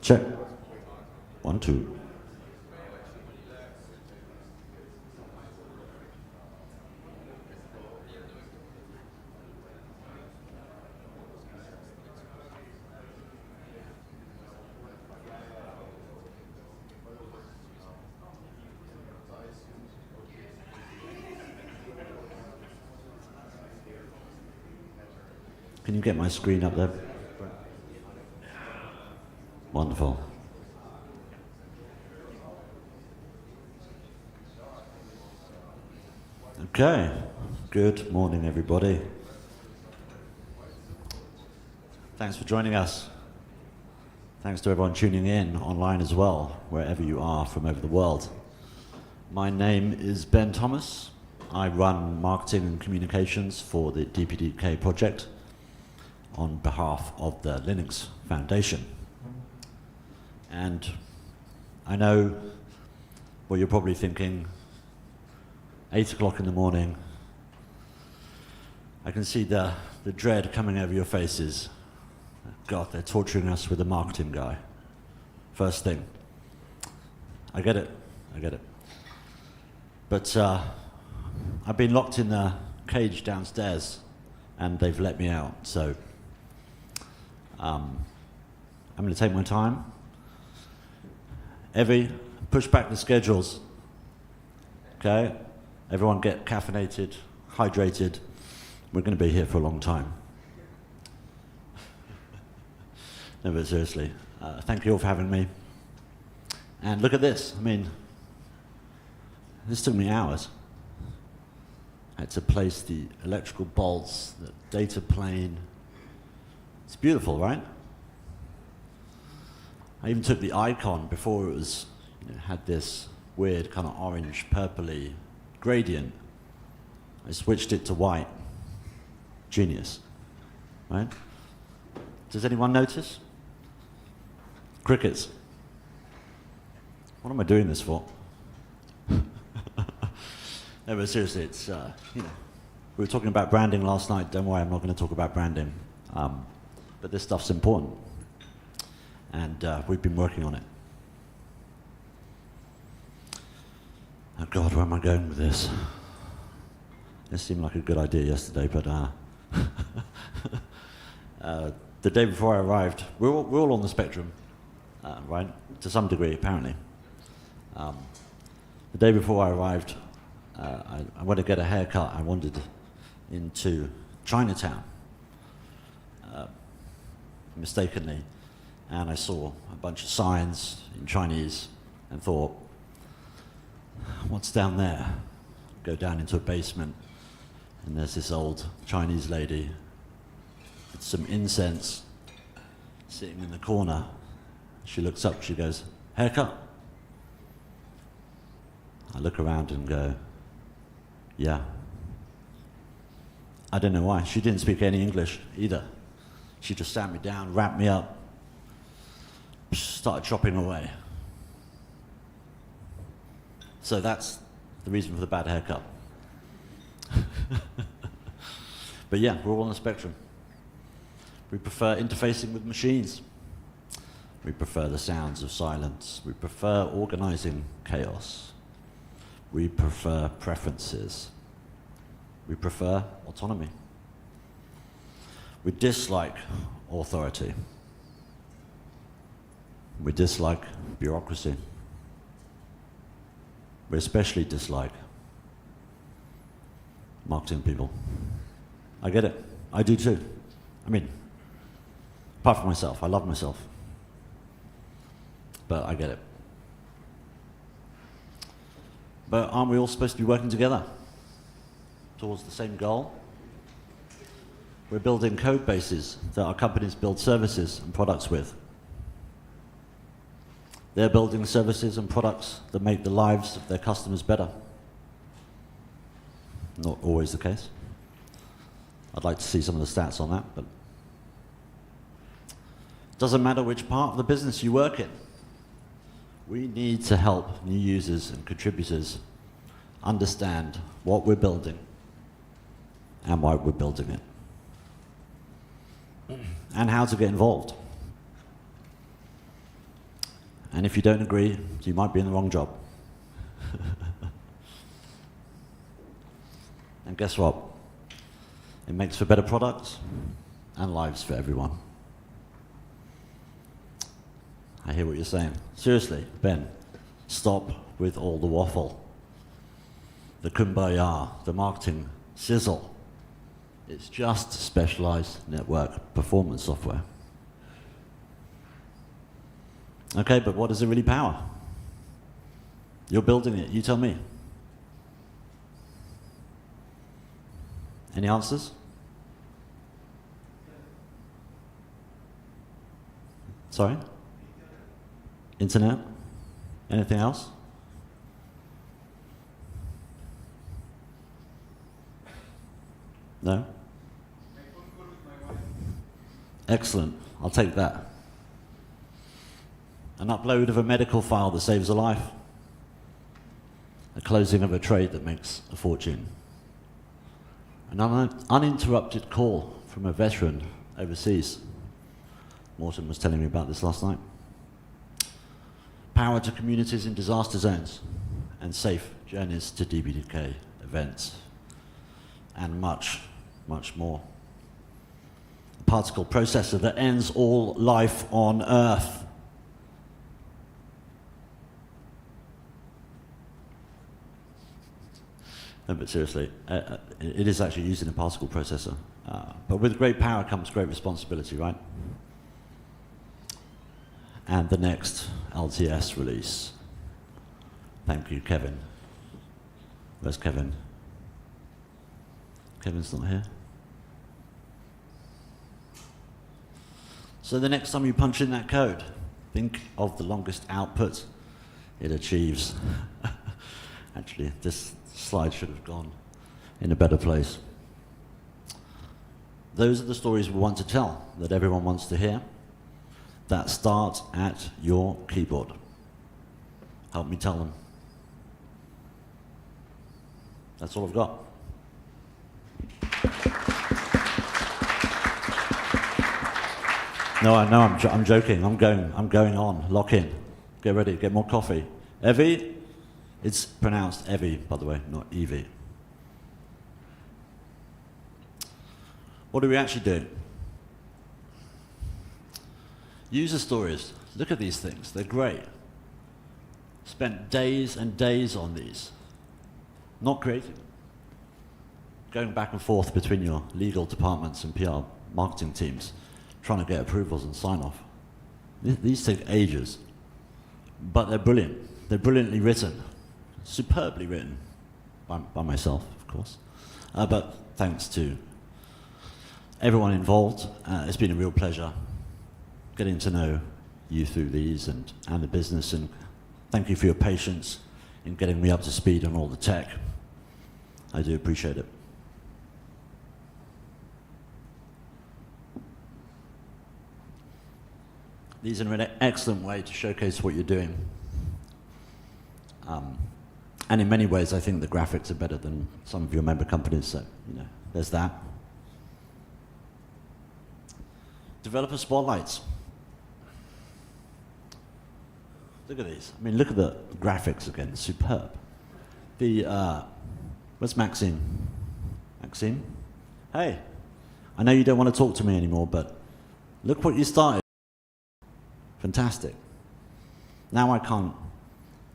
Check. 1, 2. Can you get my screen up there? Wonderful. Okay, good morning everybody. Thanks for joining us. Thanks to everyone tuning in online as well, wherever you are from over the world. My name is Ben Thomas. I run marketing and communications for the DPDK project on behalf of the Linux Foundation. And I know what you're probably thinking, 8 o'clock in the morning. I can see the dread coming over your faces. God, they're torturing us with a marketing guy. First thing. I get it. But I've been locked in a cage downstairs and they've let me out, so I'm going to take my time. Evie, push back the schedules. Okay? Everyone get caffeinated, hydrated. We're going to be here for a long time. No, but seriously, thank you all for having me. And look at this. I mean, this took me hours. I had to place the electrical bolts, the data plane. It's beautiful, right? I even took the icon before it was, had this weird kind of orange, purpley gradient. I switched it to white. Genius, right? Does anyone notice? Crickets. What am I doing this for? No, but seriously, it's, we were talking about branding last night. Don't worry, I'm not going to talk about branding. But this stuff's important. And we've been working on it. Oh God, where am I going with this? It seemed like a good idea yesterday, but the day before I arrived, we're all on the spectrum, right? To some degree, apparently. The day before I arrived, I went to get a haircut. I wandered into Chinatown, mistakenly, and I saw a bunch of signs in Chinese and thought, what's down there? Go down into a basement, and there's this old Chinese lady with some incense sitting in the corner. She looks up, she goes, haircut? I look around and go, yeah. I don't know why. She didn't speak any English either. She just sat me down, wrapped me up, started chopping away. So that's the reason for the bad haircut. But yeah, we're all on the spectrum. We prefer interfacing with machines. We prefer the sounds of silence. We prefer organizing chaos. We prefer preferences. We prefer autonomy. We dislike authority. We dislike bureaucracy. We especially dislike marketing people. I get it. I do too. I mean, apart from myself, I love myself. But I get it. But aren't we all supposed to be working together towards the same goal? We're building code bases that our companies build services and products with. They're building services and products that make the lives of their customers better. Not always the case. I'd like to see some of the stats on that, but it doesn't matter which part of the business you work in. We need to help new users and contributors understand what we're building and why we're building it, and how to get involved. And if you don't agree, you might be in the wrong job. And guess what? It makes for better products and lives for everyone. I hear what you're saying. Seriously, Ben, stop with all the waffle. The kumbaya, the marketing sizzle. It's just specialized network performance software. Okay, but what does it really power? You're building it, you tell me. Any answers? Sorry? Internet? Anything else? No? Excellent. I'll take that. An upload of a medical file that saves a life. A closing of a trade that makes a fortune. An uninterrupted call from a veteran overseas. Morton was telling me about this last night. Power to communities in disaster zones, and safe journeys to DPDK events, and much, much more. A particle processor that ends all life on Earth. No, but seriously, it is actually using a particle processor. But with great power comes great responsibility, right? And the next LTS release. Thank you, Kevin. Where's Kevin? Kevin's not here. So the next time you punch in that code, think of the longest output it achieves. Actually, this slide should have gone in a better place. Those are the stories we want to tell, that everyone wants to hear, that start at your keyboard. Help me tell them. That's all I've got. No, I know, I'm joking. I'm going on. Lock in. Get ready. Get more coffee. Evie? It's pronounced Evie, by the way, not Evie. What do we actually do? User stories. Look at these things. They're great. Spent days and days on these. Not creating them. Going back and forth between your legal departments and PR marketing teams, trying to get approvals and sign off. These take ages, but they're brilliant. They're brilliantly written, superbly written, by myself, of course. But thanks to everyone involved, it's been a real pleasure getting to know you through these and the business, and thank you for your patience in getting me up to speed on all the tech. I do appreciate it. These are an excellent way to showcase what you're doing. And in many ways, I think the graphics are better than some of your member companies, so, you know, there's that. Developer spotlights. Look at these. I mean, look at the graphics again, superb. Where's Maxime? Maxime? Hey, I know you don't want to talk to me anymore, but look what you started. Fantastic. Now I can't.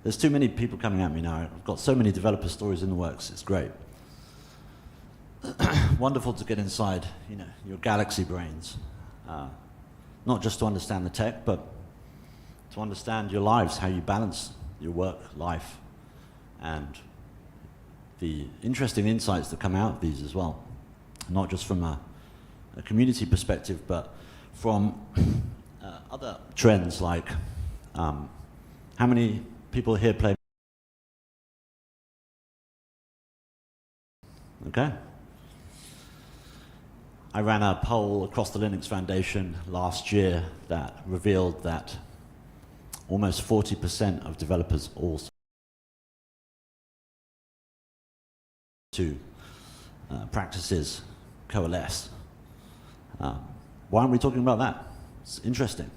There's too many people coming at me now. I've got so many developer stories in the works. It's great. Wonderful to get inside, you know, your galaxy brains. Not just to understand the tech, but to understand your lives, how you balance your work, life, and the interesting insights that come out of these as well. Not just from a community perspective, but from other trends like how many people here play? Okay. I ran a poll across the Linux Foundation last year that revealed that almost 40% of developers also to practices coalesce. Why aren't we talking about that? It's interesting.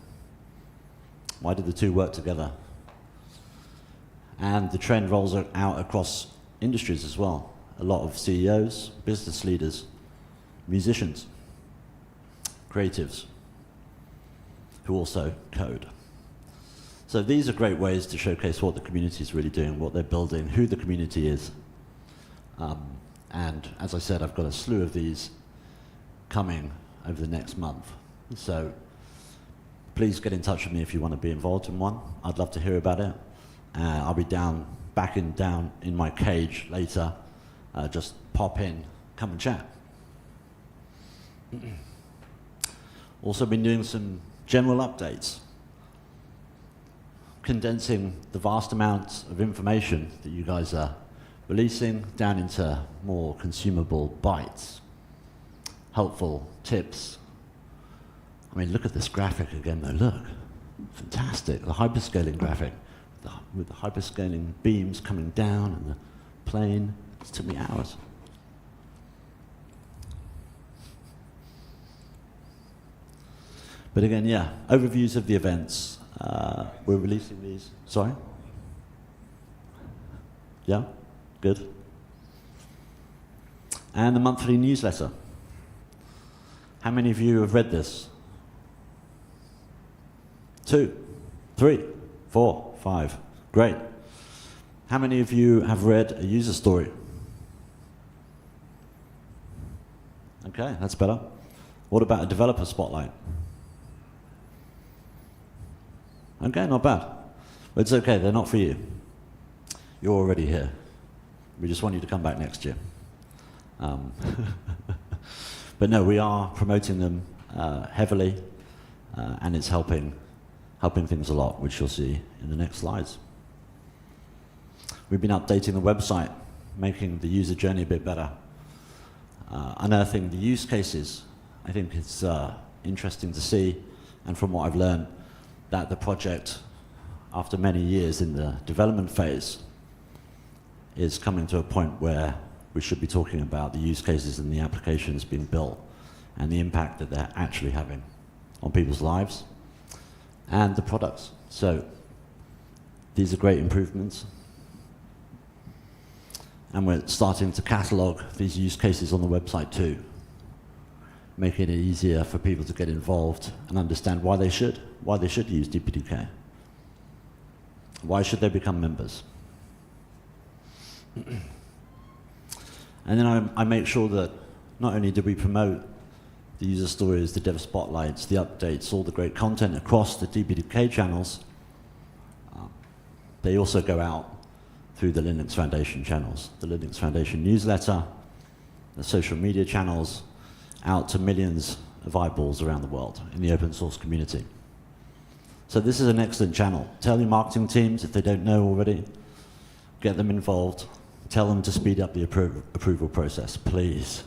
Why did the two work together? And the trend rolls out across industries as well. A lot of CEOs, business leaders, musicians, creatives, who also code. So these are great ways to showcase what the community is really doing, what they're building, who the community is. And as I said, I've got a slew of these coming over the next month. So please get in touch with me if you want to be involved in one. I'd love to hear about it. I'll be down in my cage later. Just pop in, come and chat. Also been doing some general updates, condensing the vast amounts of information that you guys are releasing down into more consumable bites, helpful tips. I mean, look at this graphic again though, look. Fantastic, the hyperscaling graphic, with the hyperscaling beams coming down and the plane. It took me hours. But again, yeah, overviews of the events. We're releasing these. Sorry? Yeah? Good. And the monthly newsletter. How many of you have read this? 2, 3, 4, 5. Great. How many of you have read a user story? Okay, that's better. What about a developer spotlight? Okay, not bad. But it's okay, they're not for you. You're already here. We just want you to come back next year. But no, we are promoting them heavily, and it's helping things a lot, which you'll see in the next slides. We've been updating the website, making the user journey a bit better, unearthing the use cases. I think it's interesting to see, and from what I've learned, that the project, after many years in the development phase, is coming to a point where we should be talking about the use cases and the applications being built and the impact that they're actually having on people's lives and the products. So these are great improvements. And we're starting to catalog these use cases on the website too, making it easier for people to get involved and understand why they should use DPDK. Why should they become members? And then I make sure that not only do we promote the user stories, the dev spotlights, the updates, all the great content across the DPDK channels, they also go out through the Linux Foundation channels, the Linux Foundation newsletter, the social media channels, out to millions of eyeballs around the world in the open source community. So this is an excellent channel. Tell your marketing teams, if they don't know already, get them involved. Tell them to speed up the approval process, please.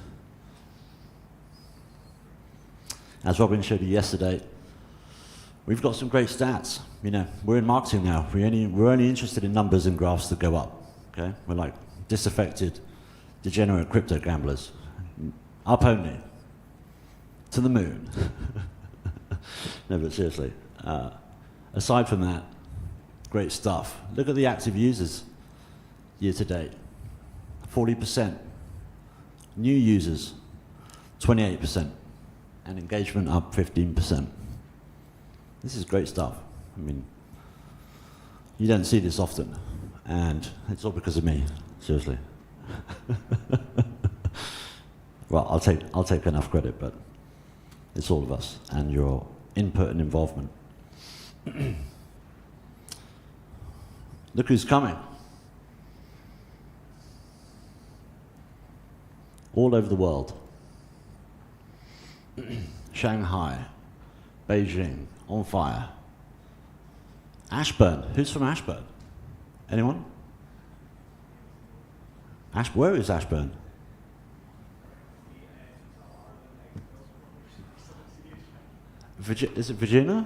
As Robin showed you yesterday, we've got some great stats. You know, we're in marketing now. We're only interested in numbers and graphs that go up. Okay, we're like disaffected, degenerate crypto gamblers. Up only, to the moon. No, but seriously. Aside from that, great stuff. Look at the active users year to date. 40%. New users, 28%. And engagement up 15%. This is great stuff. I mean, you don't see this often. And it's all because of me, seriously. Well, I'll take enough credit, but it's all of us and your input and involvement. Look who's coming. All over the world. Shanghai, Beijing, on fire. Ashburn. Who's from Ashburn? Anyone? Where is Ashburn? Is it Virginia?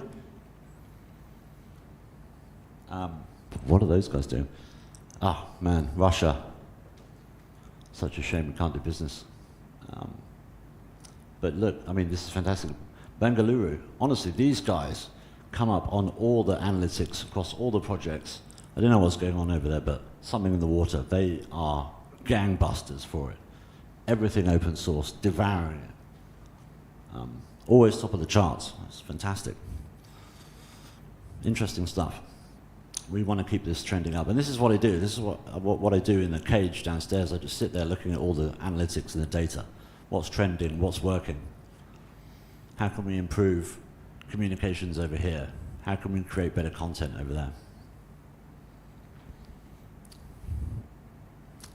What are those guys doing? Oh, man, Russia. Such a shame we can't do business. But look, I mean, this is fantastic. Bengaluru, honestly, these guys come up on all the analytics across all the projects. I don't know what's going on over there, but something in the water. They are gangbusters for it. Everything open source, devouring it. Always top of the charts. It's fantastic. Interesting stuff. We want to keep this trending up. And this is what I do. This is what I do in the cage downstairs. I just sit there looking at all the analytics and the data. What's trending, what's working. How can we improve communications over here? How can we create better content over there?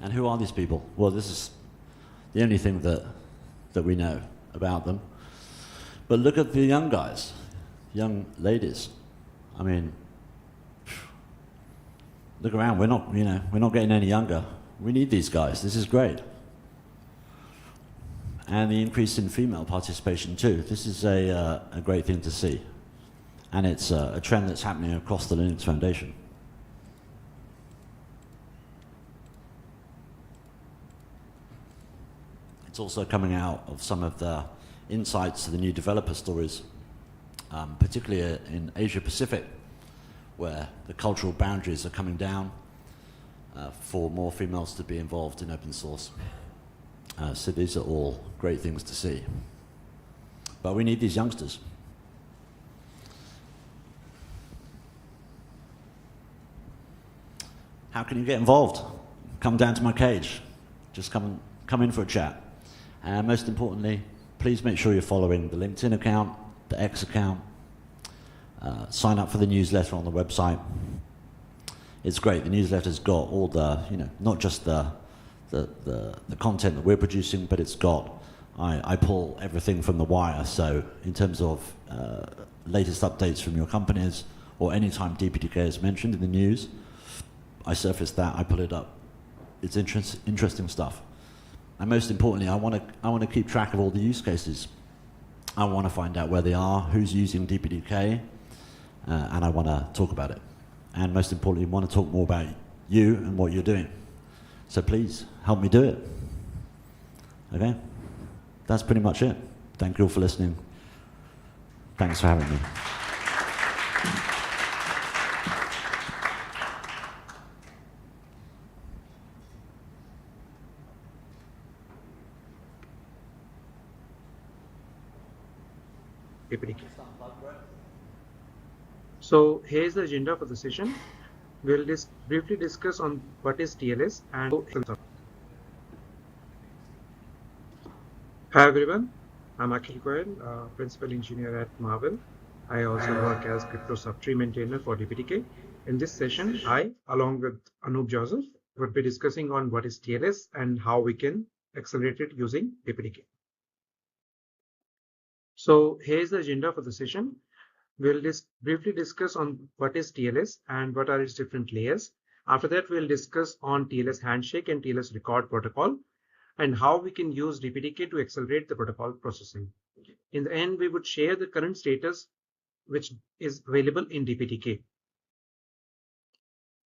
And who are these people? Well, this is the only thing that we know about them. But look at the young guys, young ladies. I mean, look around. We're not getting any younger. We need these guys. This is great. And the increase in female participation too. This is a great thing to see. And it's a trend that's happening across the Linux Foundation. It's also coming out of some of the insights to the new developer stories, particularly in Asia Pacific, where the cultural boundaries are coming down for more females to be involved in open source. So these are all great things to see. But we need these youngsters. How can you get involved? Come down to my cage. Just come in for a chat. And most importantly, please make sure you're following the LinkedIn account, the X account. Sign up for the newsletter on the website. It's great. The newsletter's got all the, not just the content that we're producing, but it's got, I pull everything from the wire. So in terms of latest updates from your companies, or anytime DPDK is mentioned in the news, I surface that, I pull it up. It's interesting stuff. And most importantly, I want to keep track of all the use cases. I want to find out where they are, who's using DPDK, and I want to talk about it. And most importantly, I want to talk more about you and what you're doing. So please, help me do it. Okay? That's pretty much it. Thank you all for listening. Thanks for having me. DPDK. So here's the agenda for the session. We'll briefly discuss on what is TLS and Hi everyone, I'm Akhil Goyal, Principal Engineer at Marvel. I also work as Crypto Subtree Maintainer for DPDK. In this session, I, along with Anup Joseph, would be discussing on what is TLS and how we can accelerate it using DPDK. So here's the agenda for the session. We'll briefly discuss on what is TLS and what are its different layers. After that, we'll discuss on TLS handshake and TLS record protocol and how we can use DPDK to accelerate the protocol processing. In the end, we would share the current status which is available in DPDK.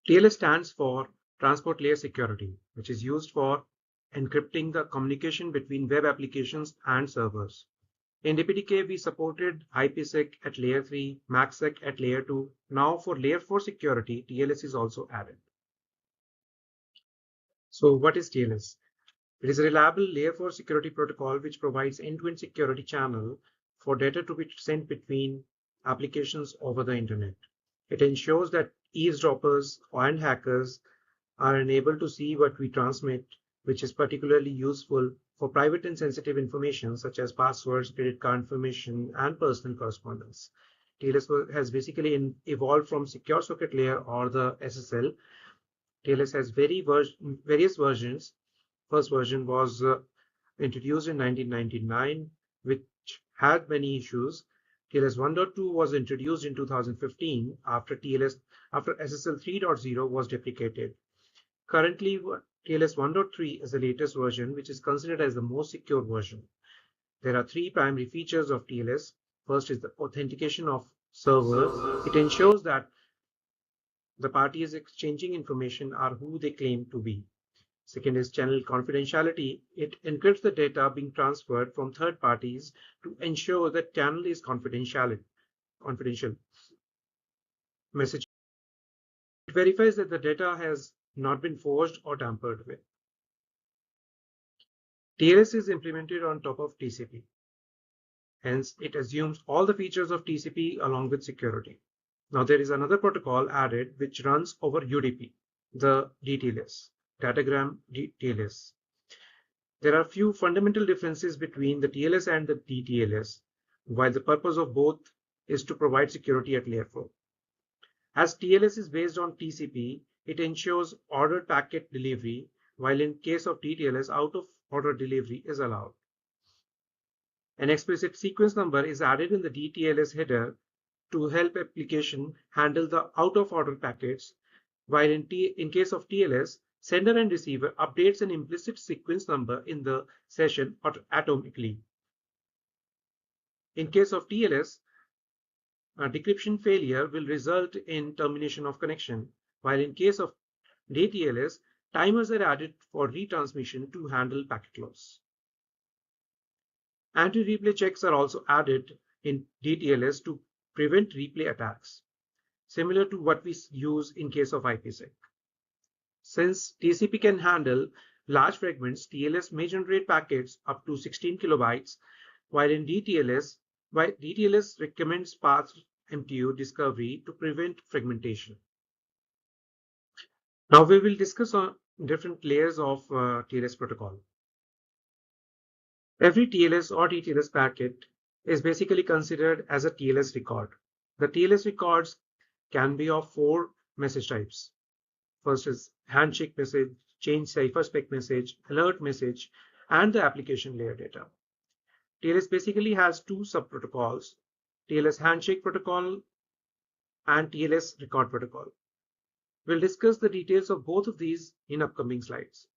TLS stands for Transport Layer Security, which is used for encrypting the communication between web applications and servers. In DPDK, we supported IPsec at layer 3, MACsec at layer 2. Now for layer 4 security, TLS is also added. So what is TLS? It is a reliable layer 4 security protocol which provides end-to-end security channel for data to be sent between applications over the internet. It ensures that eavesdroppers and hackers are unable to see what we transmit, which is particularly useful for private and sensitive information such as passwords, credit card information, and personal correspondence. TLS has basically evolved from secure socket layer or the SSL. TLS has various versions. First version was introduced in 1999, which had many issues. TLS 1.2 was introduced in 2015 after SSL 3.0 was deprecated. Currently, TLS 1.3 is the latest version, which is considered as the most secure version. There are three primary features of TLS. First is the authentication of server. It ensures that the parties exchanging information are who they claim to be. Second is channel confidentiality. It encrypts the data being transferred from third parties to ensure that channel is confidential. message. It verifies that the data has not been forged or tampered with. TLS is implemented on top of TCP. Hence, it assumes all the features of TCP along with security. Now, there is another protocol added which runs over UDP, the DTLS, datagram TLS. There are few fundamental differences between the TLS and the DTLS, while the purpose of both is to provide security at layer 4. As TLS is based on TCP, it ensures ordered packet delivery, while in case of DTLS, out-of-order delivery is allowed. An explicit sequence number is added in the DTLS header to help application handle the out-of-order packets, while in case of TLS, sender and receiver updates an implicit sequence number in the session atomically. In case of TLS, a decryption failure will result in termination of connection, while in case of DTLS, timers are added for retransmission to handle packet loss. Anti-replay checks are also added in DTLS to prevent replay attacks, similar to what we use in case of IPsec. Since TCP can handle large fragments, TLS may generate packets up to 16 kilobytes, while DTLS recommends path MTU discovery to prevent fragmentation. Now we will discuss on different layers of TLS protocol. Every TLS or DTLS packet is basically considered as a TLS record. The TLS records can be of 4 message types. First is handshake message, change cipherspec message, alert message, and the application layer data. TLS basically has 2 subprotocols, TLS handshake protocol and TLS record protocol. We'll discuss the details of both of these in upcoming slides.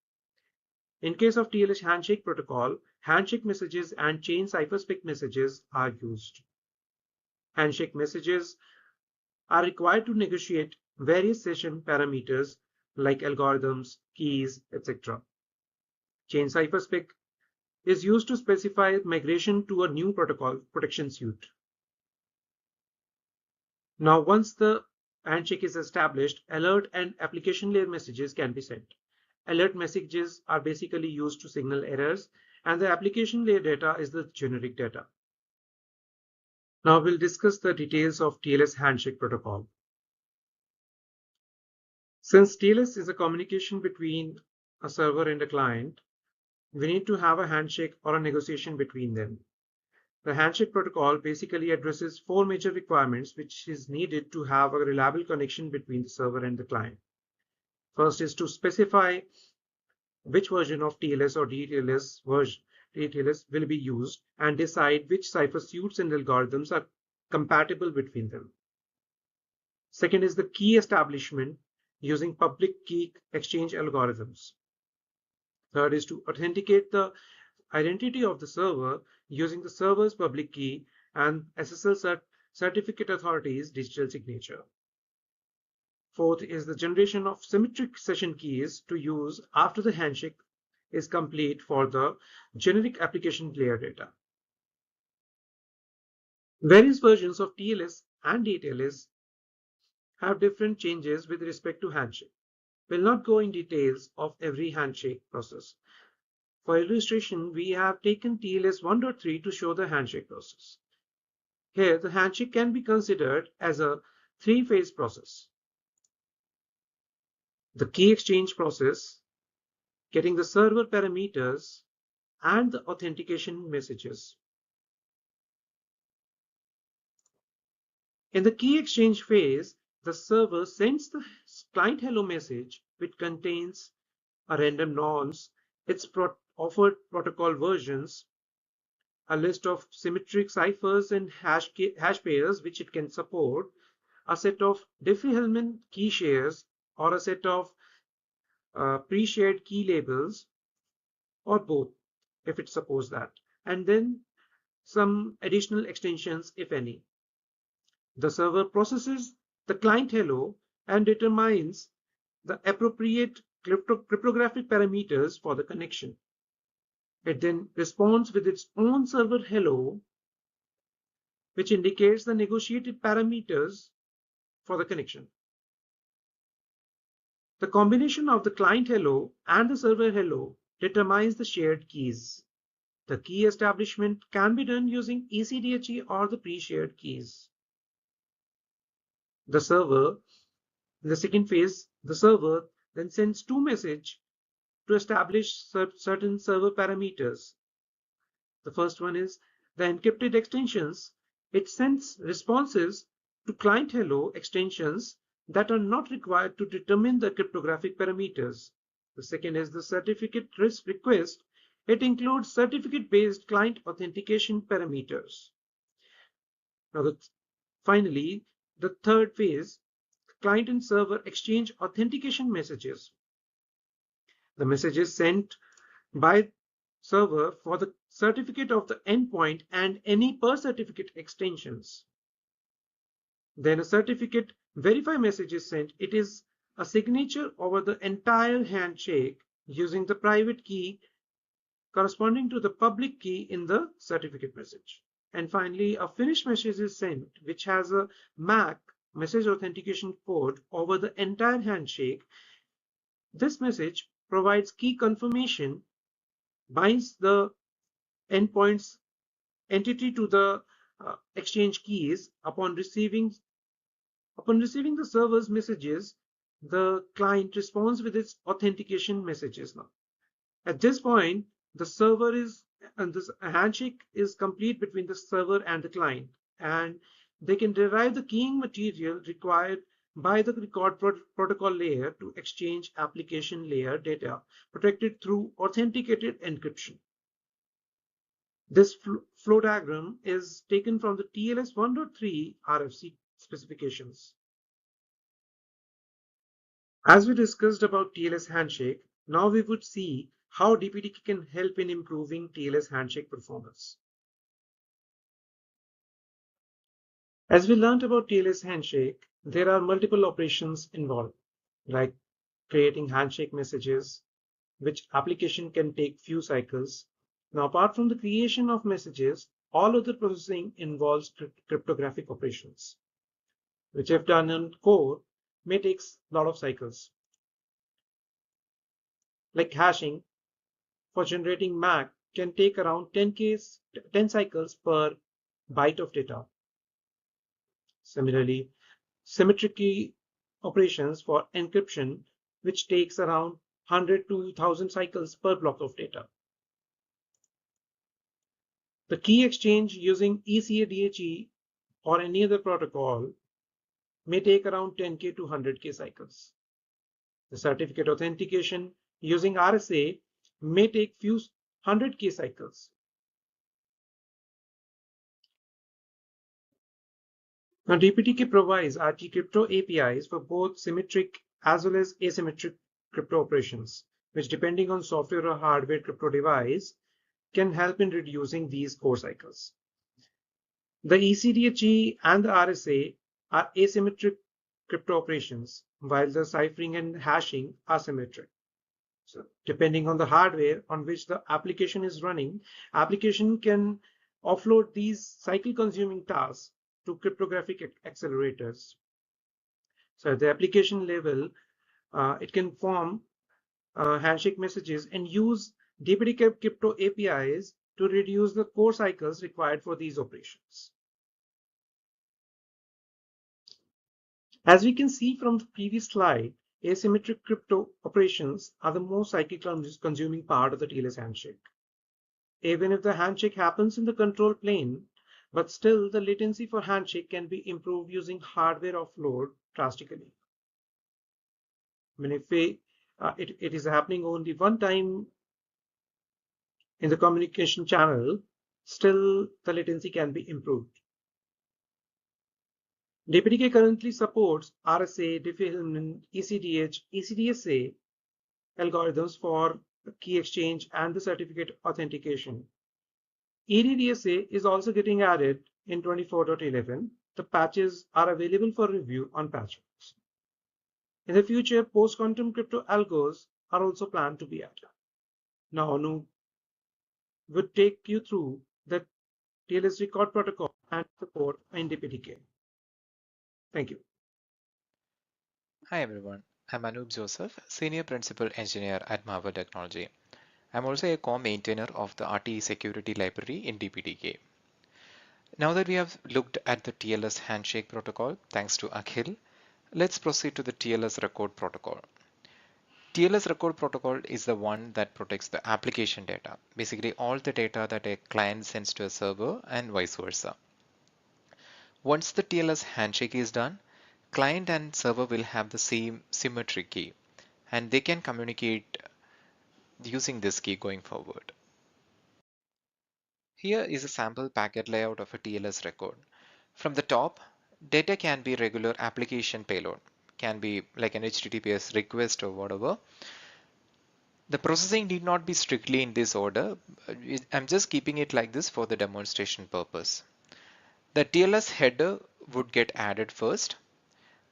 In case of TLS handshake protocol, handshake messages and chain cipherspec messages are used. Handshake messages are required to negotiate various session parameters like algorithms, keys, etc. Chain cipherspec is used to specify migration to a new protocol protection suite. Now, once the handshake is established, alert and application layer messages can be sent. Alert messages are basically used to signal errors, and the application layer data is the generic data. Now we'll discuss the details of TLS handshake protocol. Since TLS is a communication between a server and a client, we need to have a handshake or a negotiation between them. The handshake protocol basically addresses 4 major requirements which is needed to have a reliable connection between the server and the client. First is to specify which version of TLS or DTLS will be used and decide which cipher suites and algorithms are compatible between them. Second is the key establishment using public key exchange algorithms. Third is to authenticate the identity of the server using the server's public key and SSL certificate authority's digital signature. Fourth is the generation of symmetric session keys to use after the handshake is complete for the generic application layer data. Various versions of TLS and DTLS have different changes with respect to handshake. We'll not go in details of every handshake process. For illustration, we have taken TLS 1.3 to show the handshake process. Here, the handshake can be considered as a 3-phase process. The key exchange process, getting the server parameters, and the authentication messages. In the key exchange phase, the server sends the client hello message, which contains a random nonce, its offered protocol versions, a list of symmetric ciphers and hash pairs which it can support, a set of Diffie-Hellman key shares, or a set of pre-shared key labels, or both, if it supports that, and then some additional extensions, if any. The server processes the client hello and determines the appropriate cryptographic parameters for the connection. It then responds with its own server hello, which indicates the negotiated parameters for the connection. The combination of the client hello and the server hello determines the shared keys. The key establishment can be done using ECDHE or the pre-shared keys. The server, in the second phase, the server then sends two messages to establish certain server parameters. The first one is the encrypted extensions. It sends responses to client hello extensions that are not required to determine the cryptographic parameters. The second is the certificate request. It includes certificate-based client authentication parameters. Now, finally, the third phase, client and server exchange authentication messages. The messages sent by server for the certificate of the endpoint and any per certificate extensions. Then a certificate verify message is sent. It is a signature over the entire handshake using the private key corresponding to the public key in the certificate message. And finally, a finished message is sent, which has a MAC message authentication code over the entire handshake. This message provides key confirmation, binds the endpoint's entity to the exchange keys. Upon receiving the server's messages, the client responds with its authentication messages now. At this point, the server is and this handshake is complete between the server and the client, and they can derive the keying material required by the record protocol layer to exchange application layer data protected through authenticated encryption. This flow diagram is taken from the TLS 1.3 RFC specifications. As we discussed about TLS handshake, now we would see how DPDK can help in improving TLS handshake performance. As we learned about TLS handshake, there are multiple operations involved, like creating handshake messages, which application can take few cycles. Now, apart from the creation of messages, all other processing involves cryptographic operations, which if done in core may take a lot of cycles. Like hashing for generating MAC can take around 10 cycles per byte of data. Similarly, symmetric key operations for encryption, which takes around 100 to 1000 cycles per block of data. The key exchange using ECDHE or any other protocol may take around 10K to 100K cycles. The certificate authentication using RSA may take few 100K cycles. Now, DPDK provides RT crypto APIs for both symmetric as well as asymmetric crypto operations, which depending on software or hardware crypto device can help in reducing these core cycles. The ECDHE and the RSA are asymmetric crypto operations, while the ciphering and hashing are symmetric. So depending on the hardware on which the application is running, application can offload these cycle consuming tasks to cryptographic accelerators. So at the application level, it can form handshake messages and use DPDK crypto APIs to reduce the core cycles required for these operations. As we can see from the previous slide, asymmetric crypto operations are the most cycle consuming part of the TLS handshake. Even if the handshake happens in the control plane, but still the latency for handshake can be improved using hardware offload drastically. I mean, if it is happening only one time in the communication channel, still the latency can be improved. DPDK currently supports RSA, Diffie-Hellman, ECDH, ECDSA algorithms for key exchange and the certificate authentication. EDDSA is also getting added in 24.11. The patches are available for review on patches. In the future, post-quantum crypto algos are also planned to be added. Now, Anu would take you through the TLS record protocol and support in DPDK. Thank you. Hi everyone, I'm Anup Joseph, Senior Principal Engineer at Marvel Technology. I'm also a co-maintainer of the RTE Security Library in DPDK. Now that we have looked at the TLS handshake protocol, thanks to Akhil, let's proceed to the TLS record protocol. TLS record protocol is the one that protects the application data, basically all the data that a client sends to a server and vice versa. Once the TLS handshake is done, client and server will have the same symmetry key and they can communicate using this key going forward. Here is a sample packet layout of a TLS record. From the top, data can be regular application payload, can be like an HTTPS request or whatever. The processing need not be strictly in this order. I'm just keeping it like this for the demonstration purpose. The TLS header would get added first.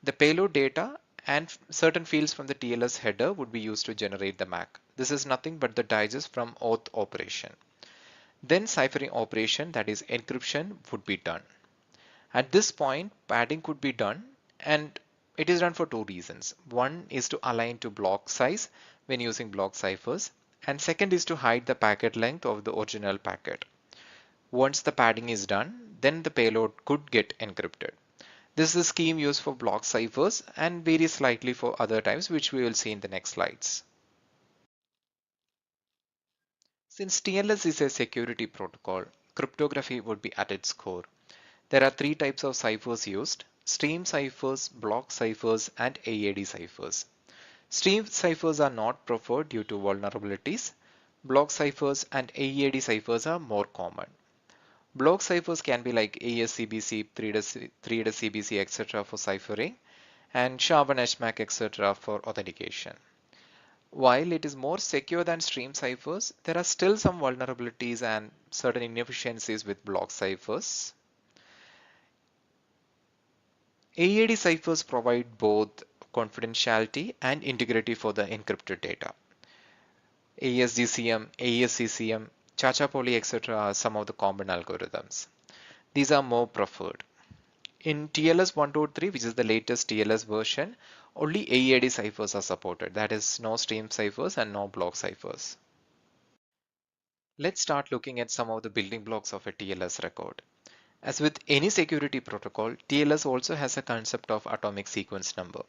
The payload data and certain fields from the TLS header would be used to generate the MAC. This is nothing but the digest from auth operation. Then ciphering operation, that is encryption, would be done. At this point, padding could be done, and it is done for two reasons. One is to align to block size when using block ciphers, and second is to hide the packet length of the original packet. Once the padding is done, then the payload could get encrypted. This is the scheme used for block ciphers and varies slightly for other types, which we will see in the next slides. Since TLS is a security protocol, cryptography would be at its core. There are three types of ciphers used: stream ciphers, block ciphers, and AAD ciphers. Stream ciphers are not preferred due to vulnerabilities. Block ciphers and AED ciphers are more common. Block ciphers can be like ASCBC, 3DCBC, etc. for ciphering, and SHA-1, HMAC, etc. for authentication. While it is more secure than stream ciphers, there are still some vulnerabilities and certain inefficiencies with block ciphers. AED ciphers provide both confidentiality and integrity for the encrypted data. ASGCM, ASCCM, Chachapoly, etc. are some of the common algorithms. These are more preferred. In TLS 123, which is the latest TLS version, only AED ciphers are supported. That is, no stream ciphers and no block ciphers. Let's start looking at some of the building blocks of a TLS record. As with any security protocol, TLS also has a concept of atomic sequence number.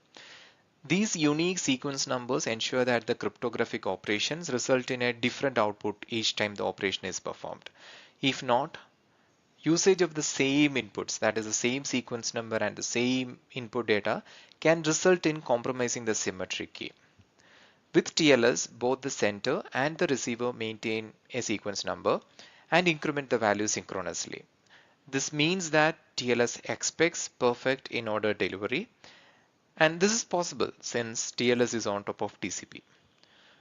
These unique sequence numbers ensure that the cryptographic operations result in a different output each time the operation is performed. If not, usage of the same inputs, that is the same sequence number and the same input data, can result in compromising the symmetry key. With TLS, both the sender and the receiver maintain a sequence number and increment the value synchronously. This means that TLS expects perfect in order delivery, and this is possible since TLS is on top of TCP.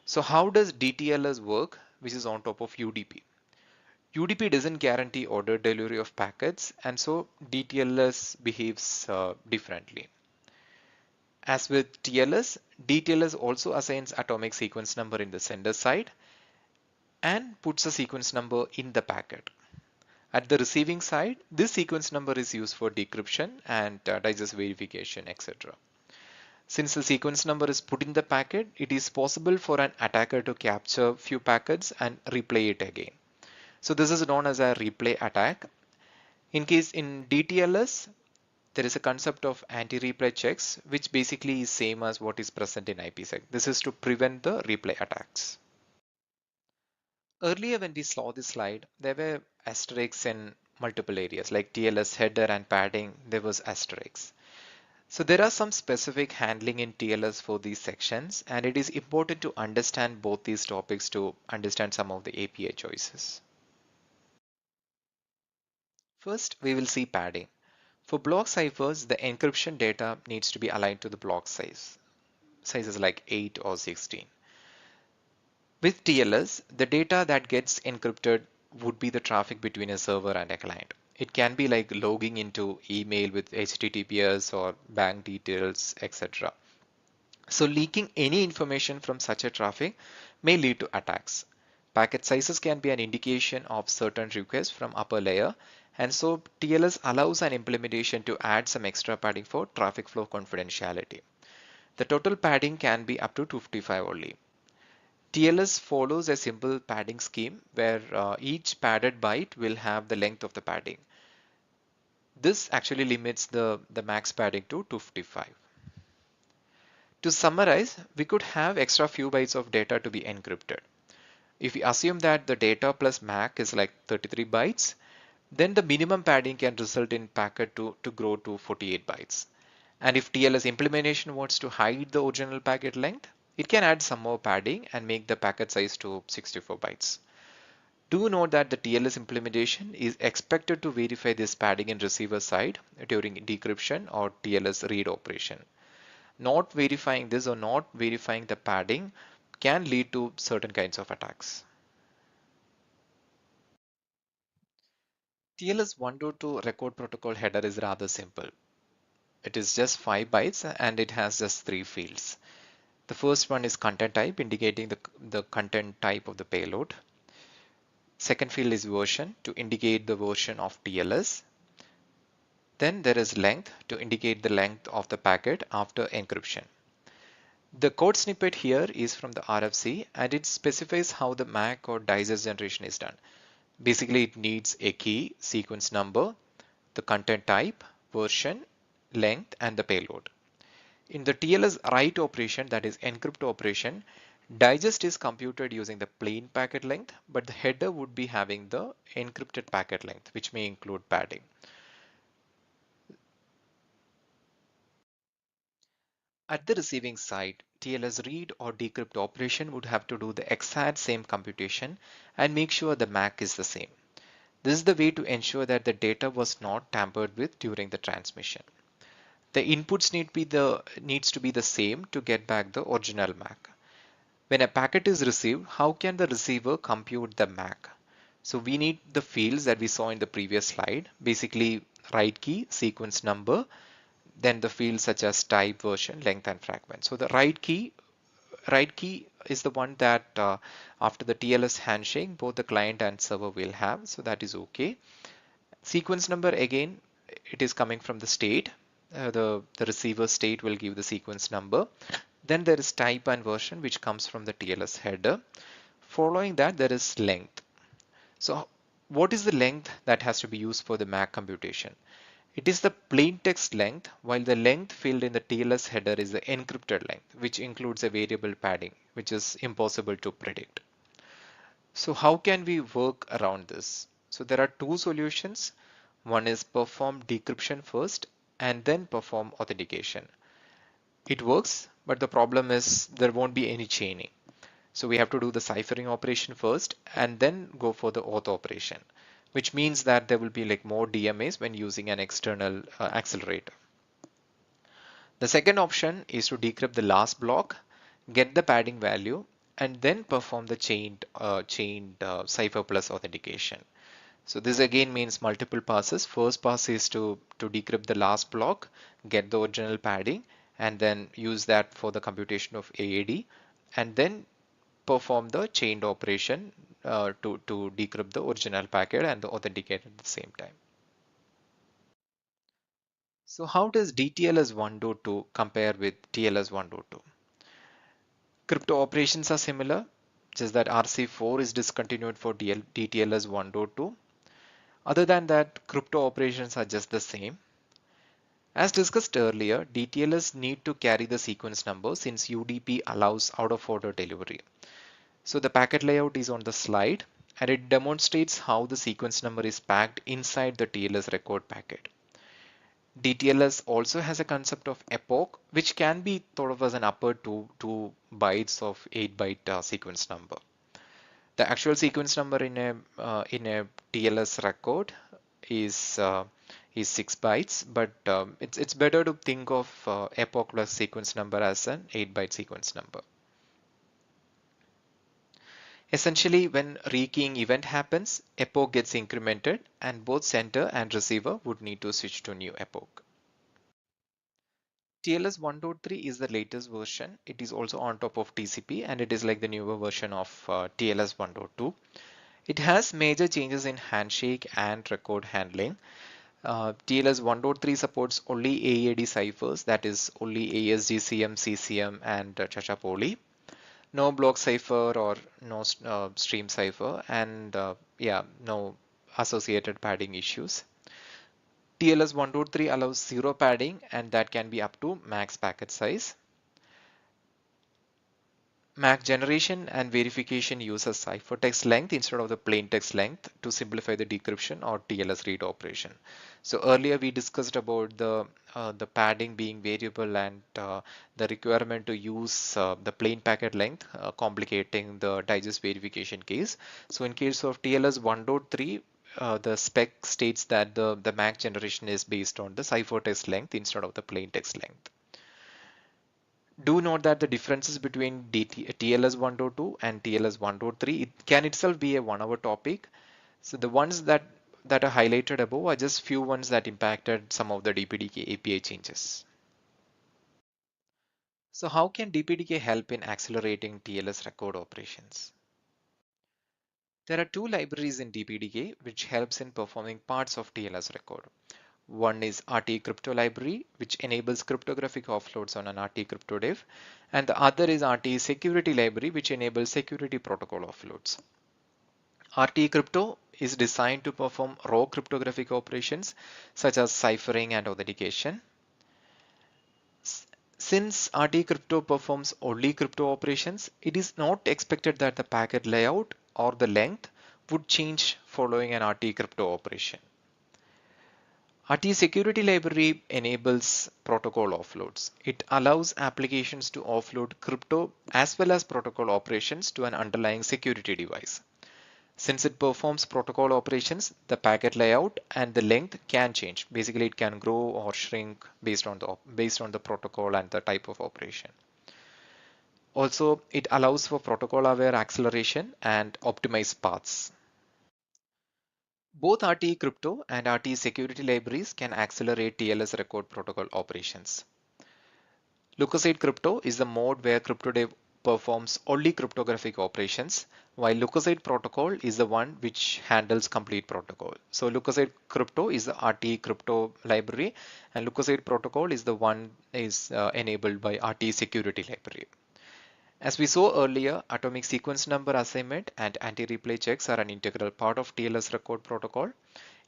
So how does DTLS work, which is on top of UDP? UDP doesn't guarantee order delivery of packets, and so DTLS behaves differently. As with TLS, DTLS also assigns atomic sequence number in the sender side and puts a sequence number in the packet. At the receiving side, this sequence number is used for decryption and digest verification, etc. Since the sequence number is put in the packet, it is possible for an attacker to capture few packets and replay it again. So this is known as a replay attack. In case in DTLS, there is a concept of anti-replay checks, which basically is same as what is present in IPsec. This is to prevent the replay attacks. Earlier when we saw this slide, there were asterisks in multiple areas like TLS header and padding, there was asterisks. So there are some specific handling in TLS for these sections, and it is important to understand both these topics to understand some of the API choices. First, we will see padding. For block ciphers, the encryption data needs to be aligned to the block size, sizes like 8 or 16. With TLS, the data that gets encrypted would be the traffic between a server and a client. It can be like logging into email with HTTPS or bank details, etc. So leaking any information from such a traffic may lead to attacks. Packet sizes can be an indication of certain requests from upper layer, and so TLS allows an implementation to add some extra padding for traffic flow confidentiality. The total padding can be up to 255 only. TLS follows a simple padding scheme where each padded byte will have the length of the padding. This actually limits the max padding to 255. To summarize, we could have extra few bytes of data to be encrypted. If we assume that the data plus MAC is like 33 bytes, then the minimum padding can result in packet to grow to 48 bytes. And if TLS implementation wants to hide the original packet length, it can add some more padding and make the packet size to 64 bytes. Do note that the TLS implementation is expected to verify this padding in receiver side during decryption or TLS read operation. Not verifying this or not verifying the padding can lead to certain kinds of attacks. TLS 122 record protocol header is rather simple. It is just 5 bytes and it has just 3 fields. The first one is content type, indicating the content type of the payload. Second field is version to indicate the version of TLS. Then there is length to indicate the length of the packet after encryption. The code snippet here is from the RFC and it specifies how the MAC or digest generation is done. Basically, it needs a key, sequence number, the content type, version, length, and the payload. In the TLS write operation, that is encrypt operation, digest is computed using the plain packet length, but the header would be having the encrypted packet length, which may include padding. At the receiving side, TLS read or decrypt operation would have to do the exact same computation and make sure the MAC is the same. This is the way to ensure that the data was not tampered with during the transmission. The inputs needs to be the same to get back the original MAC. When a packet is received, how can the receiver compute the MAC? So we need the fields that we saw in the previous slide, basically write key, sequence number, then the fields such as type, version, length, and fragment. So the write key is the one that after the TLS handshake, both the client and server will have. So that is okay. Sequence number, again, it is coming from the state. The receiver state will give the sequence number. Then there is type and version, which comes from the TLS header. Following that, there is length. So what is the length that has to be used for the MAC computation? It is the plain text length, while the length field in the TLS header is the encrypted length, which includes a variable padding, which is impossible to predict. So how can we work around this? So there are two solutions. One is perform decryption first and then perform authentication. It works, but the problem is there won't be any chaining. So we have to do the ciphering operation first and then go for the auth operation, which means that there will be like more DMAs when using an external accelerator. The second option is to decrypt the last block, get the padding value, and then perform the chained cipher plus authentication. So this again means multiple passes. First pass is to decrypt the last block, get the original padding, and then use that for the computation of AAD, and then perform the chained operation to decrypt the original packet and the authenticate at the same time. So how does DTLS 122 compare with TLS 122? Crypto operations are similar, just that RC4 is discontinued for DTLS 122. Other than that, crypto operations are just the same. As discussed earlier, DTLS need to carry the sequence number since UDP allows out of order delivery. So the packet layout is on the slide and it demonstrates how the sequence number is packed inside the TLS record packet. DTLS also has a concept of epoch, which can be thought of as an upper two bytes of 8-byte sequence number. The actual sequence number in a TLS record is 6 bytes, but it's better to think of epoch plus sequence number as an 8-byte sequence number. Essentially, when rekeying event happens, epoch gets incremented and both sender and receiver would need to switch to new epoch. TLS 1.3 is the latest version. It is also on top of TCP and it is like the newer version of TLS 1.2. It has major changes in handshake and record handling. TLS 1.3 supports only AED ciphers, that is only ASGCM, CCM, and Chachapoly. No block cipher or no stream cipher, and yeah, no associated padding issues. TLS 1.3 allows zero padding, and that can be up to max packet size. MAC generation and verification uses ciphertext length instead of the plain text length to simplify the decryption or TLS read operation. So earlier we discussed about the padding being variable and the requirement to use the plain packet length, complicating the digest verification case. So in case of TLS 1.3, the spec states that the MAC generation is based on the ciphertext length instead of the plain text length. Do note that the differences between TLS 1.2 and TLS 1.3, it can itself be a 1 hour topic. So the ones that are highlighted above are just few ones that impacted some of the DPDK API changes. So how can DPDK help in accelerating TLS record operations? There are two libraries in DPDK which helps in performing parts of TLS record. One is RT crypto library, which enables cryptographic offloads on an RT crypto div, and the other is RT security library, which enables security protocol offloads. RT crypto is designed to perform raw cryptographic operations such as ciphering and authentication. Since RT crypto performs only crypto operations, it is not expected that the packet layout or the length would change following an RT crypto operation. RT Security Library enables protocol offloads. It allows applications to offload crypto as well as protocol operations to an underlying security device. Since it performs protocol operations, the packet layout and the length can change. Basically, it can grow or shrink based on the protocol and the type of operation. Also, it allows for protocol-aware acceleration and optimized paths. Both RT crypto and RT security libraries can accelerate TLS record protocol operations. Leukocyte crypto is the mode where CryptoDev performs only cryptographic operations, while Leukocyte protocol is the one which handles complete protocol. So Leukocyte crypto is the RT crypto library, and Leukocyte protocol is the one enabled by RT security library. As we saw earlier, atomic sequence number assignment and anti-replay checks are an integral part of TLS record protocol.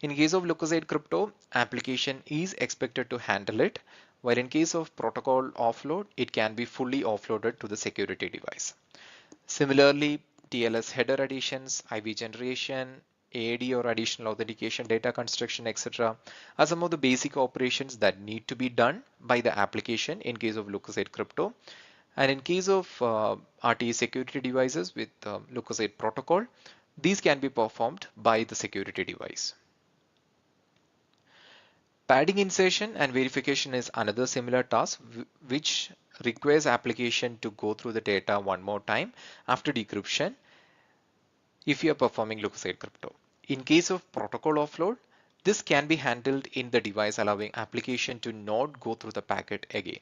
In case of Leukocyte crypto, application is expected to handle it, while in case of protocol offload, it can be fully offloaded to the security device. Similarly, TLS header additions, IV generation, AAD or additional authentication, data construction, etc. are some of the basic operations that need to be done by the application in case of Leukocyte crypto. And in case of RT security devices with Leukocyte protocol, these can be performed by the security device. Padding insertion and verification is another similar task which requires application to go through the data one more time after decryption if you are performing Leukocyte crypto. In case of protocol offload, this can be handled in the device, allowing application to not go through the packet again.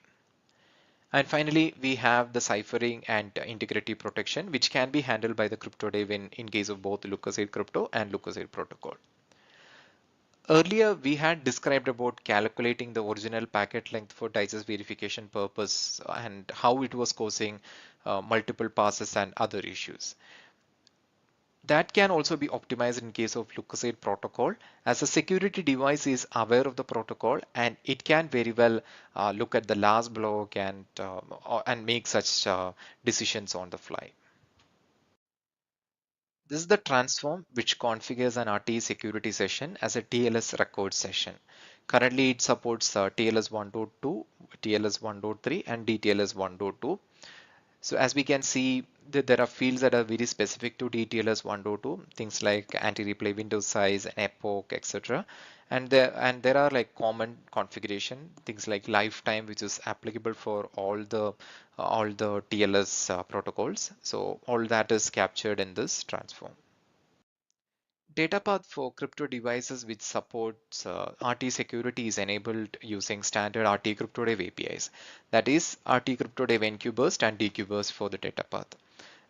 And finally, we have the ciphering and integrity protection, which can be handled by the CryptoDev in case of both Leukocyte crypto and Leukocyte protocol. Earlier, we had described about calculating the original packet length for digest verification purpose and how it was causing multiple passes and other issues. That can also be optimized in case of Leukocyte protocol, as a security device is aware of the protocol and it can very well look at the last block and make such decisions on the fly. This is the transform which configures an RT security session as a TLS record session. Currently, it supports TLS 1.2, TLS 1.3, and DTLS 1.2. So as we can see, there are fields that are very specific to DTLS 1.2, things like anti-replay window size, and epoch, etc. And there are like common configuration, things like lifetime, which is applicable for all the TLS protocols. So all that is captured in this transform. Data path for crypto devices which supports RT security is enabled using standard RT CryptoDev APIs. That is RT CryptoDev NQBurst and DQBurst for the data path.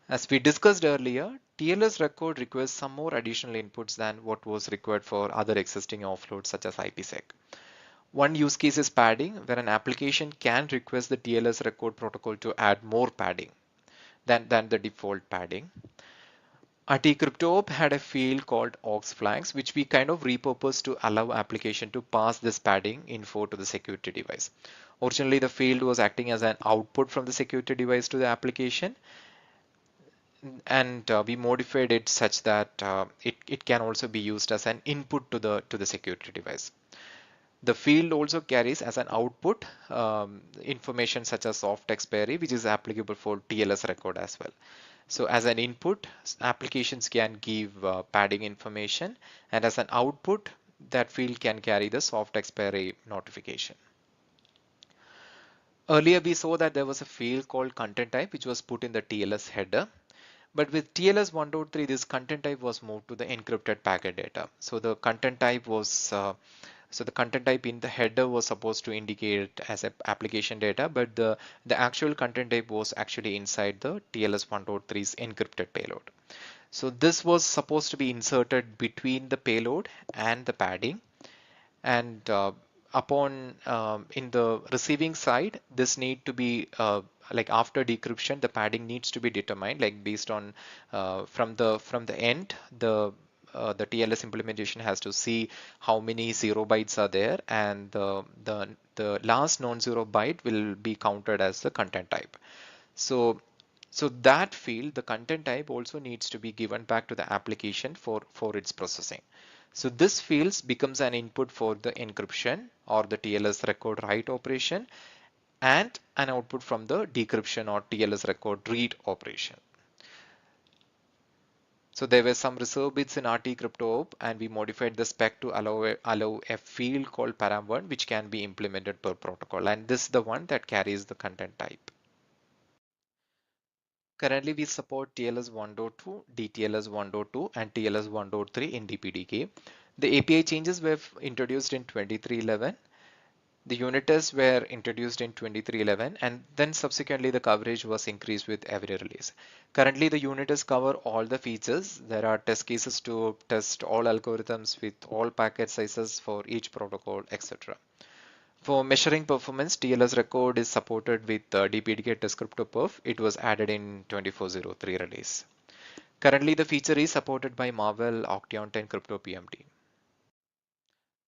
As we discussed earlier, TLS record requires some more additional inputs than what was required for other existing offloads such as IPsec. One use case is padding, where an application can request the TLS record protocol to add more padding than the default padding. RT CryptoOp had a field called aux flags, which we kind of repurposed to allow application to pass this padding info to the security device. Originally, the field was acting as an output from the security device to the application, and we modified it such that it can also be used as an input to the security device. The field also carries as an output information such as soft expiry, which is applicable for TLS record as well. So as an input, applications can give padding information, and as an output, that field can carry the soft expiry notification. Earlier, we saw that there was a field called content type, which was put in the TLS header. But with TLS 1.3, this content type was moved to the encrypted packet data. So the content type was the content type in the header was supposed to indicate as a application data, but the actual content type was actually inside the TLS 1.3's encrypted payload. So this was supposed to be inserted between the payload and the padding, and upon in the receiving side, this need to be like after decryption, the padding needs to be determined, like based on from the end, the TLS implementation has to see how many 0 bytes are there, and the last non-zero byte will be counted as the content type. So that field, the content type, also needs to be given back to the application for its processing. So this field becomes an input for the encryption or the TLS record write operation, and an output from the decryption or TLS record read operation. So there were some reserve bits in RT CryptoOp, and we modified the spec to allow a field called param1, which can be implemented per protocol, and this is the one that carries the content type. Currently, we support TLS 1.2, DTLS 1.2, and TLS 1.3 in DPDK. The API changes were introduced in 2311. The unit tests were introduced in 2311, and then subsequently the coverage was increased with every release. Currently, the unit tests cover all the features. There are test cases to test all algorithms with all packet sizes for each protocol, etc. For measuring performance, TLS record is supported with DPDK test crypto perf. It was added in 2403 release. Currently, the feature is supported by Marvell Octeon 10 Crypto PMD.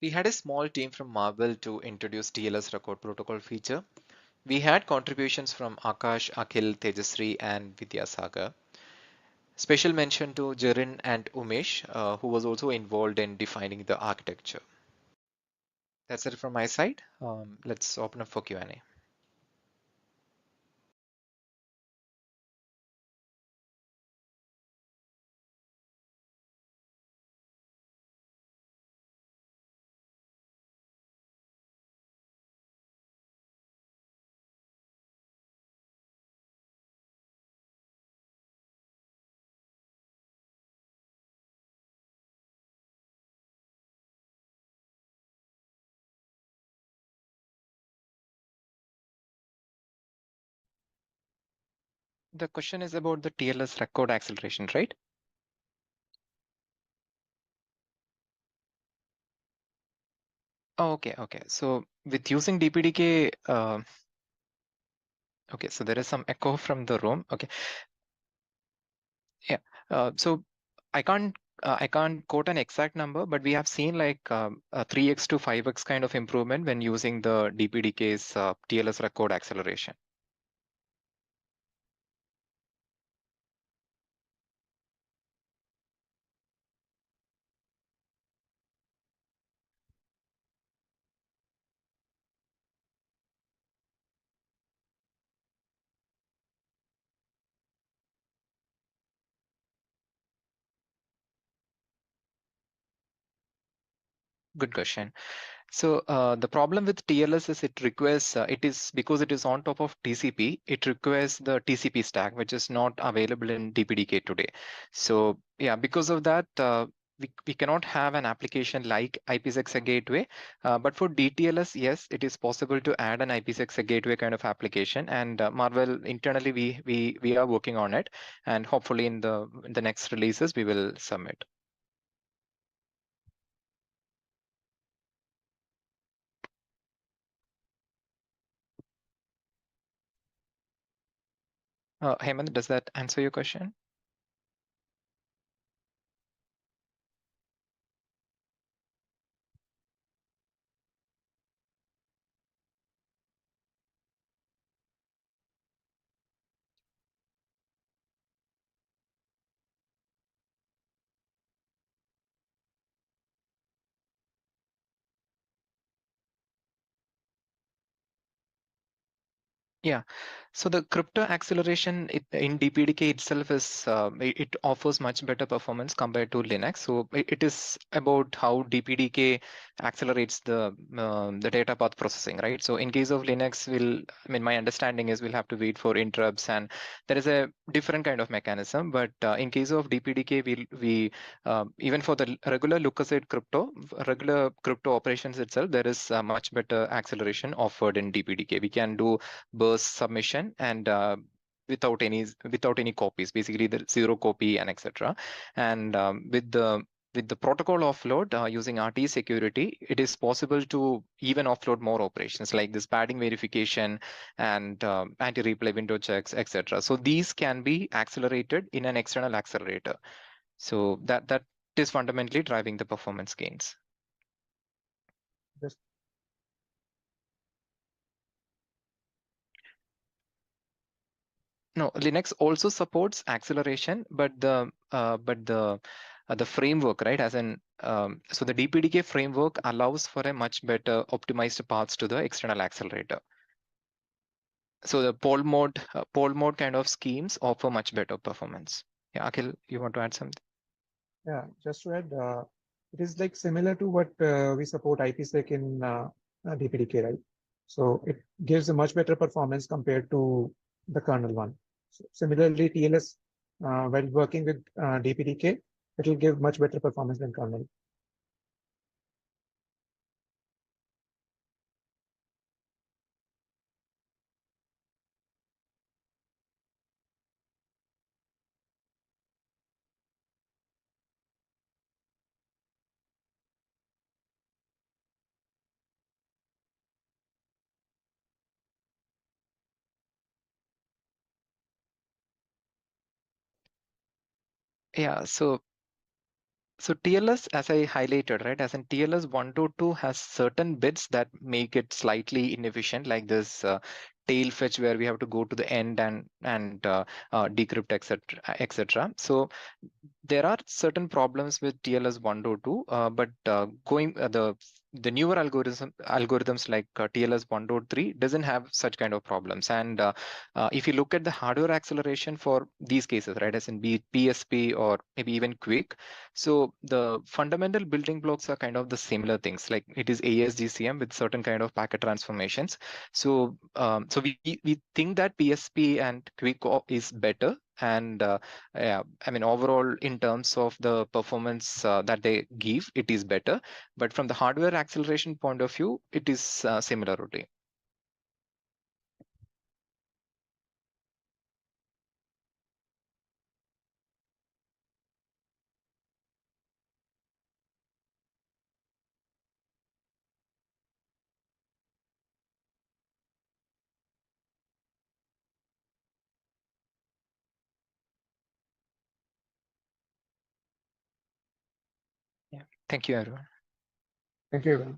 We had a small team from Marvell to introduce TLS record protocol feature. We had contributions from Akash, Akhil, Tejasri, and Vidyasagar. Special mention to Jirin and Umesh, who was also involved in defining the architecture. That's it from my side. Let's open up for Q&A. The question is about the TLS record acceleration, right? Oh, okay. So with using DPDK, okay, so there is some echo from the room. Okay, yeah. So I can't quote an exact number, but we have seen like a 3x to 5x kind of improvement when using the DPDK's TLS record acceleration. Good question. So the problem with TLS is it requires, it is because it is on top of TCP, it requires the TCP stack, which is not available in DPDK today. So yeah, because of that, we cannot have an application like IPsec gateway, but for DTLS, yes, it is possible to add an IPsec gateway kind of application. And Marvel internally, we are working on it, and hopefully in the next releases we will submit. Hemant, does that answer your question? Yeah. So the crypto acceleration in DPDK itself is it offers much better performance compared to Linux. So it is about how DPDK accelerates the data path processing, right? So in case of Linux, I mean, my understanding is we'll have to wait for interrupts, and there is a different kind of mechanism. But in case of DPDK, we even for the regular crypto operations itself, there is much better acceleration offered in DPDK. We can do burst submission and without any copies, basically the zero copy and etc. And with the protocol offload using RT security, it is possible to even offload more operations like this padding verification and anti-replay window checks, etc. So these can be accelerated in an external accelerator. So that is fundamentally driving the performance gains. Just No, Linux also supports acceleration, but the framework, right? As in, so the DPDK framework allows for a much better optimized paths to the external accelerator. So the poll mode kind of schemes offer much better performance. Yeah, Akhil, you want to add something? Yeah, just to add, it is like similar to what we support IPsec in DPDK, right? So it gives a much better performance compared to the kernel one. So similarly, TLS, while working with DPDK, it will give much better performance than kernel. Yeah, so TLS, as I highlighted, right, as in TLS 122 has certain bits that make it slightly inefficient, like this tail fetch where we have to go to the end and decrypt, etc., etc. So there are certain problems with TLS 122, but going the newer algorithms like TLS 123 doesn't have such kind of problems. And if you look at the hardware acceleration for these cases, right, as in be it PSP or maybe even Quick, so the fundamental building blocks are kind of the similar things. Like it is ASGCM with certain kind of packet transformations. So so we think that PSP and Quick is better. And yeah, I mean, overall, in terms of the performance that they give, it is better. But from the hardware acceleration point of view, it is similar only. Yeah. Thank you, everyone. Thank you.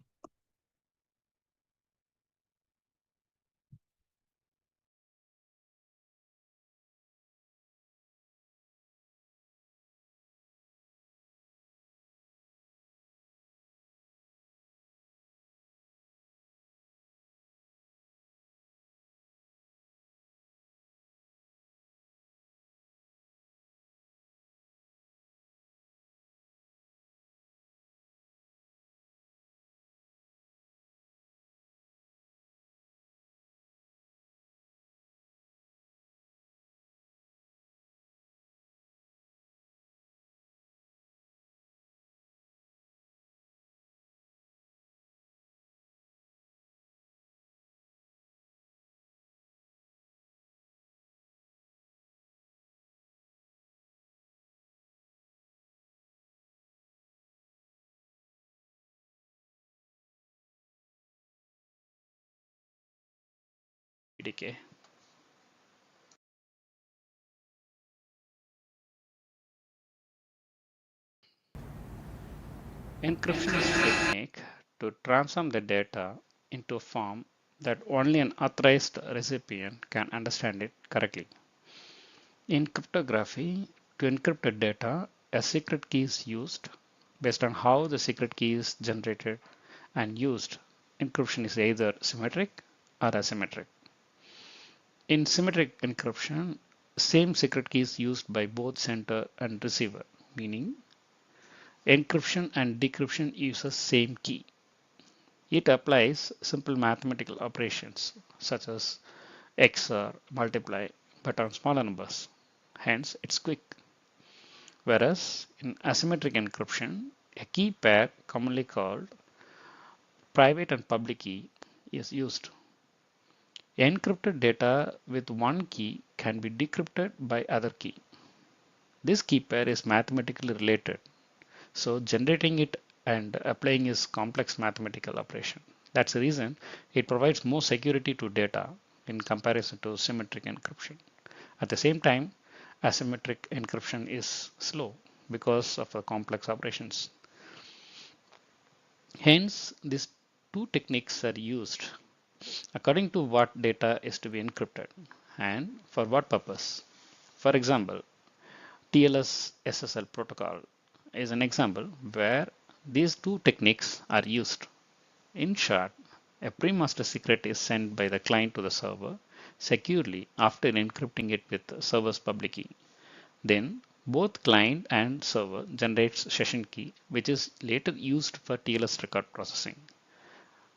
DPDK. Encryption is a technique to transform the data into a form that only an authorized recipient can understand it correctly. In cryptography, to encrypt the data, a secret key is used. Based on how the secret key is generated and used, encryption is either symmetric or asymmetric. In symmetric encryption, same secret key is used by both sender and receiver, meaning encryption and decryption uses same key. It applies simple mathematical operations such as XOR, multiply, but on smaller numbers. Hence, it's quick. Whereas in asymmetric encryption, a key pair commonly called private and public key is used. Encrypted data with one key can be decrypted by other key. This key pair is mathematically related, so generating it and applying is complex mathematical operation. That's the reason it provides more security to data in comparison to symmetric encryption. At the same time, asymmetric encryption is slow because of the complex operations. Hence, these two techniques are used according to what data is to be encrypted and for what purpose. For example, TLS SSL protocol is an example where these two techniques are used. In short, a pre-master secret is sent by the client to the server securely after encrypting it with the server's public key. Then both client and server generates session key, which is later used for TLS record processing,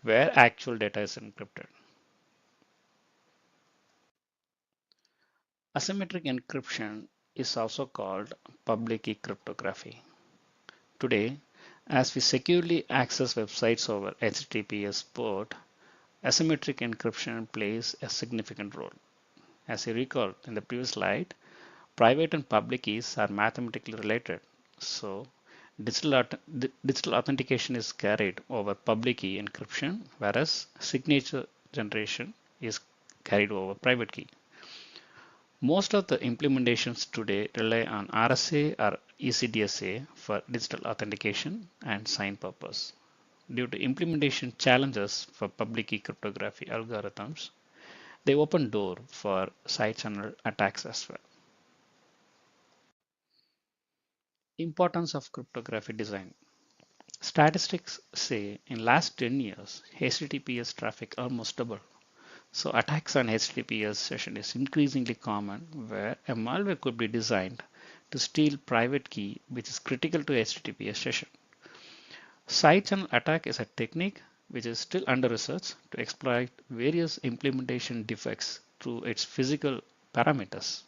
where actual data is encrypted. Asymmetric encryption is also called public key cryptography. Today, as we securely access websites over HTTPS port, asymmetric encryption plays a significant role. As you recall in the previous slide, private and public keys are mathematically related. So digital authentication is carried over public key encryption, whereas signature generation is carried over private key. Most of the implementations today rely on RSA or ECDSA for digital authentication and sign purpose. Due to implementation challenges for public key cryptography algorithms, they open door for side channel attacks as well. Importance of cryptography design. Statistics say in last 10 years, HTTPS traffic almost doubled. So attacks on HTTPS session is increasingly common where a malware could be designed to steal private key which is critical to HTTPS session. Side channel attack is a technique which is still under research to exploit various implementation defects through its physical parameters,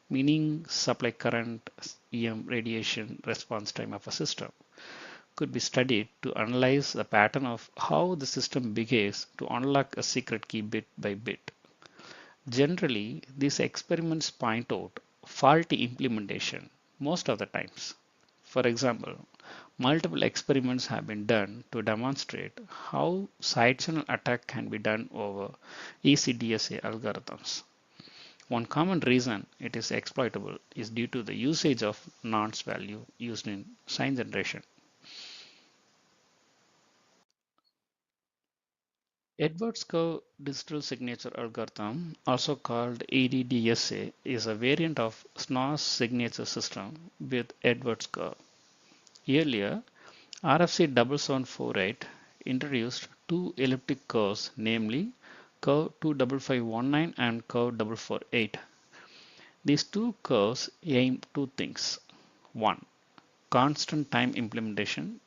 meaning supply current, EM radiation response time of a system could be studied to analyze the pattern of how the system behaves to unlock a secret key bit by bit. Generally, these experiments point out faulty implementation most of the times. For example, multiple experiments have been done to demonstrate how side channel attack can be done over ECDSA algorithms. One common reason it is exploitable is due to the usage of nonce value used in sign generation. Edwards curve digital signature algorithm, also called EDDSA, is a variant of SNOS signature system with Edwards curve. Earlier, RFC 7748 introduced two elliptic curves, namely curve 25519 and curve 448. These two curves aim two things. One, constant time implementation.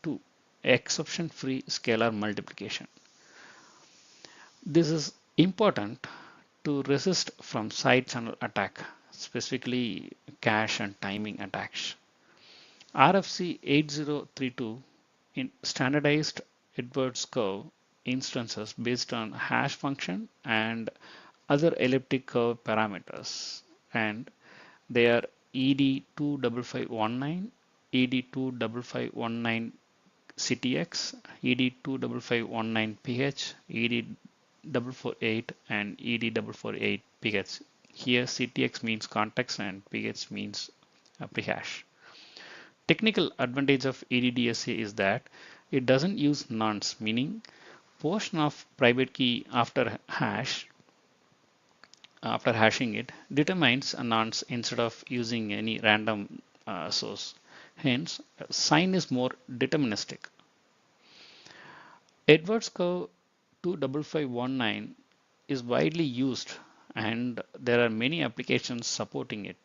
Two, exception-free scalar multiplication. This is important to resist from side channel attack, specifically cache and timing attacks. RFC 8032 in standardized Edwards curve instances based on hash function and other elliptic curve parameters, and they are ED25519, ED25519 CTX, ED25519PH, ED448 and ED448 PH. Here CTX means context and PH means prehash. Technical advantage of EDDSA is that it doesn't use nonce, meaning portion of private key after hashing it determines a nonce instead of using any random source. Hence, sign is more deterministic. Edwards curve 25519 is widely used and there are many applications supporting it.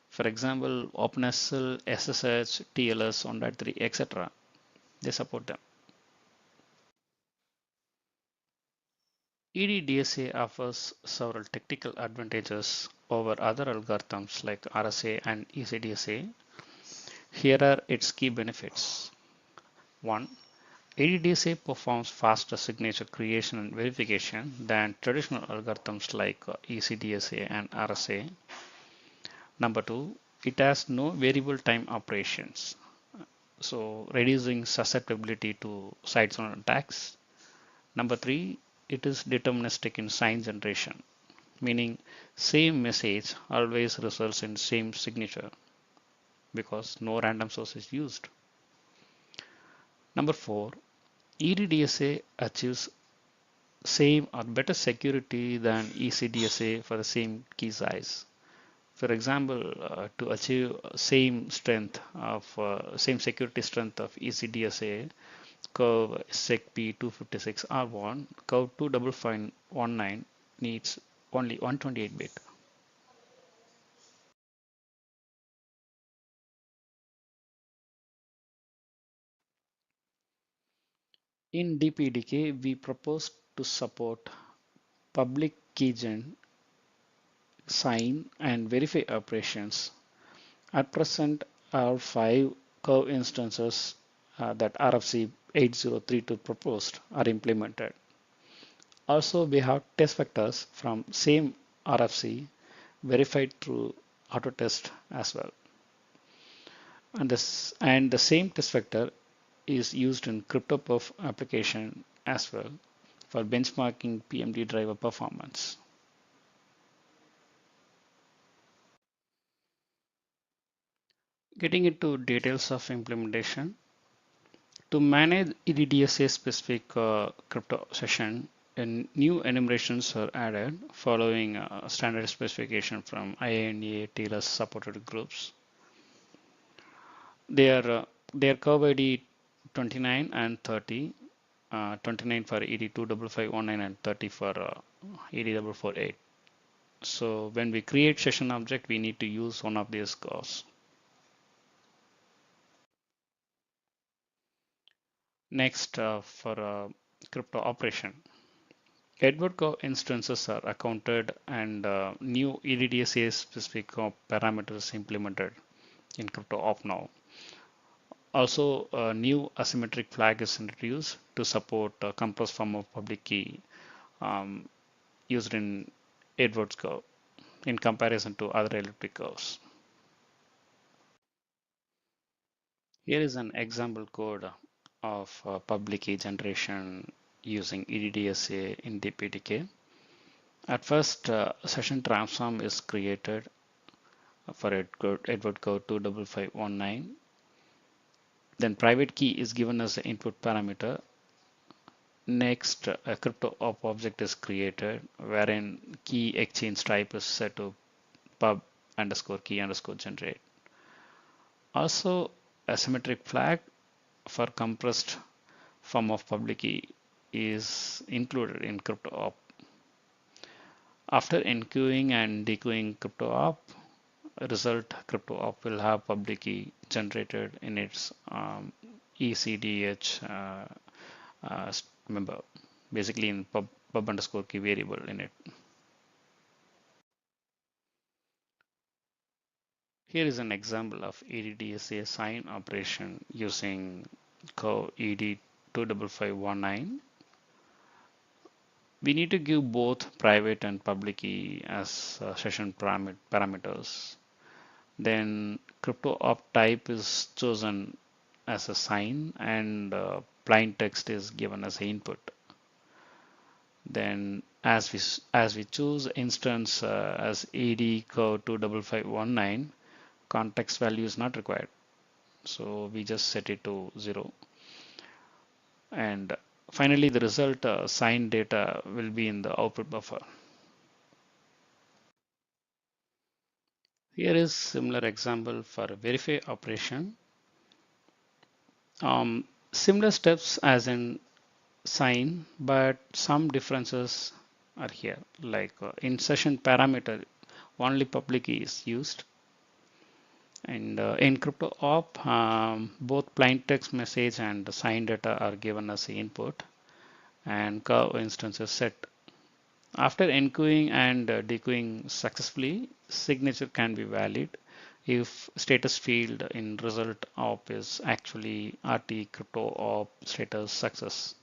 For example, OpenSSL, SSH, TLS 1.3, etc. They support them. EDDSA offers several technical advantages over other algorithms like RSA and ECDSA. Here are its key benefits. 1. EDDSA performs faster signature creation and verification than traditional algorithms like ECDSA and RSA. Number 2, it has no variable time operations, so reducing susceptibility to side-channel attacks. Number 3, it is deterministic in sign generation, meaning same message always results in same signature because no random source is used. Number 4, EDDSA achieves same or better security than ECDSA for the same key size. For example, to achieve same security strength of ECDSA, curve SecP 256R1, curve 25519 needs only 128 bit. In DPDK, we propose to support public keygen, sign, and verify operations. At present, our 5 curve instances that RFC 8032 proposed are implemented. Also, we have test vectors from same RFC verified through autotest as well. And the same test vector is used in CryptoPerf application as well for benchmarking PMD driver performance. Getting into details of implementation, to manage EDDSA specific crypto session, new enumerations are added following standard specification from IANA TLS supported groups. They are curve ID 29 and 30, 29 for ED25519 and 30 for ED448. So when we create session object, we need to use one of these curves. Next, for crypto operation, Edward curve instances are accounted and new EDDSA specific parameters implemented in crypto op now. Also, a new asymmetric flag is introduced to support compressed form of public key used in Edwards curve in comparison to other elliptic curves. Here is an example code of public key generation using EDDSA in DPDK. At first, session transform is created for Edward code 25519. Then private key is given as the input parameter. Next, a crypto op object is created wherein key exchange type is set to pub underscore key underscore generate. Also, a symmetric flag for compressed form of public key is included in crypto op. After enqueuing and dequeuing crypto op, result crypto op will have public key generated in its ECDH member, basically in pub underscore key variable in it. Here is an example of EDDSA sign operation using curve ED25519. We need to give both private and public key as session parameters. Then crypto op type is chosen as a sign and plain text is given as an input. Then as we choose instance as ed code 25519, context value is not required. So we just set it to 0. And finally, the result signed data will be in the output buffer. Here is similar example for verify operation. Similar steps as in sign, but some differences are here. Like in session parameter, only public key is used. And in crypto op, both plain text message and signed data are given as input, and curve instance is set. After enqueuing and dequeuing successfully, signature can be valid if status field in result op is actually RT crypto op status success.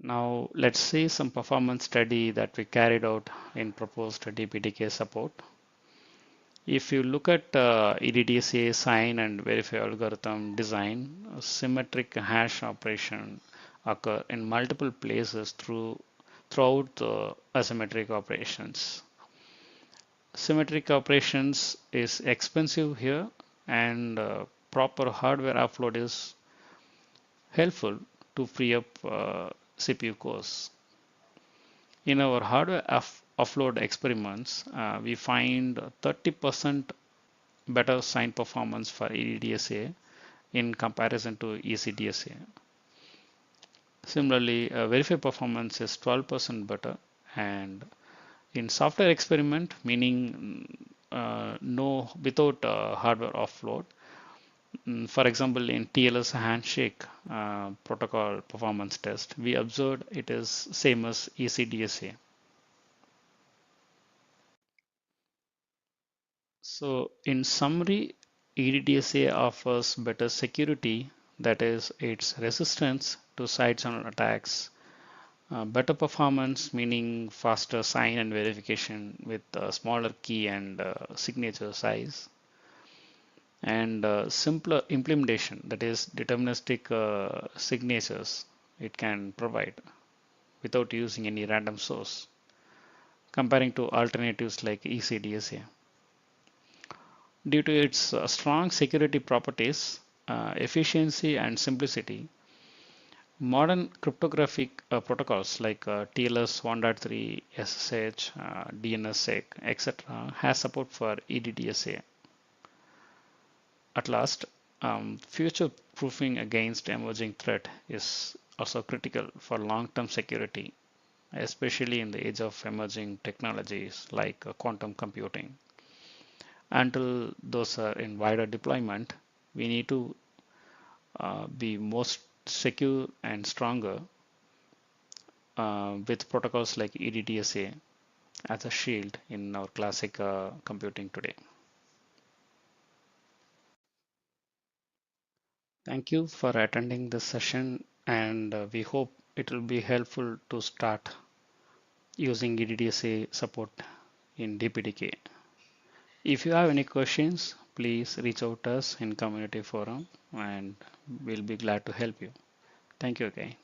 Now let's see some performance study that we carried out in proposed DPDK support. If you look at EDDCA sign and verify algorithm design, a symmetric hash operation occur in multiple places throughout the asymmetric operations. Symmetric operations is expensive here, and proper hardware offload is helpful to free up CPU cores. In our hardware offload experiments, we find 30% better sign performance for EDDSA in comparison to ECDSA. Similarly, verify performance is 12% better, and in software experiment, meaning no without hardware offload, for example, in TLS handshake protocol performance test, we observed it is same as ECDSA. So in summary, EDDSA offers better security, that is, its resistance to side channel attacks, better performance, meaning faster sign and verification with a smaller key and signature size, and simpler implementation, that is, deterministic signatures it can provide without using any random source, comparing to alternatives like ECDSA. Due to its strong security properties, efficiency, and simplicity, modern cryptographic protocols like TLS 1.3, SSH, DNSSEC, etc. has support for EDDSA. At last, future proofing against emerging threat is also critical for long-term security, especially in the age of emerging technologies like quantum computing. Until those are in wider deployment, we need to be most secure and stronger with protocols like EDDSA as a shield in our classic computing today. Thank you for attending this session, and we hope it will be helpful to start using EDDSA support in DPDK. If you have any questions, please reach out to us in community forum, and we'll be glad to help you. Thank you again.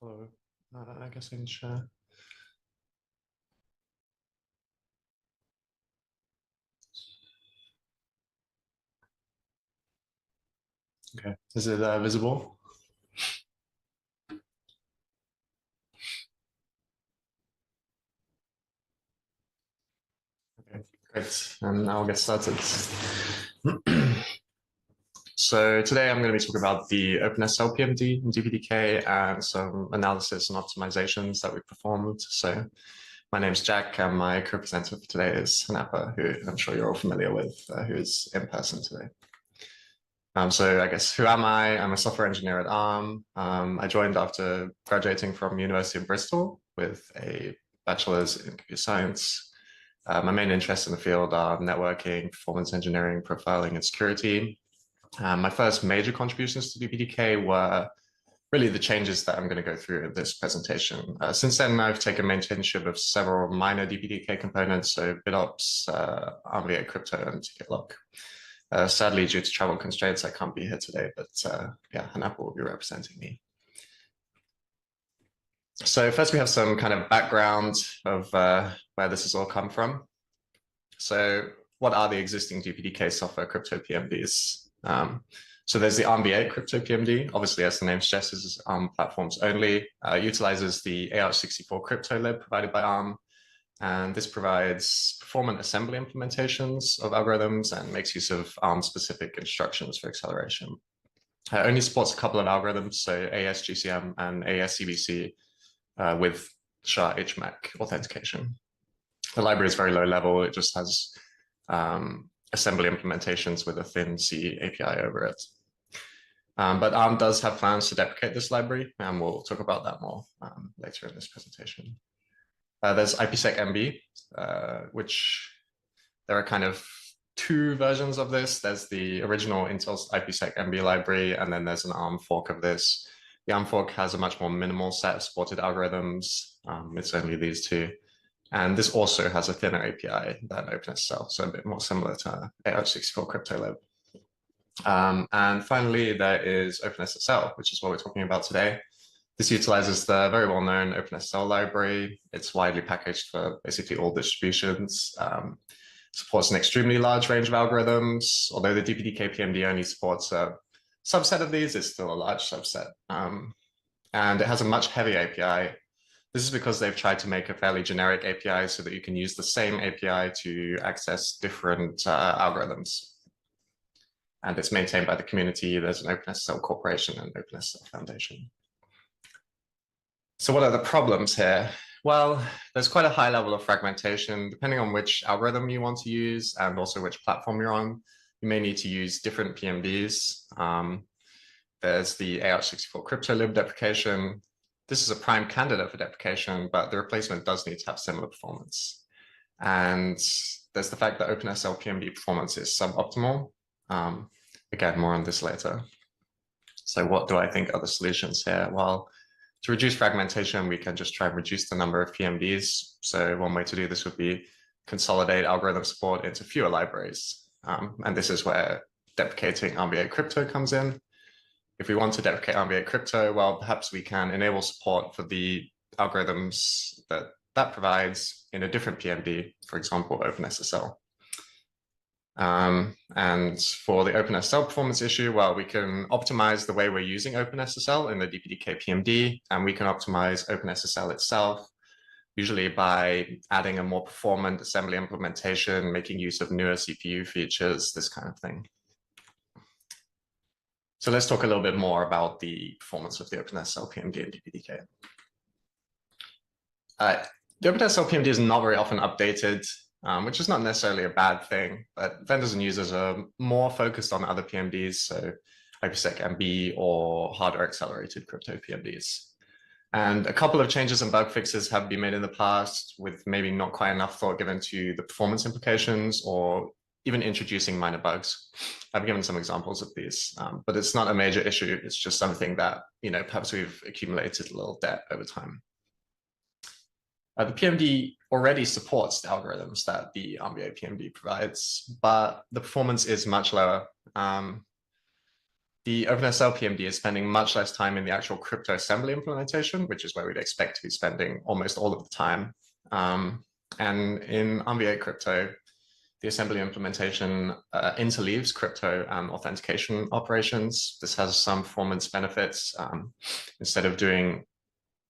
Hello. I guess I can share. Okay, is it visible? Okay, great. And I'll get started. So today I'm going to be talking about the OpenSSL PMD and DPDK and some analysis and optimizations that we performed. So my name's Jack, and my co-presenter for today is Hanapa, who I'm sure you're all familiar with, who is in person today. So I guess, who am I? I'm a software engineer at Arm. I joined after graduating from University of Bristol with a bachelor's in computer science. My main interests in the field are networking, performance engineering, profiling, and security. My first major contributions to DPDK were really the changes that I'm going to go through in this presentation. Since then, I've taken maintainership of several minor DPDK components, so BitOps, RVA Crypto, and TicketLock. Sadly, due to travel constraints, I can't be here today, but yeah, Hanapa will be representing me. So first we have some kind of background of where this has all come from. So what are the existing DPDK software crypto PMDs? So there's the ARMv8 crypto PMD, obviously as the name suggests, is ARM platforms only, utilizes the AR64 crypto lib provided by ARM. And this provides performant assembly implementations of algorithms and makes use of ARM-specific instructions for acceleration. It only supports a couple of algorithms, so ASGCM and ASCVC with SHA-HMAC authentication. The library is very low level. It just has assembly implementations with a thin C API over it. But ARM does have plans to deprecate this library, and we'll talk about that more later in this presentation. There's IPsec MB, which there are kind of two versions of this. There's the original Intel's IPsec MB library, and then there's an ARM fork of this. The ARM fork has a much more minimal set of supported algorithms. It's only these two. And this also has a thinner API than OpenSSL, so a bit more similar to AR64 CryptoLib. And finally, there is OpenSSL, which is what we're talking about today. This utilizes the very well-known OpenSSL library. It's widely packaged for basically all distributions. Supports an extremely large range of algorithms. Although the DPDK PMD only supports a subset of these, it's still a large subset. And it has a much heavier API. This is because they've tried to make a fairly generic API so that you can use the same API to access different algorithms. And it's maintained by the community. There's an OpenSSL Corporation and OpenSSL Foundation. So what are the problems here? Well, there's quite a high level of fragmentation. Depending on which algorithm you want to use and also which platform you're on, you may need to use different PMDs. There's the AR64 CryptoLib deprecation. This is a prime candidate for deprecation, but the replacement does need to have similar performance. And there's the fact that OpenSSL PMD performance is suboptimal. Again, more on this later. So what do I think are the solutions here? Well, to reduce fragmentation, we can just try and reduce the number of PMDs. So one way to do this would be consolidate algorithm support into fewer libraries. And this is where deprecating ARMv8 crypto comes in. If we want to deprecate ARMv8 crypto, well, perhaps we can enable support for the algorithms that provides in a different PMD, for example, OpenSSL. And for the OpenSSL performance issue, well, we can optimize the way we're using OpenSSL in the DPDK PMD, and we can optimize OpenSSL itself, usually by adding a more performant assembly implementation, making use of newer CPU features, this kind of thing. So let's talk a little bit more about the performance of the OpenSSL PMD and DPDK. The OpenSSL PMD is not very often updated, which is not necessarily a bad thing, but vendors and users are more focused on other PMDs, so IPsec MB or hardware accelerated crypto PMDs. And a couple of changes and bug fixes have been made in the past with maybe not quite enough thought given to the performance implications or even introducing minor bugs. I've given some examples of these, but it's not a major issue. It's just something that, perhaps we've accumulated a little debt over time. The PMD already supports the algorithms that the ARMv8 PMD provides, but the performance is much lower. the OpenSSL PMD is spending much less time in the actual crypto assembly implementation, which is where we'd expect to be spending almost all of the time. And in RV8 crypto, the assembly implementation interleaves crypto and authentication operations. This has some performance benefits. Instead of doing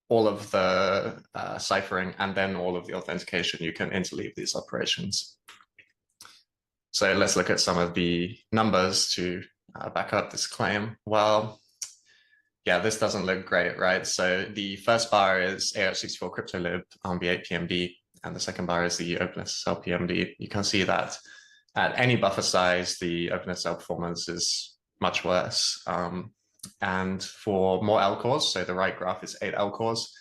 all of the ciphering and then all of the authentication, you can interleave these operations. So let's look at some of the numbers to back up this claim. Well, yeah, this doesn't look great, right? So the first bar is AH64 CryptoLib RV8 PMD, and the second bar is the OpenSSL PMD. You can see that at any buffer size, the OpenSSL performance is much worse. And for more L cores, so the right graph is 8 L cores,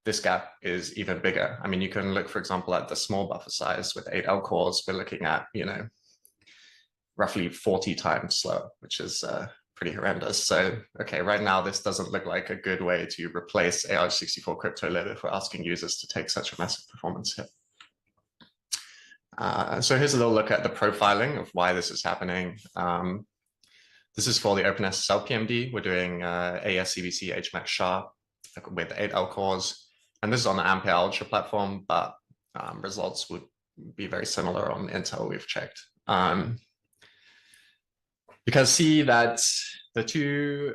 this gap is even bigger. I mean, you can look, for example, at the small buffer size with 8 L cores. We're looking at, roughly 40 times slower, which is pretty horrendous. So, okay, right now, this doesn't look like a good way to replace AH64 CryptoLib if we're asking users to take such a massive performance hit. So here's a little look at the profiling of why this is happening. This is for the OpenSSL PMD. We're doing ASCVC HMAX SHA with 8 L cores. And this is on the Ampere Ultra platform, but results would be very similar on Intel we've checked. You can see that the two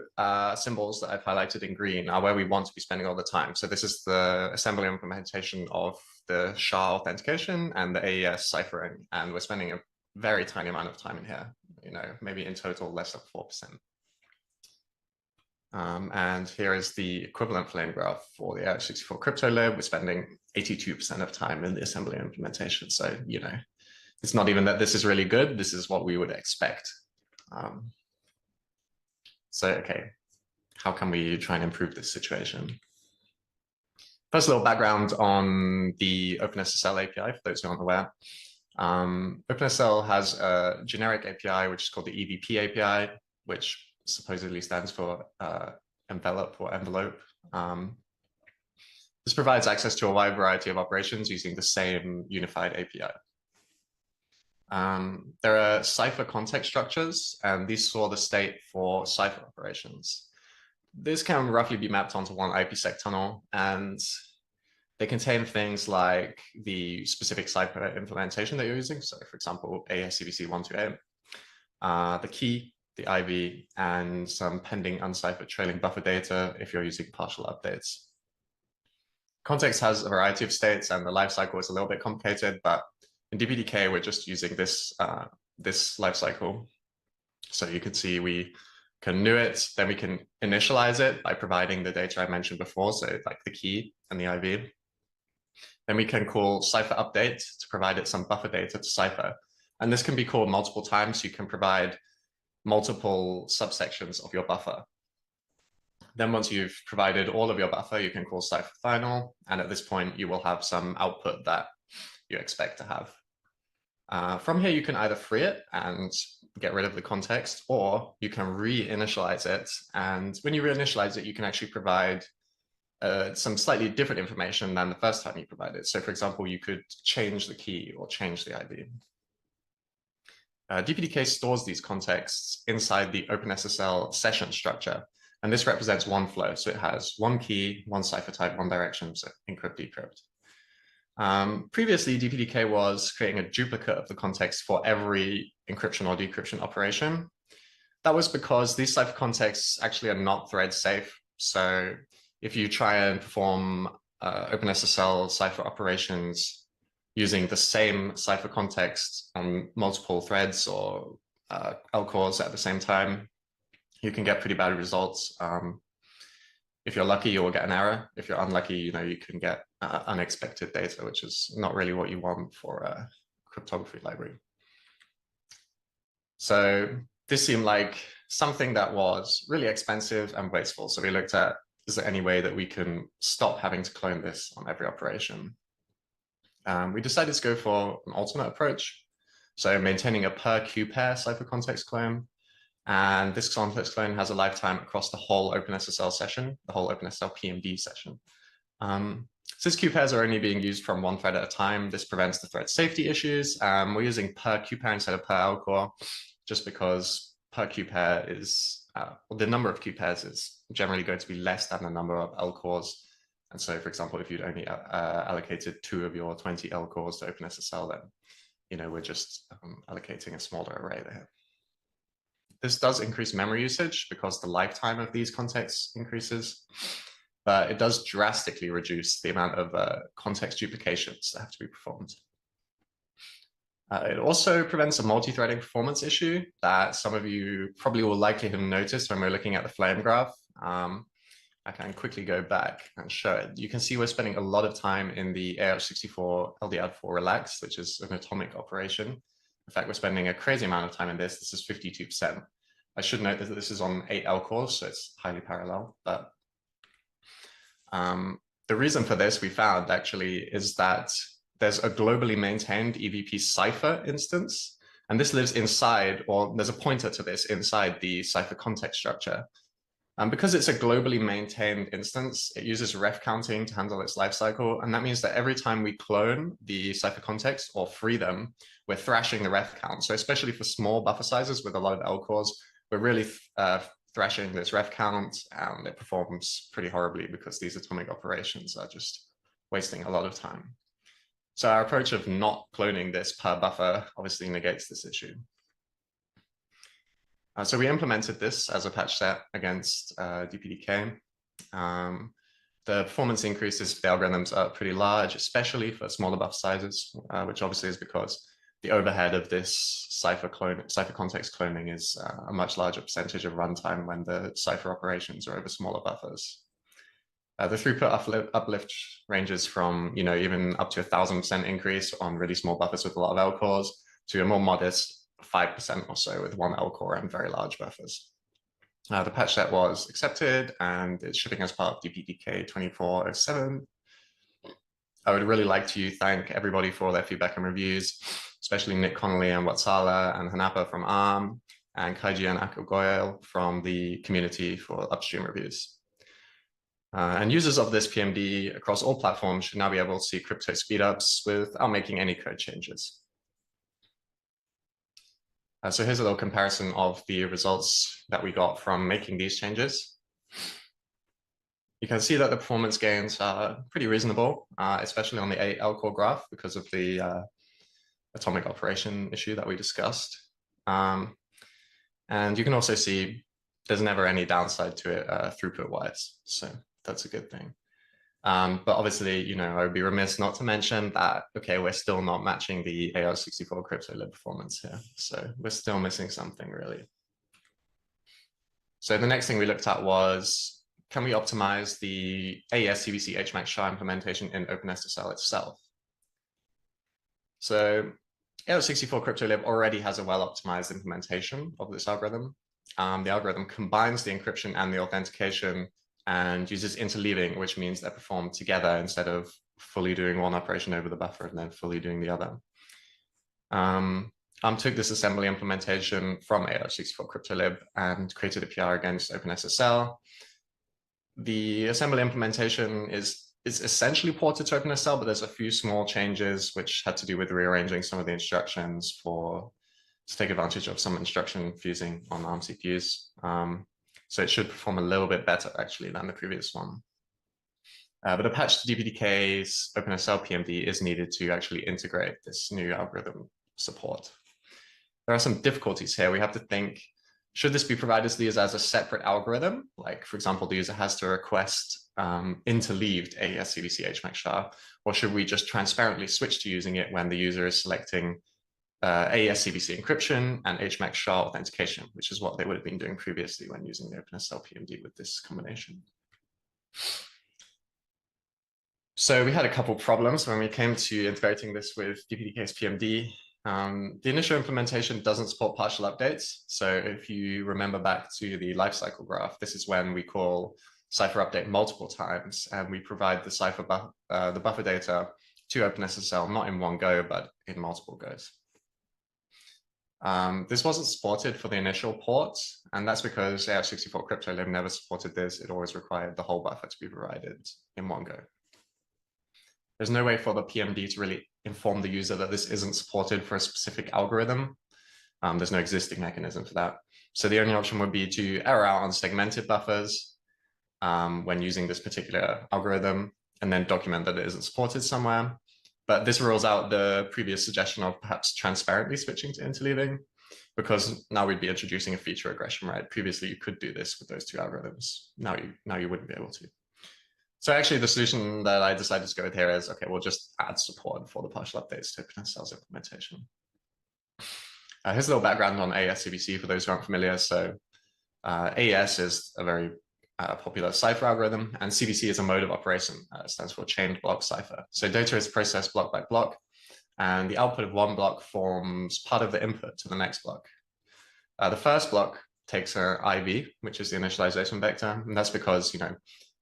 symbols that I've highlighted in green are where we want to be spending all the time. So this is the assembly implementation of the SHA authentication and the AES ciphering. And we're spending a very tiny amount of time in here, maybe in total less than 4%. And here is the equivalent flame graph for the AH64 CryptoLib. We're spending 82% of time in the assembly implementation. So, it's not even that this is really good. This is what we would expect. So, okay, how can we try and improve this situation? First, a little background on the OpenSSL API, for those who aren't aware. OpenSSL has a generic API, which is called the EVP API, which supposedly stands for envelope or envelope. This provides access to a wide variety of operations using the same unified API. There are cipher context structures, and these store the state for cipher operations. This can roughly be mapped onto one IPsec tunnel, and they contain things like the specific cipher implementation that you're using. So, for example, ASCVC128, the key, the IV, and some pending unciphered trailing buffer data if you're using partial updates. Context has a variety of states, and the lifecycle is a little bit complicated, but in DPDK, we're just using this, this lifecycle. So you can see we can new it, then we can initialize it by providing the data I mentioned before, so like the key and the IV. Then we can call cipher update to provide it some buffer data to cipher. And this can be called multiple times. So you can provide multiple subsections of your buffer. Then once you've provided all of your buffer, you can call cipher final. And at this point, you will have some output that you expect to have. From here, you can either free it and get rid of the context, or you can reinitialize it. And when you reinitialize it, you can actually provide some slightly different information than the first time you provided it. So for example, you could change the key or change the IV. DPDK stores these contexts inside the OpenSSL session structure. And this represents one flow. So it has one key, one cipher type, one direction, so encrypt, decrypt. Previously, DPDK was creating a duplicate of the context for every encryption or decryption operation. That was because these cipher contexts actually are not thread safe. So if you try and perform OpenSSL cipher operations using the same cipher context on multiple threads or L cores at the same time, you can get pretty bad results. If you're lucky, you will get an error. If you're unlucky, you can get unexpected data, which is not really what you want for a cryptography library. So this seemed like something that was really expensive and wasteful. So we looked at, is there any way that we can stop having to clone this on every operation? We decided to go for an alternate approach. So maintaining a per queue pair cipher context clone. And this context clone has a lifetime across the whole OpenSSL session, the whole OpenSSL PMD session. Since queue pairs are only being used from one thread at a time, this prevents the thread safety issues. We're using per queue pair instead of per L core, just because per queue pair is the number of Q pairs is generally going to be less than the number of L cores. And so, for example, if you'd only allocated 2 of your 20 L cores to OpenSSL, then we're just allocating a smaller array there. This does increase memory usage because the lifetime of these contexts increases, but it does drastically reduce the amount of context duplications that have to be performed. It also prevents a multi-threading performance issue that some of you probably will likely have noticed when we're looking at the flame graph. I can quickly go back and show it. You can see we're spending a lot of time in the AH64 LDR4 relax, which is an atomic operation. In fact, we're spending a crazy amount of time in this. This is 52%. I should note that this is on 8 L cores, so it's highly parallel. But the reason for this, we found actually, is that there's a globally maintained EVP cipher instance, and this lives inside, or there's a pointer to this inside the cipher context structure. Because it's a globally maintained instance, it uses ref counting to handle its lifecycle, and that means that every time we clone the cipher context or free them, we're thrashing the ref count. So especially for small buffer sizes with a lot of L cores, we're really thrashing this ref count, and it performs pretty horribly because these atomic operations are just wasting a lot of time. So our approach of not cloning this per buffer obviously negates this issue. So we implemented this as a patch set against DPDK. The performance increases for the algorithms are pretty large, especially for smaller buffer sizes, which obviously is because the overhead of this cipher context cloning is a much larger percentage of runtime when the cipher operations are over smaller buffers. The throughput uplift ranges from even up to 1,000% increase on really small buffers with a lot of L cores to a more modest 5% or so with 1 L core and very large buffers. The patch set was accepted and it's shipping as part of DPDK 2407. I would really like to thank everybody for their feedback and reviews, especially Nick Connolly and Watsala and Hanapa from ARM, and Kaiji and Akogoyel from the community for upstream reviews. And users of this PMD across all platforms should now be able to see crypto speedups without making any code changes. So here's a little comparison of the results that we got from making these changes. You can see that the performance gains are pretty reasonable, especially on the 8 L core graph because of the atomic operation issue that we discussed. And you can also see there's never any downside to it throughput-wise, so that's a good thing. But obviously, I would be remiss not to mention that, okay, we're still not matching the AR64 cryptolib performance here. So we're still missing something really. So the next thing we looked at was, can we optimize the AES CVC HMAX SHA implementation in OpenSSL itself? So AR64 cryptolib already has a well-optimized implementation of this algorithm. The algorithm combines the encryption and the authentication and uses interleaving, which means they're performed together instead of fully doing one operation over the buffer and then fully doing the other. Took this assembly implementation from AR64 cryptolib and created a PR against OpenSSL. The assembly implementation is essentially ported to OpenSSL, but there's a few small changes which had to do with rearranging some of the instructions to take advantage of some instruction fusing on ARM CPUs. So it should perform a little bit better actually than the previous one. But a patch to DPDK's OpenSSL PMD is needed to actually integrate this new algorithm support. There are some difficulties here. We have to think, should this be provided to the user as a separate algorithm? Like, for example, the user has to request interleaved AES CVC HMAX SHA, or should we just transparently switch to using it when the user is selecting AES CVC encryption and HMAX SHA authentication, which is what they would have been doing previously when using the OpenSSL PMD with this combination. So we had a couple problems when we came to integrating this with DPDK's PMD. The initial implementation doesn't support partial updates. So if you remember back to the lifecycle graph, this is when we call cipher update multiple times, and we provide the cipher the buffer data to OpenSSL, not in one go, but in multiple goes. This wasn't supported for the initial port, and that's because AR64 cryptolib never supported this. It always required the whole buffer to be provided in one go. There's no way for the PMD to really inform the user that this isn't supported for a specific algorithm. There's no existing mechanism for that. So the only option would be to error out on segmented buffers when using this particular algorithm, and then document that it isn't supported somewhere. But this rules out the previous suggestion of perhaps transparently switching to interleaving, because now we'd be introducing a feature regression, right? Previously, you could do this with those two algorithms. Now you wouldn't be able to. So actually, the solution that I decided to go with here is, okay, we'll just add support for the partial updates to OpenSL's implementation. Here's a little background on AES-CBC for those who aren't familiar. So AES is a very popular cipher algorithm, and CBC is a mode of operation. It stands for chained block cipher. So data is processed block by block, and the output of one block forms part of the input to the next block. The first block takes an IV, which is the initialization vector, and that's because, you know,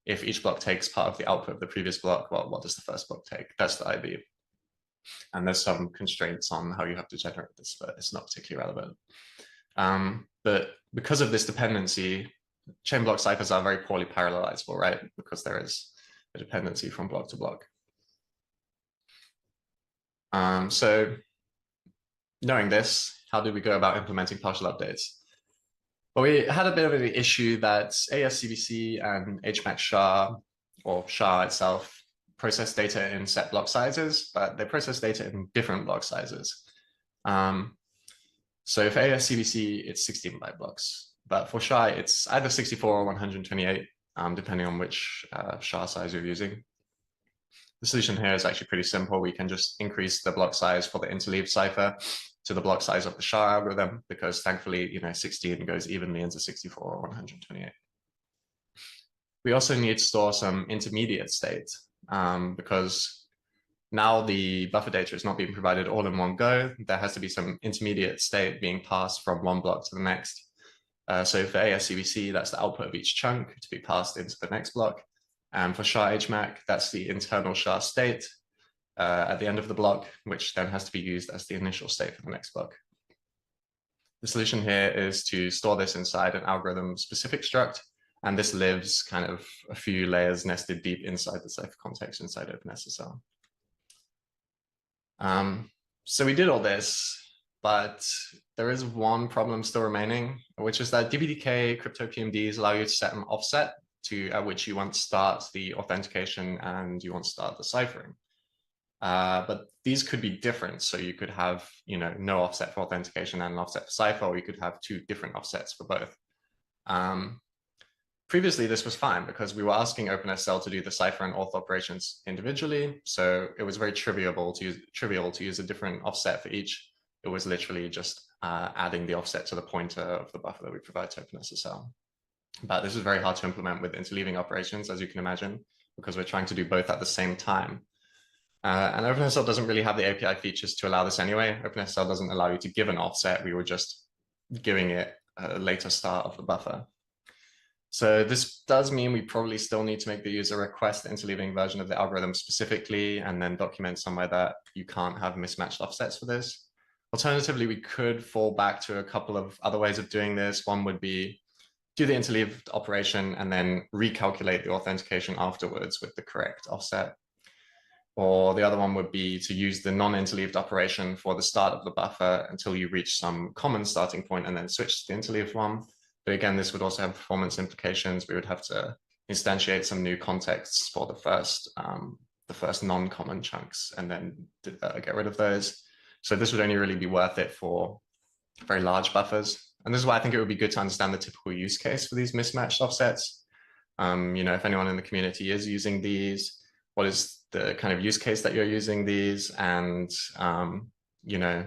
if each block takes part of the output of the previous block, well, what does the first block take? That's the IV. And there's some constraints on how you have to generate this, but it's not particularly relevant. But because of this dependency, chain block ciphers are very poorly parallelizable, right? Because there is a dependency from block to block. So knowing this, how do we go about implementing partial updates? Well, we had a bit of an issue that AES-CBC and HMAC SHA, or SHA itself, process data in set block sizes, but they process data in different block sizes. So for AES-CBC, it's 16 byte blocks, but for SHA, it's either 64 or 128, depending on which SHA size you're using. The solution here is actually pretty simple. We can just increase the block size for the interleaved cipher to the block size of the SHA algorithm, because thankfully, you know, 16 goes evenly into 64 or 128. We also need to store some intermediate state, because now the buffer data is not being provided all in one go. There has to be some intermediate state being passed from one block to the next. So for AES-CBC, that's the output of each chunk to be passed into the next block. And for SHA-HMAC, that's the internal SHA state at the end of the block, which then has to be used as the initial state for the next block. The solution here is to store this inside an algorithm-specific struct, and this lives kind of a few layers nested deep inside the cipher context inside OpenSSL. So we did all this, but there is one problem still remaining, which is that DPDK crypto PMDs allow you to set an offset at which you want to start the authentication and you want to start the ciphering. But these could be different. So you could have, you know, no offset for authentication and an offset for cipher, or you could have two different offsets for both. Previously, this was fine because we were asking OpenSSL to do the cipher and auth operations individually. So it was very trivial to use a different offset for each. It was literally just adding the offset to the pointer of the buffer that we provide to OpenSSL. But this is very hard to implement with interleaving operations, as you can imagine, because we're trying to do both at the same time. And OpenSSL doesn't really have the API features to allow this anyway. OpenSSL doesn't allow you to give an offset. We were just giving it a later start of the buffer. So this does mean we probably still need to make the user request the interleaving version of the algorithm specifically, and then document somewhere that you can't have mismatched offsets for this. Alternatively, we could fall back to a couple of other ways of doing this. One would be do the interleaved operation and then recalculate the authentication afterwards with the correct offset. Or the other one would be to use the non-interleaved operation for the start of the buffer until you reach some common starting point and then switch to the interleaved one. But again, this would also have performance implications. We would have to instantiate some new contexts for the first non-common chunks and then get rid of those. So this would only really be worth it for very large buffers. And this is why I think it would be good to understand the typical use case for these mismatched offsets. You know, if anyone in the community is using these, what is the kind of use case that you're using these? And, you know,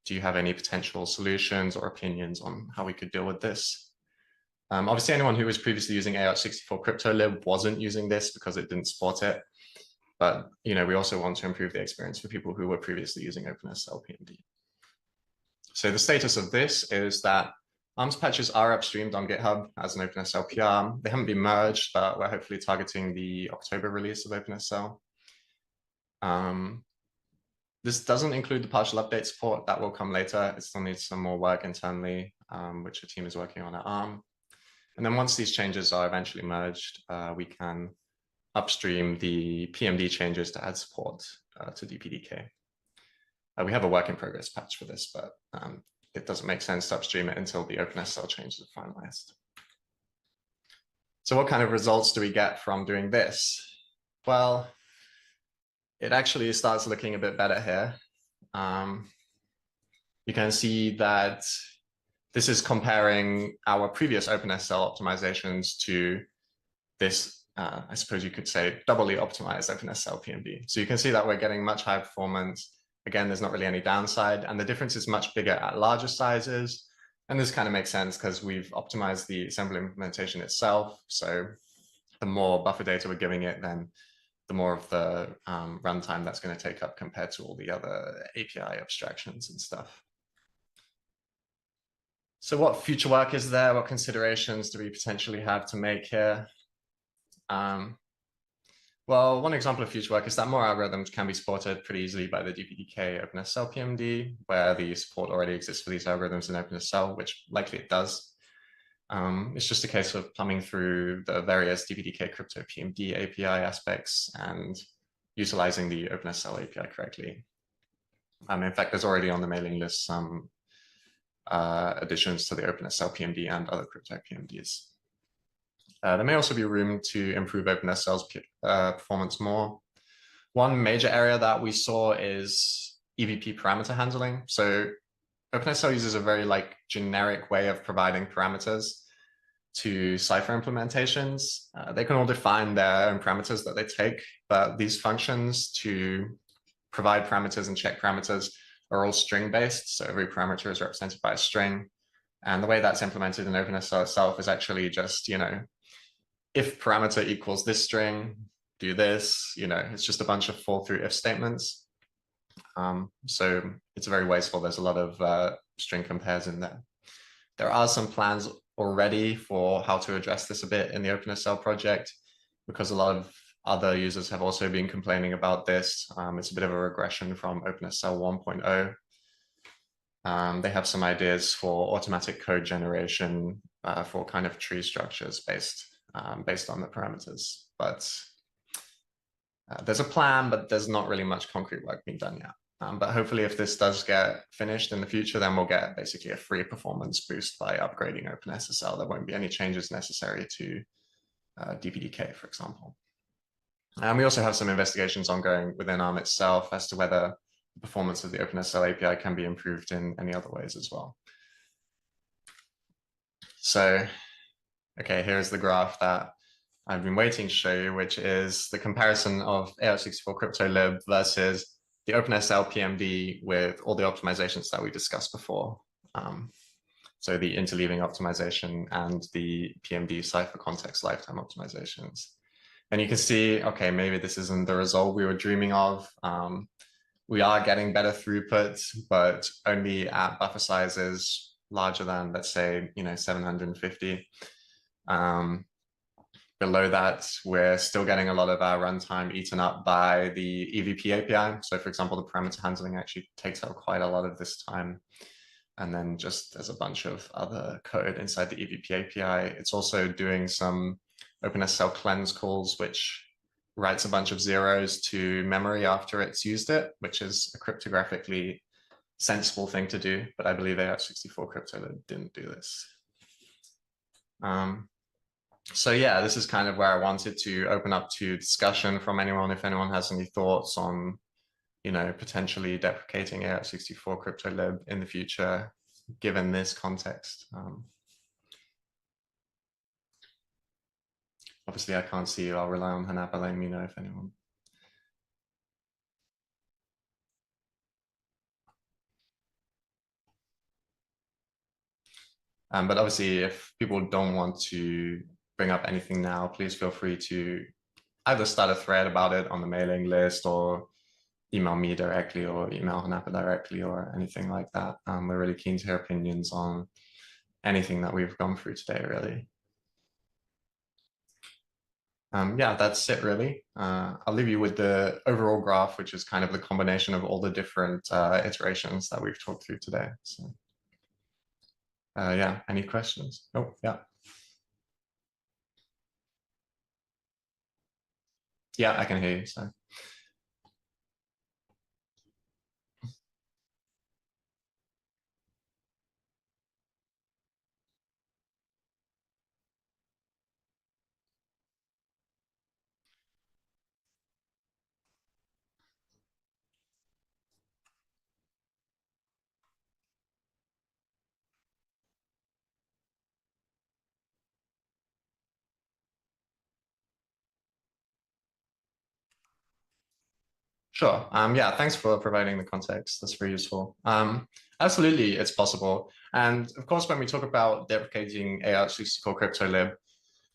do you have any potential solutions or opinions on how we could deal with this? Obviously, anyone who was previously using AR64 CryptoLib wasn't using this because it didn't support it. But, you know, we also want to improve the experience for people who were previously using OpenSSL PMD. So the status of this is that ARMS patches are upstreamed on GitHub as an OpenSSL PR. They haven't been merged, but we're hopefully targeting the October release of OpenSSL. This doesn't include the partial update support. That will come later. It still needs some more work internally, which the team is working on at ARM. And then once these changes are eventually merged, we can upstream the PMD changes to add support to DPDK. We have a work in progress patch for this, but it doesn't make sense to upstream it until the OpenSSL changes are finalized. So what kind of results do we get from doing this? Well, it actually starts looking a bit better here. You can see that this is comparing our previous OpenSSL optimizations to this, I suppose you could say, doubly optimized OpenSSL PMD. So you can see that we're getting much higher performance. Again, there's not really any downside, and the difference is much bigger at larger sizes. And this kind of makes sense because we've optimized the assembly implementation itself. So the more buffer data we're giving it, then the more of the runtime that's going to take up compared to all the other API abstractions and stuff. So what future work is there? What considerations do we potentially have to make here? Well, one example of future work is that more algorithms can be supported pretty easily by the DPDK OpenSSL PMD, where the support already exists for these algorithms in OpenSSL, which likely it does. It's just a case of plumbing through the various DPDK crypto PMD API aspects and utilizing the OpenSSL API correctly. In fact, there's already on the mailing list some additions to the OpenSSL PMD and other crypto PMDs. There may also be room to improve OpenSSL's performance more. One major area that we saw is EVP parameter handling. So OpenSSL uses a very generic way of providing parameters to Cypher implementations. They can all define their own parameters that they take, but these functions to provide parameters and check parameters are all string based. So every parameter is represented by a string. And the way that's implemented in OpenSSL itself is actually just, if parameter equals this string, do this, it's just a bunch of fall through if statements. So it's very wasteful. There's a lot of string compares in there. There are some plans already for how to address this a bit in the OpenSSL project, because a lot of other users have also been complaining about this. It's a bit of a regression from OpenSSL 1.0. They have some ideas for automatic code generation for kind of tree structures based on the parameters. But there's a plan, but there's not really much concrete work being done yet. But hopefully if this does get finished in the future, then we'll get basically a free performance boost by upgrading OpenSSL. There won't be any changes necessary to DPDK, for example. And we also have some investigations ongoing within ARM itself as to whether the performance of the OpenSSL API can be improved in any other ways as well. So, okay, here's the graph that I've been waiting to show you, which is the comparison of AR64 CryptoLib versus the OpenSSL PMD with all the optimizations that we discussed before. So the interleaving optimization and the PMD Cypher context lifetime optimizations. And you can see, okay, maybe this isn't the result we were dreaming of. We are getting better throughput, but only at buffer sizes larger than, let's say, 750. Below that, we're still getting a lot of our runtime eaten up by the EVP API. So for example, the parameter handling actually takes up quite a lot of this time. And then just there's a bunch of other code inside the EVP API. It's also doing some OpenSSL cleanse calls, which writes a bunch of zeros to memory after it's used it, which is a cryptographically sensible thing to do. But I believe AR64 CryptoLib didn't do this. So yeah, this is kind of where I wanted to open up to discussion from anyone, if anyone has any thoughts on, potentially deprecating AR64 CryptoLib in the future, given this context. Obviously, I can't see you. I'll rely on Hanapa letting me know if anyone. But obviously, if people don't want to bring up anything now, please feel free to either start a thread about it on the mailing list or email me directly or email Hanapa directly or anything like that. We're really keen to hear opinions on anything that we've gone through today, really. Yeah, that's it really. I'll leave you with the overall graph, which is kind of the combination of all the different iterations that we've talked through today. So yeah, any questions? Oh, yeah. Yeah, I can hear you. So. Sure. Yeah, thanks for providing the context. That's very useful. Absolutely, it's possible. And of course, when we talk about deprecating AR64 CryptoLib,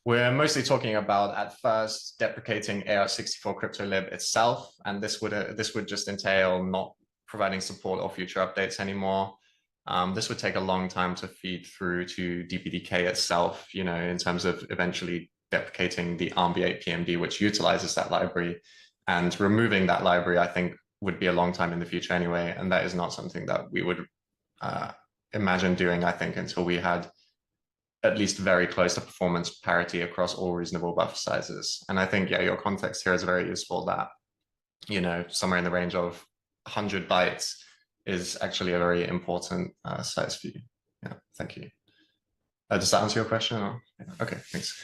we're mostly talking about at first deprecating AR64 CryptoLib itself, and this would just entail not providing support or future updates anymore. This would take a long time to feed through to DPDK itself, you know, in terms of eventually deprecating the ARMv8 PMD, which utilizes that library. And removing that library, I think, would be a long time in the future anyway. And that is not something that we would imagine doing, I think, until we had at least very close to performance parity across all reasonable buffer sizes. And I think, yeah, your context here is very useful that, you know, somewhere in the range of 100 bytes is actually a very important size for you. Yeah, thank you. Does that answer your question? Or? Yeah. Okay, thanks.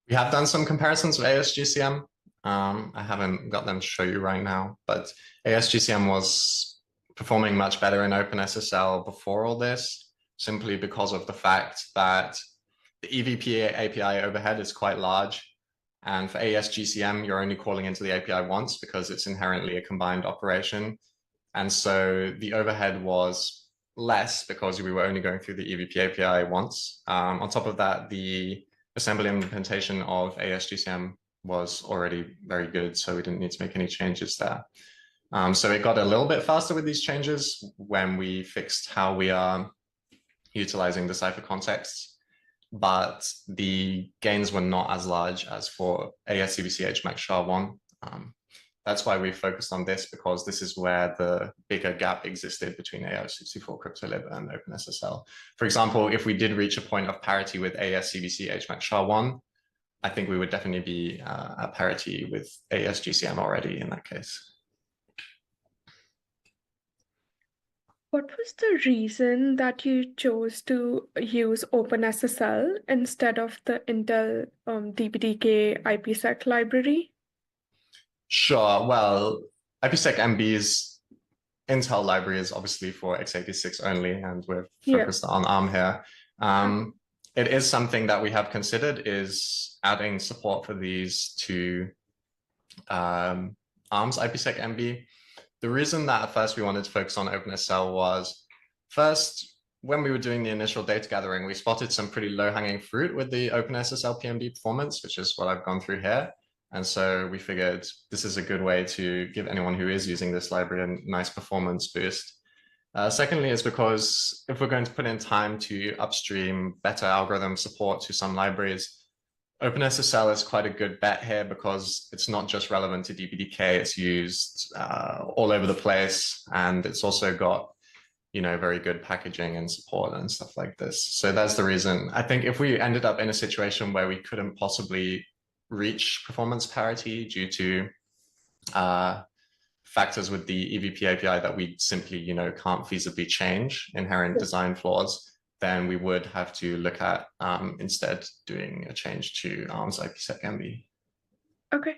We have done some comparisons with ASGCM. I haven't got them to show you right now, but ASGCM was performing much better in OpenSSL before all this, simply because of the fact that the EVP API overhead is quite large. And for ASGCM, you're only calling into the API once because it's inherently a combined operation. And so the overhead was less because we were only going through the EVP API once. On top of that, the assembly implementation of ASGCM was already very good, so we didn't need to make any changes there. So it got a little bit faster with these changes when we fixed how we are utilizing the cipher contexts, but the gains were not as large as for ASCVC HMAC SHA-1. That's why we focused on this, because this is where the bigger gap existed between AR64 CryptoLib and OpenSSL. For example, if we did reach a point of parity with ASCVC HMAC SHA-1, I think we would definitely be at parity with ASGCM already in that case. What was the reason that you chose to use OpenSSL instead of the Intel DPDK IPsec library? Sure. Well, IPsec MB's Intel library is obviously for x86 only, and we're focused on ARM here. It is something that we have considered, is adding support for these to ARM's IPsec MB. The reason that at first we wanted to focus on OpenSSL was, first, when we were doing the initial data gathering, we spotted some pretty low-hanging fruit with the OpenSSL PMD performance, which is what I've gone through here. And so we figured this is a good way to give anyone who is using this library a nice performance boost. Secondly, is because if we're going to put in time to upstream better algorithm support to some libraries, OpenSSL is quite a good bet here because it's not just relevant to DPDK, it's used all over the place, and it's also got, you know, very good packaging and support and stuff like this. So that's the reason. I think if we ended up in a situation where we couldn't possibly reach performance parity due to factors with the EVP API that we simply, you know, can't feasibly change, inherent design flaws, then we would have to look at instead doing a change to ARM's IPsec MB. Okay,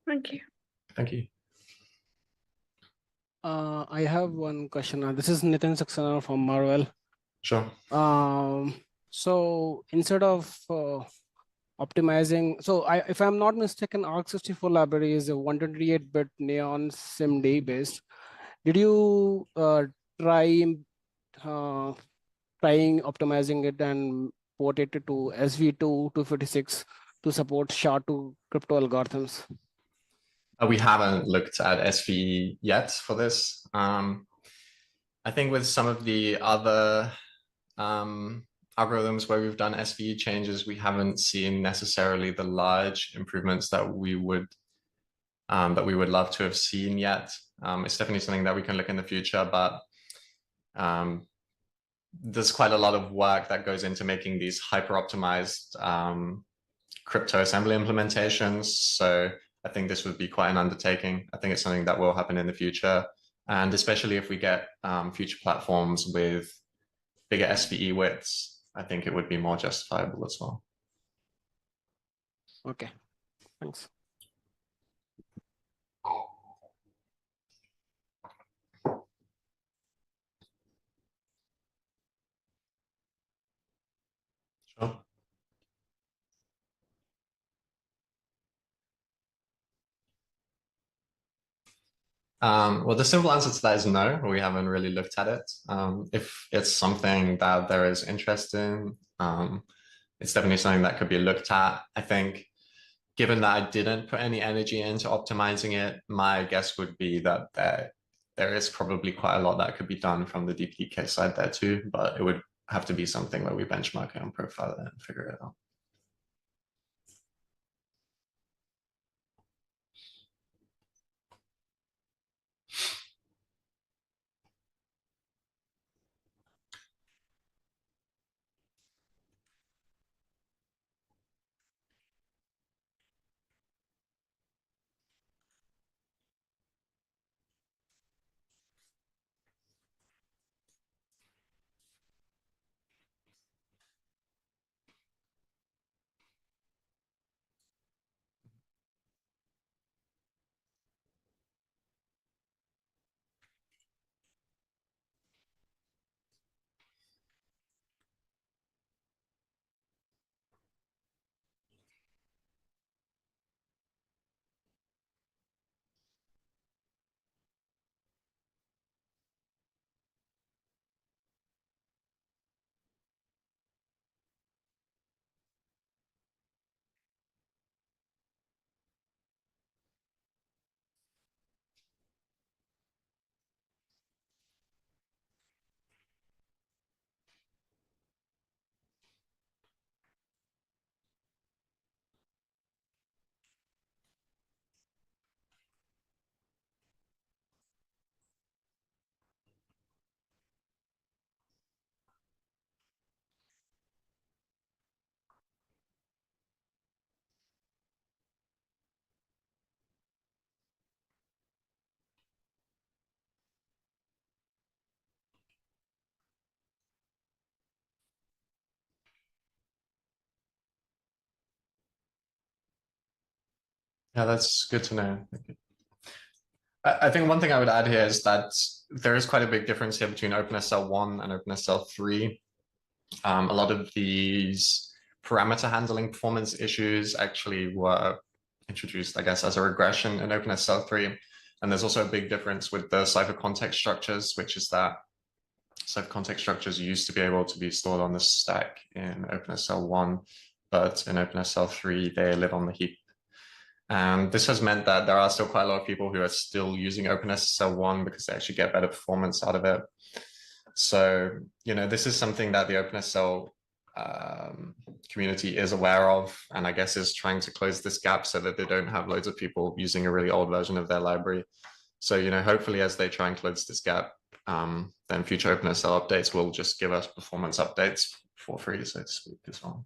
thank you. Thank you. I have one question. This is Nitin Saxena from Marvel. Sure. So instead of optimizing, so if I'm not mistaken, ARC64 library is a 128-bit neon SIMD based. Did you trying optimizing it and port it to SV2 256 to support SHA-2 crypto algorithms? We haven't looked at SVE yet for this. I think with some of the other algorithms where we've done SVE changes, we haven't seen necessarily the large improvements that we would love to have seen yet. It's definitely something that we can look in the future, but there's quite a lot of work that goes into making these hyper-optimized crypto assembly implementations. So I think this would be quite an undertaking. I think it's something that will happen in the future. And especially if we get future platforms with bigger SVE widths, I think it would be more justifiable as well. Okay, thanks. Well, the simple answer to that is no. We haven't really looked at it. If it's something that there is interest in, it's definitely something that could be looked at. I think, given that I didn't put any energy into optimizing it, my guess would be that there is probably quite a lot that could be done from the DPDK side there too, but it would have to be something where we benchmark it and profile it and figure it out. Yeah, that's good to know. Thank you. I think one thing I would add here is that there is quite a big difference here between OpenSL 1 and OpenSL 3. A lot of these parameter handling performance issues actually were introduced, I guess, as a regression in OpenSL 3. And there's also a big difference with the Cypher context structures, which is that Cypher context structures used to be able to be stored on the stack in OpenSL 1, but in OpenSL 3, they live on the heap. And this has meant that there are still quite a lot of people who are still using OpenSSL 1 because they actually get better performance out of it. So, this is something that the OpenSSL community is aware of, and I guess is trying to close this gap so that they don't have loads of people using a really old version of their library. So, hopefully as they try and close this gap, then future OpenSSL updates will just give us performance updates for free, so to speak, as well.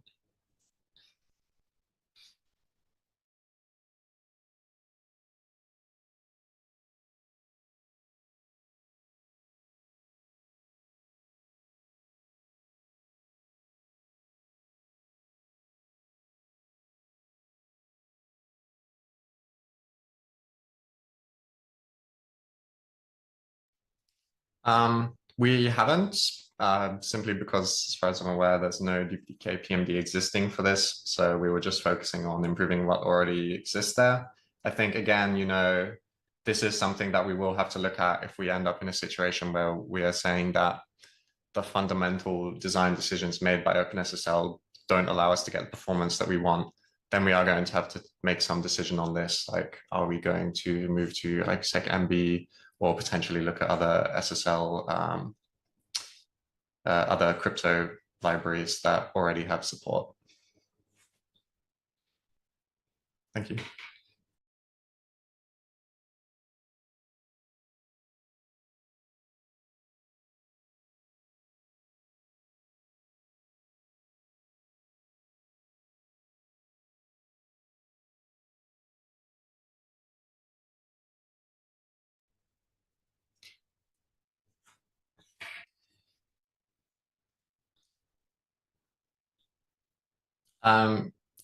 We haven't, simply because, as far as I'm aware, there's no DPDK PMD existing for this. So we were just focusing on improving what already exists there. I think, again, this is something that we will have to look at if we end up in a situation where we are saying that the fundamental design decisions made by OpenSSL don't allow us to get the performance that we want. Then we are going to have to make some decision on this. Like, are we going to move to IPsec MB, or potentially look at other SSL, other crypto libraries that already have support? Thank you.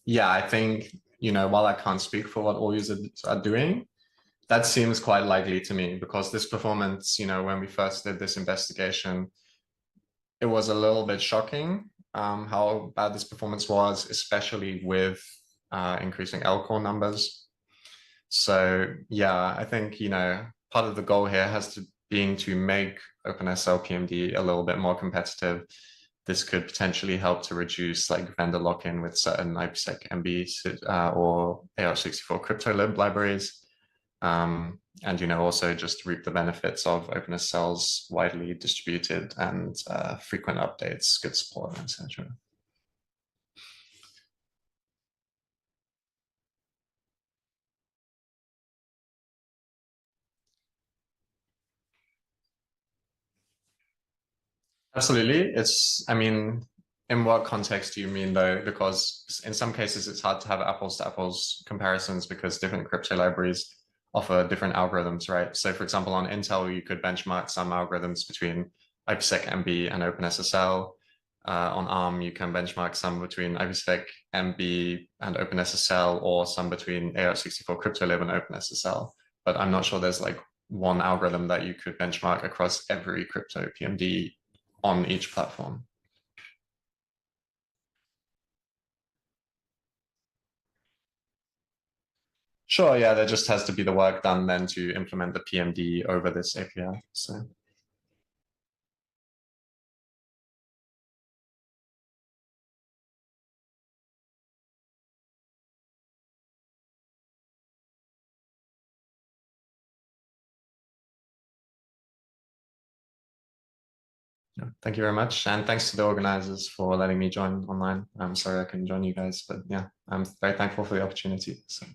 Yeah, I think, while I can't speak for what all users are doing, that seems quite likely to me, because this performance, when we first did this investigation, it was a little bit shocking how bad this performance was, especially with increasing L core numbers. So yeah, I think, part of the goal here has to being to make OpenSL PMD a little bit more competitive. This could potentially help to reduce like vendor lock-in with certain IPsec MB or AR64 cryptolib libraries. And also just reap the benefits of OpenSL's widely distributed and frequent updates, good support, etc. Absolutely. I mean, in what context do you mean though? Because in some cases it's hard to have apples to apples comparisons because different crypto libraries offer different algorithms, right? So for example, on Intel, you could benchmark some algorithms between IPsec MB and OpenSSL. On ARM, you can benchmark some between IPsec MB and OpenSSL or some between AR64 cryptolib and OpenSSL. But I'm not sure there's like one algorithm that you could benchmark across every crypto PMD on each platform. Sure, yeah, there just has to be the work done then to implement the PMD over this API. So yeah, thank you very much. And thanks to the organizers for letting me join online. I'm sorry I couldn't join you guys, but yeah, I'm very thankful for the opportunity. So.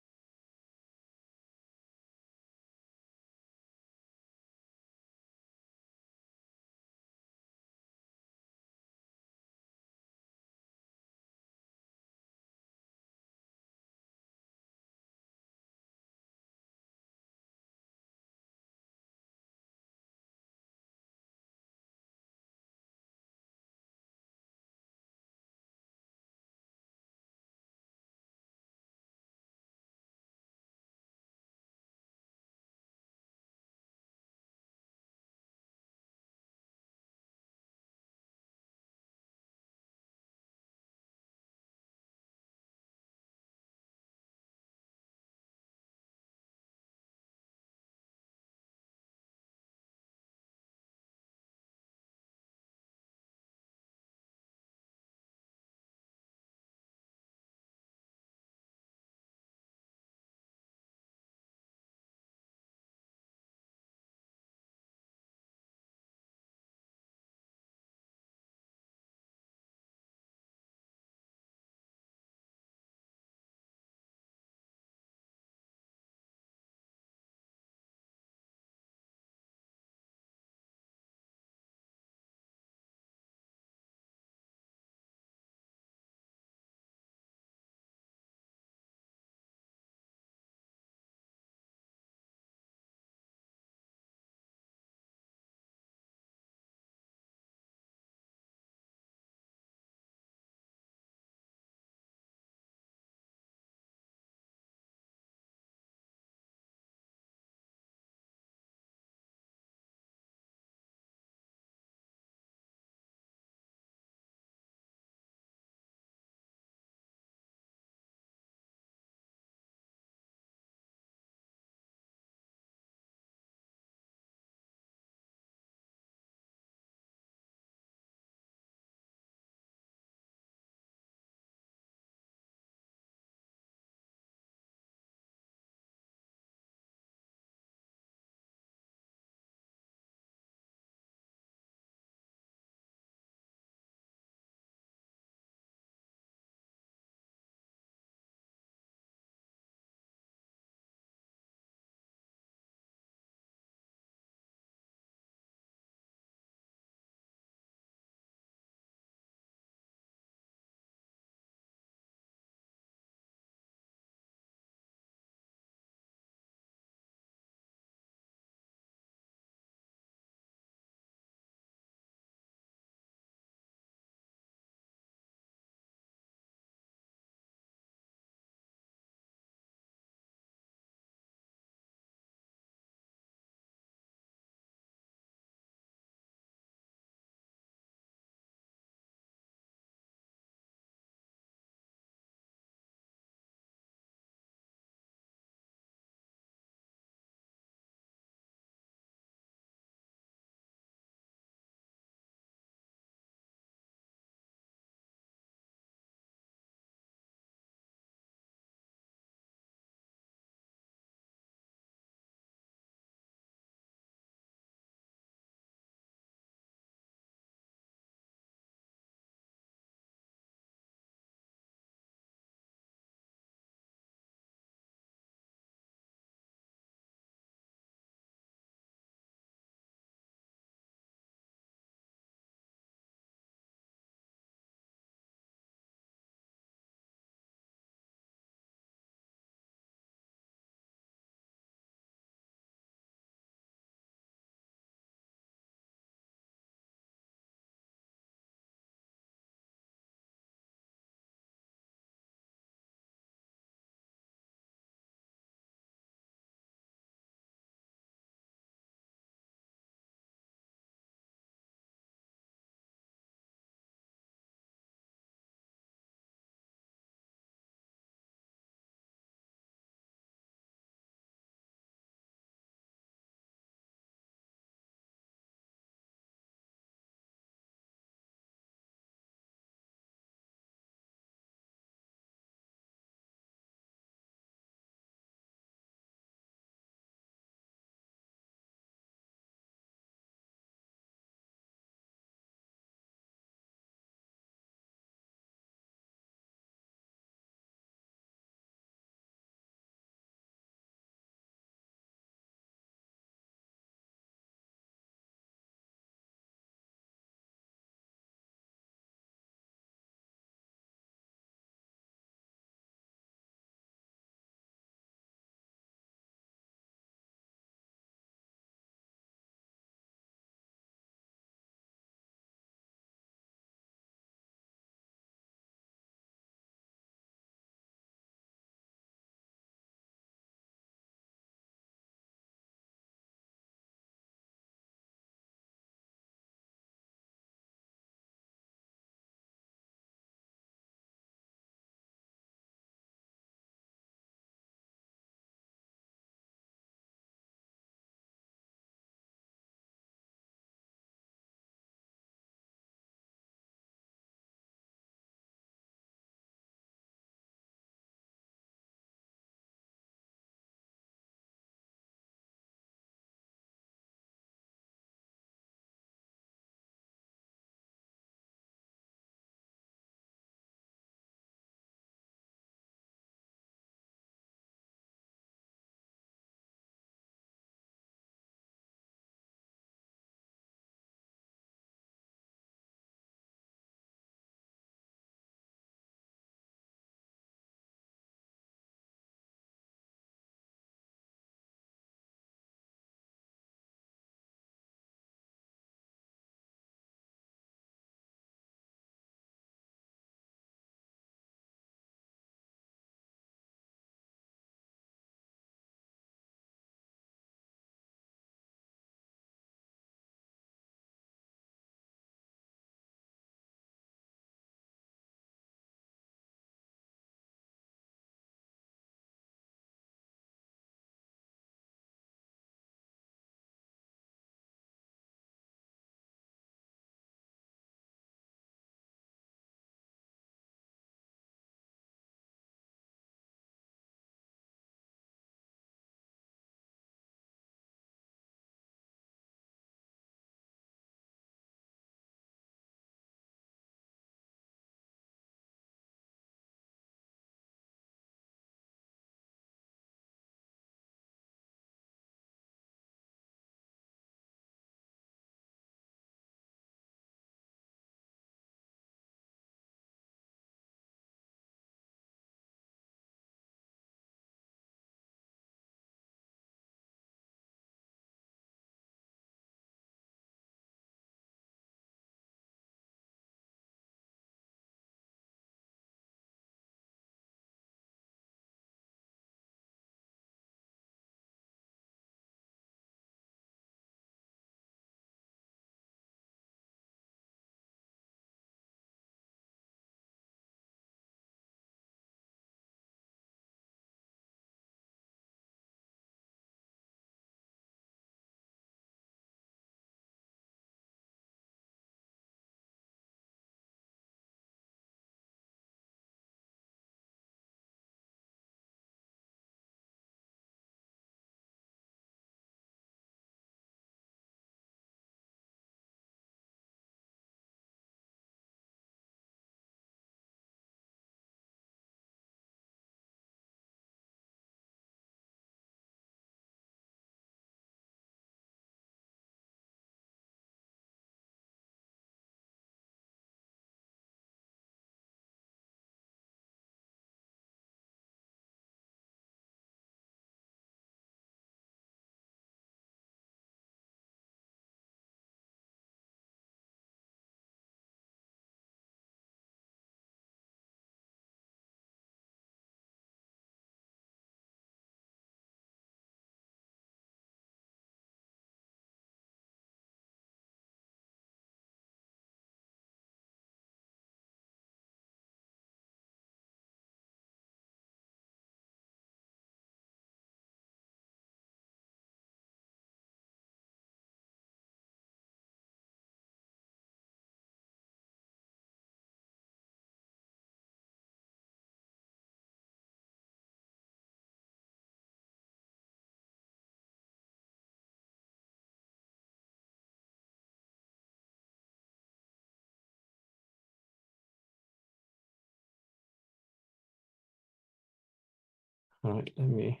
All right, let me.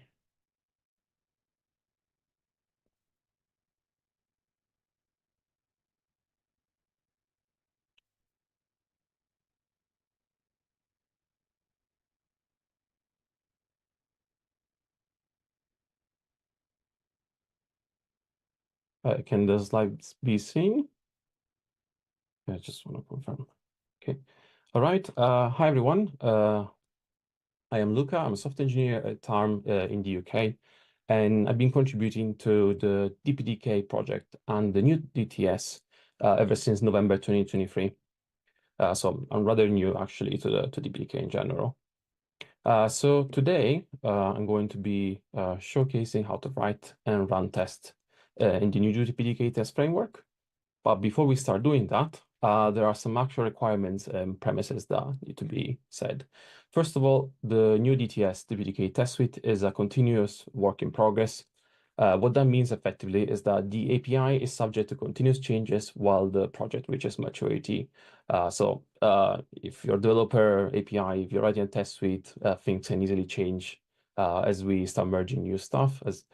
Can the slides be seen? I just want to confirm. Okay. All right. Hi, everyone. I am Luca. I'm a software engineer at ARM in the UK, and I've been contributing to the DPDK project and the new DTS ever since November 2023. So I'm rather new, actually, to DPDK in general. So today, I'm going to be showcasing how to write and run tests in the new DPDK test framework. But before we start doing that, there are some actual requirements and premises that need to be said. First of all, the new DTS, DPDK test suite, is a continuous work in progress. What that means effectively is that the API is subject to continuous changes while the project reaches maturity. So if your developer API, if you're writing a test suite, things can easily change as we start merging new stuff, as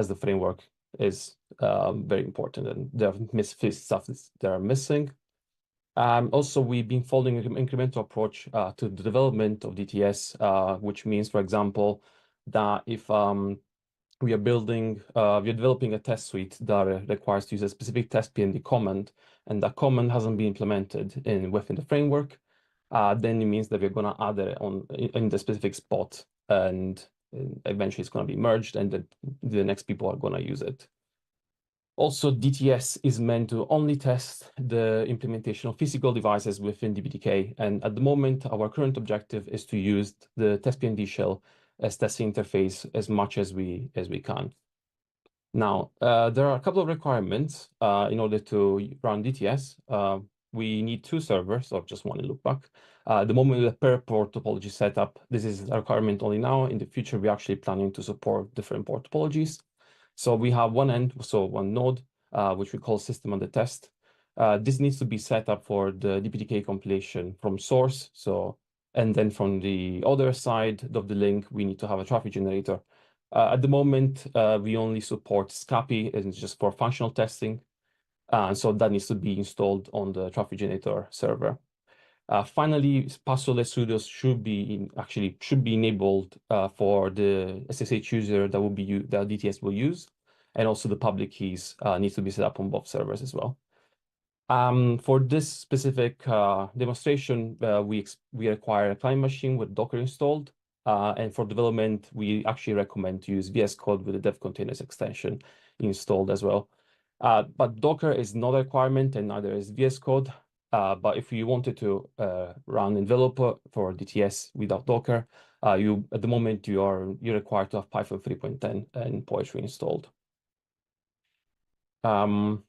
the framework is very important, and there are stuff that are missing. Also, we've been following an incremental approach to the development of DTS, which means, for example, that if we are developing a test suite that requires to use a specific test PND command, and that command hasn't been implemented within the framework, then it means that we're going to add it in the specific spot, and eventually it's going to be merged, and the next people are going to use it. Also, DTS is meant to only test the implementation of physical devices within DPDK, and at the moment, our current objective is to use the test.pnd shell as testing interface as much as we can. Now, there are a couple of requirements in order to run DTS. We need 2 servers, or just one in loopback. The moment the per port topology setup, this is a requirement only now. In the future, we're actually planning to support different port topologies. So we have one node, which we call system under test. This needs to be set up for the DPDK compilation from source. And then from the other side of the link, we need to have a traffic generator. At the moment, we only support SCAPI, and it's just for functional testing. So that needs to be installed on the traffic generator server. Finally, passwordless sudos should be enabled for the SSH user that DTS will use, and also the public keys need to be set up on both servers as well. For this specific demonstration, we require a client machine with Docker installed, and for development, we actually recommend to use VS Code with the dev containers extension installed as well. But Docker is not a requirement, and neither is VS Code. But if you wanted to run developer for DTS without Docker, at the moment you're required to have Python 3.10 and Poetry installed. Now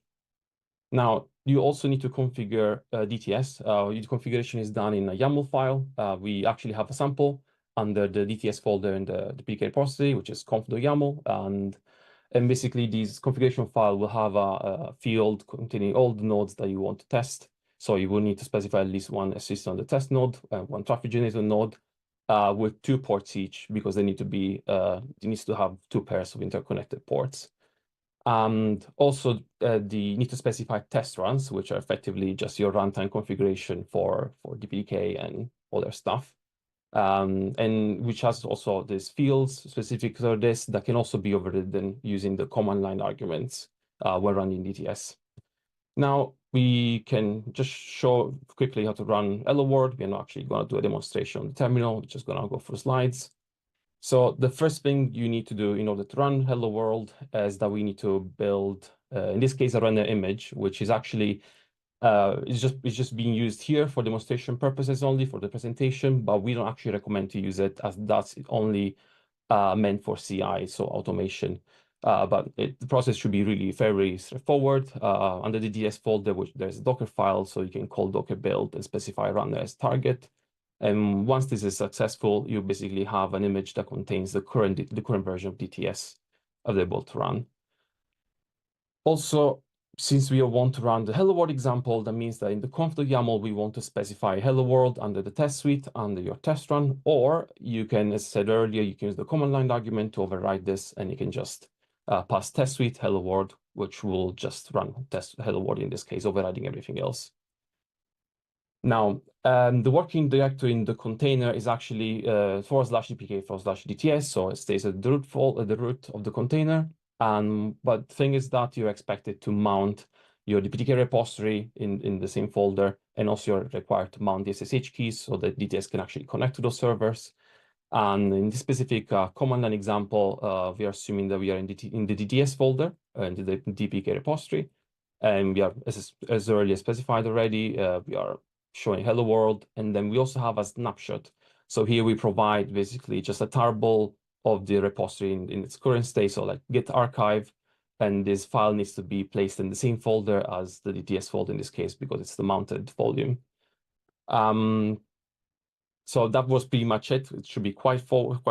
you also need to configure DTS. Your configuration is done in a YAML file. We actually have a sample under the DTS folder in the DPDK repository, which is conf.yaml, and basically this configuration file will have a field containing all the nodes that you want to test. So you will need to specify at least one assistant on the test node, one traffic generator node, with 2 ports each, because it needs to have 2 pairs of interconnected ports. And also, you need to specify test runs, which are effectively just your runtime configuration for DPDK and other stuff, and which has also these fields specific to this that can also be overridden using the command line arguments when running DTS. Now, we can just show quickly how to run Hello World. We're not actually going to do a demonstration on the terminal. We're just going to go through slides. So the first thing you need to do in order to run Hello World is that we need to build, in this case, a render image, which is actually it's just being used here for demonstration purposes only for the presentation, but we don't actually recommend to use it, as that's only meant for CI, so automation. But the process should be really very straightforward. Under the DS folder, there's a Docker file, so you can call Docker build and specify runner as target. And once this is successful, you basically have an image that contains the current version of DTS available to run. Also, since we want to run the hello world example, that means that in the conf.yaml, we want to specify hello world under the test suite, under your test run, or you can, as I said earlier, you can use the command line argument to override this, and you can just pass test suite hello world, which will just run test hello world in this case, overriding everything else. Now, the working directory in the container is actually /dpk/dts, so it stays at the root of the container. But the thing is that you're expected to mount your DPDK repository in the same folder, and also you're required to mount the SSH keys so that DTS can actually connect to those servers. And in this specific command line example, we are assuming that we are in the DTS folder, in the DPK repository. And we are, as earlier specified already, we are showing hello world. And then we also have a snapshot. So here we provide basically just a tarball of the repository in its current state. So like git archive, and this file needs to be placed in the same folder as the DTS folder in this case, because it's the mounted volume. So that was pretty much it. It should be quite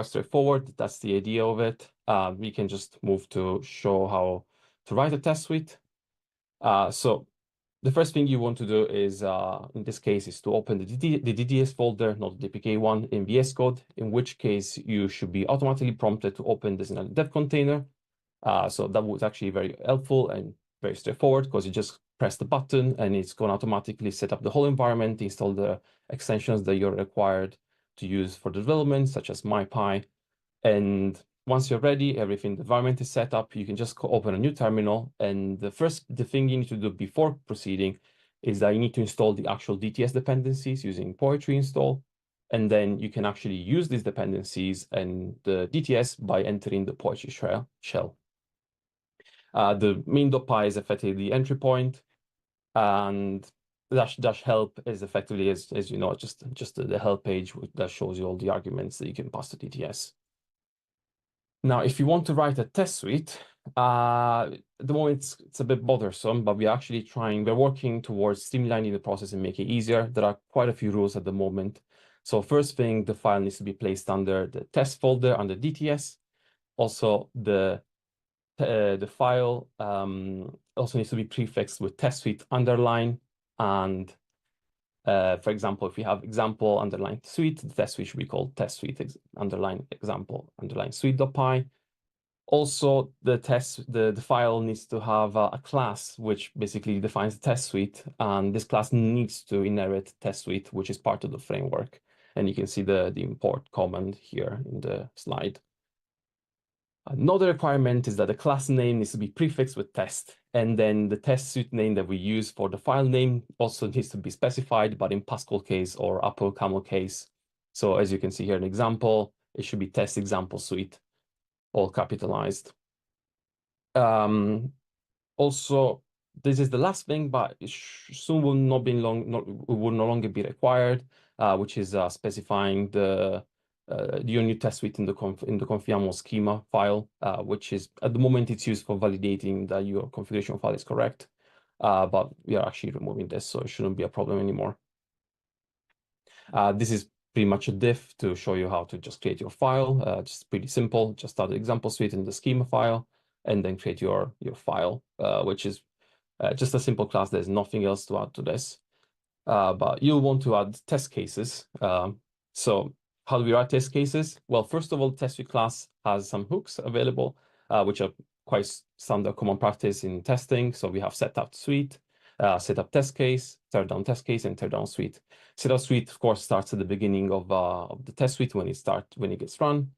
straightforward. That's the idea of it. We can just move to show how to write a test suite. So the first thing you want to do is, in this case, is to open the DDS folder, not the DPK one, in VS Code, in which case you should be automatically prompted to open this in a dev container. So that was actually very helpful and very straightforward, because you just press the button and it's going to automatically set up the whole environment, install the extensions that you're required to use for the development, such as MyPy. And once you're ready, everything, the environment is set up, you can just open a new terminal. And the thing you need to do before proceeding is that you need to install the actual DTS dependencies using poetry install. And then you can actually use these dependencies and the DTS by entering the poetry shell. The main.py is effectively the entry point, and dash help is effectively, as you know, just the help page that shows you all the arguments that you can pass to DTS. Now, if you want to write a test suite, at the moment it's a bit bothersome, but we're working towards streamlining the process and make it easier. There are quite a few rules at the moment. So first thing, the file needs to be placed under the test folder under DTS. Also, the file also needs to be prefixed with test suite underline. And for example, if we have example underline suite, the test suite should be called test suite underline example underline suite.py. Also, the file needs to have a class which basically defines the test suite, and this class needs to inherit test suite, which is part of the framework. And you can see the import command here in the slide. Another requirement is that the class name needs to be prefixed with test, and then the test suite name that we use for the file name also needs to be specified, but in Pascal case or Apple Camel case. So as you can see here, an example, it should be test example suite, all capitalized. Also, this is the last thing, but it soon will not be will no longer be required, which is specifying your new test suite in the conf.yaml schema file, which is at the moment it's used for validating that your configuration file is correct. But we are actually removing this, so it shouldn't be a problem anymore. This is pretty much a diff to show you how to just create your file. Just pretty simple. Just start the example suite in the schema file, and then create your file, which is just a simple class. There's nothing else to add to this. But you'll want to add test cases. So how do we write test cases? Well, first of all, test suite class has some hooks available, which are quite standard common practice in testing. So we have setup suite, setup test case, tear down test case, and tear down suite. Setup suite, of course, starts at the beginning of the test suite when it gets run.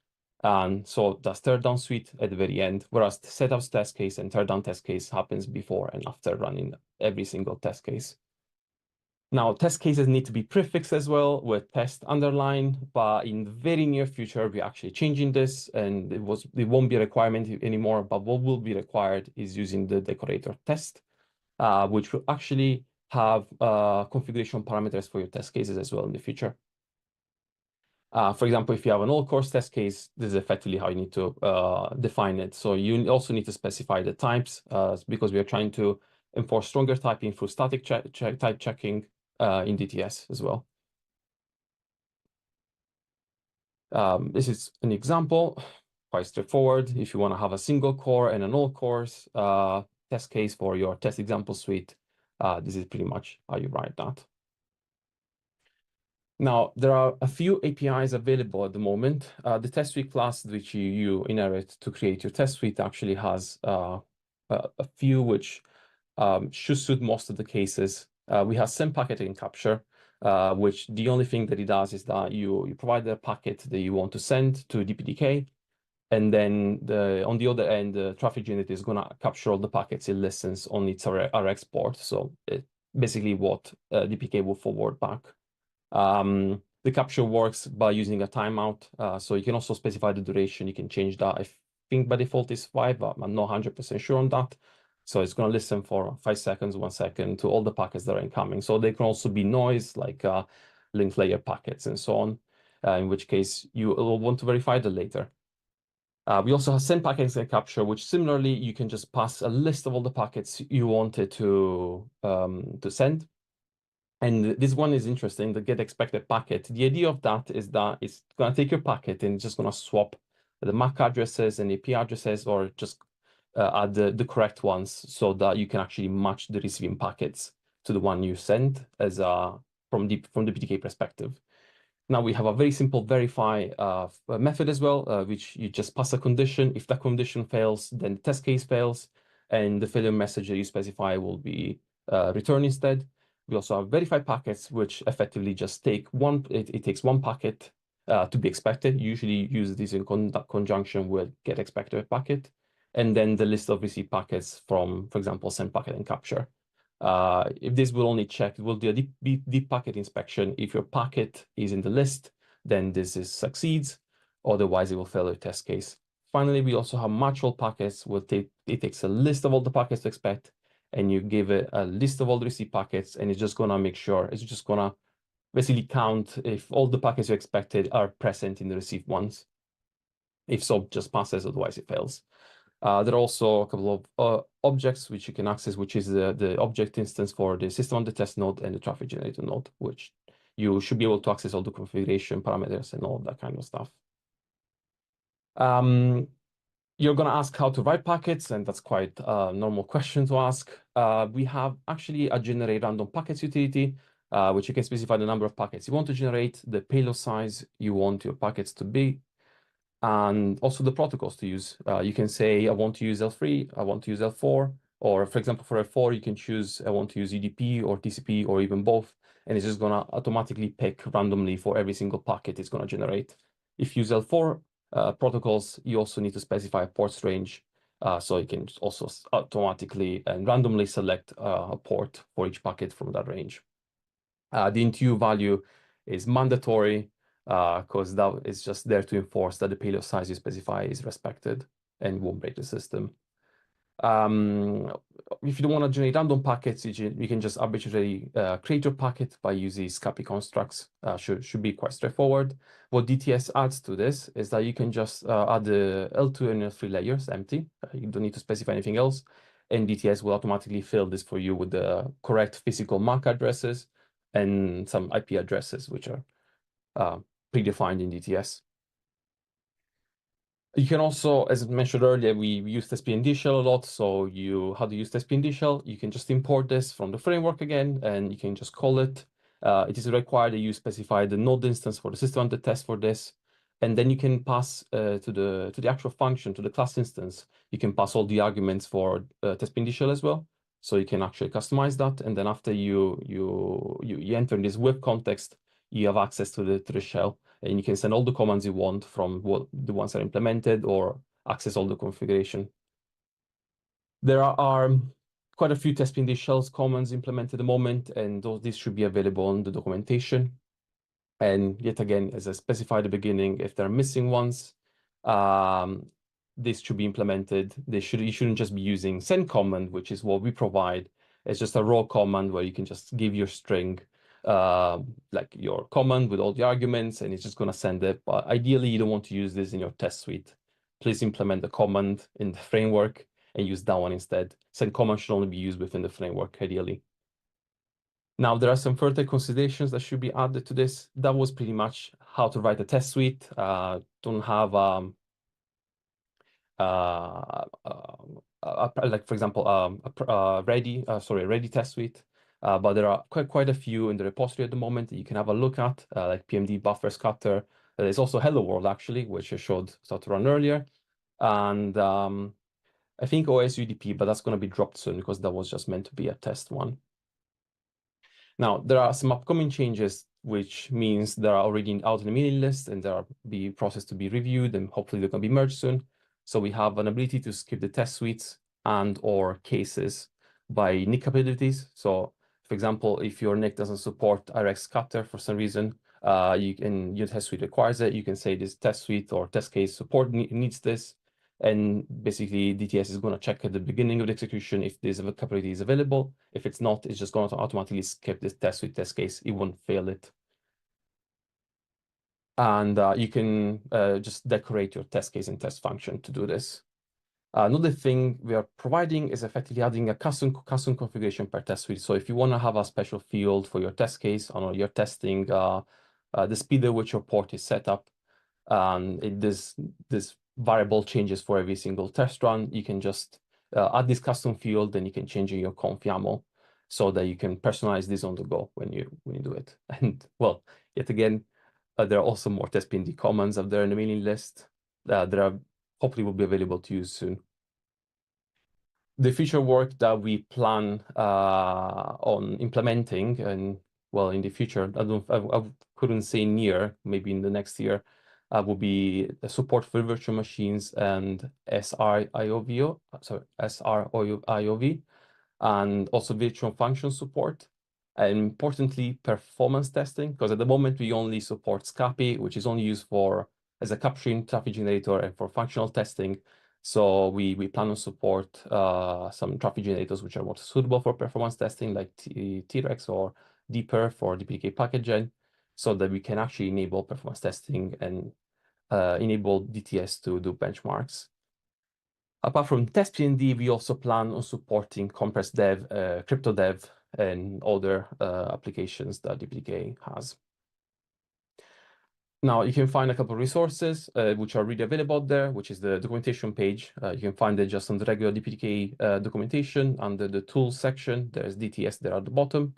And so that's tear down suite at the very end, whereas the setup test case and tear down test case happens before and after running every single test case. Now, test cases need to be prefixed as well with test underline, but in the very near future, we're actually changing this, and it won't be a requirement anymore, but what will be required is using the decorator test, which will actually have configuration parameters for your test cases as well in the future. For example, if you have an all-course test case, this is effectively how you need to define it. So you also need to specify the types because we are trying to enforce stronger typing through static type checking in DTS as well. This is an example, quite straightforward. If you want to have a single core and an all cores, test case for your test example suite, this is pretty much how you write that. Now, there are a few APIs available at the moment. The test suite class which you inherit to create your test suite actually has a few which should suit most of the cases. We have send packet capture, which the only thing that it does is that you provide the packet that you want to send to DPDK, and then on the other end, the traffic generator is going to capture all the packets it listens on its RX port. So basically what DPK will forward back. The capture works by using a timeout. So you can also specify the duration. You can change that. I think by default is 5, but I'm not 100% sure on that. So it's going to listen for 5 seconds, 1 second to all the packets that are incoming. So they can also be noise like link layer packets and so on, in which case you will want to verify that later. We also have send packets and capture, which similarly, you can just pass a list of all the packets you wanted to send. And this one is interesting, the get expected packet. The idea of that is that it's going to take your packet and it's just going to swap the MAC addresses and AP addresses, or just add the correct ones so that you can actually match the receiving packets to the one you sent as from the DPDK perspective. Now we have a very simple verify method as well, which you just pass a condition. If that condition fails, then the test case fails, and the failure message that you specify will be returned instead. We also have verify packets, which effectively just take one. It takes one packet to be expected. Usually use this in conjunction with get expected packet, and then the list of received packets from, for example, send packet and capture. If this will only check, it will do a deep packet inspection. If your packet is in the list, then this succeeds. Otherwise, it will fail a test case. Finally, we also have match all packets. It takes a list of all the packets to expect, and you give it a list of all the received packets, and it's just going to make sure, it's just going to basically count if all the packets you expected are present in the received ones. If so, just passes, otherwise it fails. There are also a couple of objects which you can access, which is the object instance for the system on the test node and the traffic generator node, which you should be able to access all the configuration parameters and all that kind of stuff. You're going to ask how to write packets, and that's quite a normal question to ask. We have actually a generate random packets utility, which you can specify the number of packets you want to generate, the payload size you want your packets to be, and also the protocols to use. You can say, I want to use L3, I want to use L4, or for example, for L4, you can choose, I want to use UDP or TCP or even both, and it's just going to automatically pick randomly for every single packet it's going to generate. If you use L4 protocols, you also need to specify a ports range, so you can also automatically and randomly select a port for each packet from that range. The INTU value is mandatory, because that is just there to enforce that the payload size you specify is respected and won't break the system. If you don't want to generate random packets, you can just arbitrarily create your packet by using SCAPI constructs. Should be quite straightforward. What DTS adds to this is that you can just add the L2 and L3 layers empty. You don't need to specify anything else, and DTS will automatically fill this for you with the correct physical MAC addresses and some IP addresses, which are predefined in DTS. You can also, as mentioned earlier, we use TestPND shell a lot. So how to use TestPND shell? You can just import this from the framework again, and you can just call it. It is required that you specify the node instance for the system under test for this, and then you can pass to the actual function, to the class instance. You can pass all the arguments for TestPND shell as well. So you can actually customize that, and then after you enter in this web context, you have access to the shell, and you can send all the commands you want from the ones that are implemented, or access all the configuration. There are quite a few TestPND shells commands implemented at the moment, and these should be available in the documentation. And yet again, as I specified at the beginning, if there are missing ones, this should be implemented. You shouldn't just be using send command, which is what we provide. It's just a raw command where you can just give your string, like your command with all the arguments, and it's just going to send it. But ideally, you don't want to use this in your test suite. Please implement the command in the framework and use that one instead. Send command should only be used within the framework, ideally. Now, there are some further considerations that should be added to this. That was pretty much how to write a test suite. Don't have like for example, ready test suite. But there are quite a few in the repository at the moment that you can have a look at, like PMD buffer scatter. There's also Hello World actually, which I showed start to run earlier, and I think OS UDP, but that's going to be dropped soon because that was just meant to be a test one. Now, there are some upcoming changes, which means they are already out in the mailing list and they are be processed to be reviewed, and hopefully they're going to be merged soon. So we have an ability to skip the test suites and or cases by NIC capabilities. So for example, if your NIC doesn't support IRX scatter for some reason, your test suite requires it, you can say this test suite or test case support needs this. And basically DTS is going to check at the beginning of the execution if this capability is available. If it's not, it's just going to automatically skip this test suite test case. It won't fail it. And you can just decorate your test case and test function to do this. Another thing we are providing is effectively adding a custom configuration per test suite. So if you want to have a special field for your test case, or you're testing the speed at which your port is set up, this variable changes for every single test run, you can just add this custom field, and you can change in your conf YAML so that you can personalize this on the go when you do it. And well, yet again, there are also more test PND commands up there in the mailing list that are hopefully will be available to you soon. The future work that we plan on implementing, and well, in the future, I couldn't say near, maybe in the next year, will be the support for virtual machines and SRIOV, and also virtual function support. And importantly, performance testing, because at the moment we only support SCAPI, which is only used as a capturing traffic generator and for functional testing. So we plan to support some traffic generators which are more suitable for performance testing, like T-Rex or DPerf or DPDK packet gen, so that we can actually enable performance testing and enable DTS to do benchmarks. Apart from test PND, we also plan on supporting compressed dev, crypto dev, and other applications that DPDK has. Now, you can find a couple of resources which are really available there, which is the documentation page. You can find it just on the regular DPDK documentation under the tools section. There's DTS there at the bottom.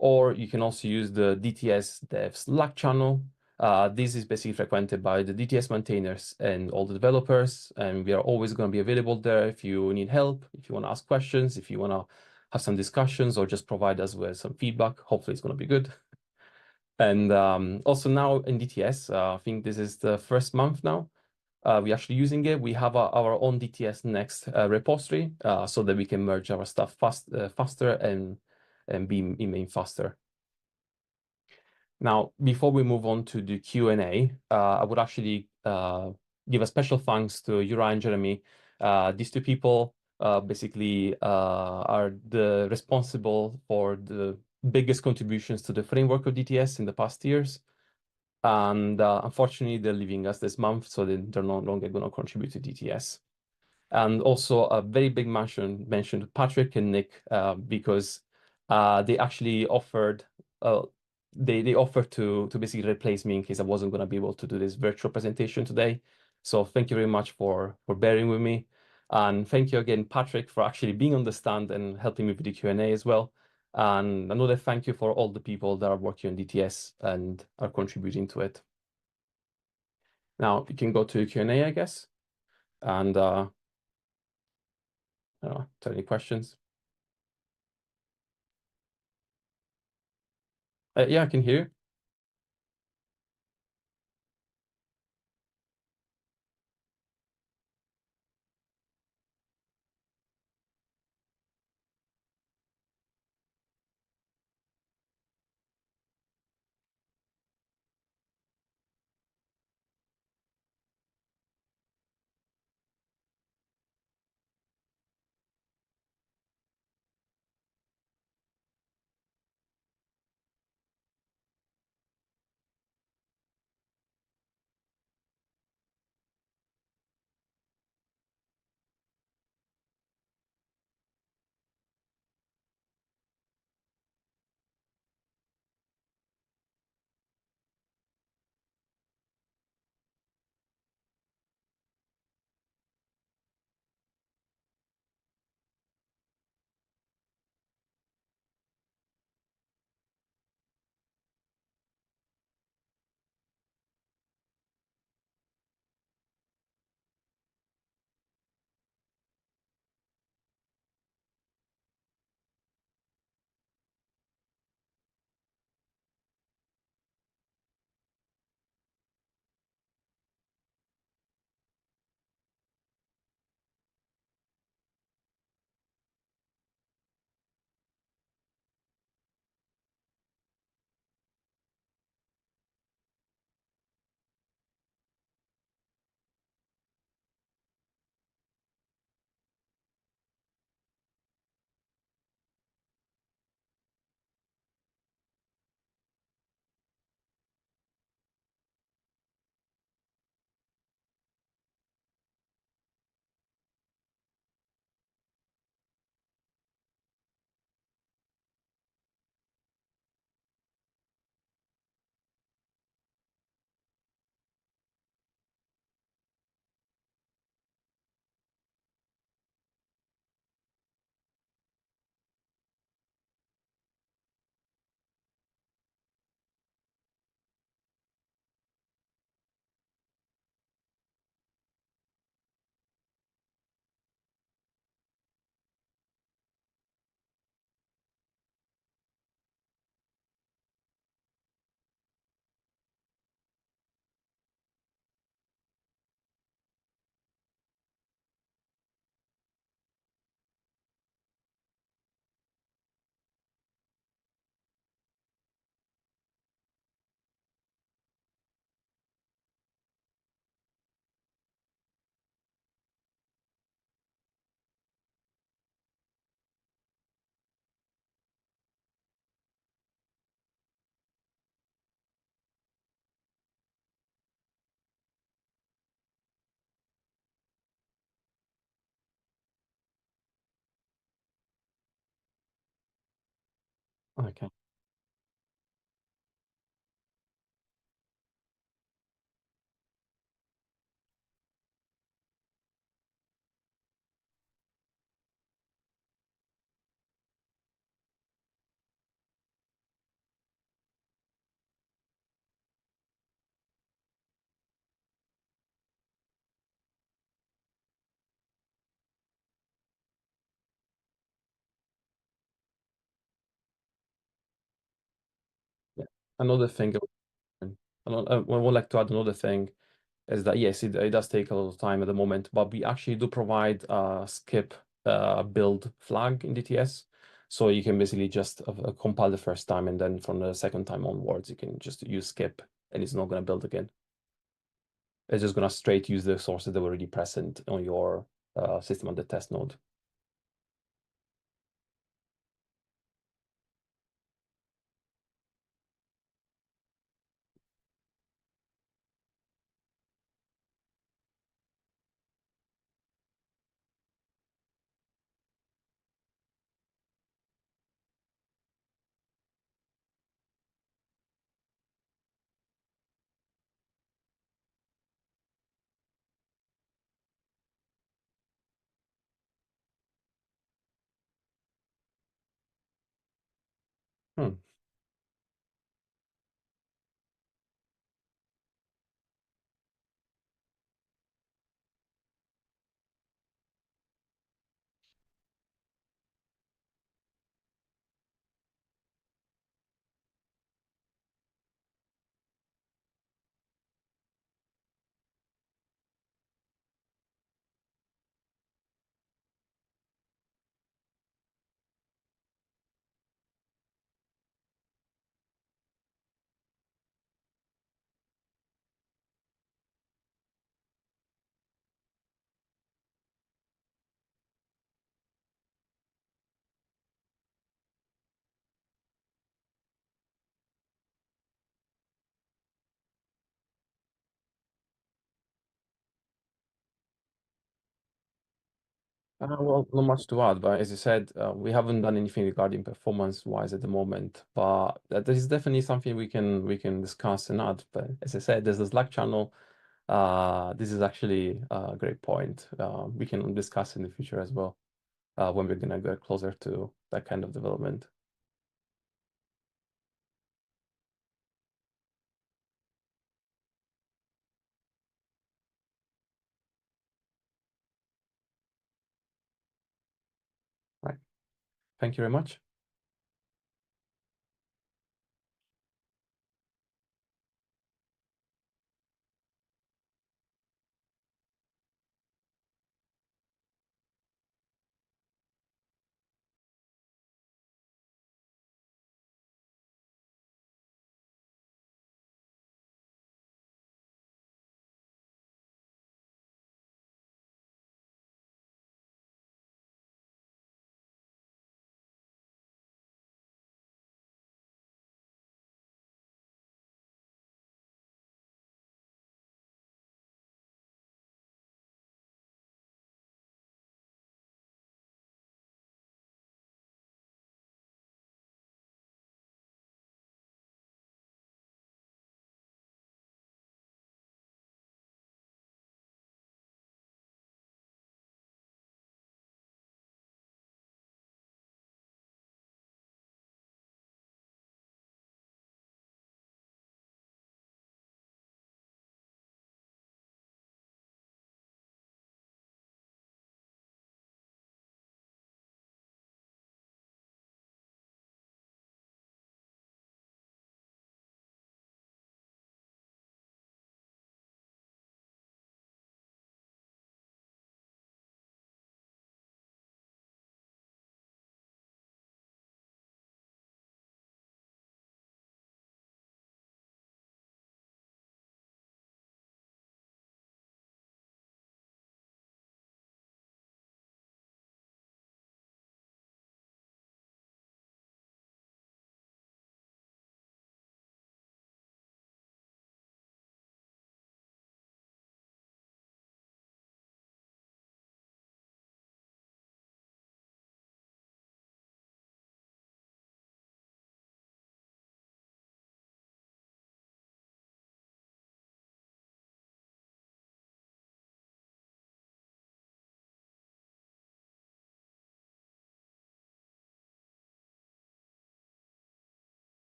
Or you can also use the DTS dev Slack channel. This is basically frequented by the DTS maintainers and all the developers, and we are always going to be available there if you need help, if you want to ask questions, if you want to have some discussions, or just provide us with some feedback. Hopefully it's going to be good. And also now in DTS, I think this is the first month now, we're actually using it. We have our own DTS Next repository so that we can merge our stuff faster and be even faster. Now, before we move on to the Q&A, I would actually give a special thanks to Uri and Jeremy. These two people basically are the responsible for the biggest contributions to the framework of DTS in the past years. And unfortunately, they're leaving us this month, so they're no longer going to contribute to DTS. And also a very big mention to Patrick and Nick because they actually offered they offered to basically replace me in case I wasn't going to be able to do this virtual presentation today. So thank you very much for bearing with me. And thank you again, Patrick, for actually being on the stand and helping me with the Q&A as well. And another thank you for all the people that are working on DTS and are contributing to it. Now we can go to Q&A, I guess. And I don't know, tell any questions. Yeah, I can hear. Okay. Yeah. Another thing, I would like to add another thing is that yes, it does take a lot of time at the moment, but we actually do provide a skip build flag in DTS. So you can basically just compile the first time, and then from the second time onwards, you can just use skip, and it's not going to build again. It's just going to straight use the sources that were already present on your system on the test node. Hmm. Well, not much to add, but as you said, we haven't done anything regarding performance-wise at the moment. But that is definitely something we can discuss and add. But as I said, there's a Slack channel. This is actually a great point. We can discuss in the future as well when we're gonna get closer to that kind of development. Right. Thank you very much.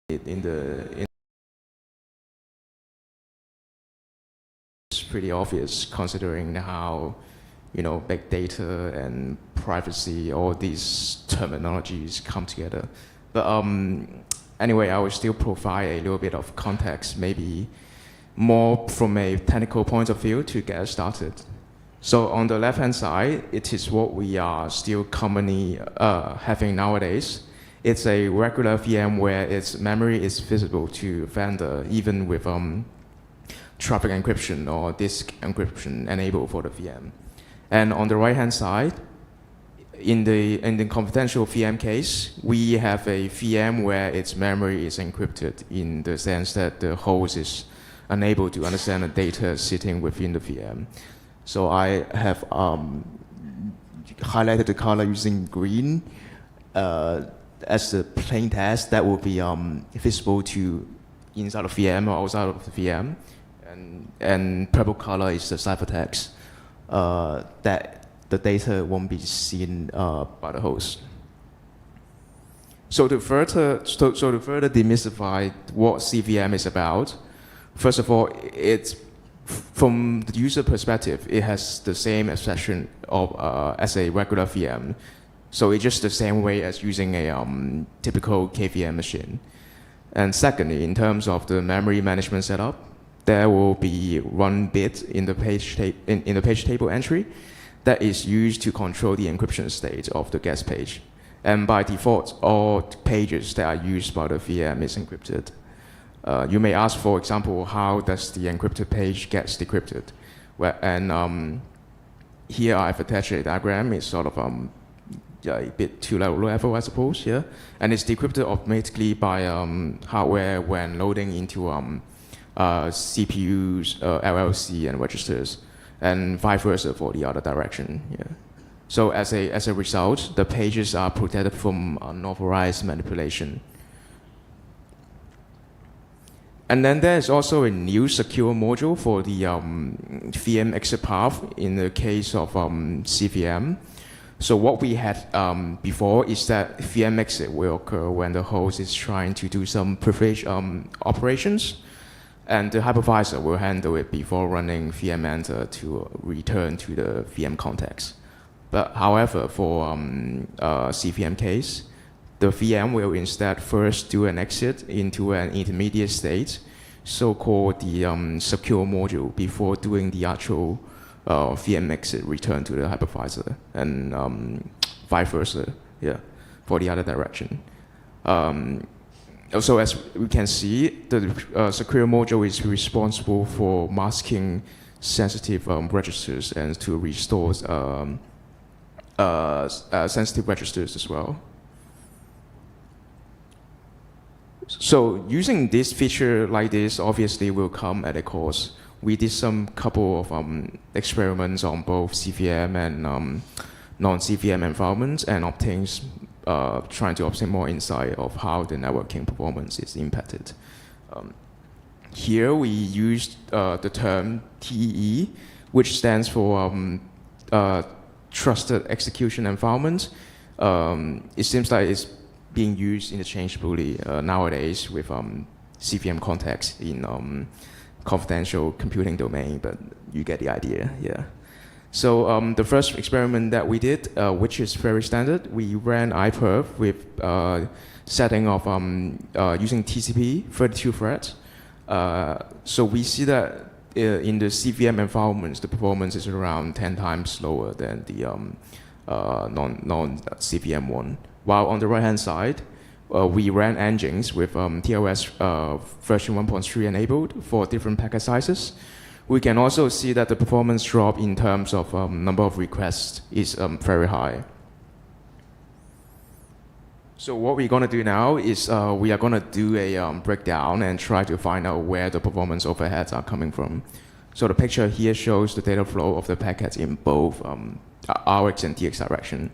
it's pretty obvious considering how, big data and privacy, all these terminologies come together. But anyway, I will still provide a little bit of context, maybe more from a technical point of view to get started. So on the left-hand side, it is what we are still commonly having nowadays. It's a regular VM where its memory is visible to vendor, even with traffic encryption or disk encryption enabled for the VM. And on the right-hand side, in the confidential VM case, we have a VM where its memory is encrypted in the sense that the host is unable to understand the data sitting within the VM. So I have highlighted the color using green as the plain text that will be visible to inside of VM or outside of the VM. And purple color is the ciphertext that the data won't be seen by the host. So to further demystify what CVM is about, first of all, it's from the user perspective, it has the same abstraction of as a regular VM. So it's just the same way as using a typical KVM machine. And secondly, in terms of the memory management setup, there will be one bit in the page table entry that is used to control the encryption state of the guest page. And by default, all pages that are used by the VM is encrypted. You may ask, for example, how does the encrypted page get decrypted? And here I've attached a diagram. It's sort of a bit too low level, I suppose, yeah? And it's decrypted automatically by hardware when loading into CPUs, LLC, and registers, and vice versa for the other direction, yeah? So as a result, the pages are protected from unauthorized manipulation. And then there's also a new secure module for the VM exit path in the case of CVM. So what we had before is that VM exit will occur when the host is trying to do some privilege operations, and the hypervisor will handle it before running VM enter to return to the VM context. But however, for CVM case, the VM will instead first do an exit into an intermediate state, so-called the secure module, before doing the actual VM exit return to the hypervisor, and vice versa, yeah, for the other direction. Also, as we can see, the secure module is responsible for masking sensitive registers and to restore sensitive registers as well. So using this feature like this obviously will come at a cost. We did some couple of experiments on both CVM and non-CVM environments and trying to obtain more insight of how the networking performance is impacted. Here we used the term TEE, which stands for Trusted Execution Environment. It seems like it's being used interchangeably nowadays with CVM context in confidential computing domain, but you get the idea, yeah. So the first experiment that we did, which is very standard, we ran iPerf with setting of using TCP 32 threads. So we see that in the CVM environments, the performance is around 10 times slower than the non-CVM one. While on the right-hand side, we ran engines with TLS version 1.3 enabled for different packet sizes. We can also see that the performance drop in terms of number of requests is very high. So what we're going to do now is we are going to do a breakdown and try to find out where the performance overheads are coming from. So the picture here shows the data flow of the packets in both RX and TX direction.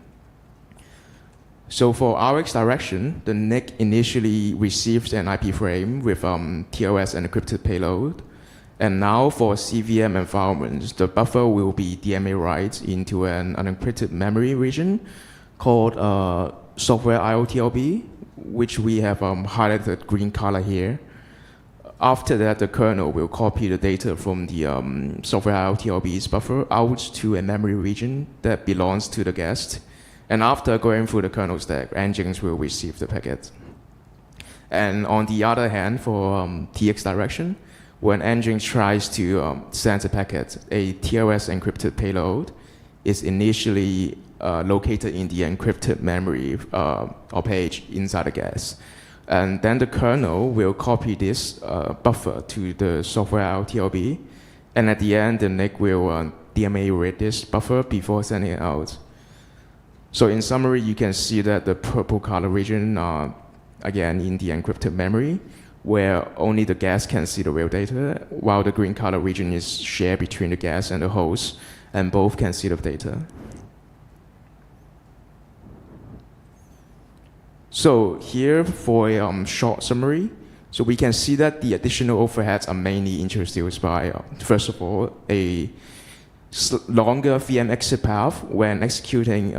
So for RX direction, the NIC initially receives an IP frame with TLS and encrypted payload. And now for CVM environments, the buffer will be DMA write into an unencrypted memory region called software IOTLB, which we have highlighted green color here. After that, the kernel will copy the data from the software IOTLB's buffer out to a memory region that belongs to the guest. And after going through the kernel stack, Nginx will receive the packet. And on the other hand, for TX direction, when Nginx tries to send a packet, a TLS encrypted payload is initially located in the encrypted memory or page inside the guest. And then the kernel will copy this buffer to the software IOTLB. And at the end, the NIC will DMA read this buffer before sending it out. So in summary, you can see that the purple color region again in the encrypted memory, where only the guest can see the real data, while the green color region is shared between the guest and the host, and both can see the data. So here for a short summary, so we can see that the additional overheads are mainly introduced by, first of all, a longer VM exit path when executing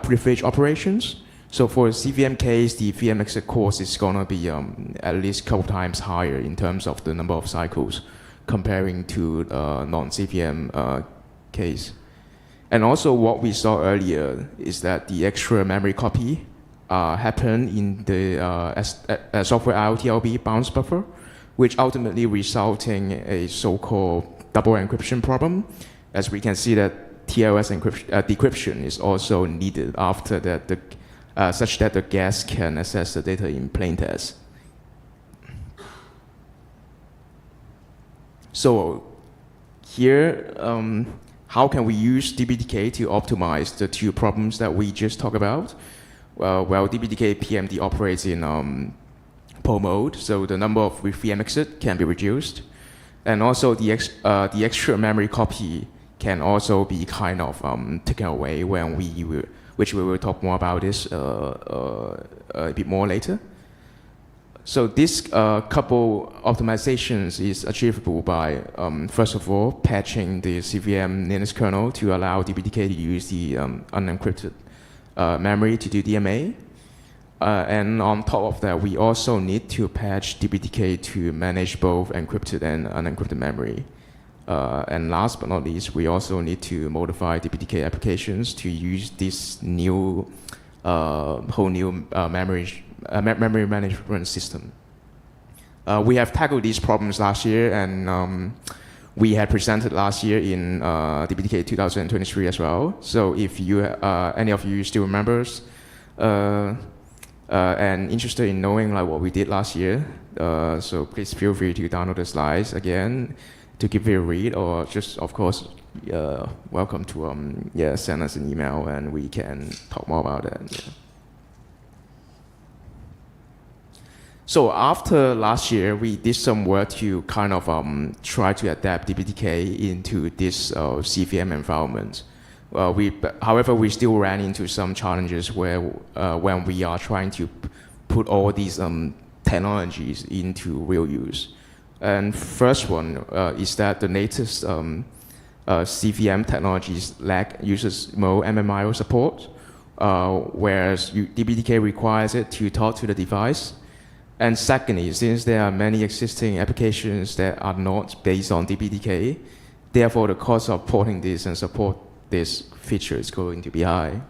privilege operations. So for the CVM case, the VM exit cost is going to be at least a couple times higher in terms of the number of cycles comparing to non-CVM case. And also what we saw earlier is that the extra memory copy happen in the software IOTLB bounce buffer, which ultimately resulting a so-called double encryption problem, as we can see that TLS decryption is also needed after that, such that the guest can access the data in plain text. So here, how can we use DPDK to optimize the two problems that we just talked about? Well, DPDK PMD operates in PO mode, so the number of VM exit can be reduced. And also the extra memory copy can also be kind of taken away when which we will talk more about this a bit more later. So this couple optimizations is achievable by, first of all, patching the CVM Linux kernel to allow DPDK to use the unencrypted memory to do DMA. And on top of that, we also need to patch DPDK to manage both encrypted and unencrypted memory. And last but not least, we also need to modify DPDK applications to use this new, whole new memory management system. We have tackled these problems last year, and we had presented last year in DPDK 2023 as well. So if you, any of you still remembers and interested in knowing like what we did last year, so please feel free to download the slides again to give it a read, or just, of course, welcome to send us an email and we can talk more about that. Yeah. So after last year, we did some work to kind of try to adapt DPDK into this CVM environment. However, we still ran into some challenges where when we are trying to put all these technologies into real use. And first one is that the latest CVM technologies lack users mode MMIO support, whereas DPDK requires it to talk to the device. And secondly, since there are many existing applications that are not based on DPDK, therefore the cost of porting this and support this feature is going to be high.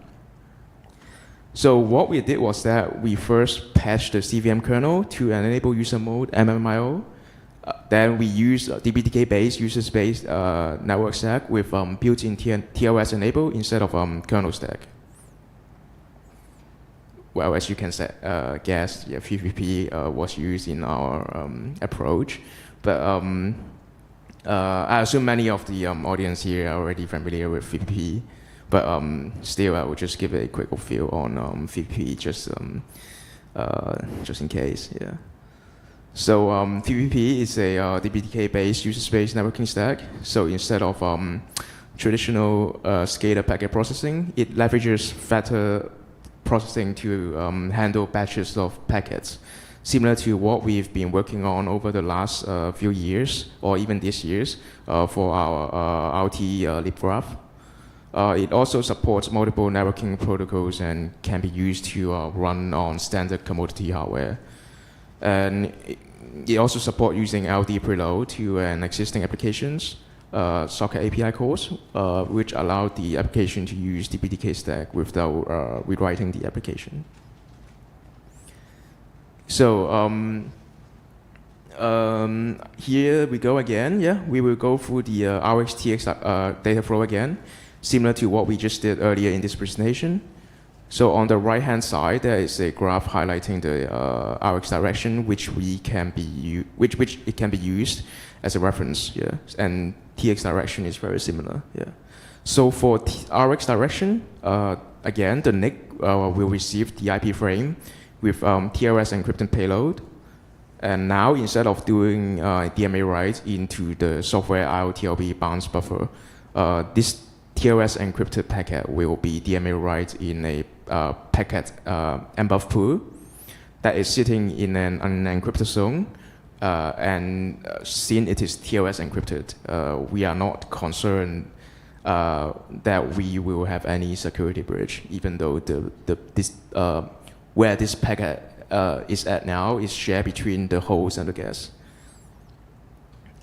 So what we did was that we first patched the CVM kernel to enable user mode MMIO. Then we used DPDK-based user space network stack with built-in TLS enabled instead of kernel stack. Well, as you can guess, yeah, PVP was used in our approach. But I assume many of the audience here are already familiar with PVP. But still, I will just give a quick overview on PVP just in case. Yeah. So PVP is a DPDK-based user space networking stack. So instead of traditional SCADA packet processing, it leverages fatter processing to handle batches of packets, similar to what we've been working on over the last few years, or even this years, for our RT lib graph. It also supports multiple networking protocols and can be used to run on standard commodity hardware. And it also supports using LD preload to an existing applications, socket API calls, which allow the application to use DPDK stack without rewriting the application. So here we go again. Yeah, we will go through the RxTX data flow again, similar to what we just did earlier in this presentation. So on the right-hand side, there is a graph highlighting the Rx direction, which it can be used as a reference. Yeah, and TX direction is very similar. Yeah. So for Rx direction, again, the NIC will receive the IP frame with TLS encrypted payload. And now, instead of doing DMA write into the software IOTLB bounce buffer, this TLS encrypted packet will be DMA write in a packet mbuf pool that is sitting in an unencrypted zone. And since it is TLS encrypted, we are not concerned that we will have any security breach, even though where this packet is at now is shared between the host and the guest.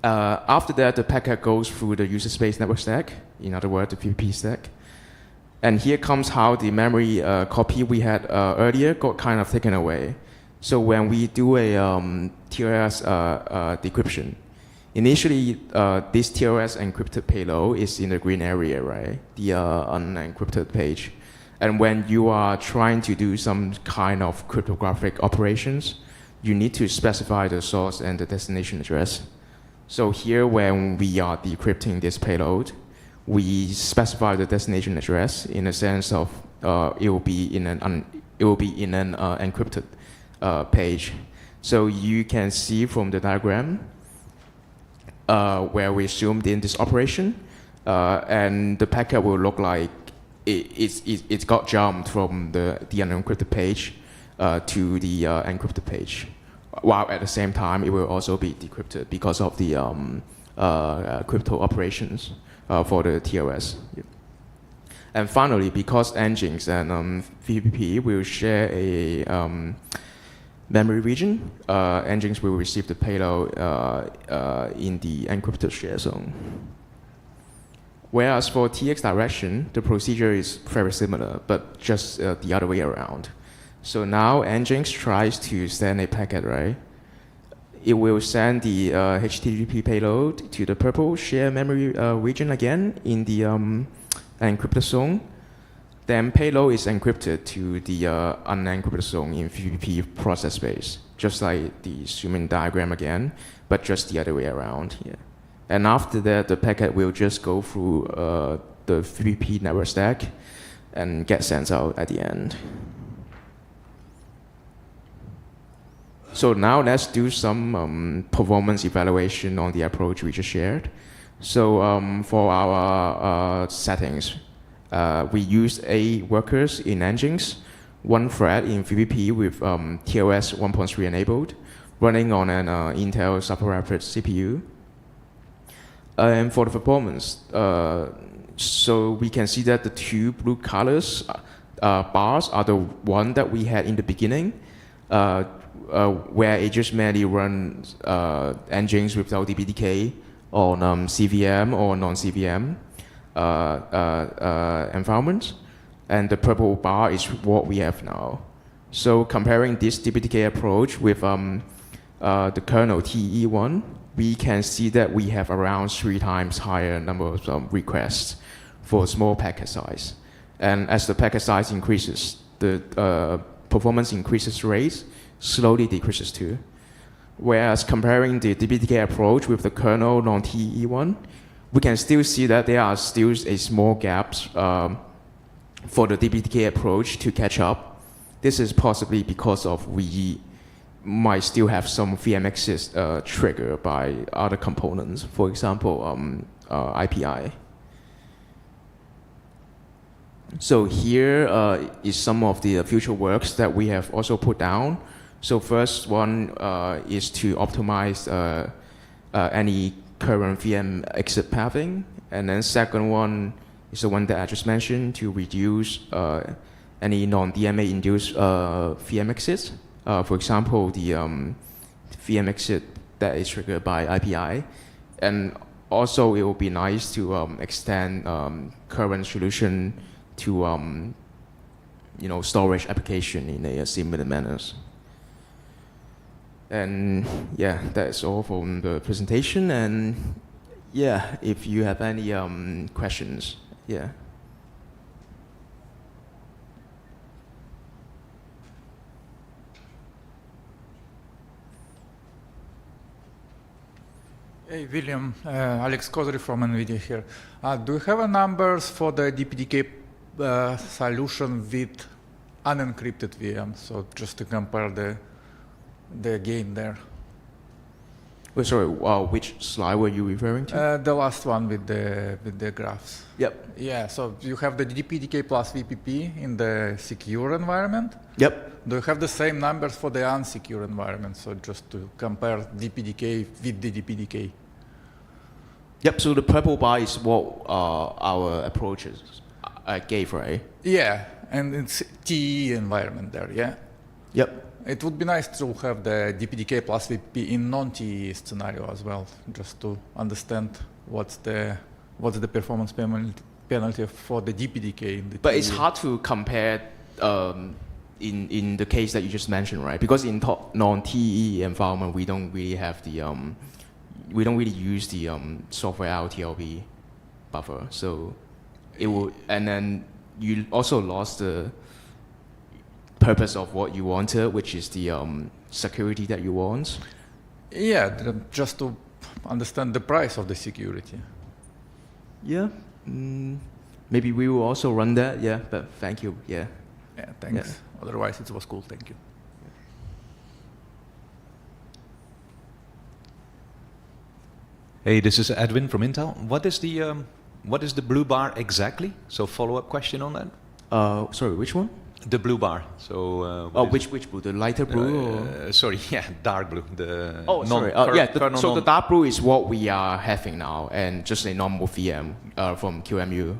After that, the packet goes through the user space network stack, in other words, the PPP stack. And here comes how the memory copy we had earlier got kind of taken away. So when we do a TLS decryption, initially this TLS encrypted payload is in the green area, right? The unencrypted page. And when you are trying to do some kind of cryptographic operations, you need to specify the source and the destination address. So here, when we are decrypting this payload, we specify the destination address in the sense of it will be in an encrypted page. So you can see from the diagram where we zoomed in this operation, and the packet will look like it got jumped from the unencrypted page to the encrypted page, while at the same time it will also be decrypted because of the crypto operations for the TLS. Yeah. And finally, because Nginx and VPP will share a memory region, Nginx will receive the payload in the encrypted share zone. Whereas for TX direction, the procedure is very similar, but just the other way around. So now Nginx tries to send a packet, right? It will send the HTTP payload to the purple share memory region again in the encrypted zone. Then payload is encrypted to the unencrypted zone in VPP process space, just like the zoom-in diagram again, but just the other way around here. And after that, the packet will just go through the VPP network stack and get sent out at the end. So now let's do some performance evaluation on the approach we just shared. So for our settings, we use 8 workers in Nginx, 1 thread in VPP with TLS 1.3 enabled, running on an Intel Super Rapid CPU. And for the performance, so we can see that the 2 blue colors bars are the one that we had in the beginning, where it just mainly runs Nginx without DPDK on CVM or non-CVM environments. And the purple bar is what we have now. So comparing this DPDK approach with the kernel TE1, we can see that we have around 3 times higher number of requests for small packet size. And as the packet size increases, the performance increases rate slowly decreases too. Whereas comparing the DPDK approach with the kernel non-TE1, we can still see that there are still a small gaps for the DPDK approach to catch up. This is possibly because of we might still have some VMXs triggered by other components, for example, IPI. So here is some of the future works that we have also put down. So first one is to optimize any current VM exit pathing, and then second one is the one that I just mentioned to reduce any non-DMA induced VM exits. For example, the VM exit that is triggered by IPI. And also, it would be nice to extend current solution to storage application in a similar manner. And yeah, that's all from the presentation. And yeah, if you have any questions, yeah. Hey, William, Alex Kozary from NVIDIA here. Do you have numbers for the DPDK solution with unencrypted VM? So just to compare the gain there. Wait, sorry, which slide were you referring to? The last one with the graphs. Yep. Yeah, so you have the DPDK plus VPP in the secure environment. Yep. Do you have the same numbers for the unsecure environment? So just to compare DPDK with the DPDK. Yep, so the purple bar is what our approaches gave, right? Yeah, and it's TE environment there, yeah? Yep. It would be nice to have the DPDK plus VPP in non-TE scenario as well, just to understand what's the performance penalty for the DPDK in the But TE. it's hard to compare in the case that you just mentioned, right? Because in non-TE environment, we don't really have the we don't really use the software RTLP buffer, so it would, and then you also lost the purpose of what you wanted, which is the security that you want. Yeah, just to understand the price of the security. Yeah, maybe we will also run that. Yeah, but thank you. Yeah. Yeah, thanks. Yeah. Otherwise, it was cool. Thank you. Hey, this is Edwin from Intel. What is the blue bar exactly? So follow-up question on that. Sorry, which one? The blue bar. So which blue? The lighter blue? Sorry, yeah, dark blue. The sorry. So the dark blue is what we are having now, and just a normal VM from QEMU.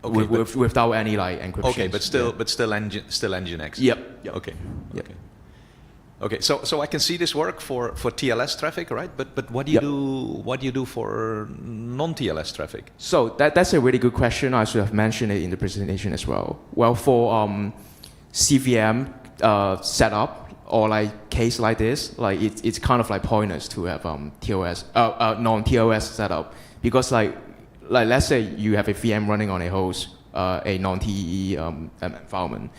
Okay, without any like encryption. Okay, but still Nginx. Yep. Okay. Yep. Okay. So I can see this work for TLS traffic, right? But what do you do for non-TLS traffic? So that's a really good question. I should have mentioned it in the presentation as well. Well, for CVM setup or like case like this, like it's kind of like pointless to have TOS non-TOS setup, because like let's say you have a VM running on a host, a non-TE environment.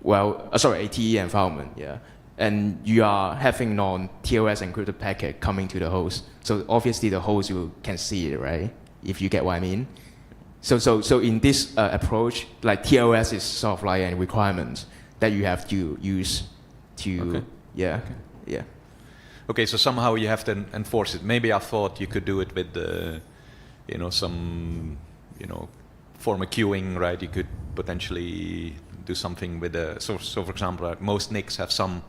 Well, sorry, a TE environment, yeah. And you are having non-TOS encrypted packet coming to the host. So obviously the host can see it, right? If you get what I mean. So in this approach, like TOS is sort of like a requirement that you have to use to, yeah. Okay, so somehow you have to enforce it. Maybe I thought you could do it with form a queuing, right? You could potentially do something with so for example, most NICs have some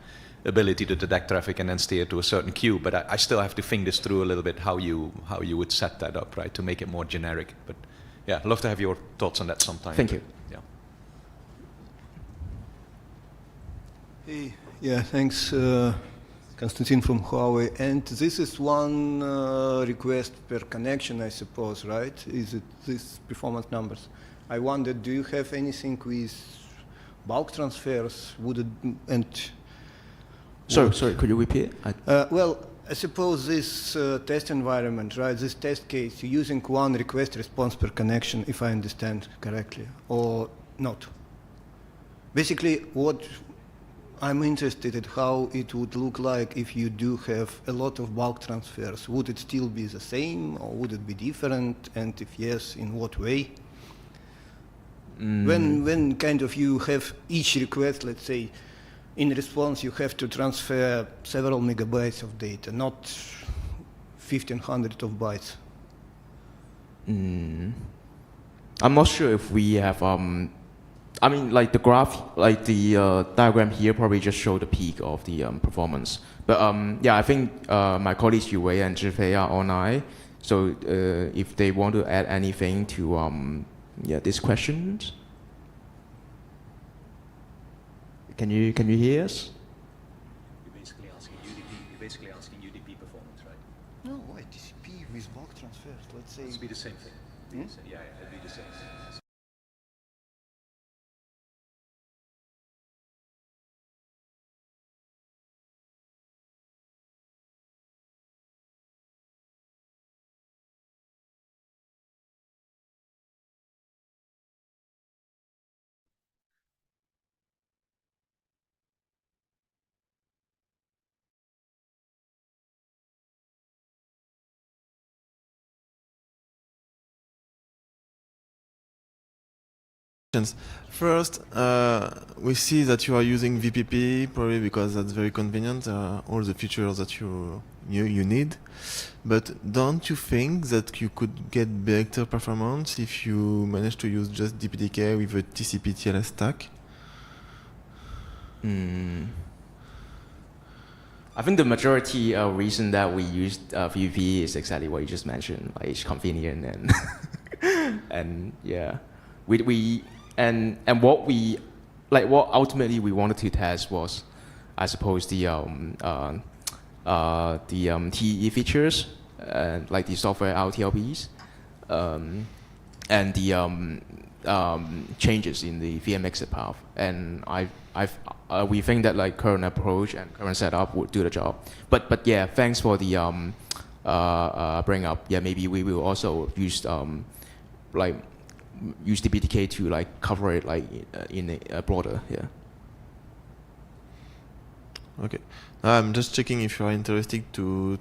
ability to detect traffic and then steer to a certain queue, but I still have to think this through a little bit, how you would set that up, right, to make it more generic. But yeah, I'd love to have your thoughts on that sometime. Thank you. Yeah. Hey, yeah, thanks, Konstantin from Huawei. And this is one request per connection, I suppose, right? Is it these performance numbers? I wondered, do you have anything with bulk transfers? Sorry, could you repeat? Well, I suppose this test environment, right, this test case, you're using one request response per connection, if I understand correctly, or not. Basically, what I'm interested in how it would look like if you do have a lot of bulk transfers. Would it still be the same, or would it be different? And if yes, in what way? When kind of you have each request, let's say, in response you have to transfer several megabytes of data, not 1,500 of bytes. I'm not sure if we have, I mean, like the graph, like the diagram here probably just show the peak of the performance. But yeah, I think my colleagues Yue and Zhifei are online. So if they want to add anything to yeah, these questions, can you hear us? You're basically asking UDP performance, right? No, why TCP with block transfers? Let's say It'd be the same thing. Yeah, it'd be the same. First, we see that you are using VPP probably because that's very convenient. All the features that you need, but don't you think that you could get better performance if you manage to use just DPDK with a TCP TLS stack? I think the majority reason that we use VPP is exactly what you just mentioned. Like it's convenient and and yeah, and what we like what ultimately we wanted to test was, I suppose the TE features, like the software RTLPs, and the changes in the VM exit path. And we think that like current approach and current setup would do the job. But yeah, thanks for the bring up. Yeah, maybe we will also use like use the BTK to like cover it like in a broader. Yeah. Okay. I'm just checking if you are interested to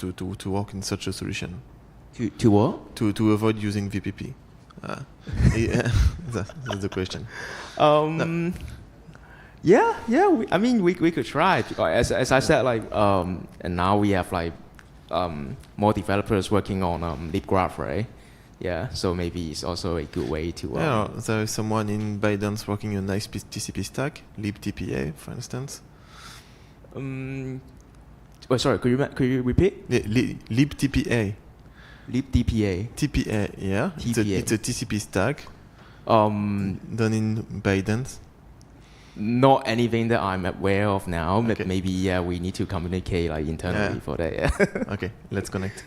work in such a solution. To what? To avoid using VPP. Yeah, that's the question. Yeah. I mean, we could try. As I said, like, and now we have like more developers working on LibGraph, right? Yeah. So maybe it's also a good way to. Yeah, there is someone in Binance working on a nice TCP stack, libTPA, for instance. Oh, sorry. Could you repeat? libTPA. libTPA. TPA, yeah. TPA. It's a TCP stack. Done in Binance. Not anything that I'm aware of now, Okay. but maybe yeah, we need to communicate like internally for that. Yeah. Okay, let's connect.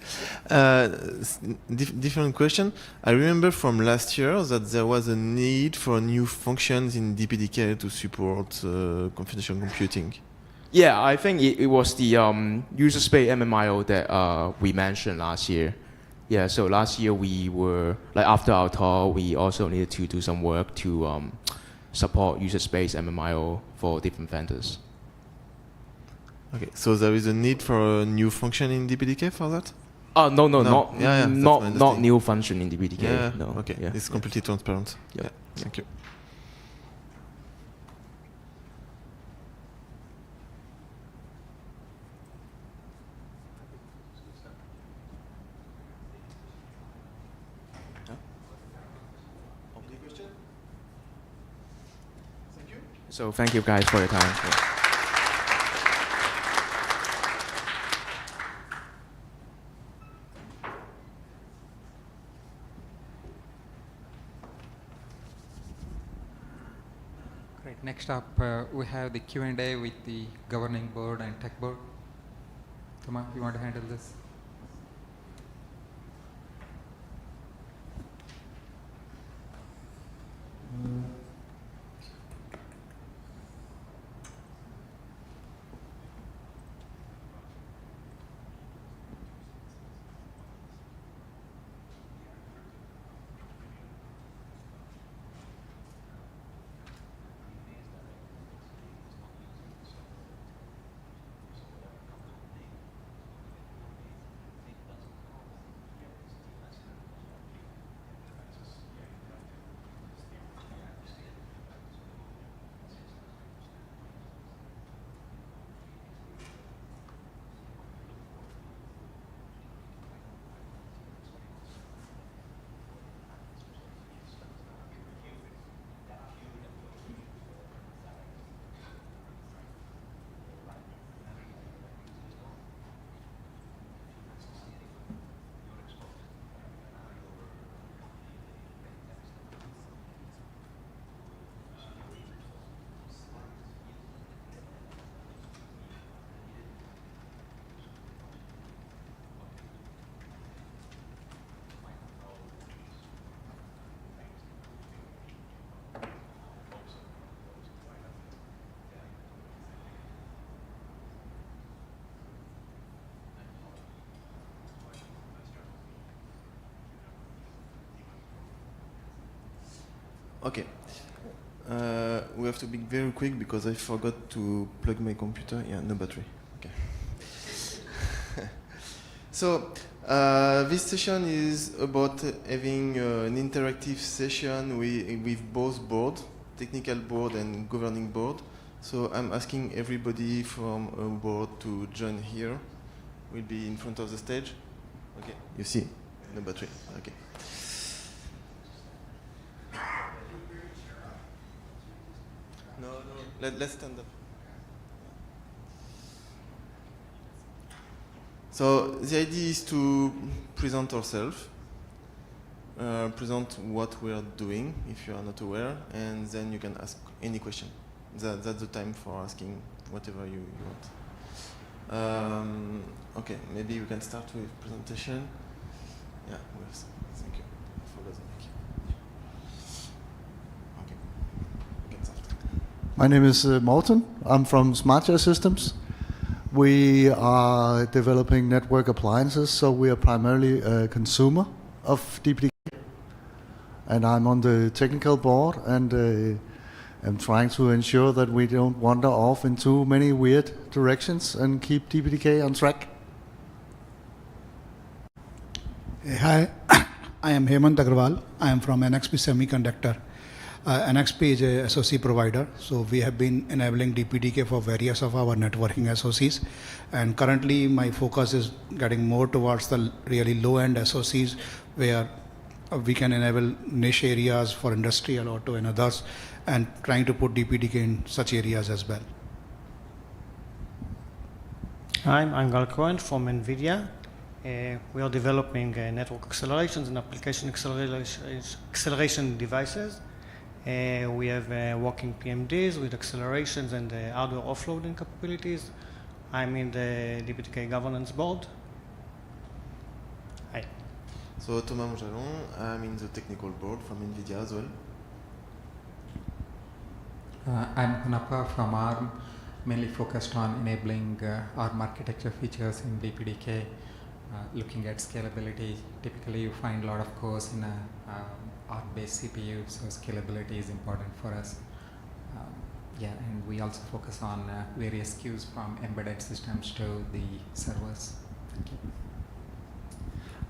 Different question. I remember from last year that there was a need for new functions in DPDK to support confidential computing. Yeah, I think it was the user space MMIO that we mentioned last year. Yeah, so last year we were like after our talk, we also needed to do some work to support user space MMIO for different vendors. Okay, so there is a need for a new function in DPDK for that? No, Yeah, not new function in DPDK. Yeah, No. okay, Yeah. it's completely transparent. Yeah. Yeah, thank you. So thank you guys for your time. Yeah. Great. Next up, we have the Q&A with the governing board and tech board. Toma, you want to handle this? Okay. We have to be very quick because I forgot to plug my computer. Yeah, no battery. Okay. So this session is about having an interactive session with both board, technical board and governing board. So I'm asking everybody from a board to join here. We'll be in front of the stage. Okay, you see, no battery. Okay. No, let's stand up. So the idea is to present ourselves, present what we are doing if you are not aware, and then you can ask any question. That's the time for asking whatever you want. Okay, maybe we can start with presentation. Yeah, thank you. Follow the mic. Okay, we can start. My name is Morten. I'm from SmartShare Systems. We are developing network appliances, so we are primarily a consumer of DPDK. And I'm on the technical board, and I'm trying to ensure that we don't wander off in too many weird directions and keep DPDK on track. Hi, I am Hemant Agrawal. I am from NXP Semiconductor. NXP is a SoC provider, so we have been enabling DPDK for various of our networking SoCs, and currently my focus is getting more towards the really low-end SoCs where we can enable niche areas for industrial, auto and others, and trying to put DPDK in such areas as well. I'm Angal Cohen from NVIDIA. We are developing network accelerations and application acceleration devices. We have working PMDs with accelerations and hardware offloading capabilities. I'm in the DPDK governance board. Hi. So Thomas Monjalon, I'm in the technical board from NVIDIA as well. I'm Hunappa from ARM, mainly focused on enabling ARM architecture features in DPDK, looking at scalability. Typically you find a lot of cores in a ARM-based CPU, so scalability is important for us. And we also focus on various queues from embedded systems to the servers. Thank you.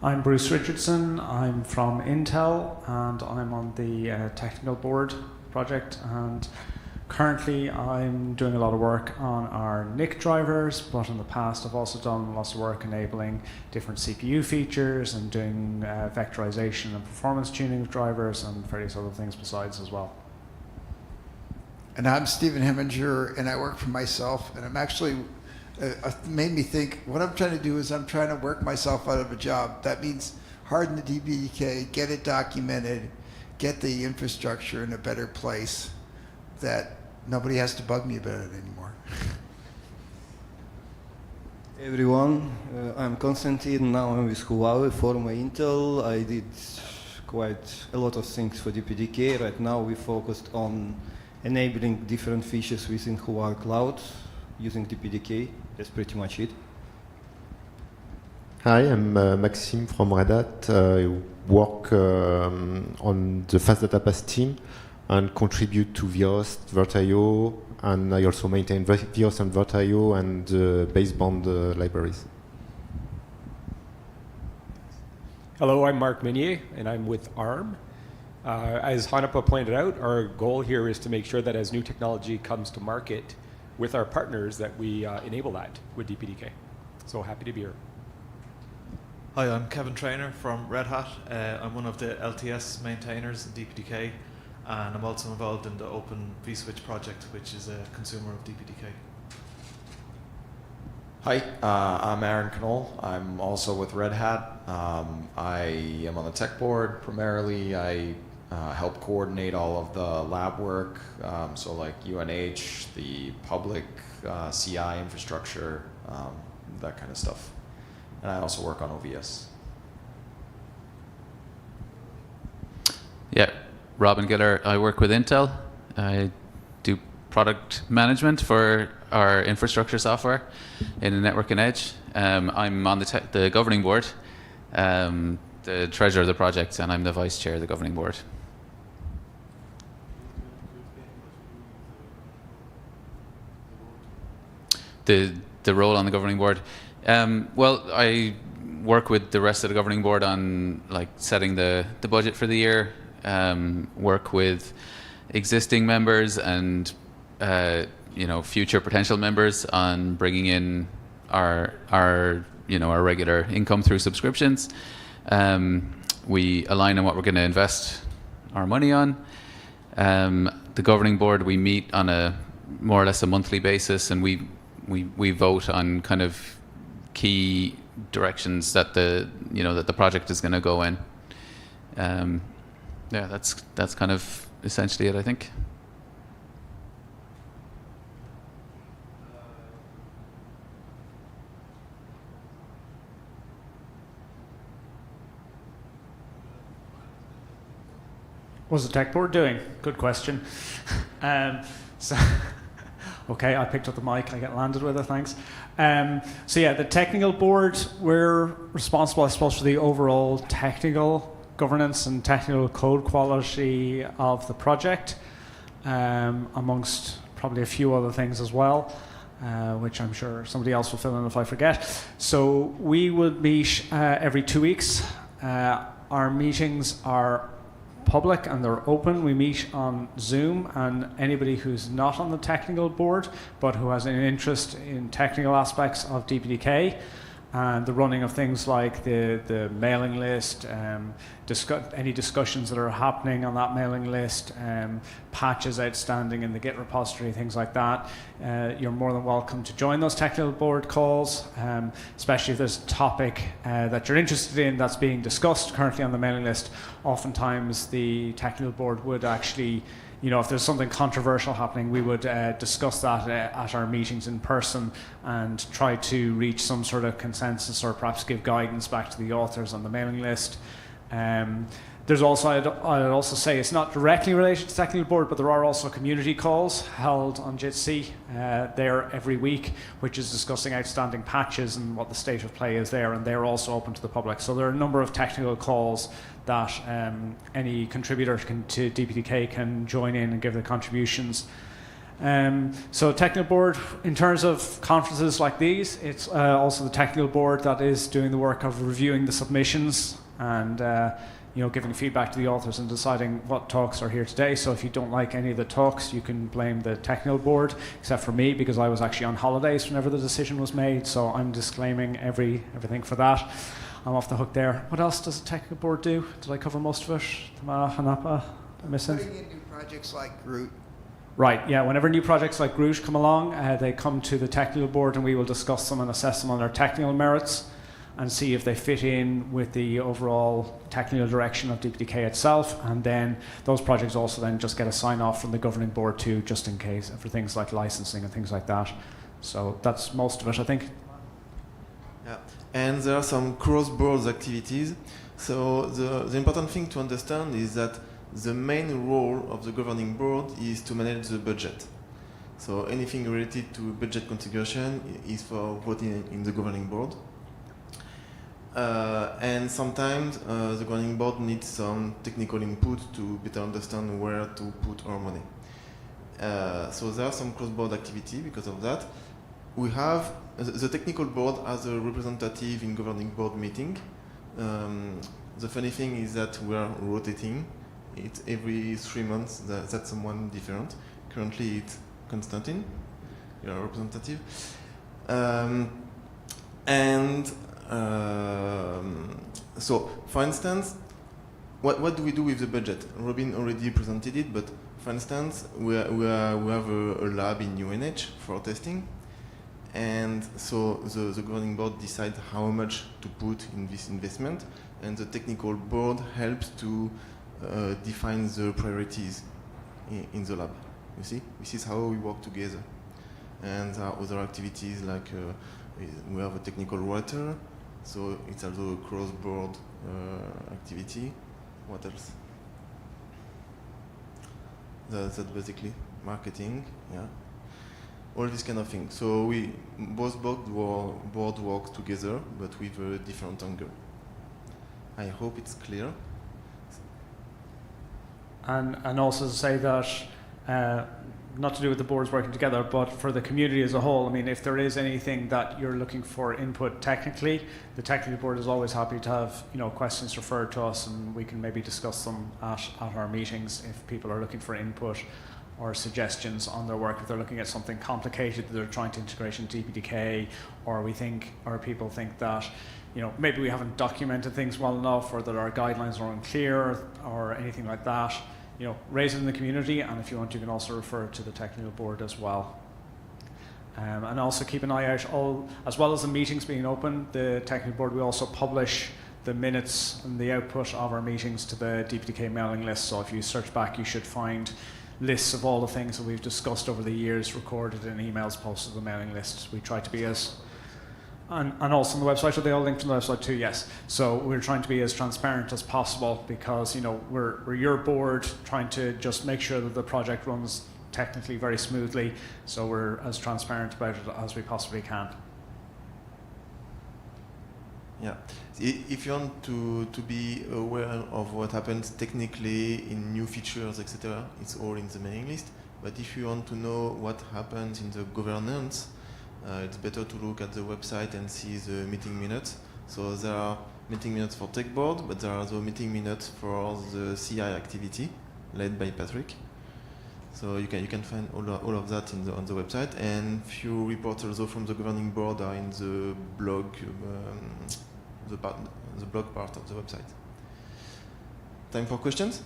I'm Bruce Richardson. I'm from Intel, and I'm on the technical board project. And currently, I'm doing a lot of work on our NIC drivers, but in the past, I've also done lots of work enabling different CPU features and doing vectorization and performance tuning of drivers and various other things besides as well. And I'm Stephen Heminger, and I work for myself, and I'm actually, made me think, what I'm trying to do is I'm trying to work myself out of a job. That means harden the DPDK, get it documented, get the infrastructure in a better place, that nobody has to bug me about it anymore. Everyone, I'm Konstantin. Now I'm with Huawei, former Intel. I did quite a lot of things for DPDK. Right now we focused on enabling different features within Huawei Cloud using DPDK. That's pretty much it. Hi, I'm Maxime from Red Hat. I work on the Fast Data Path team and contribute to Vios, Vert.io, and I also maintain Vios and Vert.io and baseband libraries. Hello, I'm Mark Minier, and I'm with ARM. As Hanapa pointed out, our goal here is to make sure that as new technology comes to market with our partners, that we enable that with DPDK. So happy to be here. Hi, I'm Kevin Trainer from Red Hat. I'm one of the LTS maintainers in DPDK, and I'm also involved in the Open vSwitch project, which is a consumer of DPDK. Hi, I'm Aaron Knoll. I'm also with Red Hat. I am on the tech board primarily. I help coordinate all of the lab work, so like UNH, the public CI infrastructure, that kind of stuff. And I also work on OVS. Yeah, Robin Giller. I work with Intel. I do product management for our infrastructure software in the network and edge. I'm on the governing board, the treasurer of the project, and I'm the vice chair of the governing board. the role on the governing board. Well, I work with the rest of the governing board on like setting the budget for the year. Work with existing members and future potential members on bringing in our regular income through subscriptions. We align on what we're going to invest our money on. The governing board, we meet on a more or less a monthly basis, and we vote on kind of key directions that the project is going to go in. Yeah, that's kind of essentially it, I think. What's the tech board doing? Good question. Okay, I picked up the mic, I get landed with it, thanks. So yeah, the technical board, we're responsible, I suppose, for the overall technical governance and technical code quality of the project, amongst probably a few other things as well, which I'm sure somebody else will fill in if I forget. So we would meet every 2 weeks. Our meetings are public and they're open. We meet on Zoom, and anybody who's not on the technical board but who has an interest in technical aspects of DPDK and the running of things like the mailing list, any discussions that are happening on that mailing list, patches outstanding in the Git repository, things like that, you're more than welcome to join those technical board calls, especially if there's a topic that you're interested in that's being discussed currently on the mailing list. Oftentimes the technical board would actually, if there's something controversial happening, we would discuss that at our meetings in person and try to reach some sort of consensus or perhaps give guidance back to the authors on the mailing list. There's also, I'd also say it's not directly related to the technical board, but there are also community calls held on Jitsi there every week, which is discussing outstanding patches and what the state of play is there, and they're also open to the public. So there are a number of technical calls that any contributor to DPDK can join in and give their contributions. So technical board, in terms of conferences like these, it's also the technical board that is doing the work of reviewing the submissions and giving feedback to the authors and deciding what talks are here today. So if you don't like any of the talks, you can blame the technical board, except for me, because I was actually on holidays whenever the decision was made. So I'm disclaiming everything for that. I'm off the hook there. What else does the technical board do? Did I cover most of it? Tamara, Hanapa, am I missing? Putting in new projects like Groot. Right, yeah, whenever new projects like Groot come along, they come to the technical board and we will discuss them and assess them on their technical merits and see if they fit in with the overall technical direction of DPDK itself. And then those projects also then just get a sign off from the governing board too, just in case, for things like licensing and things like that. So that's most of it, I think. Yeah, and there are some cross-board activities. So the important thing to understand is that the main role of the governing board is to manage the budget. So anything related to budget configuration is for voting in the governing board. And sometimes the governing board needs some technical input to better understand where to put our money. So there are some cross-board activity because of that. We have the technical board as a representative in governing board meeting. The funny thing is that we are rotating. It's every 3 months that's someone different. Currently it's Konstantin, you are representative. So, for instance, what do we do with the budget? Robin already presented it, but for instance, we have a lab in UNH for testing, and so the governing board decides how much to put in this investment, and the technical board helps to define the priorities in the lab. You see, this is how we work together. And there are other activities like we have a technical writer, so it's also a cross-board activity. What else? That's basically marketing, yeah. All this kind of thing. So we both board work together, but with a different angle. I hope it's clear. And also to say that not to do with the boards working together, but for the community as a whole. I mean, if there is anything that you're looking for input technically, the technical board is always happy to have, you know, questions referred to us, and we can maybe discuss them at our meetings if people are looking for input or suggestions on their work. If they're looking at something complicated that they're trying to integrate into DPDK, or people think that, you know, maybe we haven't documented things well enough, or that our guidelines are unclear, or anything like that, you know, raise it in the community, and if you want, you can also refer to the technical board as well. And also keep an eye out, as well as the meetings being open, the technical board, we also publish the minutes and the output of our meetings to the DPDK mailing list. So if you search back, you should find lists of all the things that we've discussed over the years, recorded in emails posted to the mailing list. We try to be and also on the website, are they all linked to the website too? Yes. So we're trying to be as transparent as possible, because, you know, we're your board trying to just make sure that the project runs technically very smoothly. So we're as transparent about it as we possibly can. Yeah. If you want to be aware of what happens technically in new features, etc., it's all in the mailing list. But if you want to know what happens in the governance, it's better to look at the website and see the meeting minutes. So there are meeting minutes for Tech Board, but there are also meeting minutes for the CI activity led by Patrick. So you can find all of that on the website, and few reports also from the governing board are in the blog, the blog part of the website. Time for questions?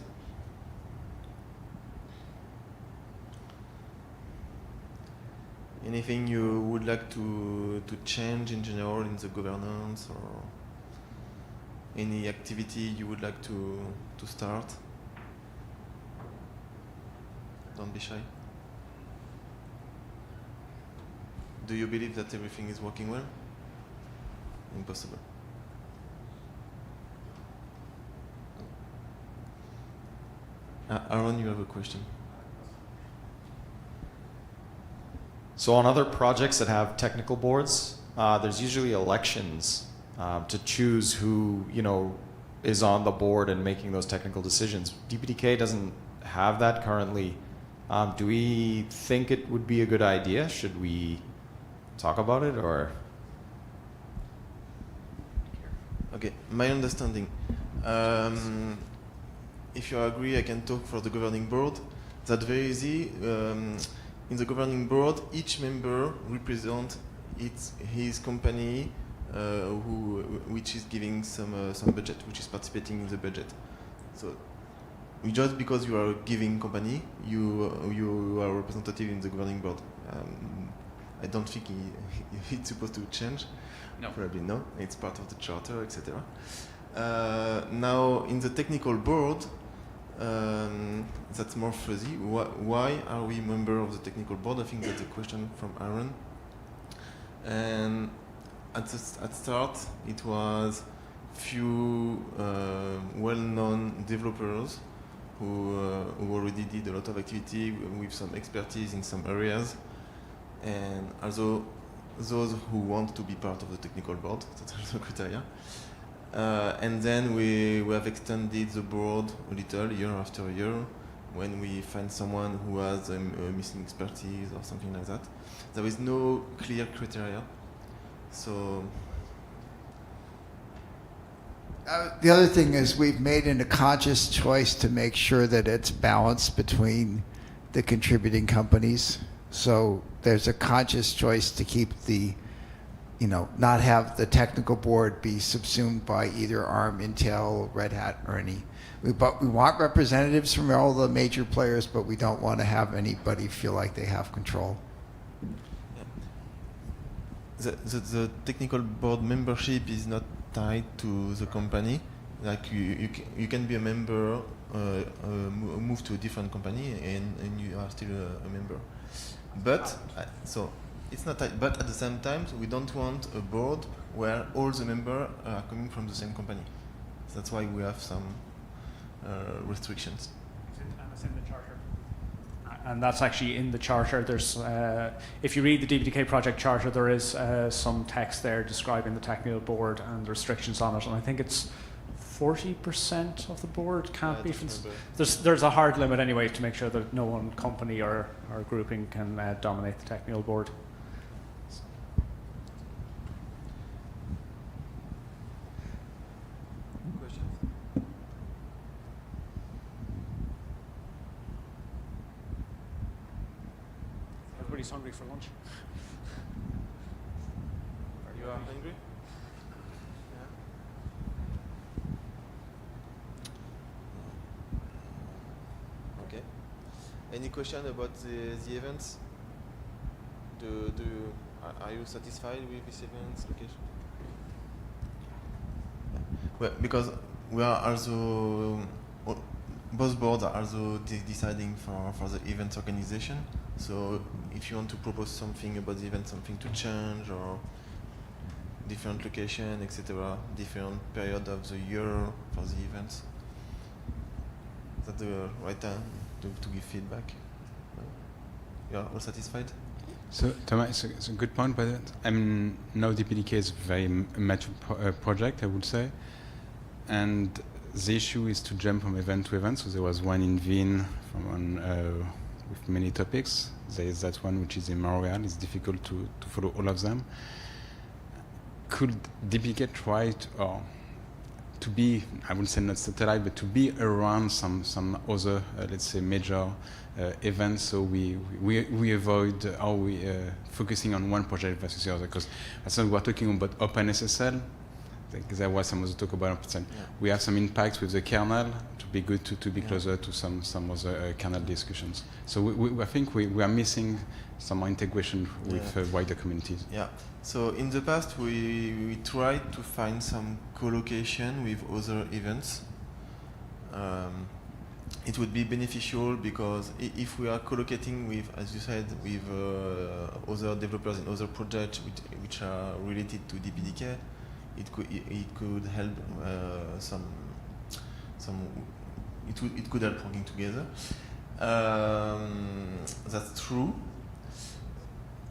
Anything you would like to change in general in the governance, or any activity you would like to start? Don't be shy. Do you believe that everything is working well? Impossible. Aaron, you have a question. So on other projects that have technical boards, there's usually elections to choose who, you know, is on the board and making those technical decisions. DPDK doesn't have that currently. Do we think it would be a good idea? Should we talk about it, or? Okay, my understanding. If you agree, I can talk for the governing board. That's very easy. In the governing board, each member represents his company, which is giving some budget, which is participating in the budget. So just because you are a giving company, you are a representative in the governing board. I don't think it's supposed to change. No. Probably no. It's part of the charter, etc. Now in the technical board, that's more fuzzy. Why are we member of the technical board? I think that's a question from Aaron. And at start, it was few well-known developers who already did a lot of activity with some expertise in some areas, and also those who want to be part of the technical board. That's also criteria. And then we have extended the board a little year after year when we find someone who has a missing expertise or something like that. There is no clear criteria. So the other thing is we've made a conscious choice to make sure that it's balanced between the contributing companies. So there's a conscious choice to keep the, you know, not have the technical board be subsumed by either ARM, Intel, Red Hat, or any. But we want representatives from all the major players, but we don't want to have anybody feel like they have control. The technical board membership is not tied to the company. Like you can be a member, move to a different company, and you are still a member. But so it's not tied. But at the same time, we don't want a board where all the members are coming from the same company. That's why we have some restrictions. It's in the charter. And that's actually in the charter. There's, if you read the DPDK project charter, there is some text there describing the technical board and the restrictions on it. And I think it's 40% of the board can't be. that's remember. There's a hard limit anyway to make sure that no one company or grouping can dominate the technical board. Everybody's hungry for lunch. You are hungry? Okay. Any question about the events? Are you satisfied with this event's location? Well, because we are also both boards are also deciding for the event organization. So if you want to propose something about the event, something to change or different location, etc., different period of the year for the events, that's the right time to give feedback. You are all satisfied? So Thomas, it's a good point, but now DPDK is a very mature project, I would say, and the issue is to jump from event to event. So there was one in Wien with many topics. There is that one which is in Montreal. It's difficult to follow all of them. Could DPDK try to be, I would say not satellite, but to be around some other, let's say, major events, so we avoid focusing on one project versus the other? Because as we're talking about OpenSSL, there was some other talk about OpenSSL. Yeah. We have some impacts with the kernel. To be good to be closer to some other kernel discussions. So I think we are missing some integration with wider communities. Yeah. So in the past we tried to find some co-location with other events. It would be beneficial because if we are co-locating with, as you said, with other developers in other projects which are related to DPDK, it could help it could help working together. That's true.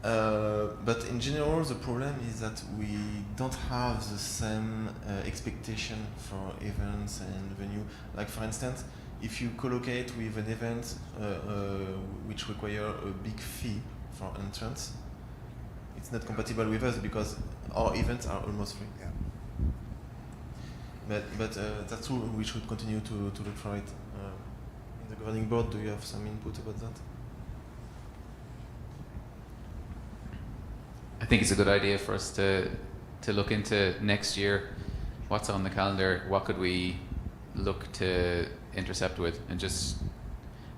But in general, the problem is that we don't have the same expectation for events and venue. Like for instance, if you collocate with an event which require a big fee for entrance, it's not compatible with us because our events are almost free. Yeah. But that's true. We should continue to look for it. In the governing board, do you have some input about that? I think it's a good idea for us to look into next year, what's on the calendar, what could we look to intercept with, and just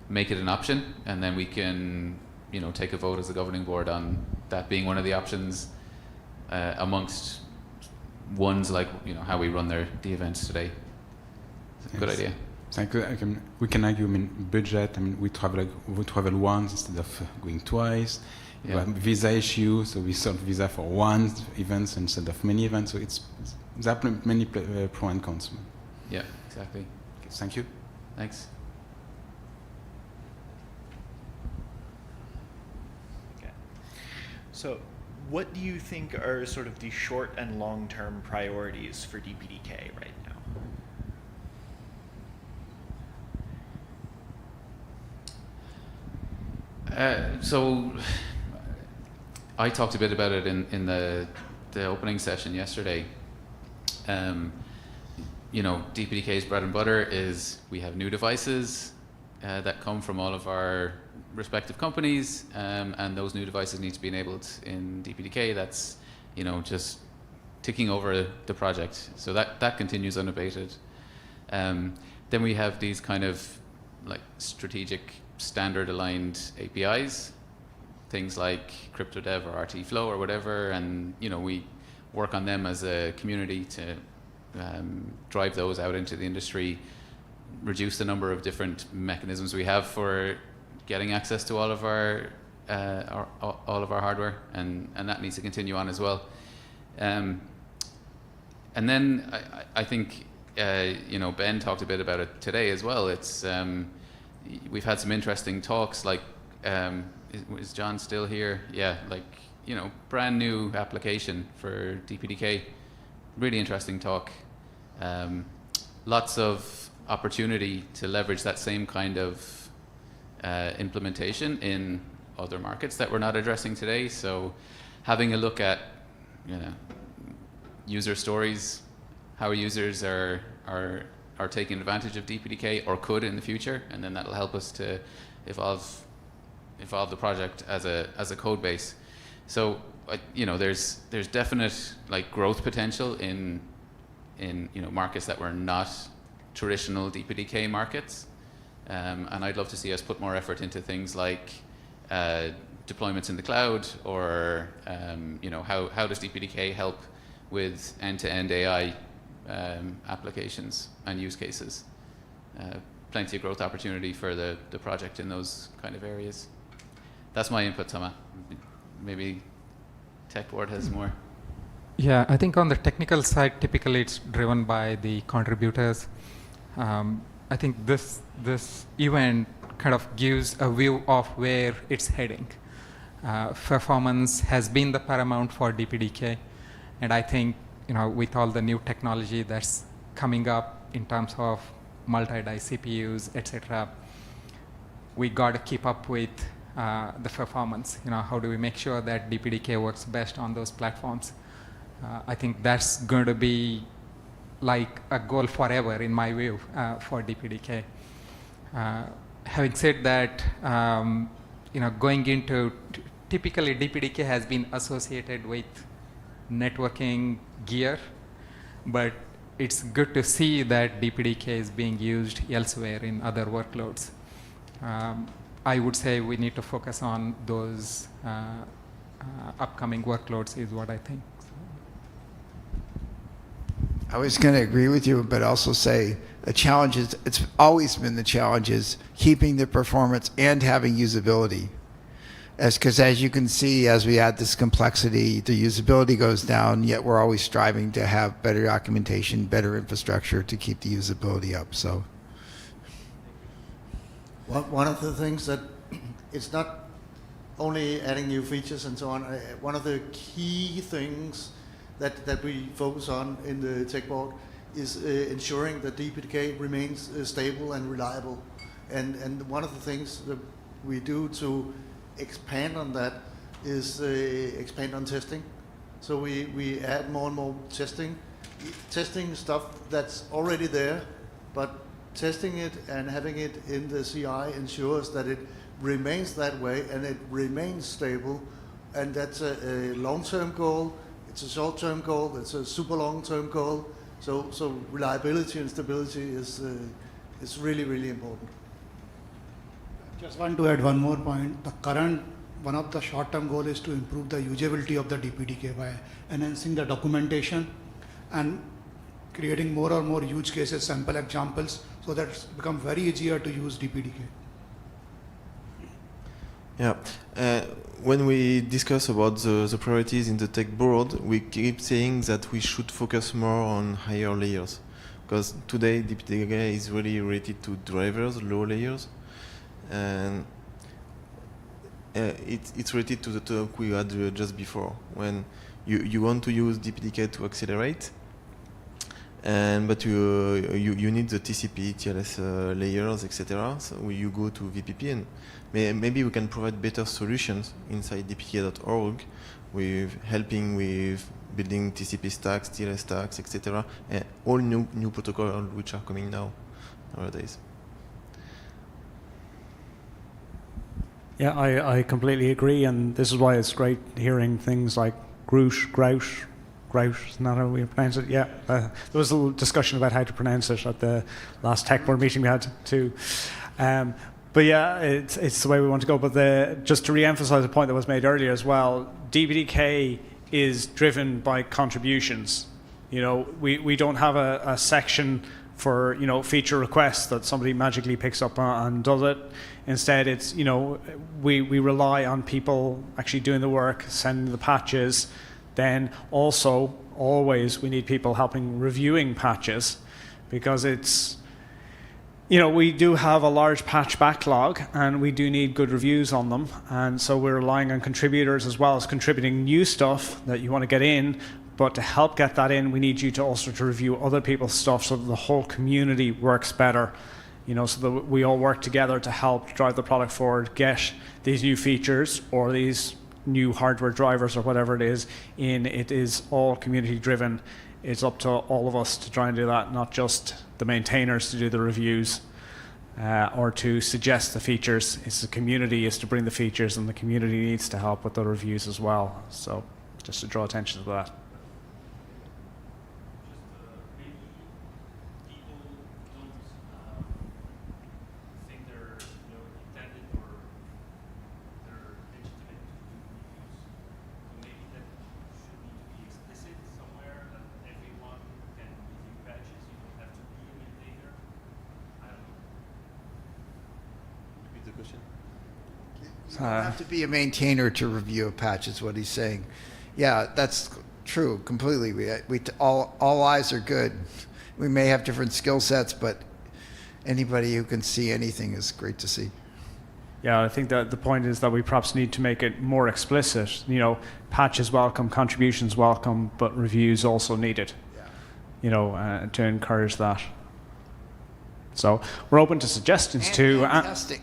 make it an option, and then we can, take a vote as a governing board on that being one of the options amongst ones like how we run the events today. Good idea. Thank you. We can argue. Budget. We travel once instead of going twice. Yeah. We have visa issue, so we solve visa for one event instead of many events. So there are many pro and cons. Yeah, exactly. Okay, thank you. Thanks. Okay. So, what do you think are sort of the short and long-term priorities for DPDK right now? So I talked a bit about it in the opening session yesterday. DPDK's bread and butter is we have new devices that come from all of our respective companies, and those new devices need to be enabled in DPDK. That's just ticking over the project. So that continues unabated. Then we have these kind of like strategic standard aligned APIs, things like CryptoDev or RTFlow or whatever, and we work on them as a community to drive those out into the industry, reduce the number of different mechanisms we have for getting access to all of our hardware, and that needs to continue on as well. And then I think Ben talked a bit about it today as well. It's we've had some interesting talks, like is John still here? Yeah, brand new application for DPDK. Really interesting talk. lots of opportunity to leverage that same kind of implementation in other markets that we're not addressing today. So having a look at, you know, user stories, how users are taking advantage of DPDK or could in the future, and then that'll help us to evolve the project as a code base. So you know, there's definite like growth potential in you know, markets that were not traditional DPDK markets, and I'd love to see us put more effort into things like deployments in the cloud, or you know, how does DPDK help with end-to-end AI applications and use cases. Plenty of growth opportunity for the project in those kind of areas. That's my input, Tama. Maybe Tech Board has more. Yeah, I think on the technical side, typically it's driven by the contributors. I think this event kind of gives a view of where it's heading. Performance has been the paramount for DPDK, and I think, you know, with all the new technology that's coming up in terms of multi-die CPUs, etc., we got to keep up with the performance. You know, how do we make sure that DPDK works best on those platforms? I think that's going to be like a goal forever, in my view, for DPDK. Having said that, you know, going into typically DPDK has been associated with networking gear, but it's good to see that DPDK is being used elsewhere in other workloads. I would say we need to focus on those upcoming workloads is what I think. I was going to agree with you, but also say the challenge is, it's always been the challenge is keeping the performance and having usability. Because as you can see, as we add this complexity, the usability goes down, yet we're always striving to have better documentation, better infrastructure to keep the usability up. So, one of the things that it's not only adding new features and so on. One of the key things that we focus on in the tech board is ensuring that DPDK remains stable and reliable. And one of the things that we do to expand on that is expand on testing. So we add more and more testing stuff that's already there, but testing it and having it in the CI ensures that it remains that way and it remains stable. And that's a long-term goal. It's a short-term goal. It's a super long-term goal. So reliability and stability is really, really important. Just want to add one more point. One of the short-term goal is to improve the usability of the DPDK by enhancing the documentation and creating more and more use cases, sample examples, so that it's become very easier to use DPDK. Yeah, when we discuss about the priorities in the tech board, we keep saying that we should focus more on higher layers. Because today DPDK is really related to drivers, low layers. And it's related to the talk we had just before, when you want to use DPDK to accelerate, but you need the TCP, TLS layers, etc. So you go to VPP, and maybe we can provide better solutions inside dpdk.org with helping with building TCP stacks, TLS stacks, etc. And all new protocols which are coming nowadays. Yeah, I completely agree, and this is why it's great hearing things like Grout, isn't that how we pronounce it? Yeah, there was a little discussion about how to pronounce it at the last tech board meeting we had too. But yeah, it's the way we want to go. But just to re-emphasize the point that was made earlier as well, DPDK is driven by contributions. You know, we don't have a section for, you know, feature requests that somebody magically picks up and does it. Instead, it's, you know, we rely on people actually doing the work, sending the patches. Then also, always, we need people helping reviewing patches, because it's, you know, we do have a large patch backlog and we do need good reviews on them. And so we're relying on contributors as well as contributing new stuff that you want to get in, But to help get that in, we need you to also to review other people's stuff so that the whole community works better. So that we all work together to help drive the product forward, get these new features or these new hardware drivers or whatever it is in. It is all community driven. It's up to all of us to try and do that, not just the maintainers to do the reviews or to suggest the features. It's the community is to bring the features, and the community needs to help with the reviews as well. So just to draw attention to that. You don't have to be a maintainer to review a patch, is what he's saying. Yeah, that's true completely. All eyes are good. We may have different skill sets, but anybody who can see anything is great to see. Yeah, I think that the point is that we perhaps need to make it more explicit. Patches welcome, contributions welcome, but reviews also needed. Yeah. To encourage that. So we're open to suggestions too.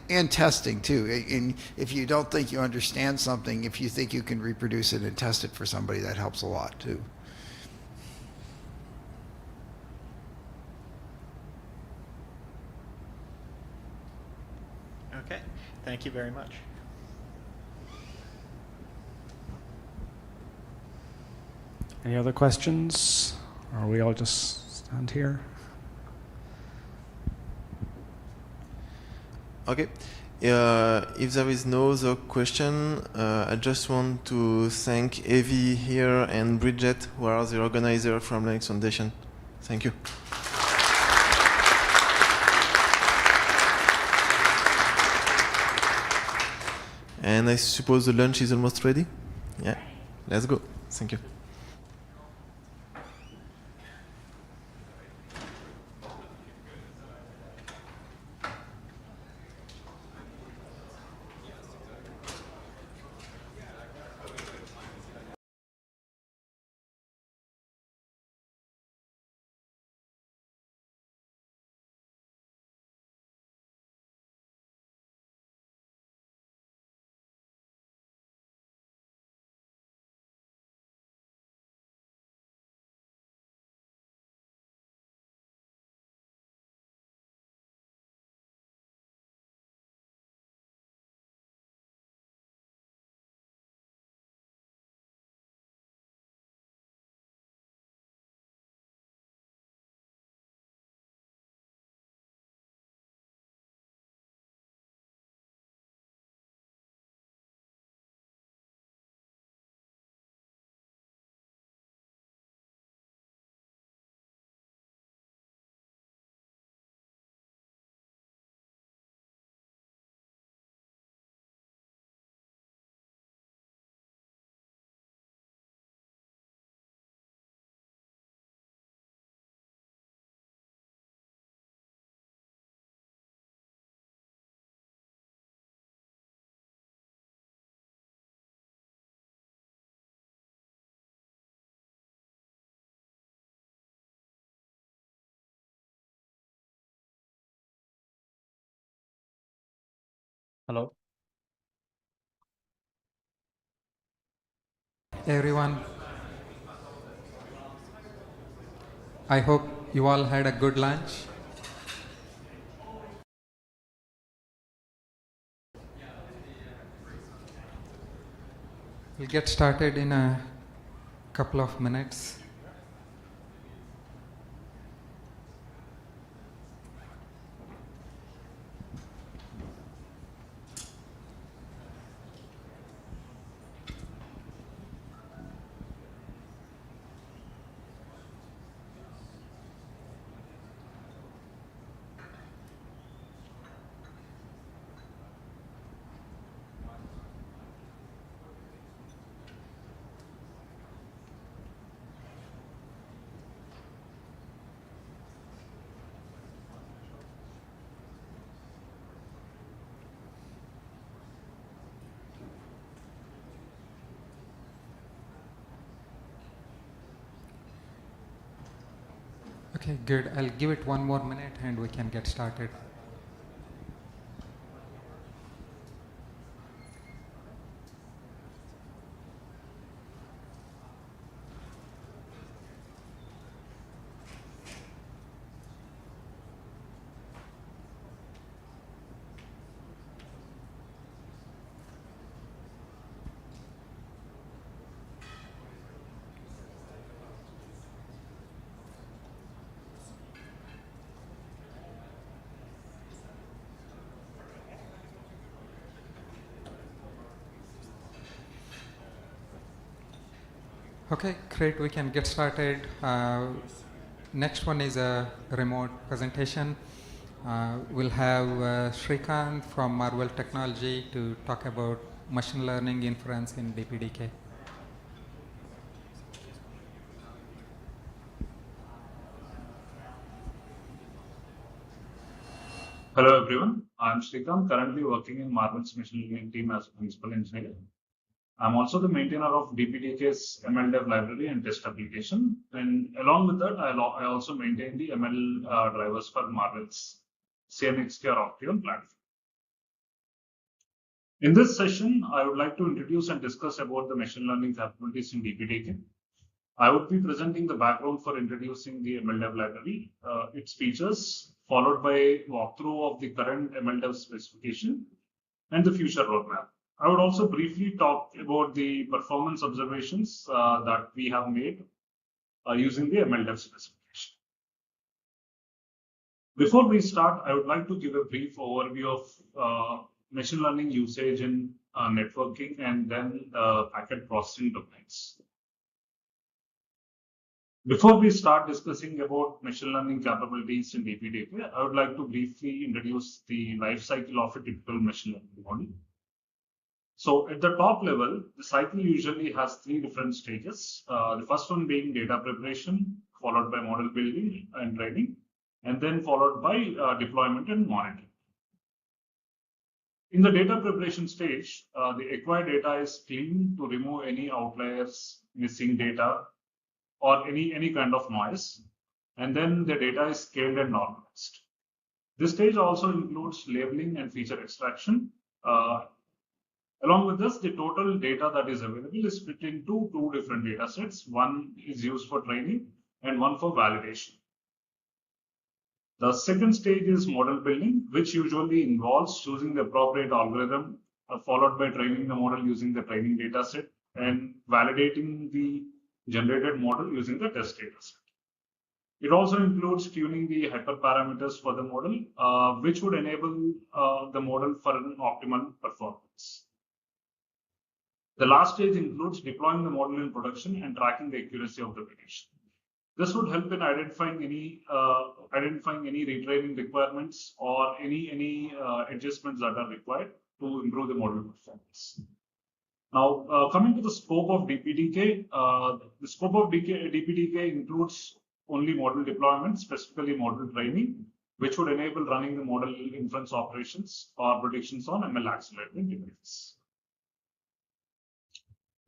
And testing too. And if you don't think you understand something, if you think you can reproduce it and test it for somebody, that helps a lot too. Okay, thank you very much. Any other questions? Or we all just stand here? Okay. If there is no other question, I just want to thank Evie here and Bridget, who are the organizer from Linux Foundation. Thank you. And I suppose the lunch is almost ready? Yeah. Let's go. Thank you. Hello. Everyone, I hope you all had a good lunch. We'll get started in a couple of minutes. Okay, good. I'll give it 1 more minute and we can get started. Okay, great. We can get started. Next one is a remote presentation. We'll have Shrikant from Marvel Technology to talk about machine learning inference in DPDK. Hello everyone, I'm Shrikant, currently working in Marvel's machine learning team as a principal engineer. I'm also the maintainer of DPDK's ML dev library and test application. And along with that, I also maintain the ML drivers for Marvel's CNXK or Octagon platform. In this session, I would like to introduce and discuss about the machine learning capabilities in DPDK. I would be presenting the background for introducing the ML dev library, its features, followed by a walkthrough of the current ML dev specification and the future roadmap. I would also briefly talk about the performance observations that we have made using the ML dev specification. Before we start, I would like to give a brief overview of machine learning usage in networking and then packet processing domains. Before we start discussing about machine learning capabilities in DPDK, I would like to briefly introduce the life cycle of a typical machine learning model. So at the top level, the cycle usually has 3 different stages. The first one being data preparation, followed by model building and training, and then followed by deployment and monitoring. In the data preparation stage, the acquired data is cleaned to remove any outliers, missing data, or any kind of noise, and then the data is scaled and normalized. This stage also includes labeling and feature extraction. Along with this, the total data that is available is split into 2 different data sets. One is used for training and one for validation. The second stage is model building, which usually involves choosing the appropriate algorithm, followed by training the model using the training data set and validating the generated model using the test data set. It also includes tuning the hyperparameters for the model, which would enable the model for an optimal performance. The last stage includes deploying the model in production and tracking the accuracy of the prediction. This would help in identifying any retraining requirements or any adjustments that are required to improve the model performance. Now, coming to the scope of DPDK, the scope of DPDK includes only model deployment, specifically model training, which would enable running the model inference operations or predictions on ML accelerated devices.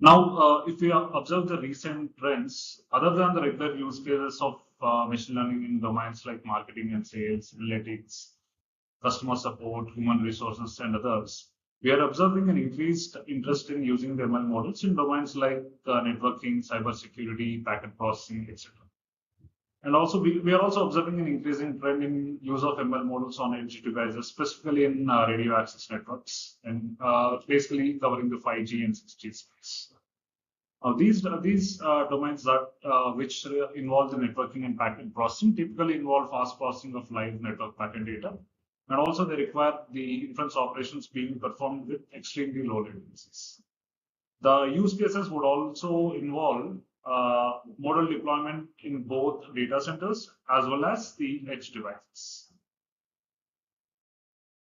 Now, if we observe the recent trends, other than the regular use cases of machine learning in domains like marketing and sales, analytics, customer support, human resources, and others, we are observing an increased interest in using the ML models in domains like networking, cybersecurity, packet processing, etc. And also, we are also observing an increasing trend in use of ML models on edge devices, specifically in radio access networks, and basically covering the 5G and 6G space. These domains that which involve the networking and packet processing typically involve fast processing of live network packet data, and also they require the inference operations being performed with extremely low latencies. The use cases would also involve model deployment in both data centers as well as the edge devices.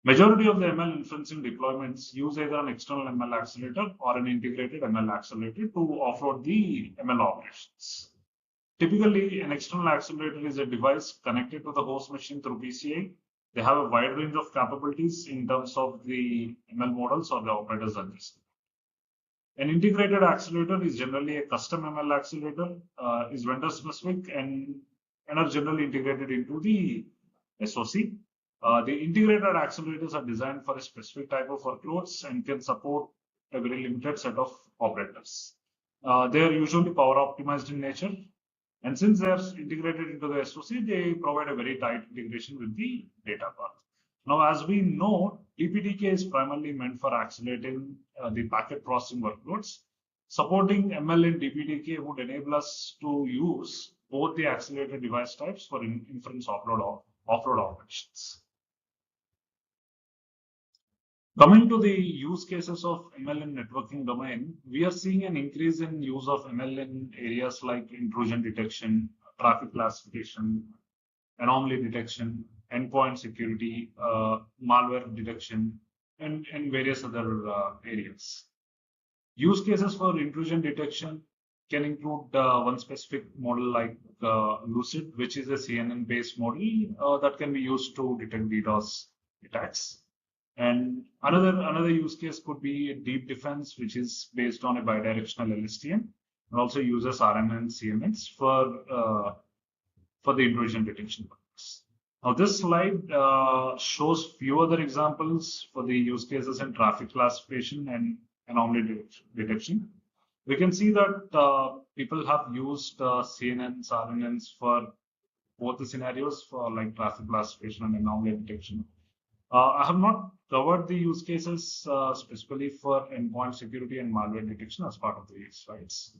Majority of the ML inferencing deployments use either an external ML accelerator or an integrated ML accelerator to offload the ML operations. Typically, an external accelerator is a device connected to the host machine through PCI. They have a wide range of capabilities in terms of the ML models or the operators that they support. An integrated accelerator is generally a custom ML accelerator, is vendor specific and and are generally integrated into the SoC. The integrated accelerators are designed for a specific type of workloads and can support a very limited set of operators. They are usually power optimized in nature, and since they are integrated into the SoC, they provide a very tight integration with the data path. Now, as we know, DPDK is primarily meant for accelerating the packet processing workloads. Supporting ML in DPDK would enable us to use both the accelerated device types for inference offload operations. Coming to the use cases of ML in networking domain, we are seeing an increase in use of ML in areas like intrusion detection, traffic classification, anomaly detection, endpoint security, malware detection, and various other areas. Use cases for intrusion detection can include one specific model like Lucid, which is a CNN-based model that can be used to detect DDoS attacks. And another use case could be deep defense, which is based on a bidirectional LSTM, and also uses RMN and CMX for the intrusion detection purpose. Now, this slide shows few other examples for the use cases in traffic classification and anomaly detection. We can see that people have used CNNs, RNNs for both the scenarios for like traffic classification and anomaly detection. I have not covered the use cases specifically for endpoint security and malware detection as part of the slides.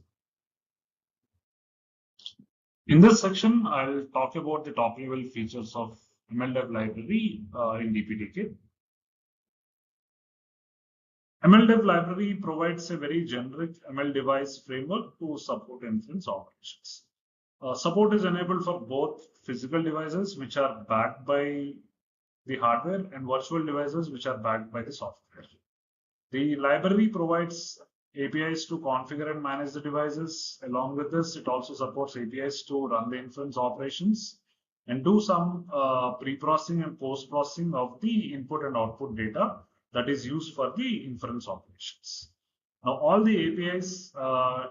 In this section, I'll talk about the top-level features of MLDev library in DPDK. MLDev library provides a very generic ML device framework to support inference operations. Support is enabled for both physical devices, which are backed by the hardware, and virtual devices, which are backed by the software. The library provides APIs to configure and manage the devices. Along with this, it also supports APIs to run the inference operations and do some pre-processing and post-processing of the input and output data that is used for the inference operations. Now, all the APIs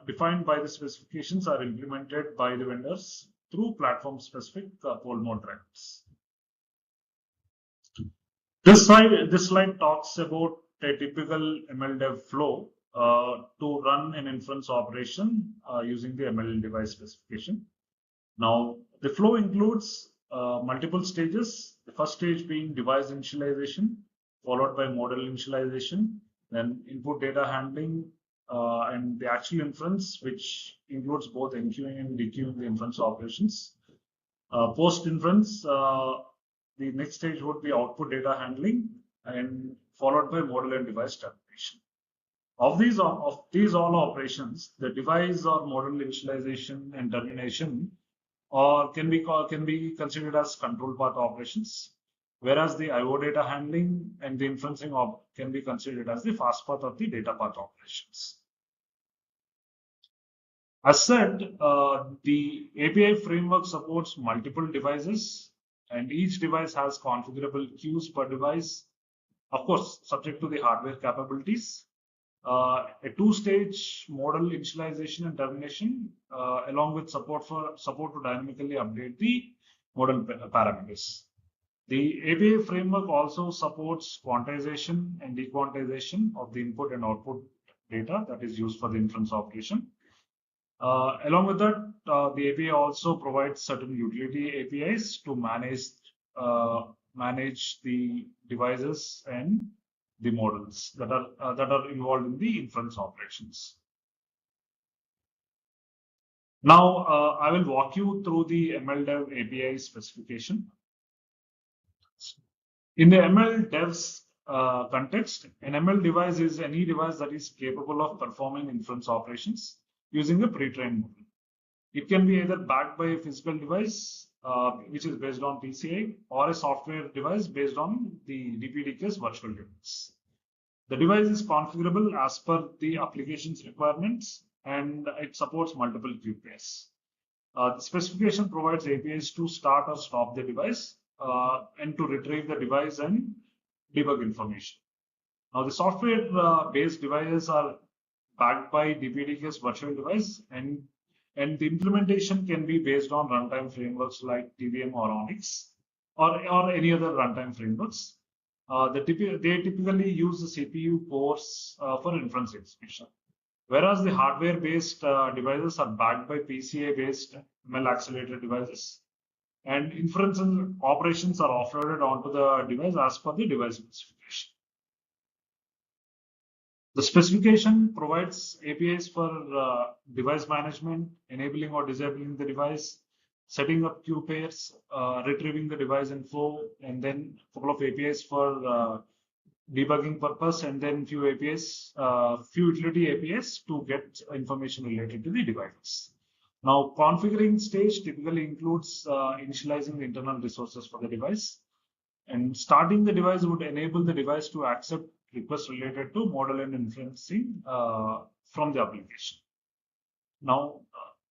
defined by the specifications are implemented by the vendors through platform-specific pole mode drivers. This slide talks about a typical MLDev flow to run an inference operation using the ML device specification. Now, the flow includes multiple stages. The first stage being device initialization, followed by model initialization, then input data handling, and the actual inference, which includes both enqueuing and dequeuing the inference operations. Post-inference, the next stage would be output data handling, and followed by model and device termination. Of these all operations, the device or model initialization and termination can be considered as control path operations, whereas the IO data handling and the inferencing can be considered as the fast path of the data path operations. As said, the API framework supports multiple devices, and each device has configurable queues per device, of course, subject to the hardware capabilities. A two-stage model initialization and termination, along with support to dynamically update the model parameters. The API framework also supports quantization and dequantization of the input and output data that is used for the inference operation. Along with that, the API also provides certain utility APIs to manage the devices and the models that are involved in the inference operations. Now, I will walk you through the MLDev API specification. In the MLDev's context, an ML device is any device that is capable of performing inference operations using a pre-trained model. It can be either backed by a physical device, which is based on PCI, or a software device based on the DPDK's virtual device. The device is configurable as per the application's requirements, and it supports multiple queue pairs. The specification provides APIs to start or stop the device and to retrieve the device and debug information. Now, the software-based devices are backed by DPDK's virtual device, and And the implementation can be based on runtime frameworks like TVM or Onyx or any other runtime frameworks. They typically use the CPU cores for inference execution. Whereas the hardware-based devices are backed by PCA-based ML accelerated devices, and inference and operations are offloaded onto the device as per the device specification. The specification provides APIs for device management, enabling or disabling the device, setting up queue pairs, retrieving the device info, and then a couple of APIs for debugging purpose, and then few utility APIs to get information related to the devices. Now, configuring stage typically includes initializing the internal resources for the device, and starting the device would enable the device to accept requests related to model and inferencing from the application. Now,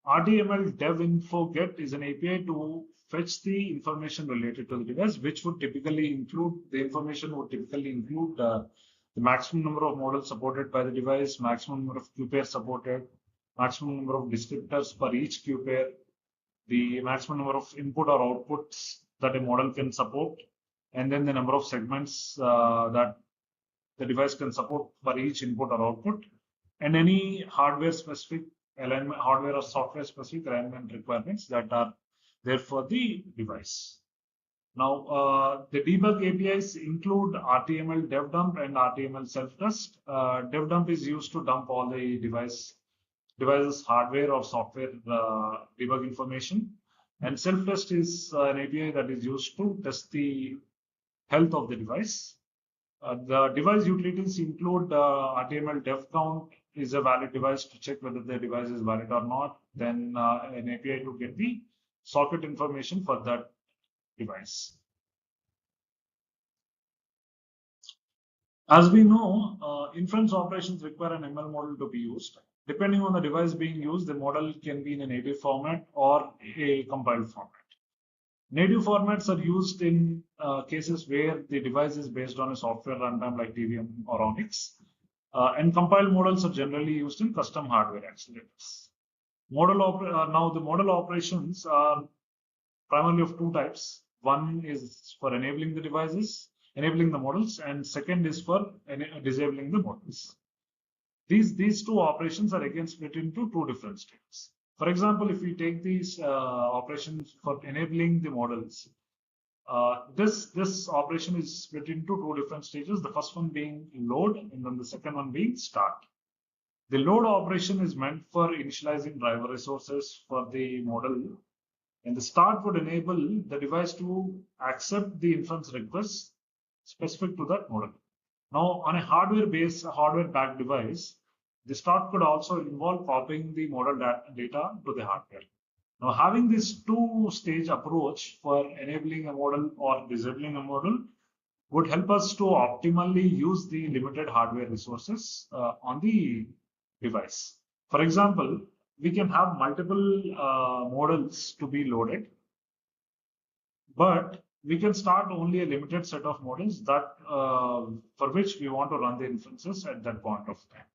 RTML dev info get is an API to fetch the information related to the device, which would typically include the maximum number of models supported by the device, maximum number of queue pairs supported, maximum number of descriptors per each queue pair, the maximum number of input or outputs that a model can support, and then the number of segments that the device can support for each input or output, and any hardware-specific alignment, hardware or software-specific alignment requirements that are there for the device. Now, the debug APIs include RTML dev dump and RTML self-test. Dev dump is used to dump all the device's hardware or software debug information, and self-test is an API that is used to test the health of the device. The device utilities include RTML dev count is a valid device to check whether the device is valid or not, then an API to get the socket information for that device. As we know, inference operations require an ML model to be used. Depending on the device being used, the model can be in a native format or a compiled format. Native formats are used in cases where the device is based on a software runtime like TVM or Onyx, and compiled models are generally used in custom hardware accelerators. Now, the model operations are primarily of two types. One is for enabling the models, and second is for disabling the models. These two operations are again split into two different stages. For example, if we take these operations for enabling the models, this operation is split into two different stages. The first one being load, and then the second one being start. The load operation is meant for initializing driver resources for the model, and the start would enable the device to accept the inference requests specific to that model. Now, on a hardware-backed device, the start could also involve copying the model data to the hardware. Now, having this two-stage approach for enabling a model or disabling a model would help us to optimally use the limited hardware resources on the device. For example, we can have multiple models to be loaded, but we can start only a limited set of models that for which we want to run the inferences at that point of time.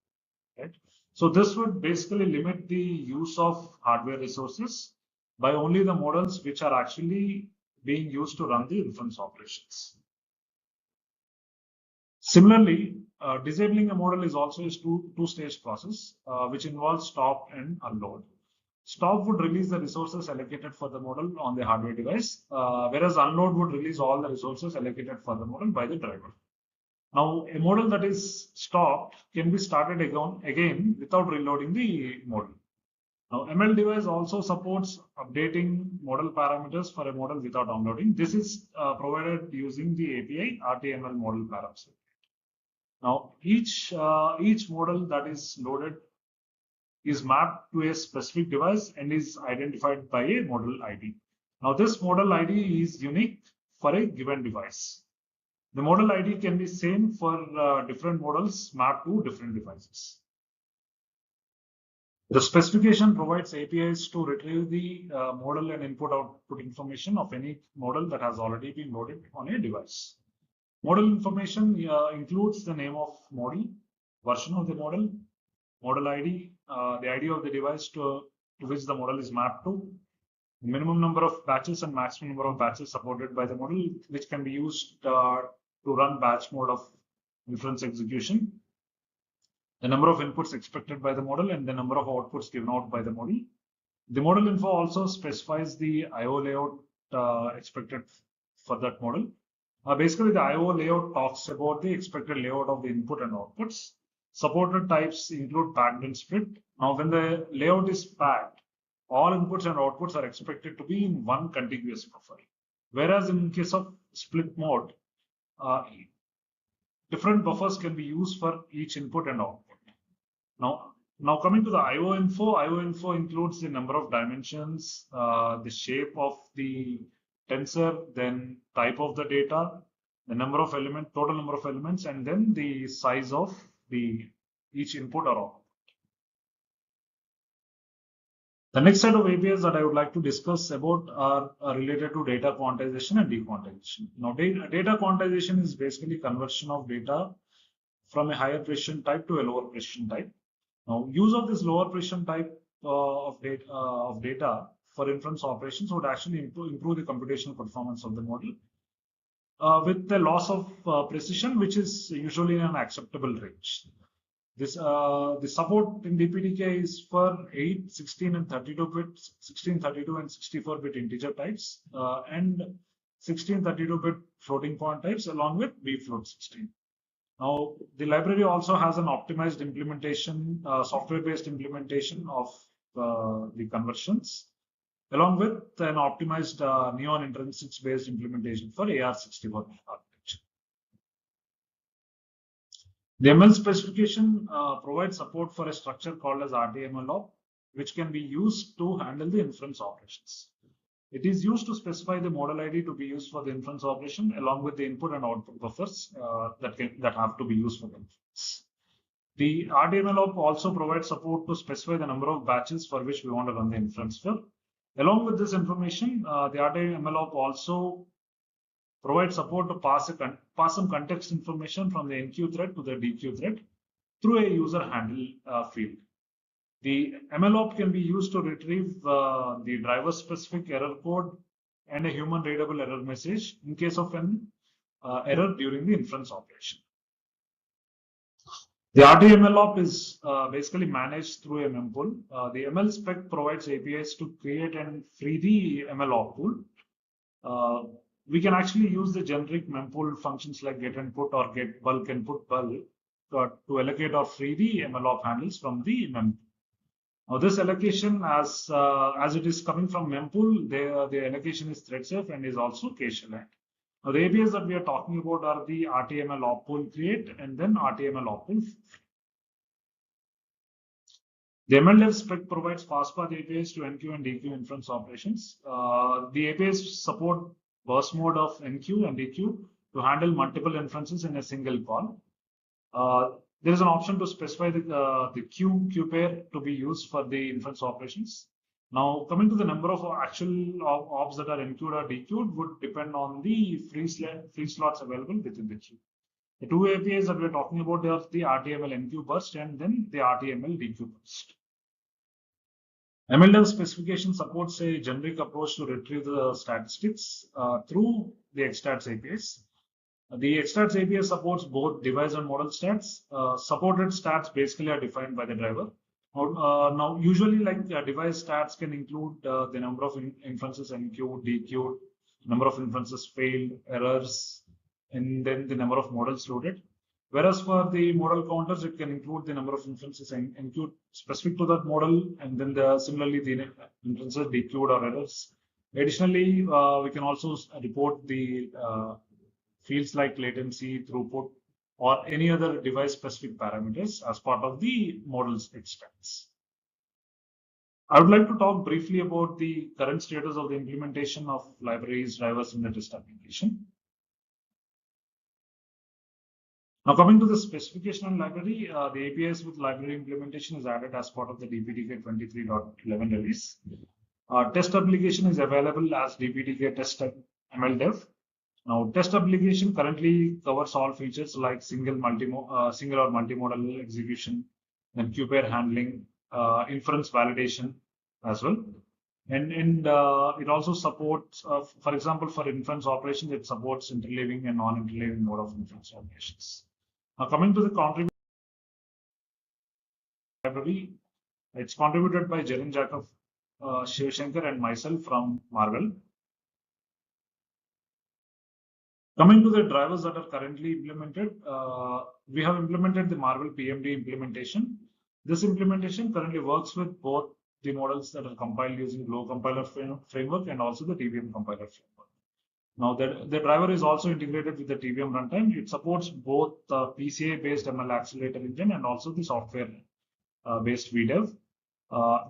Right? So this would basically limit the use of hardware resources by only the models which are actually being used to run the inference operations. Similarly, disabling a model is also a two-stage process, which involves stop and unload. Stop would release the resources allocated for the model on the hardware device, whereas unload would release all the resources allocated for the model by the driver. Now, a model that is stopped can be started again without reloading the model. Now, ML device also supports updating model parameters for a model without downloading. This is provided using the API RTML model parameter. Now, each model that is loaded is mapped to a specific device and is identified by a model ID. Now, this model ID is unique for a given device. The model ID can be same for different models mapped to different devices. The specification provides APIs to retrieve the model and input-output information of any model that has already been loaded on a device. Model information includes the name of model, version of the model ID, the ID of the device to to which the model is mapped to, the minimum number of batches and maximum number of batches supported by the model, which can be used to run batch mode of inference execution, the number of inputs expected by the model, and the number of outputs given out by the model. The model info also specifies the I/O layout expected for that model. Basically, the I/O layout talks about the expected layout of the input and outputs. Supported types include packed and split. Now, when the layout is packed, all inputs and outputs are expected to be in one contiguous buffer. Whereas in case of split mode, different buffers can be used for each input and output. Now coming to the I/O info includes the number of dimensions, the shape of the tensor, then type of the data, the number of elements, total number of elements, and then the size of each input or output. The next set of APIs that I would like to discuss about are related to data quantization and dequantization. Now, data quantization is basically conversion of data from a higher precision type to a lower precision type. Now, use of this lower precision type of data for inference operations would actually improve the computational performance of the model with the loss of precision, which is usually in an acceptable range. The support in DPDK is for 8, 16, and 32-bit, 16, 32, and 64-bit integer types, and 16, 32-bit floating point types, along with bfloat16. Now, the library also has an optimized implementation, software-based implementation of the conversions, along with an optimized Neon intrinsics-based implementation for AR64 architecture. The ML specification provides support for a structure called as RTMLOP, which can be used to handle the inference operations. It is used to specify the model ID to be used for the inference operation, along with the input and output buffers that have to be used for the inference. The RTMLOP also provides support to specify the number of batches for which we want to run the inference for. Along with this information, the RTMLOP also provides support to pass some context information from the enqueue thread to the dequeue thread through a user handle field. The MLOP can be used to retrieve the driver-specific error code and a human-readable error message in case of an error during the inference operation. The RTMLOP is basically managed through a mempool. The ML spec provides APIs to create and free the MLOP pool. We can actually use the generic mempool functions like getInput or getBulk to allocate or free the MLOP handles from the mempool. Now, this allocation, as it is coming from mempool, the allocation is thread safe and is also cache aligned. Now, the APIs that we are talking about are the RTML pool create and then RTML pool. The MLDev spec provides fastpath APIs to enqueue and dequeue inference operations. The APIs support burst mode of enqueue and dequeue to handle multiple inferences in a single call. There is an option to specify the queue pair to be used for the inference operations. Now, coming to the number of actual ops that are enqueued or dequeued would depend on the free slots available within the queue. The two APIs that we're talking about are the RTML enqueue burst and then the RTML dequeue burst. MLDev specification supports a generic approach to retrieve the statistics through the XStats APIs. The XStats API supports both device and model stats. Supported stats basically are defined by the driver. Now, usually, like device stats can include the number of inferences enqueued, dequeued, number of inferences failed, errors, and then the number of models loaded. Whereas for the model counters, it can include the number of inferences enqueued specific to that model, and then similarly the inferences dequeued or errors. Additionally, we can also report the fields like latency, throughput, or any other device-specific parameters as part of the model's extracts. I would like to talk briefly about the current status of the implementation of libraries, drivers in the test application. Now, coming to the specification and library, the APIs with library implementation is added as part of the DPDK 23.11 release. Test application is available as DPDK test MLDev. Now, test application currently covers all features like single or multimodal execution, then queue pair handling, inference validation, as well. And it also supports, for example, for inference operations, it supports interleaving and non-interleaving mode of inference operations. Now, coming to the contribution library, it's contributed by Jaren Jacob, Shivashankar, and myself from Marvel. Coming to the drivers that are currently implemented, we have implemented the Marvel PMD implementation. This implementation currently works with both the models that are compiled using Low Compiler framework and also the TVM compiler framework. Now, the driver is also integrated with the TVM runtime. It supports both the PCA-based ML accelerator engine and also the software-based VDEV.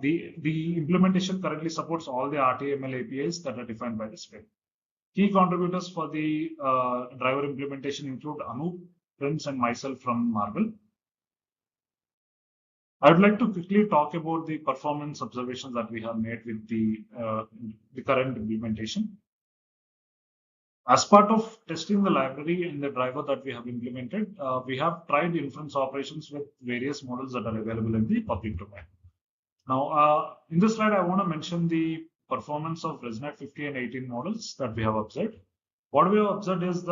The implementation currently supports all the RTML APIs that are defined by the spec. Key contributors for the driver implementation include Anup, Prince, and myself from Marvel. I would like to quickly talk about the performance observations that we have made with the current implementation. As part of testing the library and the driver that we have implemented, we have tried inference operations with various models that are available in the public domain. Now, in this slide, I want to mention the performance of ResNet 50 and 18 models that we have observed. What we have observed is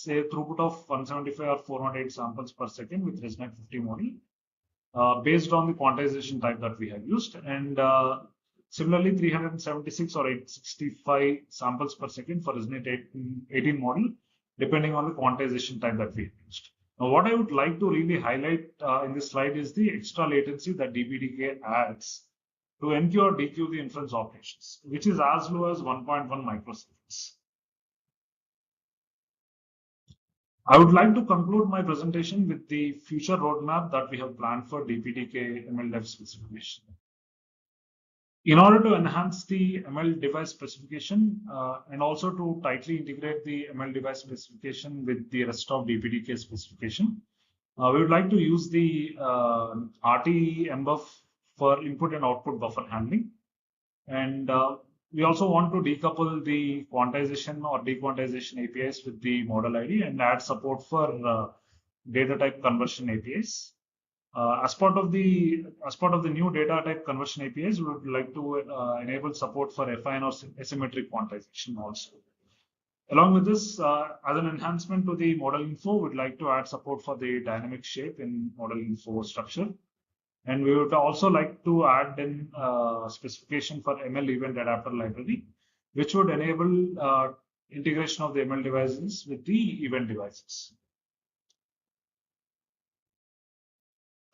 a throughput of 175 or 408 samples per second with ResNet 50 model, based on the quantization type that we have used, and similarly 376 or 865 samples per second for ResNet 18 model, depending on the quantization type that we have used. Now, what I would like to really highlight in this slide is the extra latency that DPDK adds to NQ or DQ the inference operations, which is as low as 1.1 microseconds. I would like to conclude my presentation with the future roadmap that we have planned for DPDK ML specification. In order to enhance the ML device specification and also to tightly integrate the ML device specification with the rest of DPDK specification, we would like to use the RTE MBUF for input and output buffer handling. And we also want to decouple the quantization or dequantization APIs with the model ID and add support for data type conversion APIs. As part of the new data type conversion APIs, we would like to enable support for affine or asymmetric quantization also. Along with this, as an enhancement to the model info, we'd like to add support for the dynamic shape in model info structure. And we would also like to add in specification for ML event adapter library, which would enable integration of the ML devices with the event devices.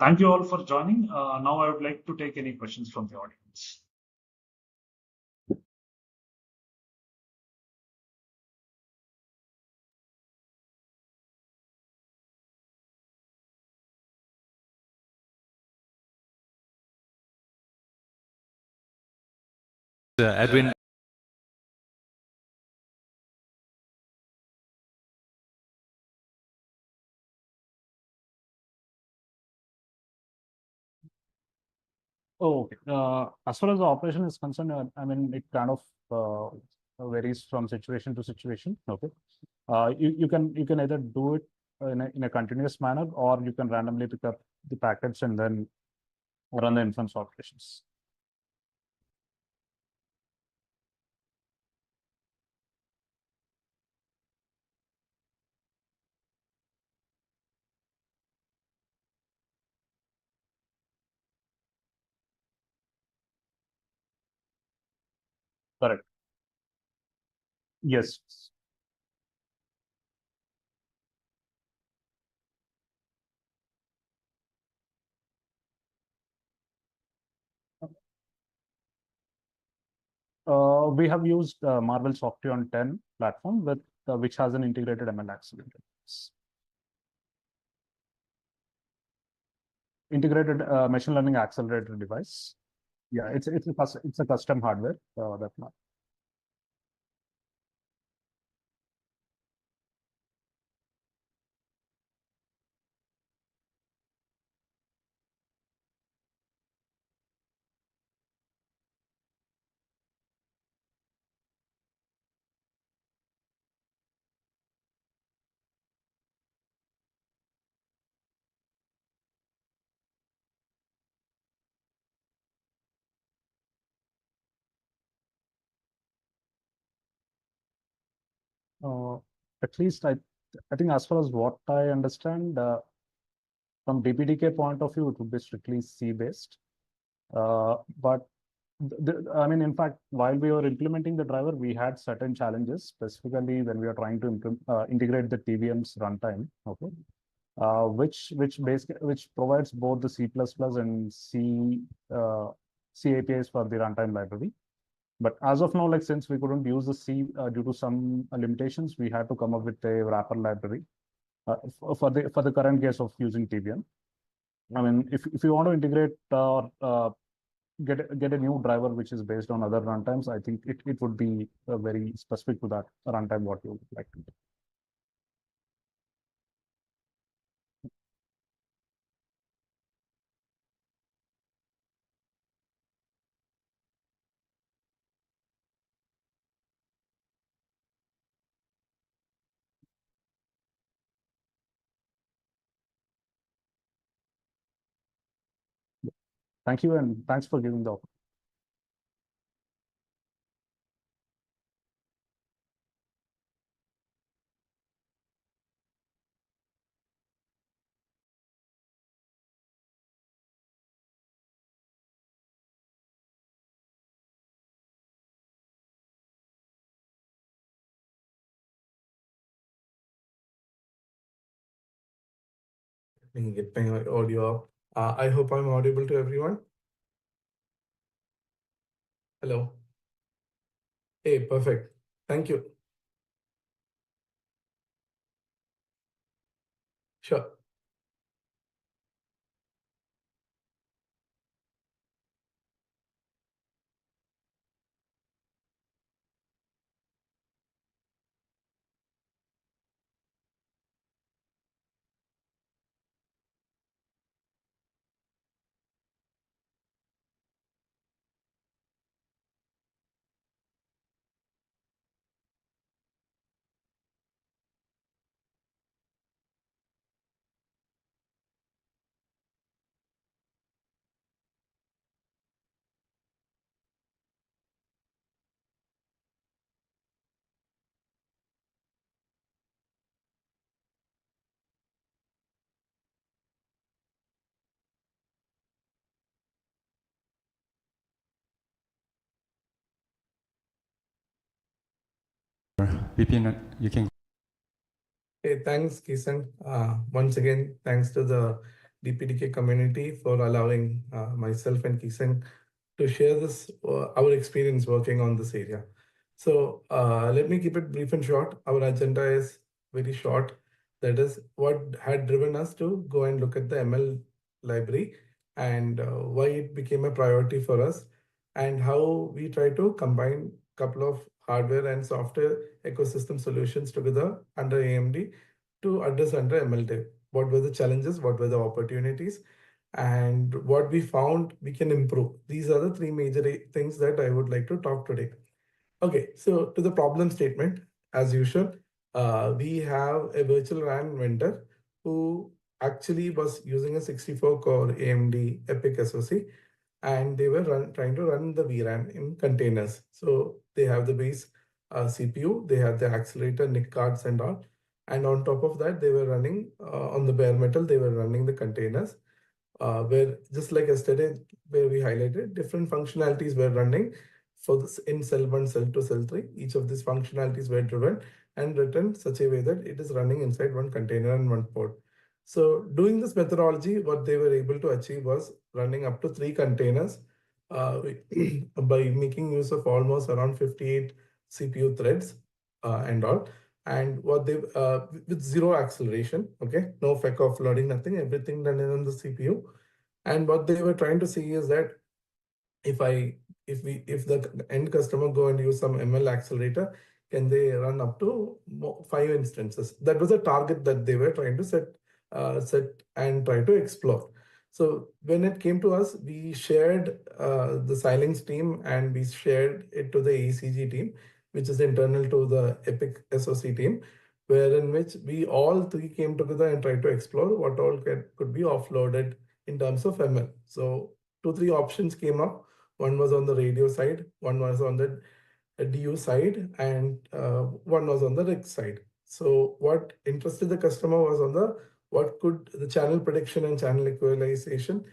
Thank you all for joining. Now I would like to take any questions from the audience. Edwin. Oh, okay. As far as the operation is concerned, I mean, it kind of varies from situation to situation. Okay, you can either do it in a continuous manner, or you can randomly pick up the packets and then run the inference operations. Correct. Yes. We have used Marvel Softion 10 platform with which has an integrated ML accelerator. Integrated machine learning accelerator device. Yeah, it's a custom hardware that not. At least I think as far as what I understand, from DPDK point of view, it would be strictly C based. But I mean, in fact, while we were implementing the driver, we had certain challenges, specifically when we are trying to integrate the TVM's runtime. Okay, which provides both the C++ and C APIs for the runtime library. But as of now, like since we couldn't use the C due to some limitations, we had to come up with a wrapper library for the current case of using TVM. I mean, if you want to integrate or get a new driver which is based on other runtimes, I think it would be very specific to that runtime what you would like to do. Thank you, and thanks for giving the opportunity. Let me get my audio up. I hope I'm audible to everyone. Hello. Hey, perfect. Thank you. Sure. VPN, you can. Hey, thanks, Kisan. Once again, thanks to the DPDK community for allowing myself and Kisan to share this our experience working on this area. So let me keep it brief and short. Our agenda is very short. That is what had driven us to go and look at the ML library and why it became a priority for us and how we try to combine a couple of hardware and software ecosystem solutions together under AMD to address under ML. What were the challenges? What were the opportunities? And what we found we can improve. These are the three major things that I would like to talk today. Okay, so to the problem statement, as usual, we have a virtual RAN vendor who actually was using a 64-core AMD EPYC SoC, and they were trying to run the VRAM in containers. So they have the base CPU, they have the accelerator, NIC cards and all. And on top of that, they were running on the bare metal, they were running the containers. Where just like yesterday, where we highlighted different functionalities were running for this in cell 1, cell 2, cell 3. Each of these functionalities were driven and written such a way that it is running inside one container and one port. So doing this methodology, what they were able to achieve was running up to 3 containers by making use of almost around 58 CPU threads and all. And what they with zero acceleration, okay, no FEC offloading, nothing, everything done on the CPU. And what they were trying to see is that if the end customer go and use some ML accelerator, can they run up to 5 instances? That was a target that they were trying to set and try to explore. So when it came to us, we shared the Xilinx team and we shared it to the ECG team, which is internal to the EPYC SoC team, wherein which we all three came together and tried to explore what all could be offloaded in terms of ML. So 2-3 options came up. One was on the radio side, one was on the DU side and one was on the RIG side. So what interested the customer was on what could the channel prediction and channel equalization.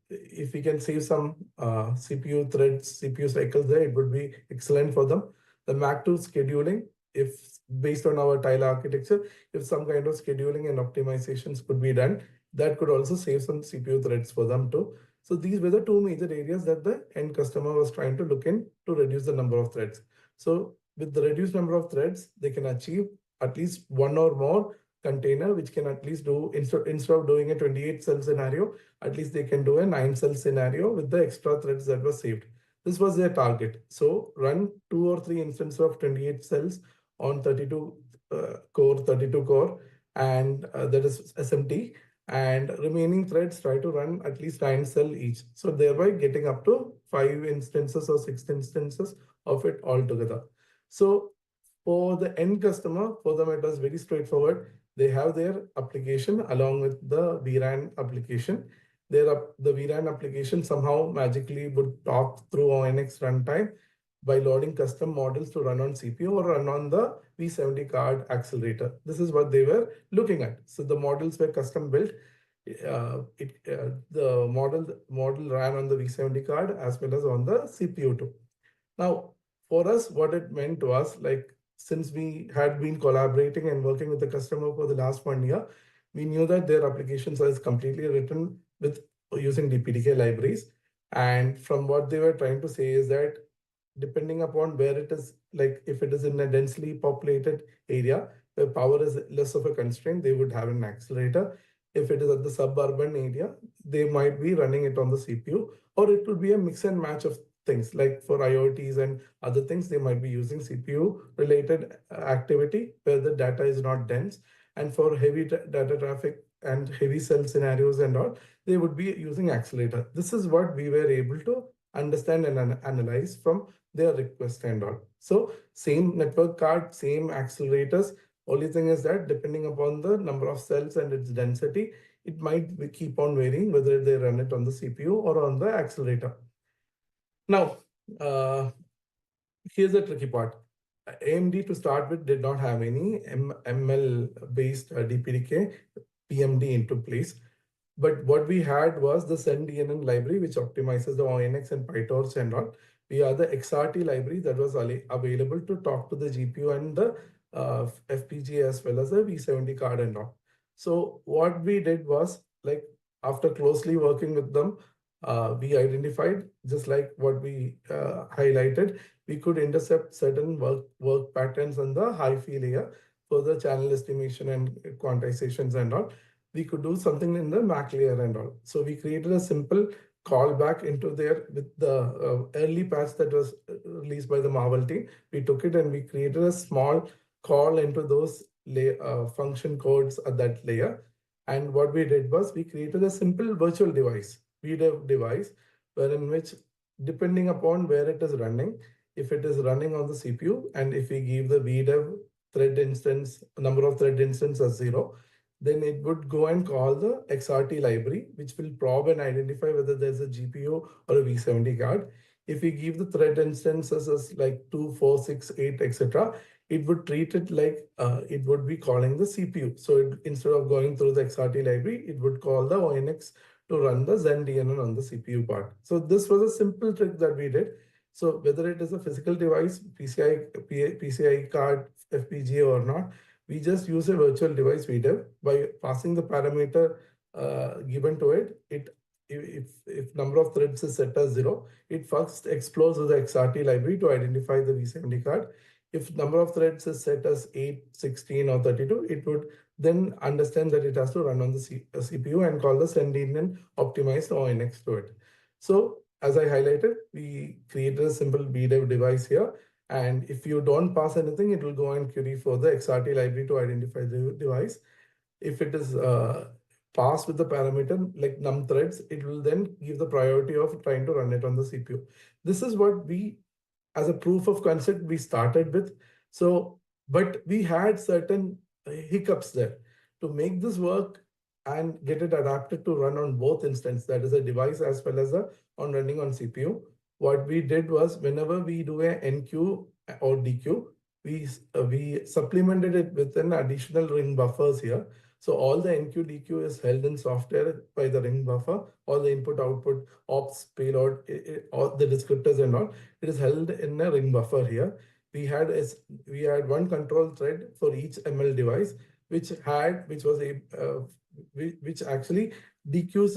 If we can save some CPU threads, CPU cycles there, it would be excellent for them. The MAC2 scheduling, if based on our tile architecture, if some kind of scheduling and optimizations could be done, that could also save some CPU threads for them too. So these were the two major areas that the end customer was trying to look in to reduce the number of threads. So with the reduced number of threads, they can achieve at least one or more container, which can at least do, instead of doing a 28 cell scenario, at least they can do a 9 cell scenario with the extra threads that were saved. This was their target. So run 2 or 3 instances of 28 cells on 32 core, and that is SMT, and remaining threads try to run at least 9 cell each. So thereby getting up to 5 instances or 6 instances of it altogether. So for the end customer, for them it was very straightforward. They have their application along with the vRAN application. The vRAN application somehow magically would talk through ONX runtime by loading custom models to run on CPU or run on the V70 card accelerator. This is what they were looking at. So the models were custom built. The model ran on the V70 card as well as on the CPU too. Now, for us, what it meant to us, like since we had been collaborating and working with the customer for the last 1 year, we knew that their applications is completely written with using DPDK libraries. And from what they were trying to say is that depending upon where it is, like if it is in a densely populated area where power is less of a constraint, they would have an accelerator. If it is at the suburban area, they might be running it on the CPU, or it will be a mix and match of things. Like for IoTs and other things, they might be using CPU related activity where the data is not dense. And for heavy data traffic and heavy cell scenarios and all, they would be using accelerator. This is what we were able to understand and analyze from their request and all. So same network card, same accelerators. Only thing is that depending upon the number of cells and its density, it might keep on varying whether they run it on the CPU or on the accelerator. Now, here's the tricky part. AMD to start with did not have any ML-based DPDK PMD into place. But what we had was the SendDNN library, which optimizes the ONX and PyTorch and all. We have the XRT library that was available to talk to the GPU and the FPGA as well as the V70 card and all. So what we did was, like after closely working with them, we identified, just like what we highlighted, we could intercept certain work patterns on the high-fi layer for the channel estimation and quantizations and all. We could do something in the MAC layer and all. So we created a simple callback into there with the early patch that was released by the Marvel team. We took it and we created a small call into those function codes at that layer. And what we did was we created a simple virtual device, VDEV device, wherein which, depending upon where it is running, if it is running on the CPU, and if we give the VDEV thread instance, number of thread instance as 0, then it would go and call the XRT library, which will probe and identify whether there's a GPU or a V70 card. If we give the thread instances as like 2, 4, 6, 8, etc., it would treat it like it would be calling the CPU. So instead of going through the XRT library, it would call the ONX to run the ZenDNN on the CPU part. So this was a simple trick that we did. So whether it is a physical device, PCI card, FPGA or not, we just use a virtual device VDEV by passing the parameter given to it. If number of threads is set as 0, it first explores with the XRT library to identify the V70 card. If number of threads is set as 8, 16 or 32, it would then understand that it has to run on the CPU and call the SendDNN optimized ONX to it. So as I highlighted, we created a simple VDEV device here. And if you don't pass anything, it will go and query for the XRT library to identify the device. If it is passed with the parameter like num threads, it will then give the priority of trying to run it on the CPU. This is what we, as a proof of concept, we started with. So, but we had certain hiccups there. To make this work and get it adapted to run on both instances, that is a device as well as on running on CPU, what we did was whenever we do a NQ or DQ, we supplemented it with an additional ring buffers here. So all the NQ DQ is held in software by the ring buffer, all the input output ops payload, all the descriptors and all. It is held in a ring buffer here. We had one control thread for each ML device, which actually DQs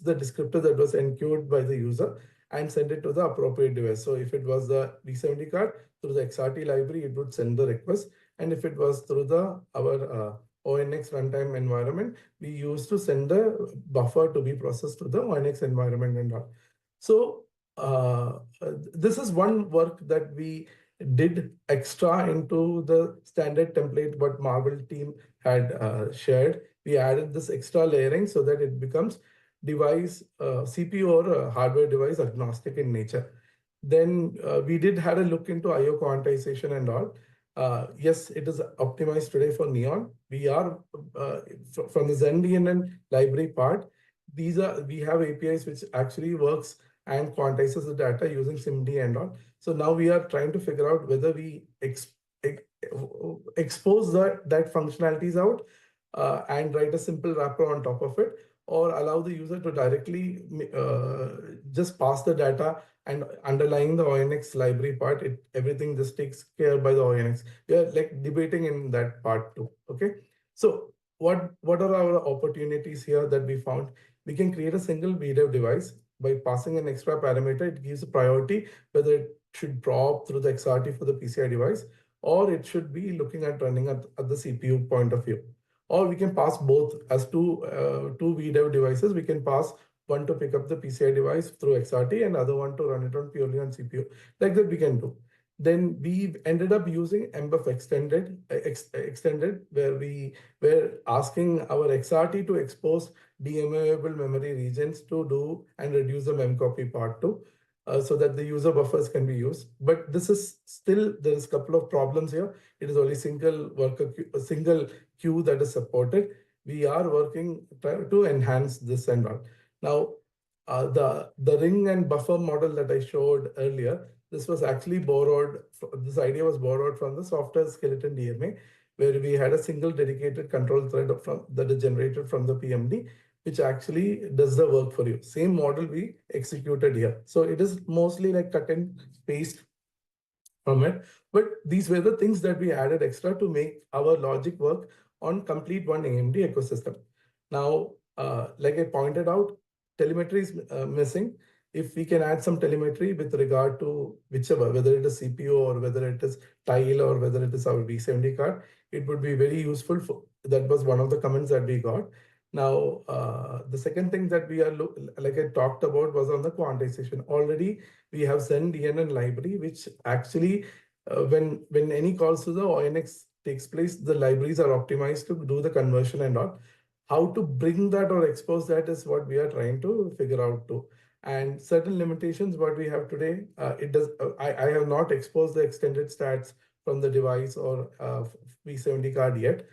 the descriptor that was encoded by the user and send it to the appropriate device. So if it was the V70 card through the XRT library, it would send the request. And if it was through our ONX runtime environment, we used to send the buffer to be processed to the ONX environment and all. So this is one work that we did extra into the standard template what Marvel team had shared. We added this extra layering so that it becomes device CPU or hardware device agnostic in nature. Then we did had a look into IO quantization and all. Yes, it is optimized today for Neon. We are from the ZenDNN library part. We have APIs which actually works and quantizes the data using SIMD and all. So now we are trying to figure out whether we expose that functionalities out and write a simple wrapper on top of it, or allow the user to directly just pass the data and underlying the ONX library part, everything just takes care by the ONX. We are like debating in that part too. Okay. So what are our opportunities here that we found? We can create a single VDEV device by passing an extra parameter. It gives a priority whether it should drop through the XRT for the PCI device, or it should be looking at running at the CPU point of view. Or we can pass both as two VDEV devices. We can pass one to pick up the PCI device through XRT and other one to run it on purely on CPU. Like that we can do. Then we ended up using mbuf extended, where we were asking our XRT to expose DMAable memory regions to do and reduce the memcopy part too, so that the user buffers can be used. But this is still, there is a couple of problems here. It is only single queue that is supported. We are working to enhance this and all. Now, the ring and buffer model that I showed earlier, this was actually borrowed. This idea was borrowed from the software skeleton DMA, where we had a single dedicated control thread that is generated from the PMD, which actually does the work for you. Same model we executed here. So it is mostly like cut and paste from it. But these were the things that we added extra to make our logic work on complete one AMD ecosystem. Now, like I pointed out, telemetry is missing. If we can add some telemetry with regard to whichever, whether it is CPU or whether it is tile or whether it is our V70 card, it would be very useful. That was one of the comments that we got. Now, the second thing that we are like I talked about was on the quantization. Already we have ZenDNN library, which actually when any calls to the ONX takes place, the libraries are optimized to do the conversion and all. How to bring that or expose that is what we are trying to figure out too. And certain limitations what we have today, I have not exposed the extended stats from the device or V70 card yet.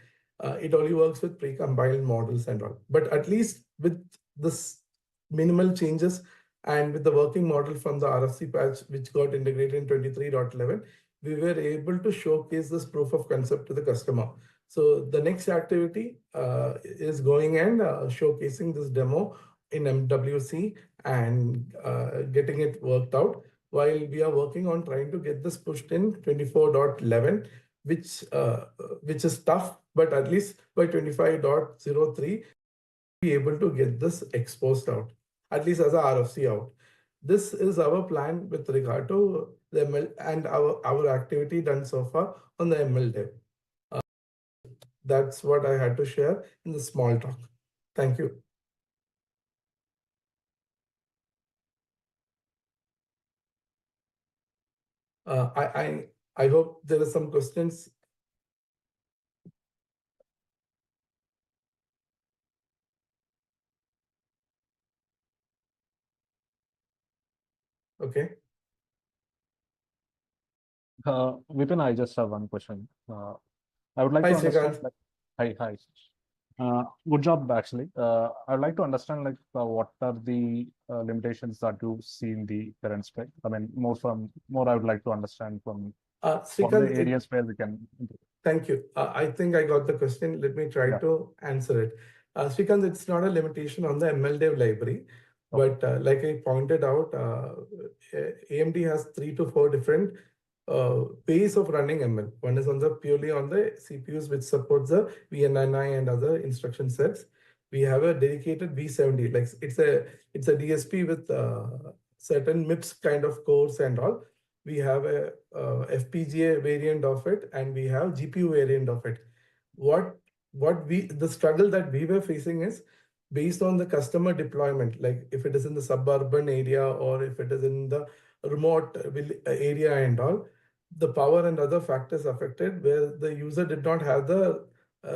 It only works with pre-compiled models and all. But at least with this minimal changes and with the working model from the RFC patch, which got integrated in 23.11, we were able to showcase this proof of concept to the customer. So the next activity is going and showcasing this demo in MWC and getting it worked out, while we are working on trying to get this pushed in 24.11, which is tough, but at least by 25.03, be able to get this exposed out, at least as a RFC out. This is our plan with regard to the ML and our activity done so far on the ML dev. That's what I had to share in the small talk. Thank you. I hope there are some questions. Okay. Vipin, I just have one question. I would like Hi, to understand. Srikanth. Hi. Good job, actually. I'd like to understand what are the limitations that you see in the current spec. I mean, more I would like to understand from what are the Srikant, areas where we can improve. thank you. I think I got the question. Let me try to answer it. Srikant, it's not a limitation on the MLDev library, but like I pointed out, AMD has 3 to 4 different ways of running ML. One is on the purely on the CPUs, which supports the VNNI and other instruction sets. We have a dedicated V70, like it's a DSP with certain MIPS kind of cores and all. We have a FPGA variant of it, and we have GPU variant of it. The struggle that we were facing is based on the customer deployment, like if it is in the suburban area or if it is in the remote area and all, the power and other factors affected where the user did not have the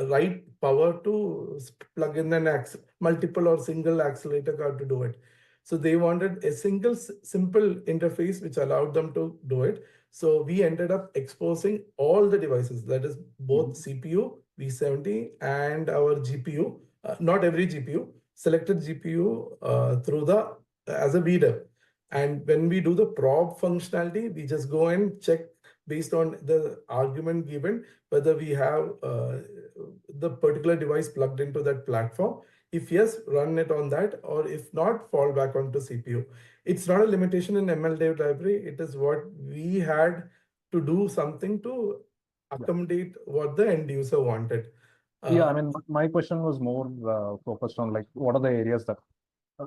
right power to plug in an multiple or single accelerator card to do it. So they wanted a single simple interface which allowed them to do it. So we ended up exposing all the devices, that is both CPU, V70 and our GPU, not every GPU, selected GPU through the as a reader. And when we do the probe functionality, we just go and check based on the argument given whether we have the particular device plugged into that platform. If yes, run it on that, or if not, fall back onto CPU. It's not a limitation in MLDev library. It is what we had to do something to accommodate what the end user wanted. Yeah, I mean, my question was more focused on what are the areas that,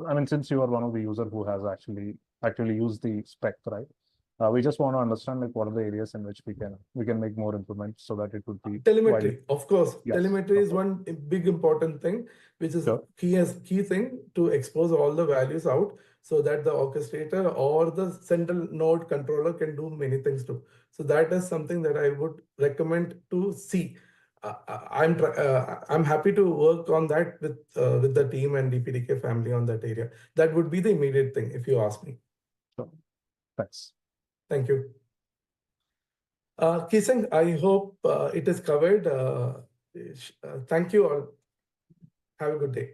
I mean, since you are one of the user who has actually used the spec, right? We just want to understand what are the areas in which we can make more improvements so that it would be telemetry. Of course, yes, telemetry is one big important thing, which is key thing to expose all the values out so that the orchestrator or the central node controller can do many things too. So that is something that I would recommend to see. I'm happy to work on that with the team and DPDK family on that area. That would be the immediate thing if you ask me. Sure. Thanks. Thank you. Kisan, I hope it is covered. Thank you all. Have a good day.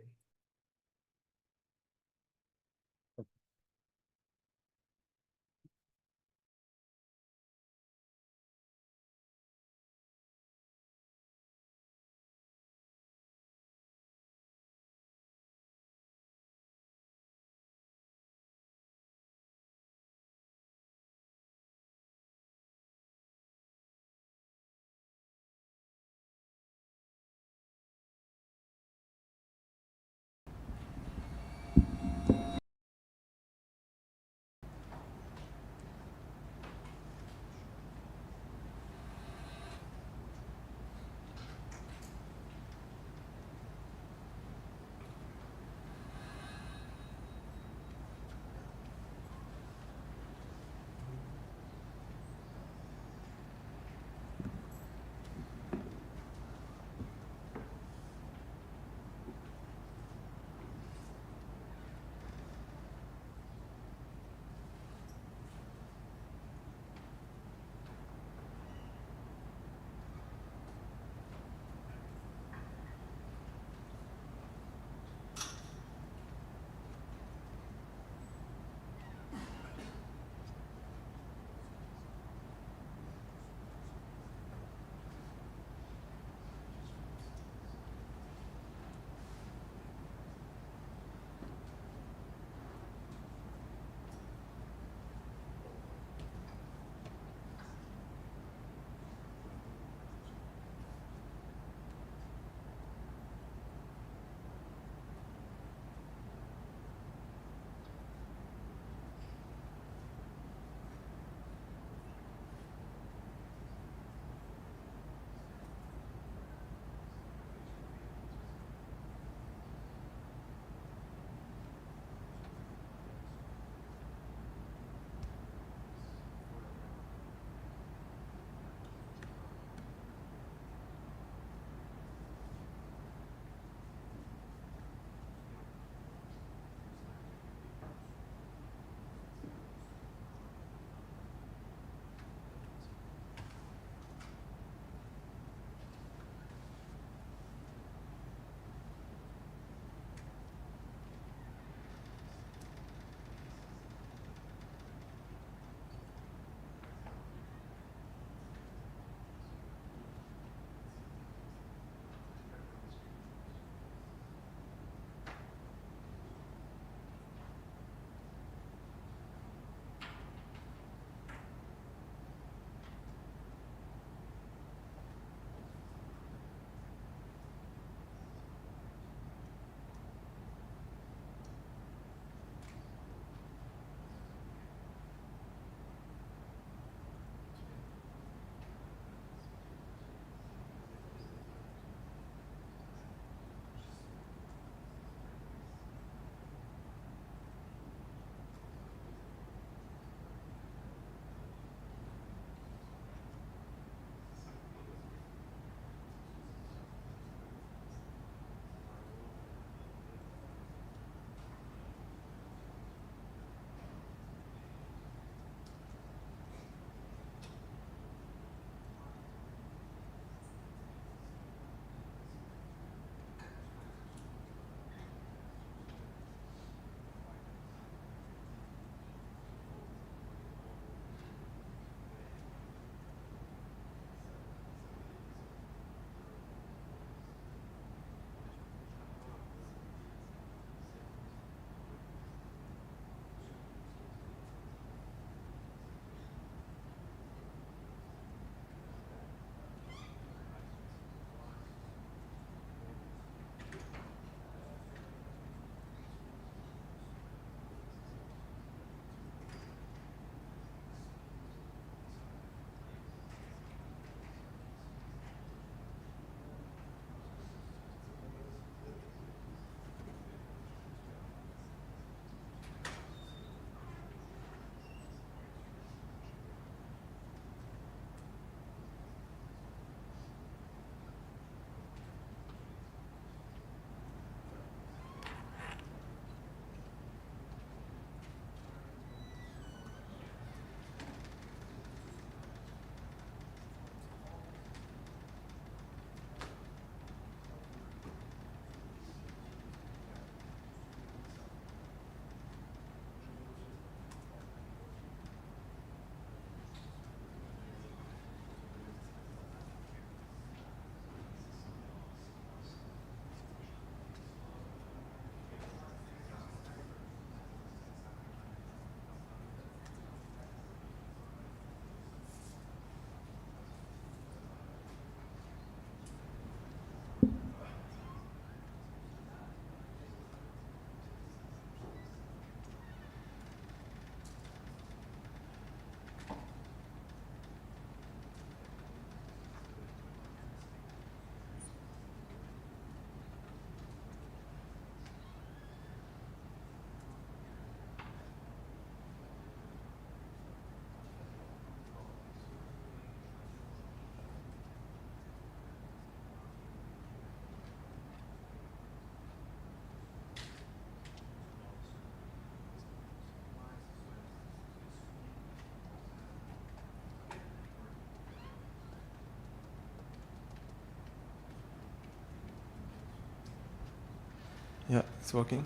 Yeah, it's working.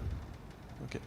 Okay.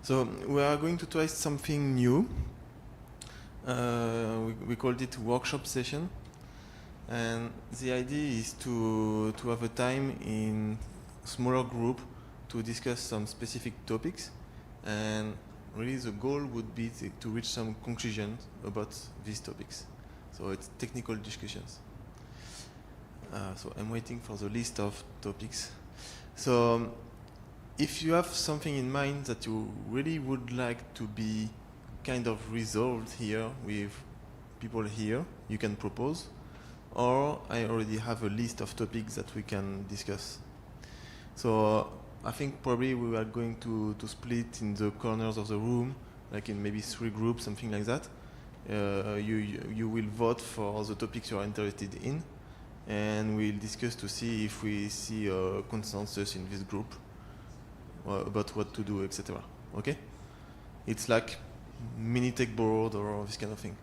So we are going to try something new. We called it workshop session, and the idea is to have a time in smaller group to discuss some specific topics, and really the goal would be to reach some conclusions about these topics. So it's technical discussions. So I'm waiting for the list of topics. So if you have something in mind that you really would like to be kind of resolved here with people here, you can propose. Or I already have a list of topics that we can discuss. So I think probably we are going to split in the corners of the room, like in maybe 3 groups, something like that. You will vote for the topics you are interested in, and we'll discuss to see if we see a consensus in this group about what to do, etc. Okay? It's like mini tech board or this kind of thing.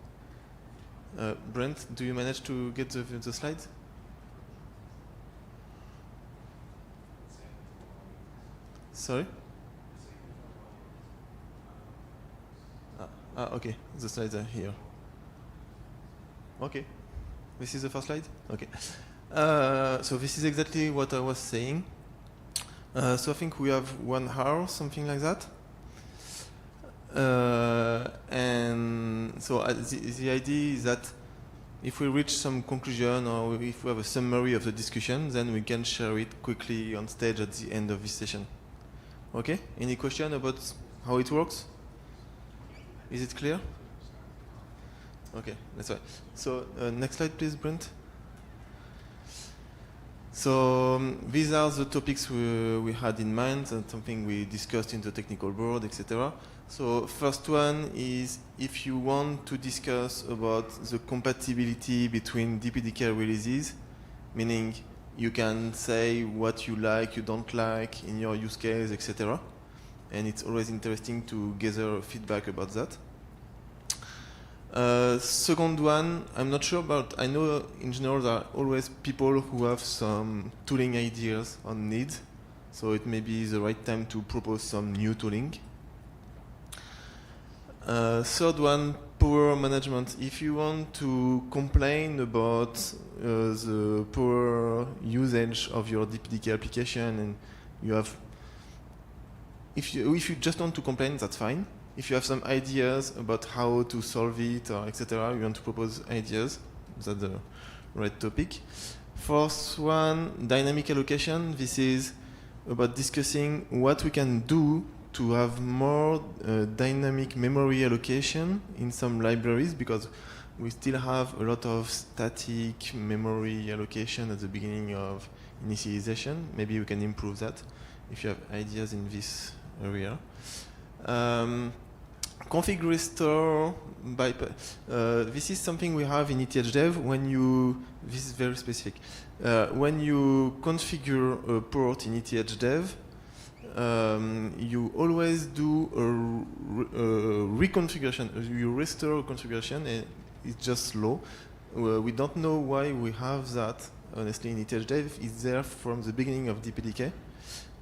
Brent, do you manage to get the slides? Sorry? Okay, the slides are here. Okay, this is the first slide? Okay. So this is exactly what I was saying. So I think we have 1 hour, something like that. And so the idea is that if we reach some conclusion or if we have a summary of the discussion, then we can share it quickly on stage at the end of this session. Okay? Any question about how it works? Is it clear? Okay, that's right. So next slide, please, Brent. So these are the topics we had in mind and something we discussed in the technical board, etc. So first one is if you want to discuss about the compatibility between DPDK releases, meaning you can say what you like, you don't like in your use case, etc. And it's always interesting to gather feedback about that. Second one, I'm not sure about, I know engineers are always people who have some tooling ideas on needs, so it may be the right time to propose some new tooling. Third one, power management. If you want to complain about the power usage of your DPDK application and you have, if you just want to complain, that's fine. If you have some ideas about how to solve it or etc., you want to propose ideas, that's the right topic. Fourth one, dynamic allocation. This is about discussing what we can do to have more dynamic memory allocation in some libraries, because we still have a lot of static memory allocation at the beginning of initialization. Maybe we can improve that if you have ideas in this area. Config restore bypass. This is something we have in ETHDev when you, this is very specific. When you configure a port in ETHDev, you always do a reconfiguration. You restore a configuration and it's just slow. We don't know why we have that, honestly, in ETHDev. It's there from the beginning of DPDK.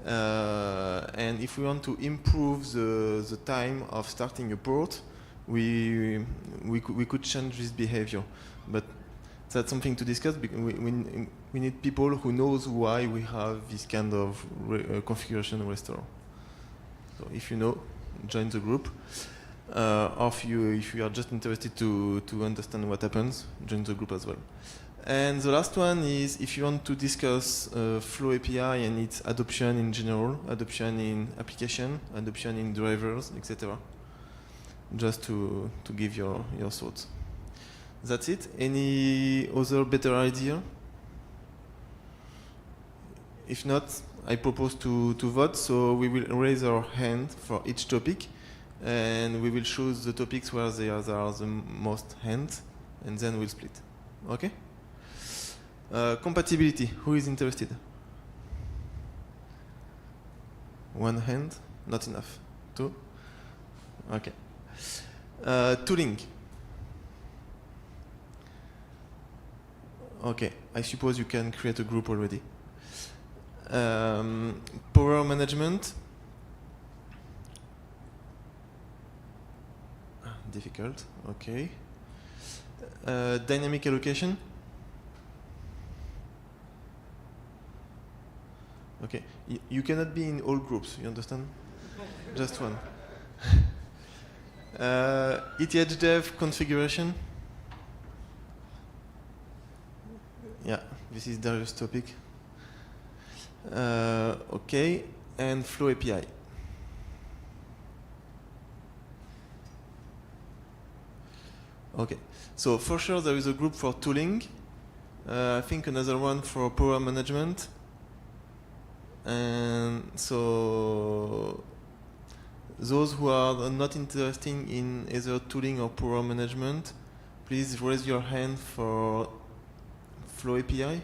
And if we want to improve the time of starting a port, we could change this behavior. But that's something to discuss, because we need people who knows why we have this kind of configuration restore. So if you know, join the group. Or if you are just interested to understand what happens, join the group as well. And the last one is if you want to discuss Flow API and its adoption in general, adoption in application, adoption in drivers, etc. Just to give your thoughts. That's it. Any other better idea? If not, I propose to vote. So we will raise our hand for each topic, and we will choose the topics where there are the most hands, and then we'll split. Okay? Compatibility. Who is interested? One hand? Not enough. Two? Okay. Tooling. Okay. I suppose you can create a group already. Power management. Difficult. Okay. Dynamic allocation. Okay. You cannot be in all groups. You understand? Just one. ETH dev configuration. Yeah, this is Darius' topic. Okay, and Flow API. Okay, so for sure there is a group for tooling. I think another one for power management. And so those who are not interested in either tooling or power management, please raise your hand for Flow API.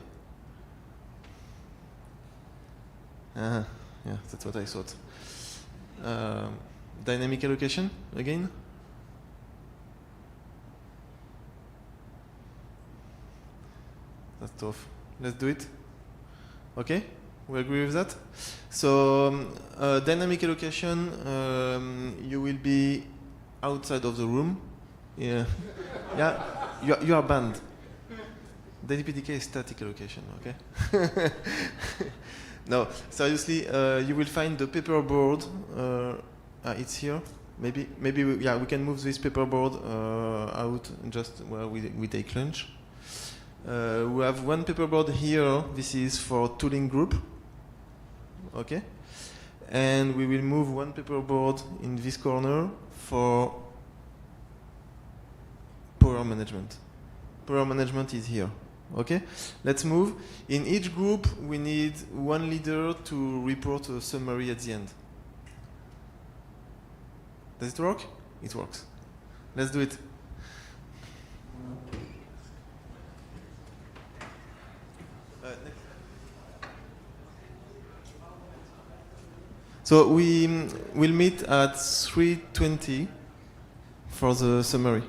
Yeah, that's what I thought. Dynamic allocation, again? That's tough. Let's do it. Okay? We agree with that? So, dynamic allocation, you will be outside of the room. Yeah, yeah. You are banned. The DPDK is static allocation, okay? No, seriously, you will find the paperboard. It's here. Maybe we can move this paperboard out just where we take lunch. We have one paperboard here. This is for tooling group. Okay, and we will move one paperboard in this corner for power management. Power management is here. Okay, let's move. In each group, we need one leader to report a summary at the end. Does it work? It works. Let's do it. So we will meet at 3:20 for the summary.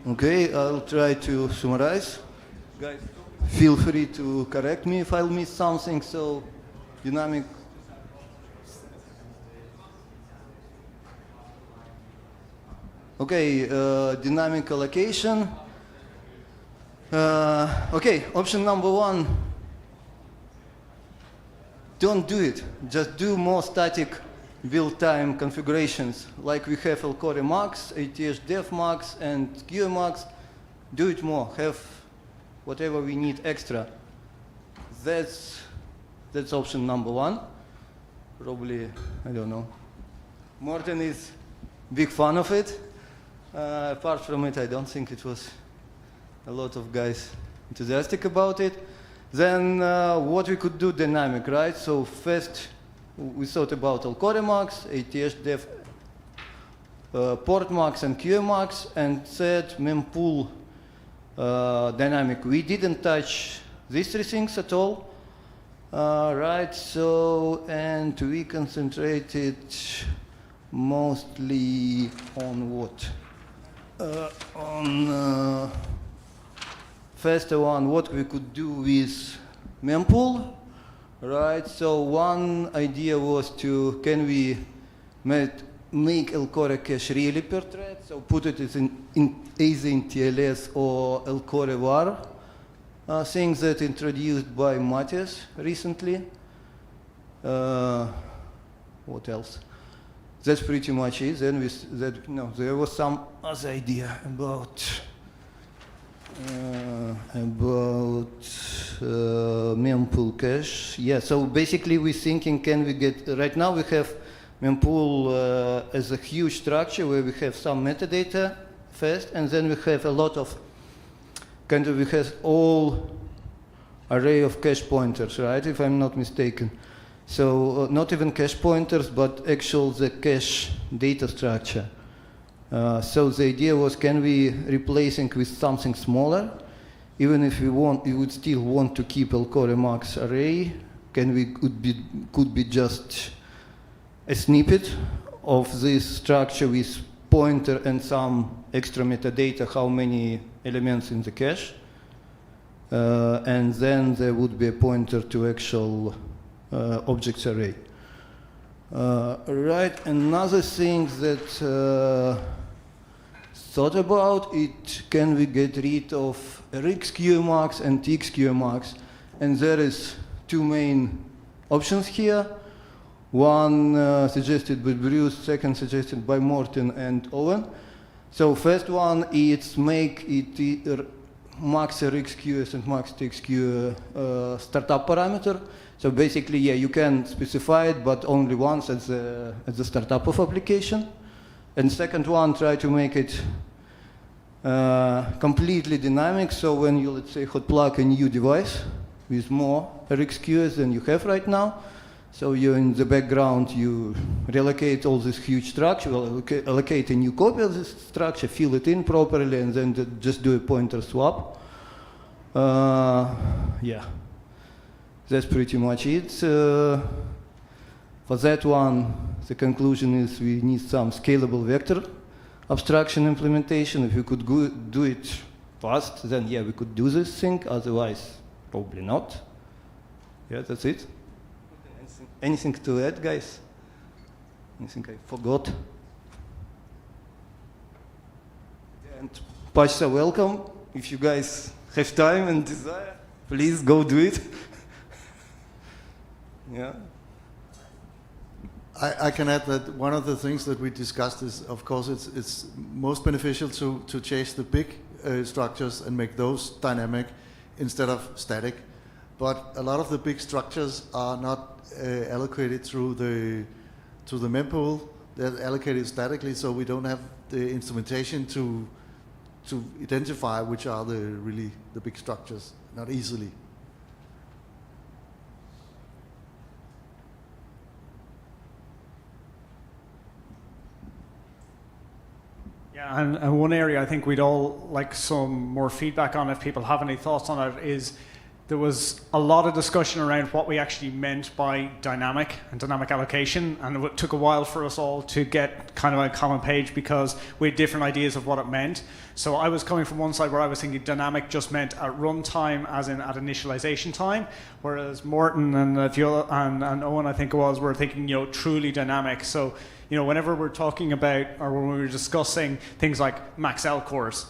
Okay, I'll try to summarize. Guys, feel free to correct me if I'll miss something. So, dynamic. Okay, dynamic allocation. Okay, option number one. Don't do it. Just do more static build time configurations. Like we have Elcore max, ATH def max, and QA max. Do it more. Have whatever we need extra. That's option number one. Probably, I don't know. Morten is big fan of it. Apart from it, I don't think it was a lot of guys enthusiastic about it. Then what we could do dynamic, right? So first we thought about Elcore max, ATH def port max and QA max, and said mempool dynamic. We didn't touch these three things at all, right? So, and we concentrated mostly on what? On first one, what we could do with mempool, right? So one idea was to, can we make Elcore cache really per thread? So put it either in TLS or Elcore var, things that introduced by Matthias recently. What else? That's pretty much it. Then there was some other idea about mempool cache. Yeah, so basically we're thinking, can we get, right now we have mempool as a huge structure where we have some metadata first, and then we have a lot of, we have all array of cache pointers, right, if I'm not mistaken. So not even cache pointers, but actual the cache data structure. So the idea was, can we replace it with something smaller? Even if we would still want to keep Elcore max array, could be just a snippet of this structure with pointer and some extra metadata, how many elements in the cache. And then there would be a pointer to actual objects array. Right, another thing that thought about it, can we get rid of RxQmax and TXQmax? And there is two main options here. One suggested by Bruce, second suggested by Morten and Owen. So first one, it's make it max RxQs and max TXQ startup parameter. So basically, yeah, you can specify it, but only once at the startup of application. And second one, try to make it completely dynamic. So when you, let's say, hot plug a new device with more RxQs than you have right now, so you in the background, you relocate all this huge structure, allocate a new copy of this structure, fill it in properly, and then just do a pointer swap. Yeah. That's pretty much it. For that one, the conclusion is we need some scalable vector abstraction implementation. If we could do it fast, then yeah, we could do this thing. Otherwise, probably not. Yeah, that's it. Anything to add, guys? Anything I forgot? And patches are welcome. If you guys have time and desire, please go do it. Yeah. I can add that one of the things that we discussed is, of course, it's most beneficial to chase the big structures and make those dynamic instead of static. But a lot of the big structures are not allocated through the mempool. They're allocated statically, so we don't have the instrumentation to identify which are really the big structures, not easily. Yeah, and one area I think we'd all like some more feedback on, if people have any thoughts on it, is there was a lot of discussion around what we actually meant by dynamic and dynamic allocation, and it took a while for us all to get kind of a common page because we had different ideas of what it meant. So I was coming from one side where I was thinking dynamic just meant at runtime, as in at initialization time, whereas Morton and and Owen, I think it was, were thinking, truly dynamic. So, whenever we're talking about, or when we were discussing things like max L cores,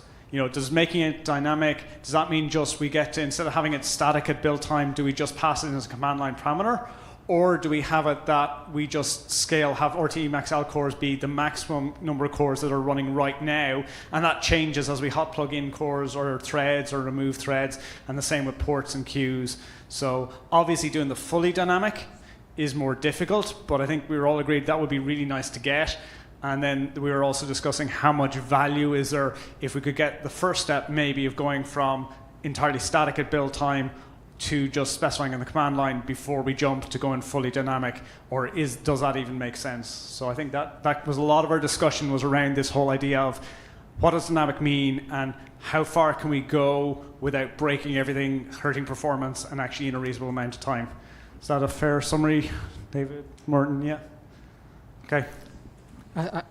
does making it dynamic, does that mean just we get to, instead of having it static at build time, do we just pass it as a command line parameter? Or do we have it that we just scale, have RTE max L cores be the maximum number of cores that are running right now, and that changes as we hot plug in cores or threads or remove threads, and the same with ports and queues. So obviously doing the fully dynamic is more difficult, but I think we were all agreed that would be really nice to get. And then we were also discussing how much value is there if we could get the first step maybe of going from entirely static at build time to just specifying in the command line before we jump to going fully dynamic, or does that even make sense? So I think that was a lot of our discussion was around this whole idea of what does dynamic mean and how far can we go without breaking everything, hurting performance, and actually in a reasonable amount of time. Is that a fair summary, David, Morton? Yeah? Okay.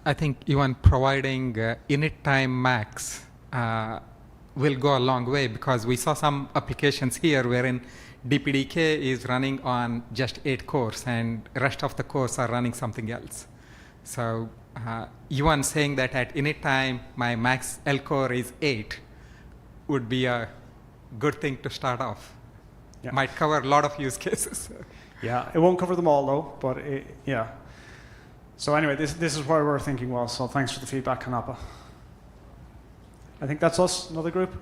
I think even providing init time max will go a long way, because we saw some applications here wherein DPDK is running on just 8 cores and rest of the cores are running something else. So even saying that at init time my max L core is 8 would be a good thing to start off. Yeah. Might cover a lot of use cases. Yeah, it won't cover them all though, but yeah. So anyway, this is where we're thinking was, so thanks for the feedback, Kanapa. I think that's us, another group.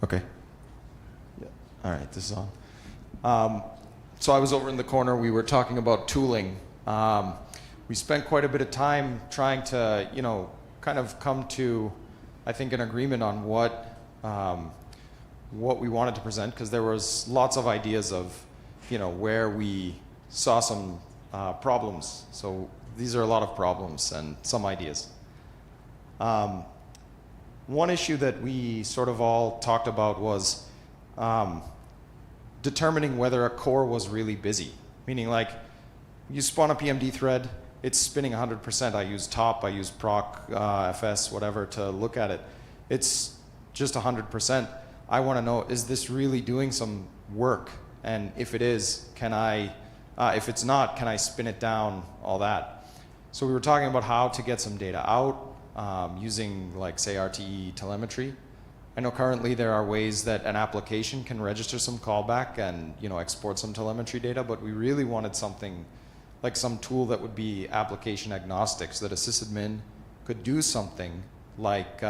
Okay. Yeah. All right, this is on. So I was over in the corner. We were talking about tooling. We spent quite a bit of time trying to, kind of come to, I think, an agreement on what we wanted to present, because there was lots of ideas of, where we saw some problems. So these are a lot of problems and some ideas. One issue that we sort of all talked about was determining whether a core was really busy. Meaning, like, you spawn a PMD thread, it's spinning 100%. I use top, I use proc, FS, whatever, to look at it. It's just 100%. I want to know, is this really doing some work? And if it is, if it's not, can I spin it down, all that? So we were talking about how to get some data out using, like, say, RTE telemetry. I know currently there are ways that an application can register some callback and export some telemetry data, but we really wanted something like some tool that would be application agnostic, so that a sysadmin could do something like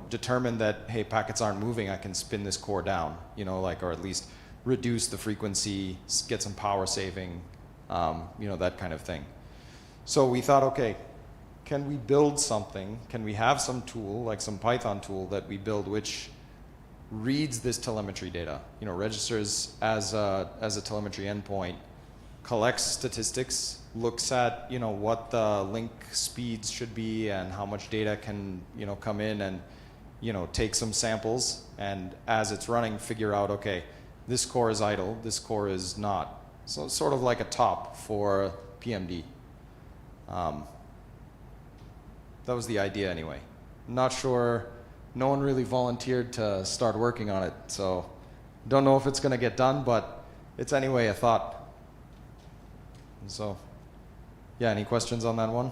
determine that, hey, packets aren't moving, I can spin this core down, or at least reduce the frequency, get some power saving, that kind of thing. So we thought, okay, can we build something? Can we have some tool, like some Python tool that we build, which reads this telemetry data, registers as a telemetry endpoint, collects statistics, looks at what the link speeds should be and how much data can come in, and take some samples, and as it's running, figure out, okay, this core is idle, this core is not. So it's sort of like a top for PMD. That was the idea anyway. I'm not sure, no one really volunteered to start working on it, so don't know if it's going to get done, but it's anyway a thought. So, yeah, any questions on that one?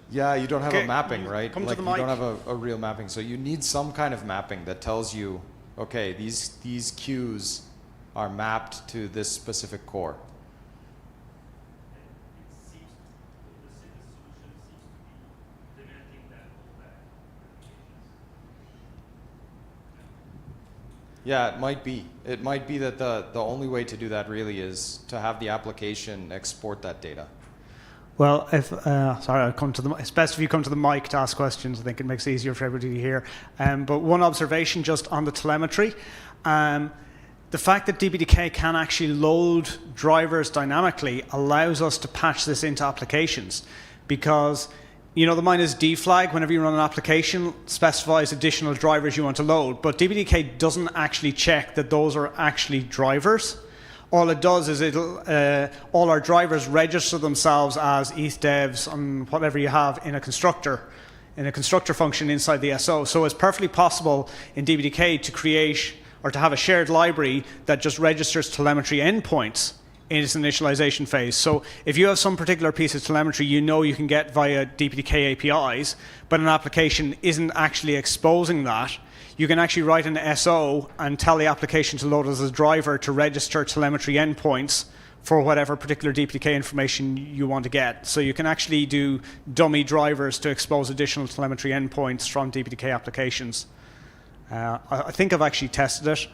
Yeah, you don't have a mapping, right? Come like to the you mic. don't have a real mapping. So you need some kind of mapping that tells you, okay, these queues are mapped to this specific core. Yeah, it might be. It might be that the only way to do that really is to have the application export that data. Well, if sorry, I'll come to the. It's best if you come to the mic to ask questions. I think it makes it easier for everybody to hear. But one observation just on the telemetry. The fact that DPDK can actually load drivers dynamically allows us to patch this into applications, because the -D flag, whenever you run an application, specifies additional drivers you want to load, but DPDK doesn't actually check that those are actually drivers. All it does is all our drivers register themselves as ETH devs and whatever you have in a constructor function inside the SO. So it's perfectly possible in DPDK to create or to have a shared library that just registers telemetry endpoints in its initialization phase. So if you have some particular piece of telemetry you can get via DPDK APIs, but an application isn't actually exposing that, you can actually write an SO and tell the application to load as a driver to register telemetry endpoints for whatever particular DPDK information you want to get. So you can actually do dummy drivers to expose additional telemetry endpoints from DPDK applications. I think I've actually tested it,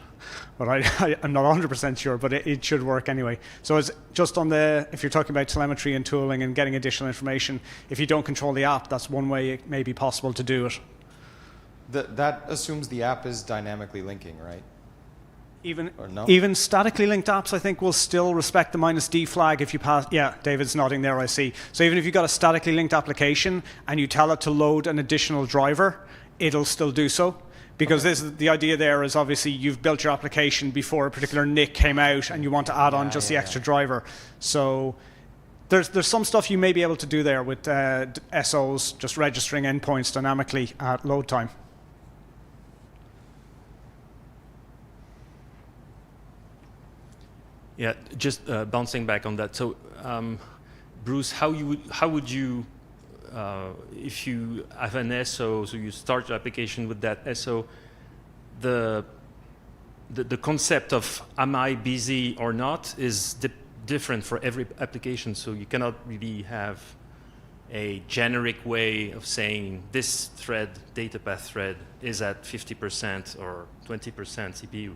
but I'm not 100% sure, but it should work anyway. So it's just if you're talking about telemetry and tooling and getting additional information, if you don't control the app, that's one way it may be possible to do it. That assumes the app is dynamically linking, right? Even statically linked apps, I think, will still respect the -D flag if you pass. Yeah, David's nodding there, I see. So even if you've got a statically linked application and you tell it to load an additional driver, it'll still do so. Because the idea there is obviously you've built your application before a particular NIC came out and you want to add on just the extra driver. So there's some stuff you may be able to do there with SOs, just registering endpoints dynamically at load time. Yeah, just bouncing back on that. So, Bruce, how would you if you have an SO, so you start your application with that SO, the concept of am I busy or not is different for every application. So you cannot really have a generic way of saying this thread, data path thread, is at 50% or 20% CPU.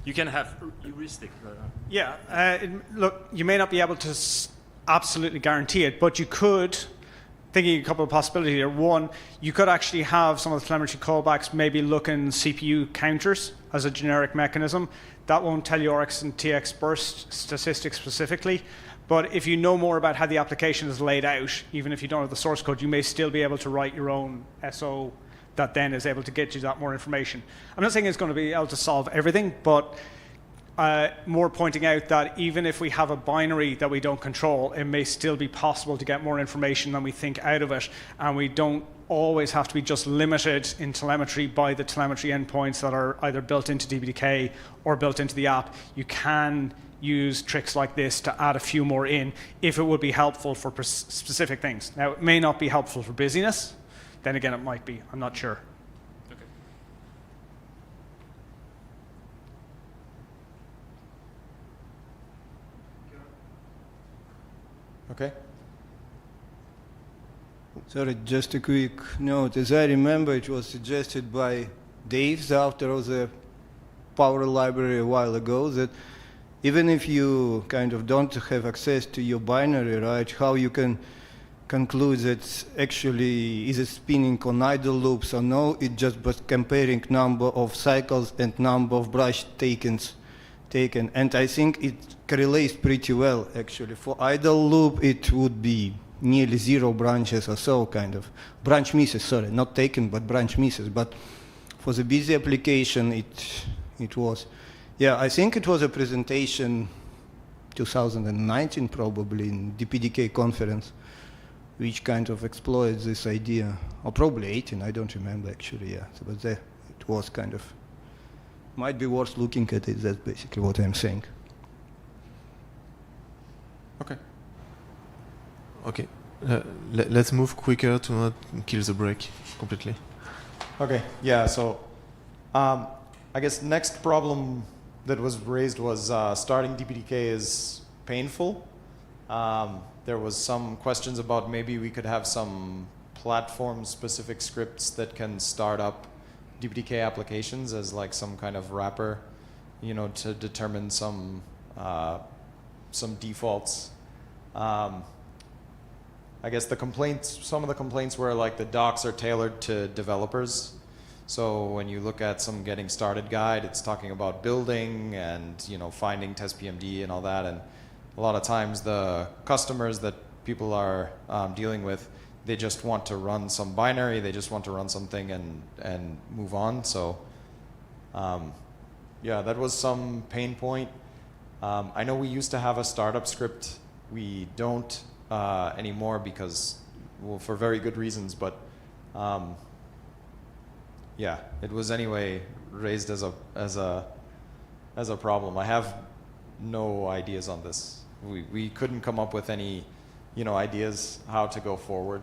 You can have heuristic. Look, you may not be able to absolutely guarantee it, but you could, thinking a couple of possibilities here. One, you could actually have some of the telemetry callbacks maybe look in CPU counters as a generic mechanism. That won't tell you RX and TX burst statistics specifically, but if you know more about how the application is laid out, even if you don't have the source code, you may still be able to write your own SO that then is able to get you that more information. I'm not saying it's going to be able to solve everything, but more pointing out that even if we have a binary that we don't control, it may still be possible to get more information than we think out of it, and we don't always have to be just limited in telemetry by the telemetry endpoints that are either built into DPDK or built into the app. You can use tricks like this to add a few more in if it would be helpful for specific things. Now, it may not be helpful for busyness. Then again, it might be. I'm not sure. Okay. Sorry, just a quick note. As I remember, it was suggested by Dave, the author of the Power Library a while ago, that even if you kind of don't have access to your binary, right, how you can conclude that actually is it spinning on idle loops or no, it just was comparing number of cycles and number of branch taken. And I think it correlates pretty well, actually. For idle loop, it would be nearly 0 branches or so, kind of. Branch misses, sorry, not taken, but branch misses. But for the busy application, it was. Yeah, I think it was a presentation 2019, probably, in DPDK conference, which kind of exploits this idea. Or probably 18, I don't remember, actually, yeah. So, but it was kind of. Might be worth looking at it. That's basically what I'm saying. Okay. Okay. Let's move quicker to not kill the break completely. Okay. Yeah. So I guess next problem that was raised was starting DPDK is painful. There was some questions about maybe we could have some platform-specific scripts that can start up DPDK applications as like some kind of wrapper, you know, to determine some defaults. I guess some of the complaints were like the docs are tailored to developers. So when you look at some getting started guide, it's talking about building and, you know, finding test PMD and all that. And a lot of times the customers that people are dealing with, they just want to run some binary, they just want to run something and move on. So yeah, that was some pain point. I know we used to have a startup script. We don't anymore because, well, for very good reasons, but yeah, it was anyway raised as a problem. I have no ideas on this. We couldn't come up with any, you know, ideas how to go forward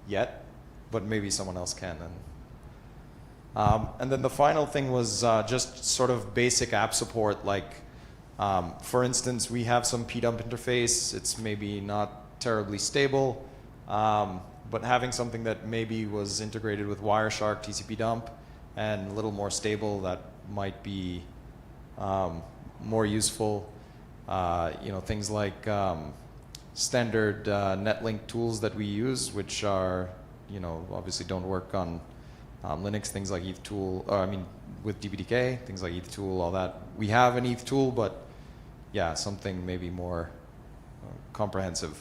yet, but maybe someone else can. And then the final thing was just sort of basic app support. Like, for instance, we have some pdump interface. It's maybe not terribly stable, but having something that maybe was integrated with Wireshark TCP dump and a little more stable, that might be more useful. You know, things like standard netlink tools that we use, which are, you know, obviously don't work on Linux, things like ETH tool, or I mean, with DPDK, things like ETH tool, all that. We have an ETH tool, but yeah, something maybe more comprehensive.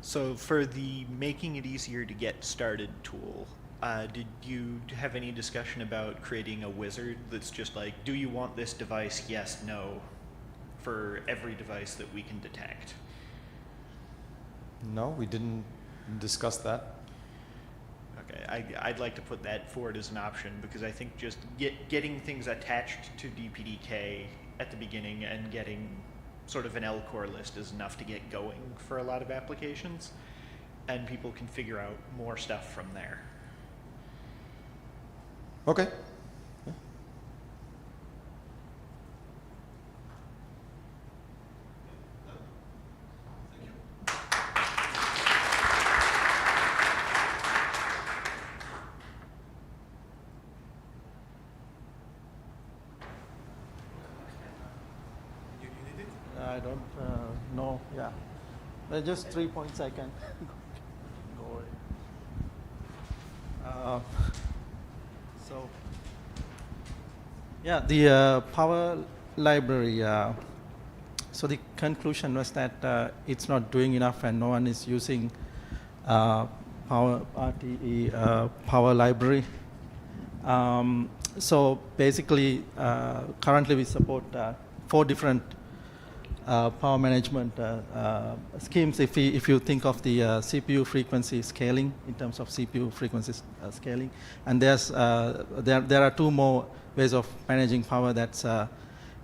So for the making it easier to get started tool, did you have any discussion about creating a wizard that's just like, do you want this device? Yes, no, for every device that we can detect? No, we didn't discuss that. Okay, I'd like to put that forward as an option because I think just getting things attached to DPDK at the beginning and getting sort of an LCore list is enough to get going for a lot of applications, and people can figure out more stuff from there. Okay. I don't know. Yeah, there are just 3 points I can go over. So, yeah, the Power library. So the conclusion was that it's not doing enough, and no one is using Power RTE Power library. So basically, currently we support 4 different power management schemes. If you think of the CPU frequency scaling in terms of CPU frequency scaling, and there are 2 more ways of managing power. That's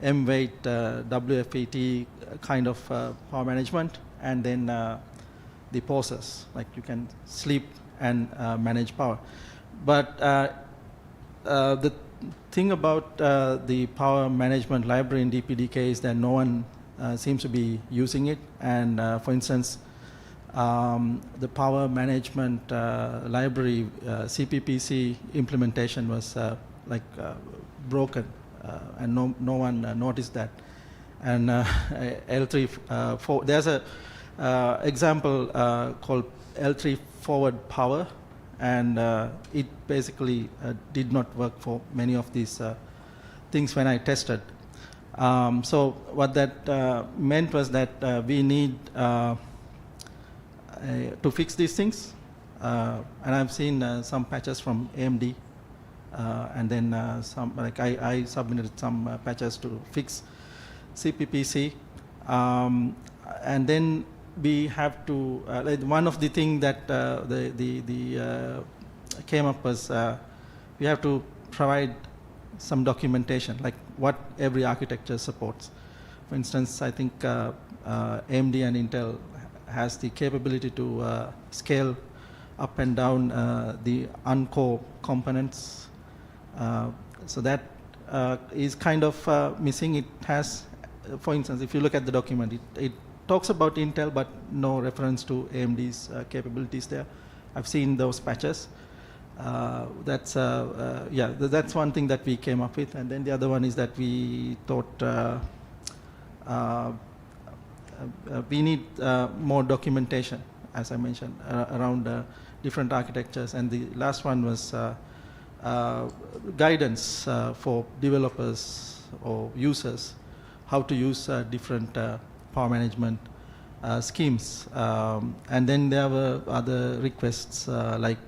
M-weight, WFET kind of power management, and then the pauses, like you can sleep and manage power. But the thing about the power management library in DPDK is that no one seems to be using it. And for instance, the power management library CPPC implementation was broken, and no one noticed that. And L3 there's a example called L3 forward power, and it basically did not work for many of these things when I tested. So what that meant was that we need to fix these things, and I've seen some patches from AMD, and then some, like I submitted some patches to fix CPPC, and then we have to like one of the things that came up was we have to provide some documentation, like what every architecture supports. For instance, I think AMD and Intel has the capability to scale up and down the uncore components. So that is kind of missing. It has, for instance, if you look at the document, it talks about Intel, but no reference to AMD's capabilities there. I've seen those patches. That's one thing that we came up with, and then the other one is that we thought we need more documentation, as I mentioned, around different architectures, and the last one was guidance for developers or users how to use different power management schemes. And then there were other requests like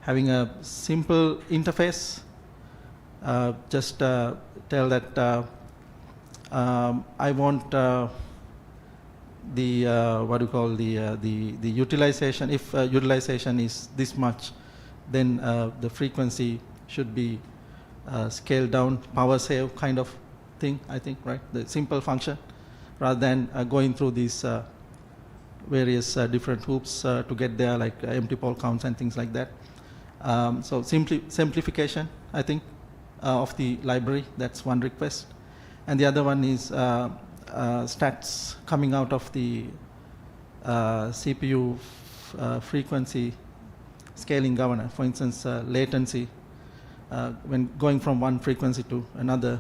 having a simple interface. Just tell that I want the what do you call the utilization. If utilization is this much, then the frequency should be scaled down, power save kind of thing, I think, right? The simple function, rather than going through these various different hoops to get there, like empty pole counts and things like that. So simplification, I think, of the library. That's one request. And the other one is stats coming out of the CPU frequency scaling governor. For instance, latency, when going from one frequency to another,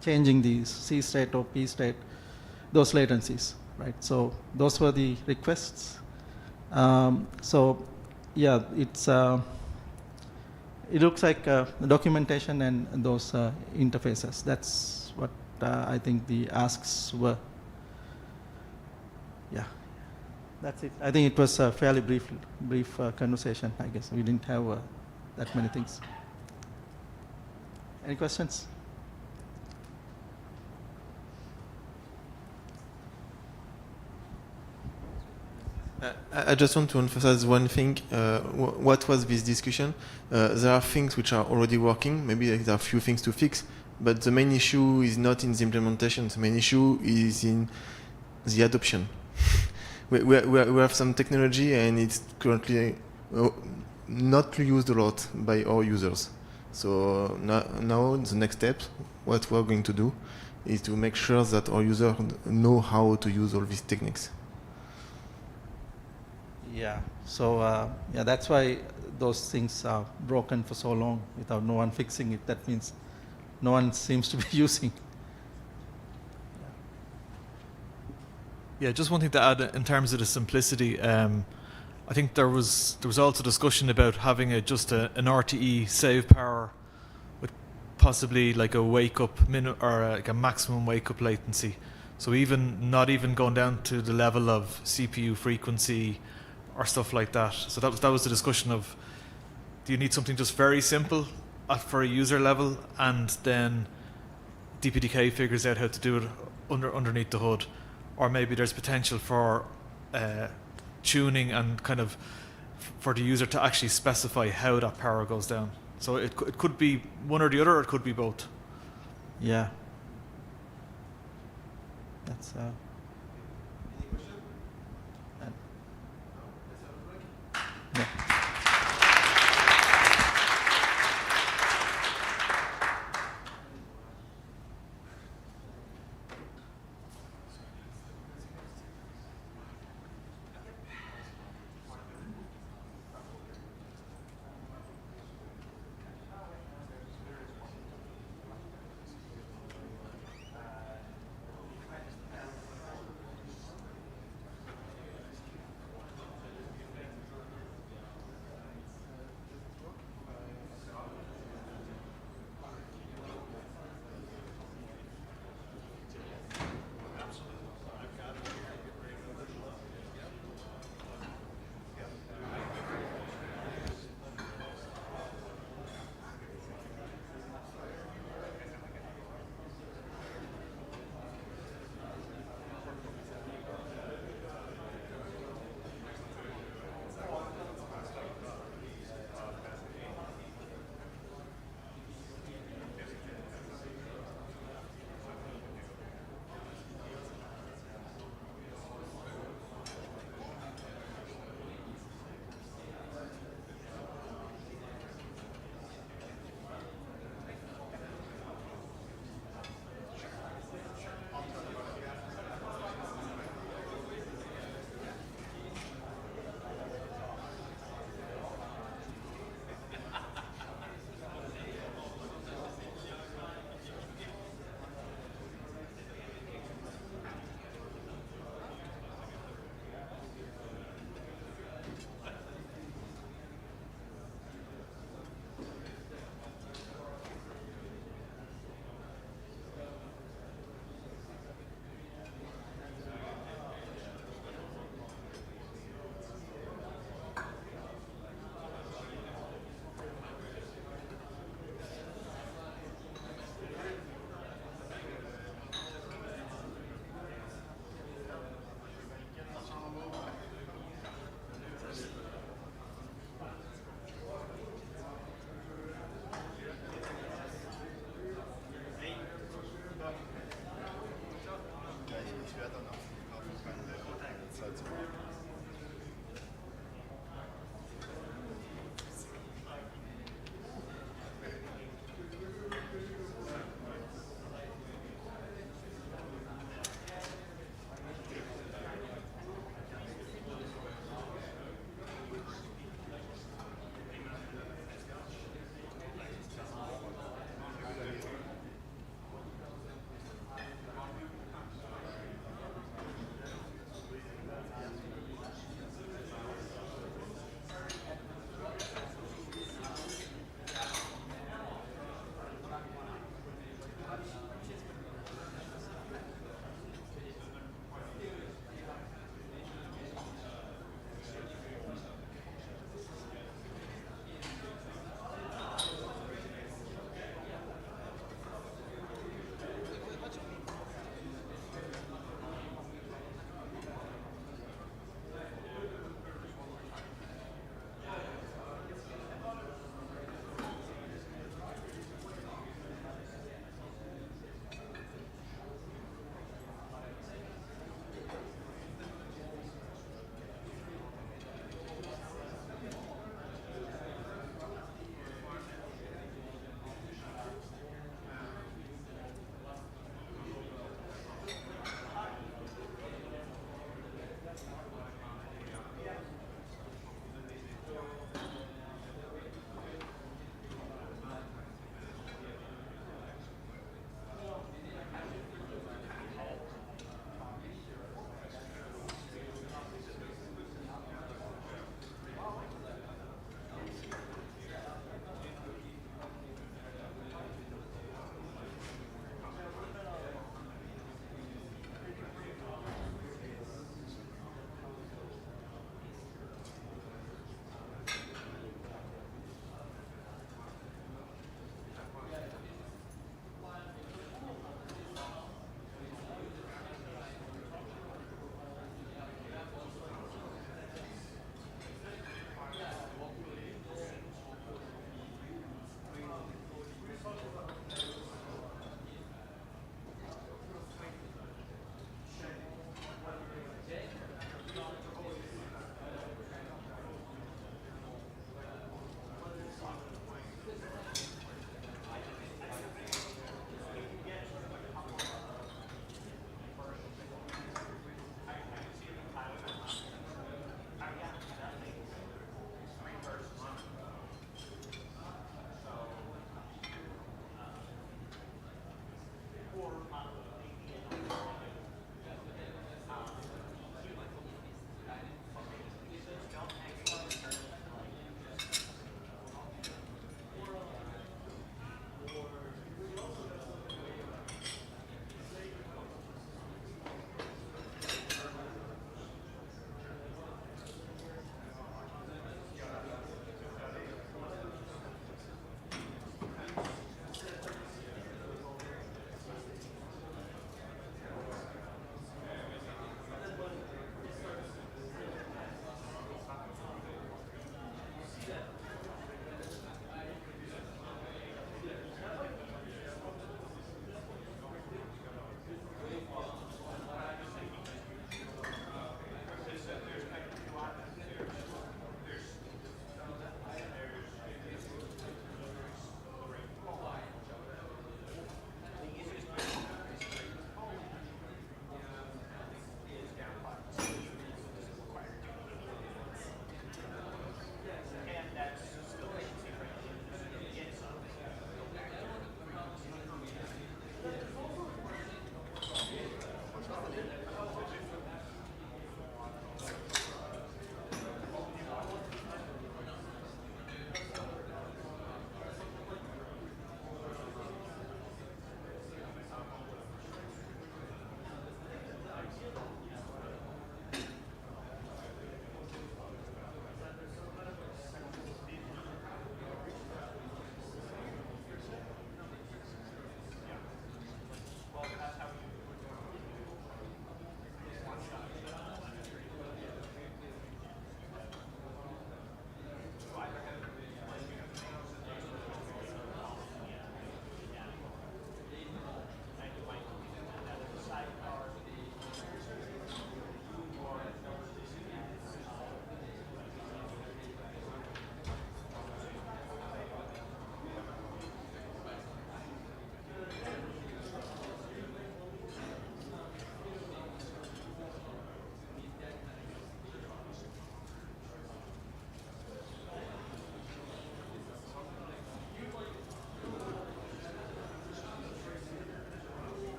changing the C state or P state, those latencies, right? So those were the requests. So yeah, it looks like the documentation and those interfaces. That's what I think the asks were. Yeah, that's it. I think it was a fairly brief conversation, I guess. We didn't have that many things. Any questions? I just want to emphasize one thing. What was this discussion? There are things which are already working. Maybe there are a few things to fix, but the main issue is not in the implementation. The main issue is in the adoption. we have some technology, and it's currently not used a lot by our users. So now the next step, what we're going to do, is to make sure that our users know how to use all these techniques. Yeah, so yeah, that's why those things are broken for so long without no one fixing it. That means no one seems to be using. Yeah, just one thing to add in terms of the simplicity. I think there was also discussion about having just an RTE save power with possibly like a wake up or like a maximum wake up latency. So not even going down to the level of CPU frequency or stuff like that. So that was the discussion of, do you need something just very simple for a user level, and then DPDK figures out how to do it underneath the hood, or maybe there's potential for tuning and kind of for the user to actually specify how that power goes down. So it could be one or the other, or it could be both. Yeah. That's yeah.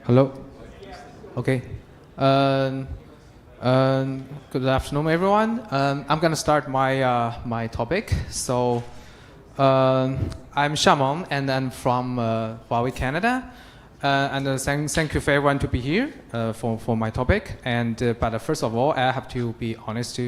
Hello. Okay. Good afternoon, everyone. I'm going to start my topic. So, I'm Shamon, and I'm from Huawei, Canada. Thank you for everyone to be here for my topic. But first of all, I have to be honest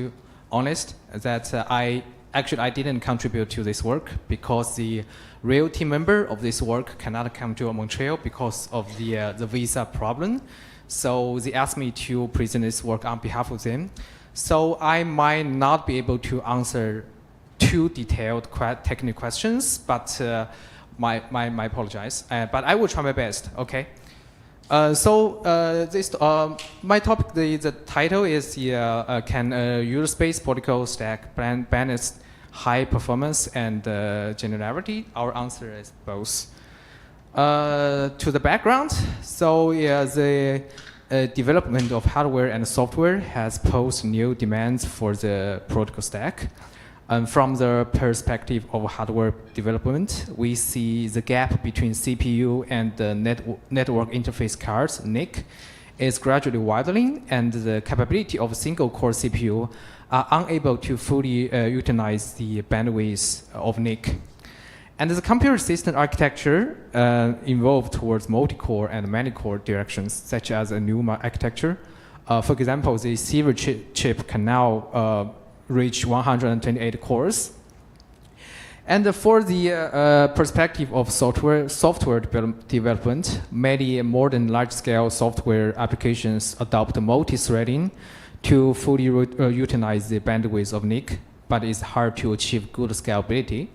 that I didn't contribute to this work because the real team member of this work cannot come to Montreal because of the visa problem. So they asked me to present this work on behalf of them. So I might not be able to answer too detailed technical questions, but my apologies. But I will try my best. Okay. My topic, the title is can a user space protocol stack balance high performance and generality? Our answer is both. To the background, so the development of hardware and software has posed new demands for the protocol stack. From the perspective of hardware development, we see the gap between CPU and the network interface cards, NIC, is gradually widening, and the capability of single-core CPU are unable to fully utilize the bandwidth of NIC. And the computer system architecture evolved towards multi-core and many-core directions, such as a NUMA architecture. For example, the server chip can now reach 128 cores. And for the perspective of software development, many modern large-scale software applications adopt multi-threading to fully utilize the bandwidth of NIC, but it's hard to achieve good scalability.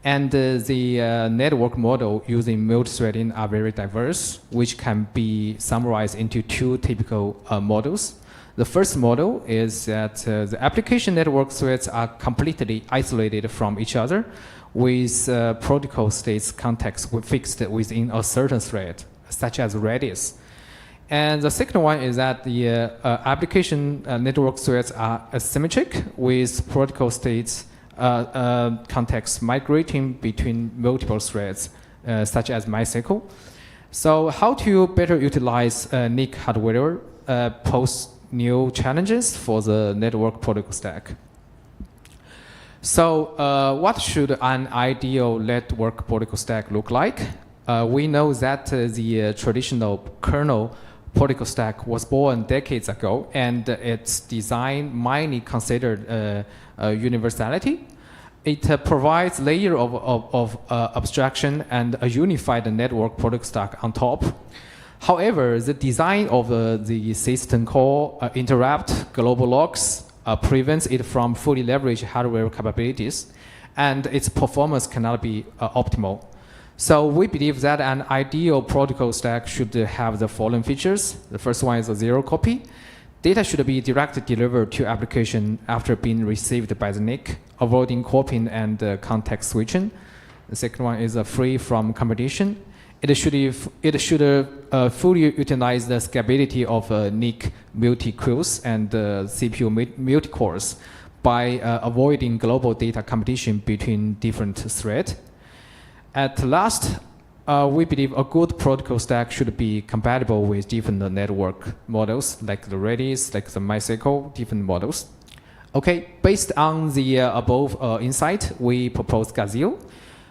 And the network model using multi-threading are very diverse, which can be summarized into two typical models. The first model is that the application network threads are completely isolated from each other, with protocol states context fixed within a certain thread, such as Redis. And the second one is that the application network threads are asymmetric, with protocol states context migrating between multiple threads, such as MySQL. So how to better utilize NIC hardware pose new challenges for the network protocol stack. So what should an ideal network protocol stack look like? We know that the traditional kernel protocol stack was born decades ago, and its design mainly considered universality. It provides layer of abstraction and a unified network protocol stack on top. However, the design of the system call interrupt global locks prevents it from fully leverage hardware capabilities, and its performance cannot be optimal. So we believe that an ideal protocol stack should have the following features. The first one is a zero copy. Data should be directly delivered to application after being received by the NIC, avoiding copying and context switching. The second one is free from competition. It should fully utilize the scalability of NIC multi-queues and CPU multi-cores by avoiding global data competition between different threads. At last, we believe a good protocol stack should be compatible with different network models, like the Redis, like the MySQL, different models. Okay, based on the above insight, we propose Gazille,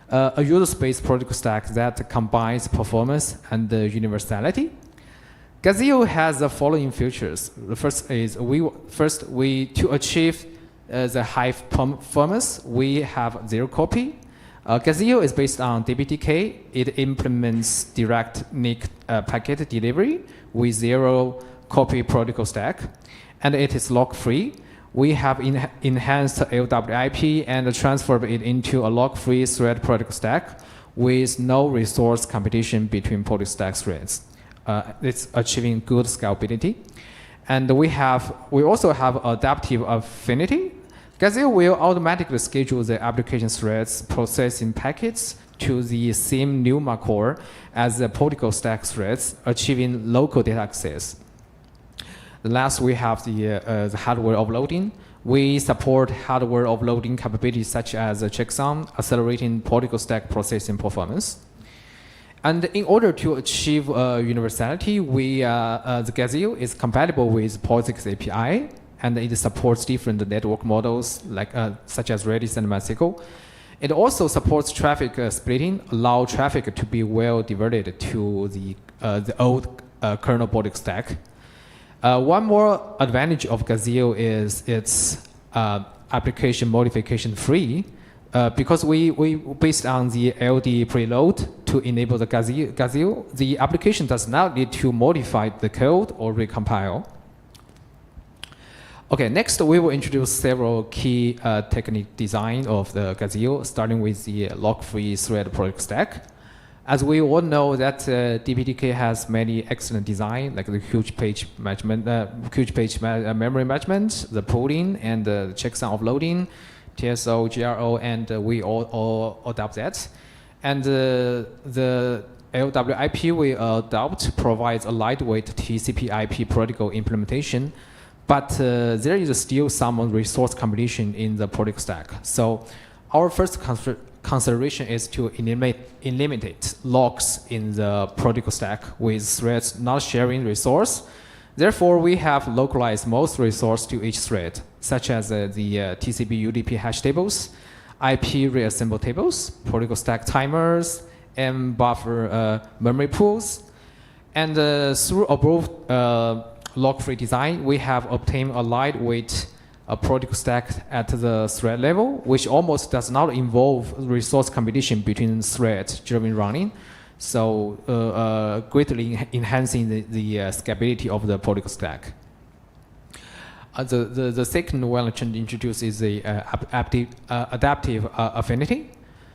a user-space protocol stack that combines performance and universality. Gazille has the following features. The first is to achieve the high performance, we have zero copy. Gazille is based on DPDK. It implements direct NIC packet delivery with zero copy protocol stack, and it is lock-free. We have enhanced LWIP and transferred it into a lock-free thread protocol stack with no resource competition between protocol stack threads. It's achieving good scalability. And we also have adaptive affinity. Gazille will automatically schedule the application threads processing packets to the same NUMA core as the protocol stack threads, achieving local data access. Last, we have the hardware offloading. We support hardware offloading capabilities such as checksum, accelerating protocol stack processing performance. And in order to achieve universality, the Gazille is compatible with POSIX API, and it supports different network models such as Redis and MySQL. It also supports traffic splitting, allow traffic to be well diverted to the old kernel protocol stack. One more advantage of Gazille is its application modification free, because we based on the LD preload to enable the Gazille, the application does not need to modify the code or recompile. Okay, next we will introduce several key technique design of the Gazille, starting with the lock-free thread protocol stack. As we all know that DPDK has many excellent design, like the huge page management, memory management, the pooling, and the checksum offloading, TSO, GRO, and we all adopt that. And the LWIP we adopt provides a lightweight TCP/IP protocol implementation, but there is still some resource competition in the protocol stack. So our first consideration is to eliminate locks in the protocol stack with threads not sharing resource. Therefore, we have localized most resource to each thread, such as the TCP UDP hash tables, IP reassemble tables, protocol stack timers, and buffer memory pools. And through above lock-free design, we have obtained a lightweight protocol stack at the thread level, which almost does not involve resource competition between threads during running, so greatly enhancing the scalability of the protocol stack. The second one to introduce is the adaptive affinity.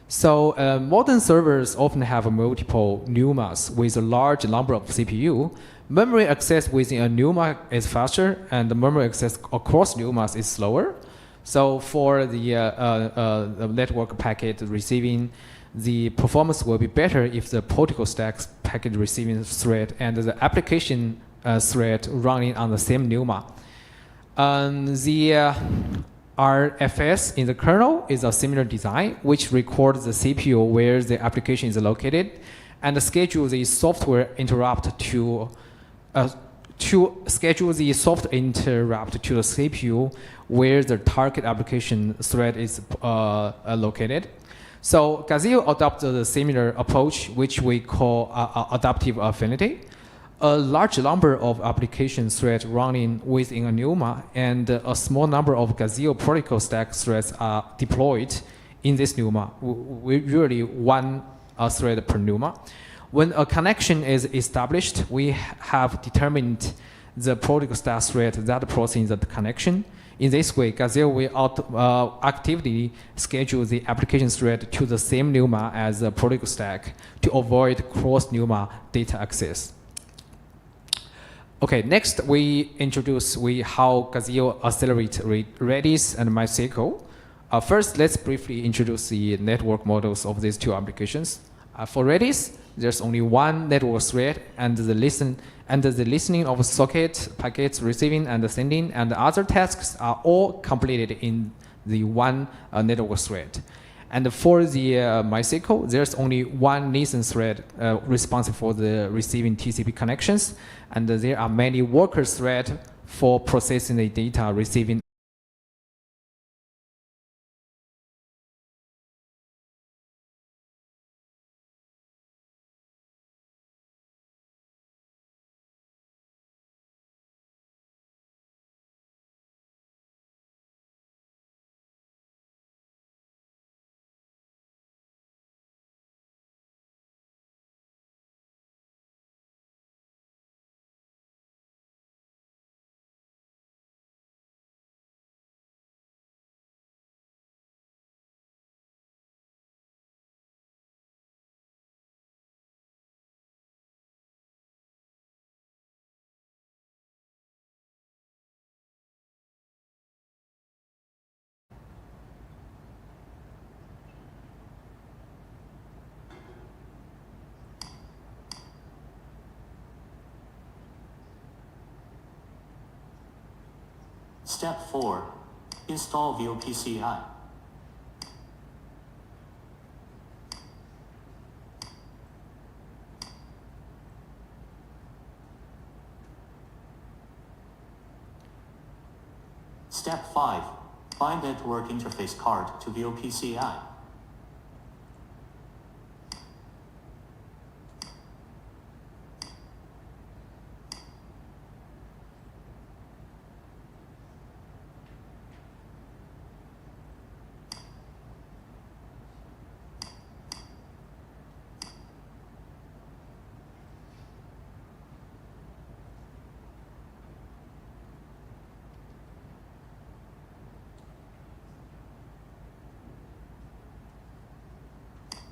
So modern servers often have multiple NUMAs with a large number of CPU. Memory access within a NUMA is faster, and the memory access across NUMAs is slower. So for the network packet receiving, the performance will be better if the protocol stack packet receiving thread and the application thread running on the same NUMA. The RFS in the kernel is a similar design, which records the CPU where the application is located and schedules the software interrupt to schedule the software interrupt to the CPU where the target application thread is located. So Gazille adopts a similar approach, which we call adaptive affinity. A large number of application threads running within a NUMA and a small number of Gazille protocol stack threads are deployed in this NUMA, usually one thread per NUMA. When a connection is established, we have determined the protocol stack thread that processes the connection. In this way, Gazelle will actively schedule the application thread to the same NUMA as the protocol stack to avoid cross-NUMA data access. Okay, next we introduce how Gazelle accelerates Redis and MySQL. First, let's briefly introduce the network models of these two applications. For Redis, there's only one network thread, and the listening of socket, packets, receiving and sending, and the other tasks are all completed in the one network thread. And for the MySQL, there's only one listen thread responsible for the receiving TCP connections, and there are many worker threads for processing the data receiving. Step 4. Install VOPCI. Step 5. Bind network interface card to VOPCI.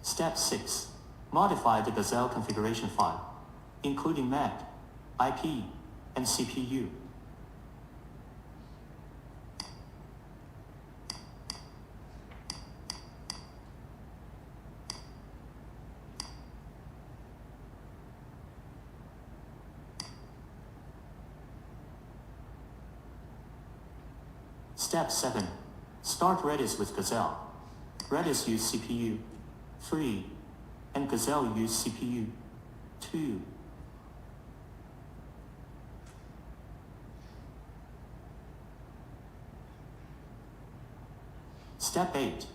Step 6. Modify the Gazelle configuration file, including MAC, IP, and CPU. Step 7. Start Redis with Gazelle. Redis use CPU 3, and Gazelle use CPU 2. Step 8.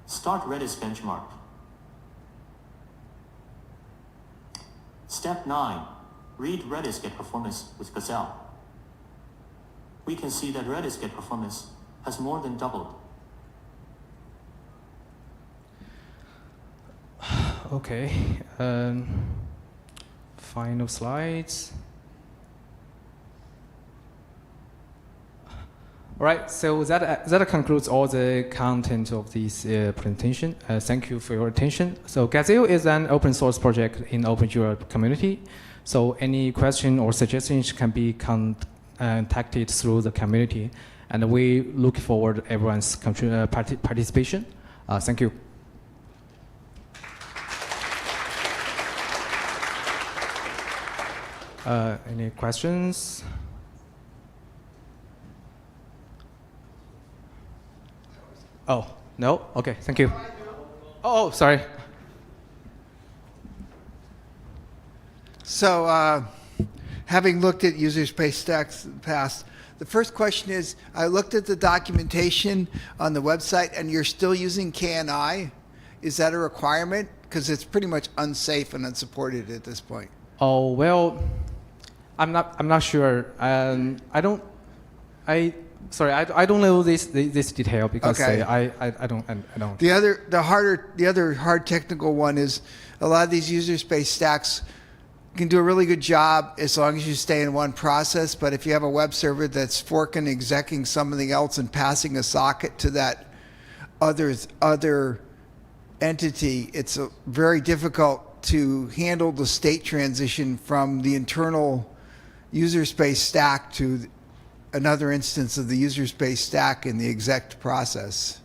Start Redis benchmark. Step 9. Read Redis get performance with Gazelle. We can see that Redis get performance has more than doubled. Okay, final slides. All right, so that concludes all the content of this presentation. Thank you for your attention. So Gazelle is an open source project in Open Europe community. So any question or suggestions can be contacted through the community, and we look forward to everyone's participation. Thank you. Any questions? Oh, no? Okay, thank you. Oh, sorry. So, having looked at user space stacks in the past, the first question is, I looked at the documentation on the website and you're still using KNI. Is that a requirement? Because it's pretty much unsafe and unsupported at this point. Oh, well, I'm not sure. Sorry, I don't know this detail because Okay. I don't. The other hard technical one is a lot of these user space stacks can do a really good job as long as you stay in one process. But if you have a web server that's forking, execing something else and passing a socket to that other entity, it's very difficult to handle the state transition from the internal user space stack to another instance of the user space stack in the exec process.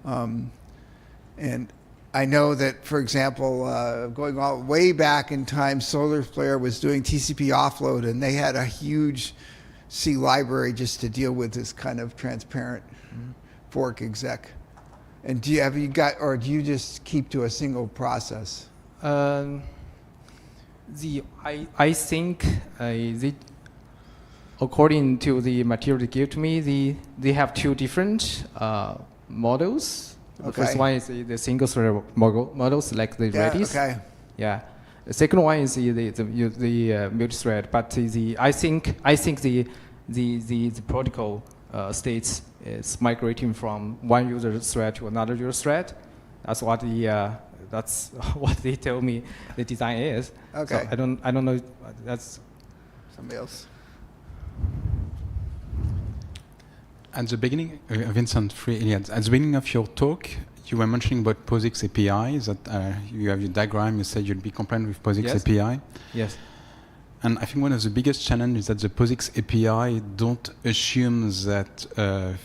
And I know that, for example, going all way back in time, SolarFlare was doing TCP offload, and they had a huge C library just to deal with this kind of transparent fork exec. And do you just keep to a single process? I think according to the material they give to me, they have two different models. The first one is the single thread models like the Redis. Okay. Yeah. The second one is the multi-thread. But I think the protocol states is migrating from one user thread to another user thread. That's what they tell me the design is. Okay. So I don't know. That's somebody else. At the beginning, Vincent Free, at the beginning of your talk, you were mentioning about POSIX API, that you have your diagram, you said you'd be compliant with POSIX API. Yes. And I think one of the biggest challenges is that the POSIX API don't assume that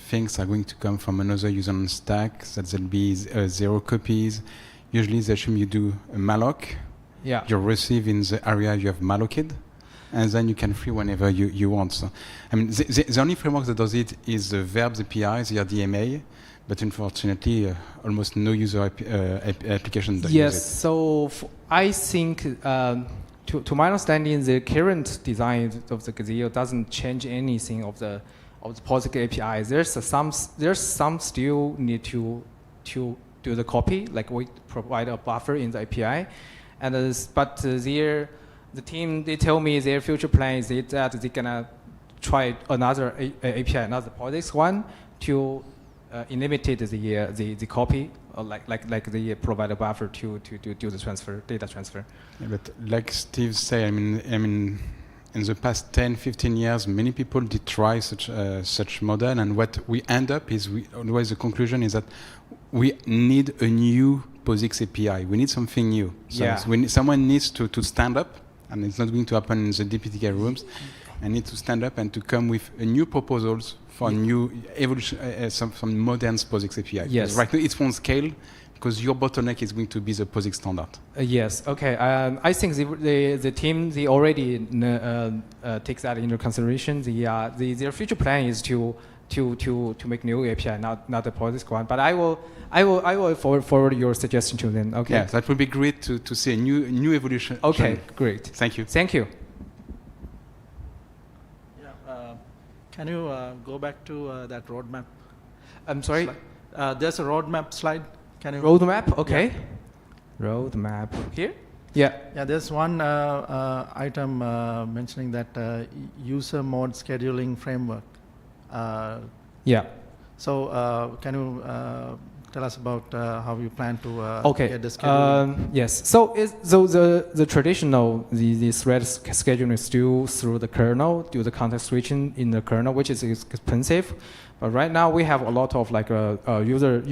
things are going to come from another user on stack, that there'll be 0 copies. Usually they assume you do a malloc. Yeah. You receive in the area you have malloced, and then you can free whenever you want. So, I mean, the only framework that does it is the Verbs API, the RDMA, but unfortunately, almost no user application does use it. So I think, to my understanding, the current design of the Gazelle doesn't change anything of the POSIX API. There's some still need to do the copy, like we provide a buffer in the API, and the team, they tell me their future plan is that they're gonna try another API, another POSIX one, to eliminate the copy, like they provide a buffer to do the data transfer. Yeah, but like Steve said, I mean, in the past 10, 15 years, many people did try such model, and what we end up is always the conclusion is that we need a new POSIX API. We need something new. So someone needs to stand up, and it's not going to happen in the DPDK rooms, and need to stand up and to come with new proposals for new evolution, some modern POSIX API. Yes. Right now it won't scale because your bottleneck is going to be the POSIX standard. Yes. Okay. I think the team, they already takes that into consideration. Their future plan is to make new API, not the POSIX one. But I will forward your suggestion to them. Okay. Yeah, that would be great to see a new evolution. Okay, great. Thank you. Thank you. Yeah. Can you go back to that roadmap? I'm sorry. There's a roadmap slide. Can you? Roadmap. Okay. Yeah. Roadmap here. Yeah. Yeah. There's one item mentioning that user mode scheduling framework. Yeah. So can you tell us about how you plan to get the scheduling? Yes. So the traditional the thread scheduling is still through the kernel, do the context switching in the kernel, which is expensive. But right now we have a lot of like user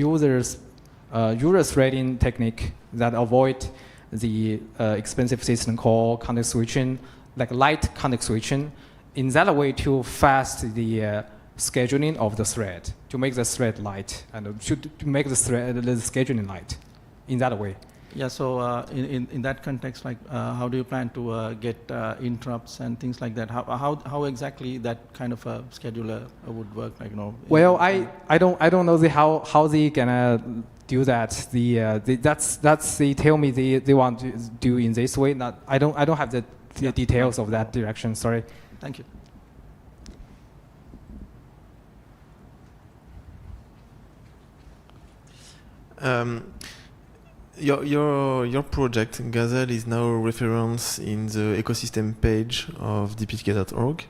threading technique that avoid the expensive system call context switching, like light context switching. In that way, to fast the scheduling of the thread, to make the thread light, and to make the scheduling light in that way. Yeah, so in that context, like how do you plan to get interrupts and things like that? How exactly that kind of a scheduler would work? Like, well, I don't know how they gonna do that. They tell me they want to do in this way. I don't have the details of that direction. Sorry. Thank you. Your project, Gazelle, is now referenced in the ecosystem page of dpdk.org.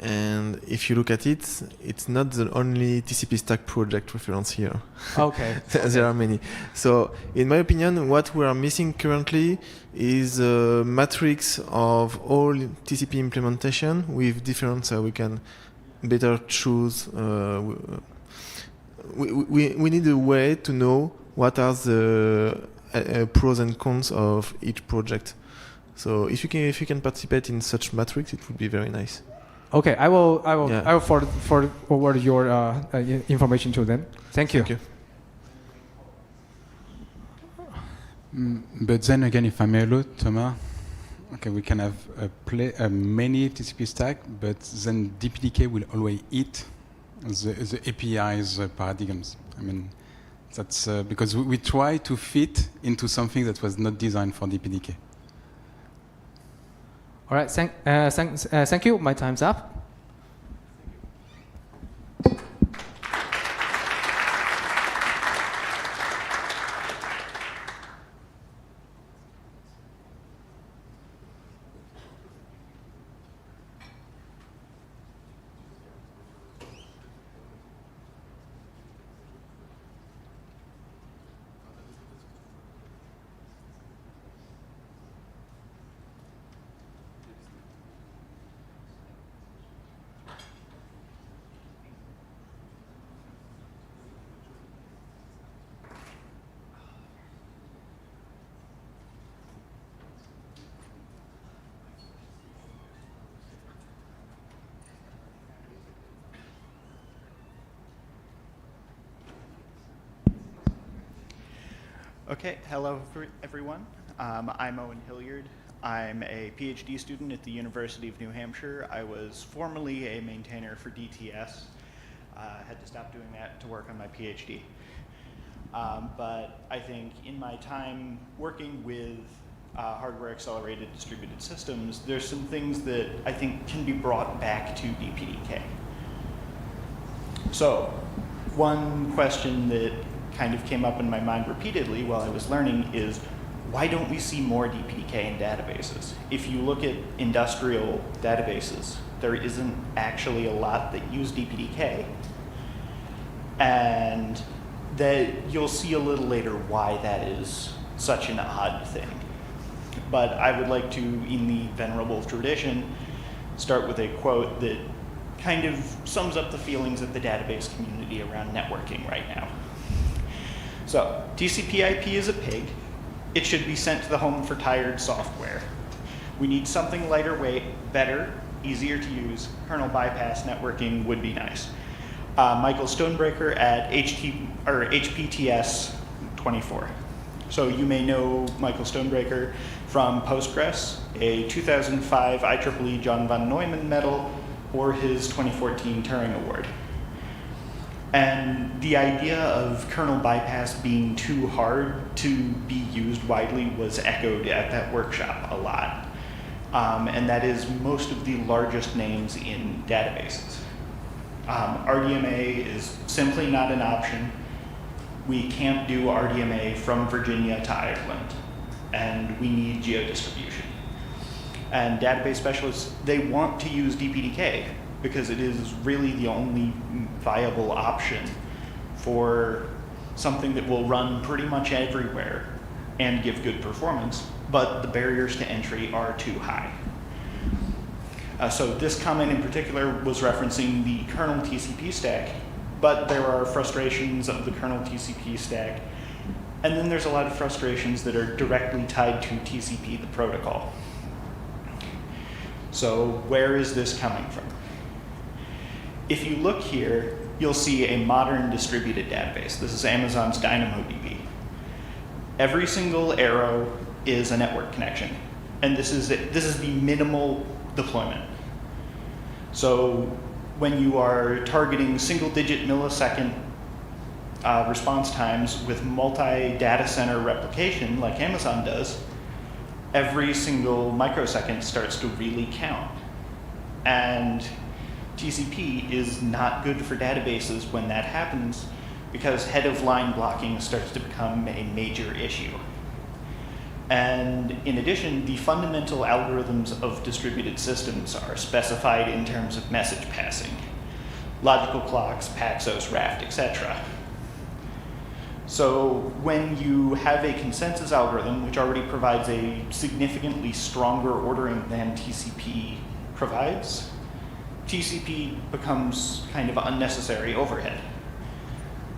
And if you look at it, it's not the only TCP stack project reference here. Okay. There are many. So in my opinion, what we are missing currently is a matrix of all TCP implementation with different, we can better choose. We need a way to know what are the pros and cons of each project. So if you can participate in such matrix, it would be very nice. Okay, I will forward your information to them. Thank you. But then again, if I may allude, Thomas, okay, we can have a many TCP stack, but then DPDK will always eat the API's paradigms. I mean, that's because we try to fit into something that was not designed for DPDK. All right, thank you. My time's up. Okay, hello everyone. I'm Owen Hilliard. I'm a PhD student at the University of New Hampshire. I was formerly a maintainer for DTS. Had to stop doing that to work on my PhD. But I think in my time working with hardware accelerated distributed systems, there's some things that I think can be brought back to DPDK. So one question that kind of came up in my mind repeatedly while I was learning is, why don't we see more DPDK in databases? If you look at industrial databases, there isn't actually a lot that use DPDK. And that you'll see a little later why that is such an odd thing. But I would like to, in the venerable tradition, start with a quote that kind of sums up the feelings of the database community around networking right now. So, TCP/IP is a pig. It should be sent to the home for tired software. We need something lighter weight, better, easier to use. Kernel bypass networking would be nice. Michael Stonebreaker at HPTS 24. So you may know Michael Stonebreaker from Postgres, a 2005 IEEE John von Neumann Medal, or his 2014 Turing Award. And the idea of kernel bypass being too hard to be used widely was echoed at that workshop a lot. And that is most of the largest names in databases. RDMA is simply not an option. We can't do RDMA from Virginia to Ireland, and we need geo-distribution. And database specialists, they want to use DPDK because it is really the only viable option for something that will run pretty much everywhere and give good performance, but the barriers to entry are too high. So this comment in particular was referencing the kernel TCP stack, but there are frustrations of the kernel TCP stack, and then there's a lot of frustrations that are directly tied to TCP, the protocol. So where is this coming from? If you look here, you'll see a modern distributed database. This is Amazon's DynamoDB. Every single arrow is a network connection, and this is the minimal deployment. So when you are targeting single-digit millisecond response times with multi-data center replication like Amazon does, every single microsecond starts to really count. And TCP is not good for databases when that happens, because head-of-line blocking starts to become a major issue. And in addition, the fundamental algorithms of distributed systems are specified in terms of message passing. Logical clocks, Paxos, Raft, etc. So when you have a consensus algorithm, which already provides a significantly stronger ordering than TCP provides, TCP becomes kind of unnecessary overhead.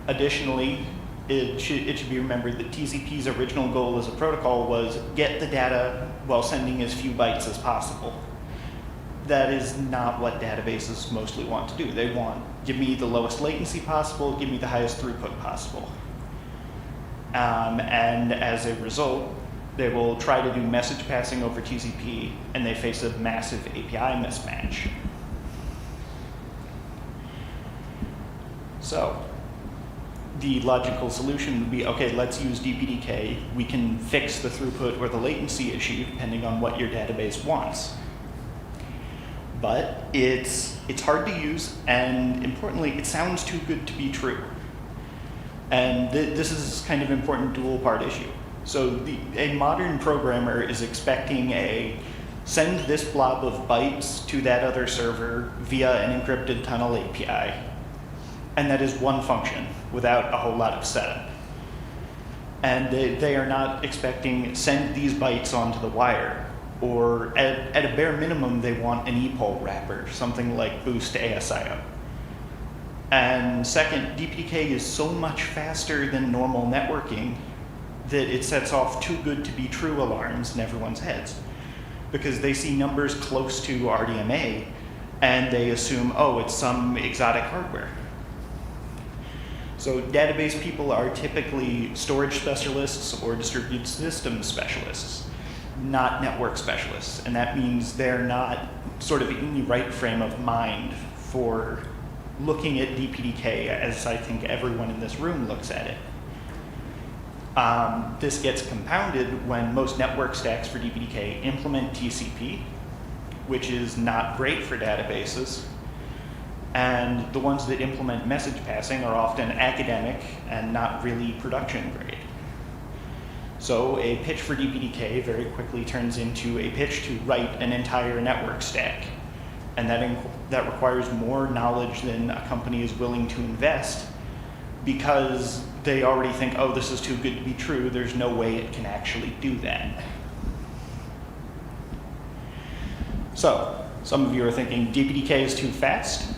Additionally, it should be remembered that TCP's original goal as a protocol was get the data while sending as few bytes as possible. That is not what databases mostly want to do. They want, give me the lowest latency possible, give me the highest throughput possible. And as a result, they will try to do message passing over TCP, and they face a massive API mismatch. So the logical solution would be, okay, let's use DPDK. We can fix the throughput or the latency issue depending on what your database wants. But it's hard to use, and importantly, it sounds too good to be true. And this is kind of important dual part issue. So a modern programmer is expecting a send this blob of bytes to that other server via an encrypted tunnel API. And that is one function without a whole lot of setup. And they are not expecting send these bytes onto the wire, or at a bare minimum, they want an ePOL wrapper, something like Boost ASIO. And second, DPDK is so much faster than normal networking that it sets off too good to be true alarms in everyone's heads, because they see numbers close to RDMA and they assume, oh, it's some exotic hardware. So database people are typically storage specialists or distributed systems specialists, not network specialists. And that means they're not sort of in the right frame of mind for looking at DPDK as I think everyone in this room looks at it. This gets compounded when most network stacks for DPDK implement TCP, which is not great for databases. And the ones that implement message passing are often academic and not really production grade. So a pitch for DPDK very quickly turns into a pitch to write an entire network stack. And that requires more knowledge than a company is willing to invest, because they already think, oh, this is too good to be true. There's no way it can actually do that. So some of you are thinking DPDK is too fast.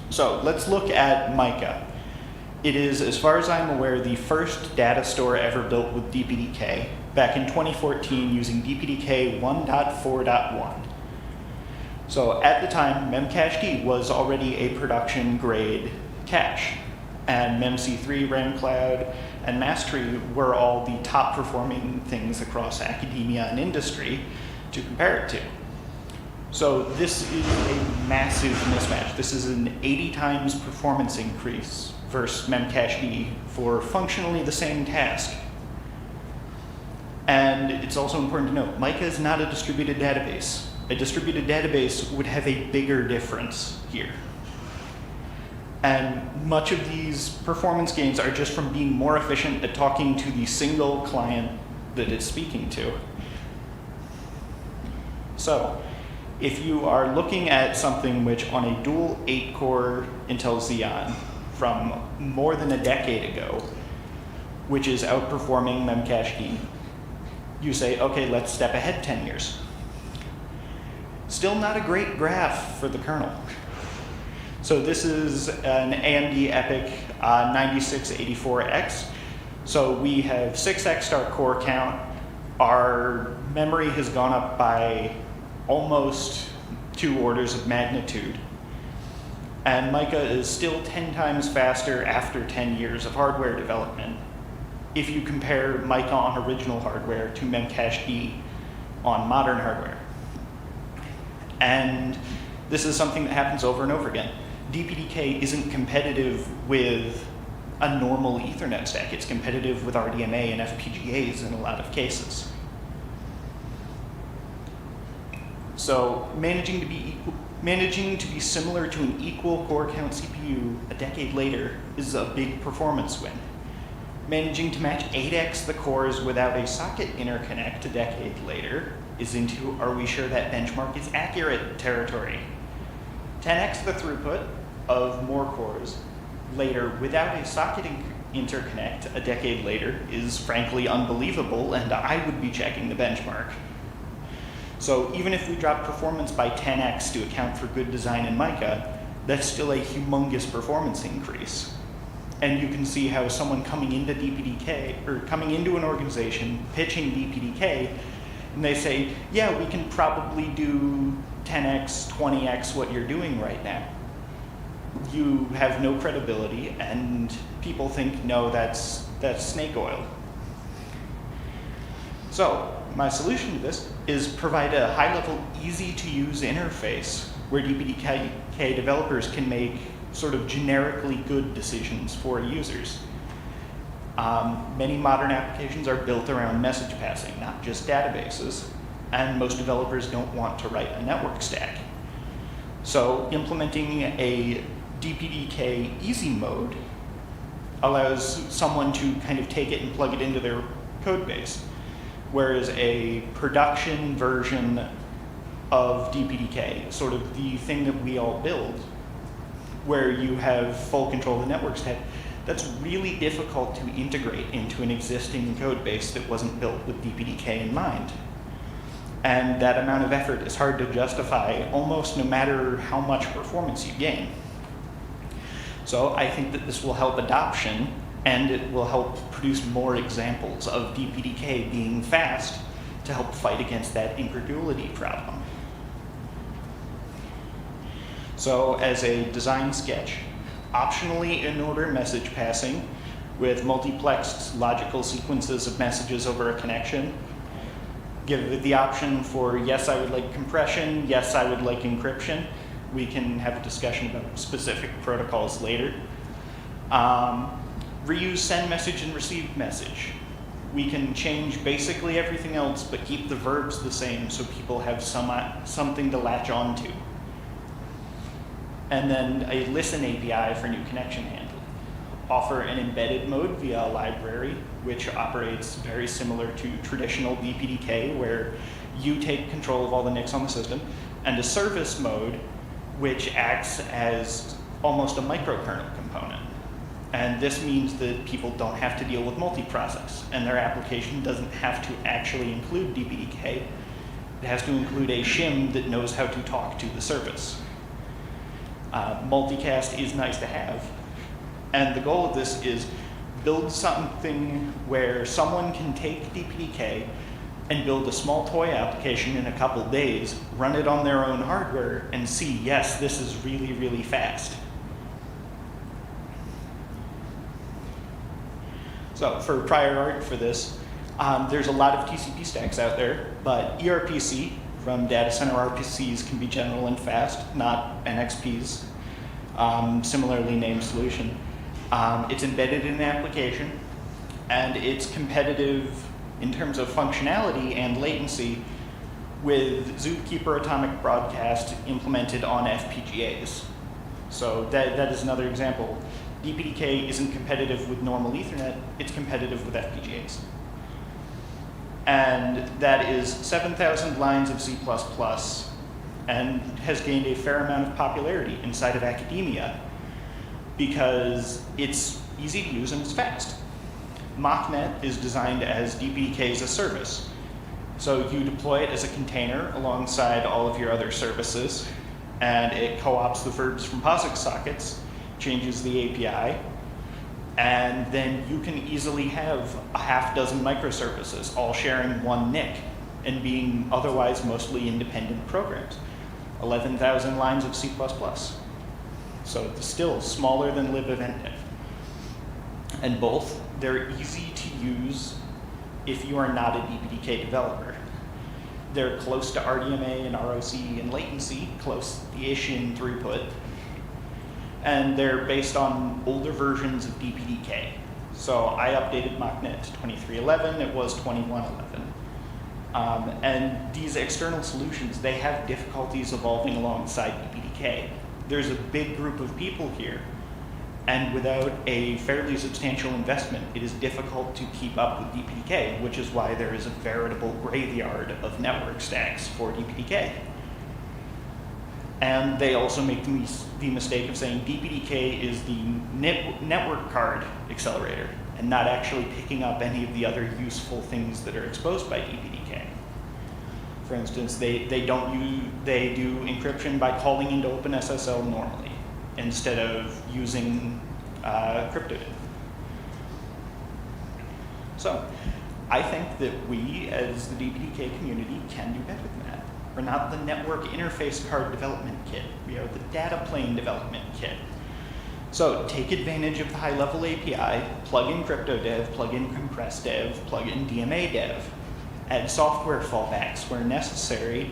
So let's look at Mica. It is, as far as I'm aware, the first data store ever built with DPDK back in 2014 using DPDK 1.4.1. So at the time, Memcached was already a production grade cache, and MEMC3, RAMCloud, and Mastery were all the top performing things across academia and industry to compare it to. So this is a massive mismatch. This is an 80 times performance increase versus Memcached for functionally the same task. And it's also important to note, Mica is not a distributed database. A distributed database would have a bigger difference here. And much of these performance gains are just from being more efficient at talking to the single client that it's speaking to. So if you are looking at something which on a dual 8-core Intel Xeon from more than a decade ago, which is outperforming Memcached, you say, okay, let's step ahead 10 years. Still not a great graph for the kernel. So this is an AMD EPYC 9684X. So we have 6x star core count. Our memory has gone up by almost 2 orders of magnitude. And Mica is still 10 times faster after 10 years of hardware development if you compare Mica on original hardware to Memcached on modern hardware. And this is something that happens over and over again. DPDK isn't competitive with a normal Ethernet stack. It's competitive with RDMA and FPGAs in a lot of cases. So managing to be similar to an equal core count CPU a decade later is a big performance win. Managing to match 8x the cores without a socket interconnect a decade later is into are we sure that benchmark is accurate territory. 10x the throughput of more cores later without a socket interconnect a decade later is frankly unbelievable, and I would be checking the benchmark. So even if we drop performance by 10x to account for good design in Mica, that's still a humongous performance increase. And you can see how someone coming into DPDK, or coming into an organization, pitching DPDK, and they say, yeah, we can probably do 10x, 20x what you're doing right now. You have no credibility, and people think, no, that's snake oil. So my solution to this is provide a high-level, easy-to-use interface where DPDK developers can make sort of generically good decisions for users. Many modern applications are built around message passing, not just databases, and most developers don't want to write a network stack. So implementing a DPDK easy mode allows someone to kind of take it and plug it into their code base, whereas a production version of DPDK, sort of the thing that we all build, where you have full control of the network stack, that's really difficult to integrate into an existing code base that wasn't built with DPDK in mind. And that amount of effort is hard to justify almost no matter how much performance you gain. So I think that this will help adoption, and it will help produce more examples of DPDK being fast to help fight against that incredulity problem. So as a design sketch, optionally in-order message passing with multiplexed logical sequences of messages over a connection. Give it the option for, yes, I would like compression, yes, I would like encryption. We can have a discussion about specific protocols later. Reuse send message and receive message. We can change basically everything else, but keep the verbs the same so people have something to latch onto. And then a listen API for new connection handling. Offer an embedded mode via a library, which operates very similar to traditional DPDK, where you take control of all the NICs on the system, and a service mode, which acts as almost a microkernel component. And this means that people don't have to deal with multiprocess, and their application doesn't have to actually include DPDK. It has to include a shim that knows how to talk to the service. Multicast is nice to have. And the goal of this is build something where someone can take DPDK and build a small toy application in a couple days, run it on their own hardware, and see, yes, this is really, really fast. So for prior art for this, there's a lot of TCP stacks out there, but ERPC from data center RPCs can be general and fast, not NXPs. Similarly named solution. It's embedded in an application, and it's competitive in terms of functionality and latency with Zookeeper Atomic Broadcast implemented on FPGAs. So that is another example. DPDK isn't competitive with normal Ethernet, it's competitive with FPGAs. And that is 7,000 lines of C++, and has gained a fair amount of popularity inside of academia because it's easy to use and it's fast. MockNet is designed as DPDK as a service. So you deploy it as a container alongside all of your other services, and it co-ops the verbs from POSIX sockets, changes the API, and then you can easily have a half dozen microservices all sharing one NIC and being otherwise mostly independent programs. 11,000 lines of C++. So it's still smaller than libeventive. And both, they're easy to use if you are not a DPDK developer. They're close to RDMA and ROC and latency, close-ish in throughput. And they're based on older versions of DPDK. So I updated MockNet to 23.11, it was 21.11. And these external solutions, they have difficulties evolving alongside DPDK. There's a big group of people here And without a fairly substantial investment, it is difficult to keep up with DPDK, which is why there is a veritable graveyard of network stacks for DPDK. And they also make the mistake of saying DPDK is the network card accelerator and not actually picking up any of the other useful things that are exposed by DPDK. For instance, they do encryption by calling into OpenSSL normally instead of using cryptodiff. So I think that we, as the DPDK community, can do better than that. We're not the network interface card development kit. We are the data plane development kit. So take advantage of the high-level API, plug in CryptoDev, plug in CompressDev, plug in DMA dev. Add software fallbacks where necessary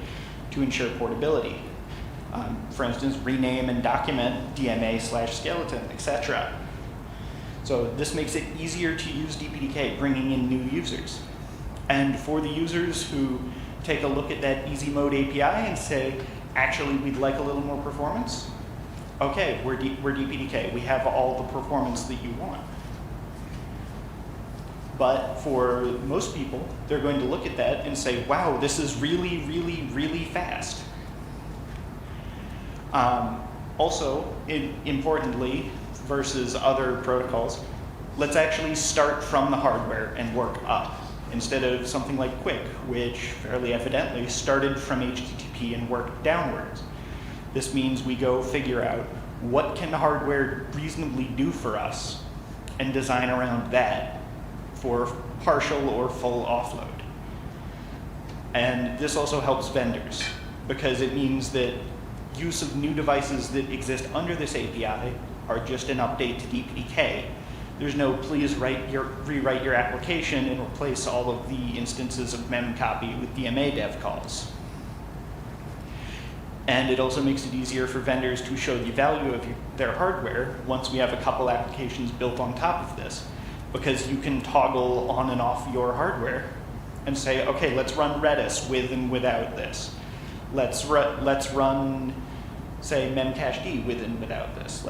to ensure portability. For instance, rename and document DMA/skeleton, etc. So this makes it easier to use DPDK, bringing in new users. And for the users who take a look at that easy mode API and say, actually, we'd like a little more performance. Okay, we're DPDK. We have all the performance that you want. But for most people, they're going to look at that and say, wow, this is really, really, really fast. Also, importantly, versus other protocols, let's actually start from the hardware and work up, instead of something like Quick, which fairly evidently started from HTTP and worked downwards. This means we go figure out what can the hardware reasonably do for us and design around that for partial or full offload. And this also helps vendors because it means that use of new devices that exist under this API are just an update to DPDK. There's no please rewrite your application and replace all of the instances of memcopy with DMA dev calls. And it also makes it easier for vendors to show the value of their hardware once we have a couple applications built on top of this, because you can toggle on and off your hardware and say, okay, let's run Redis with and without this. Let's run, say, memcached with and without this.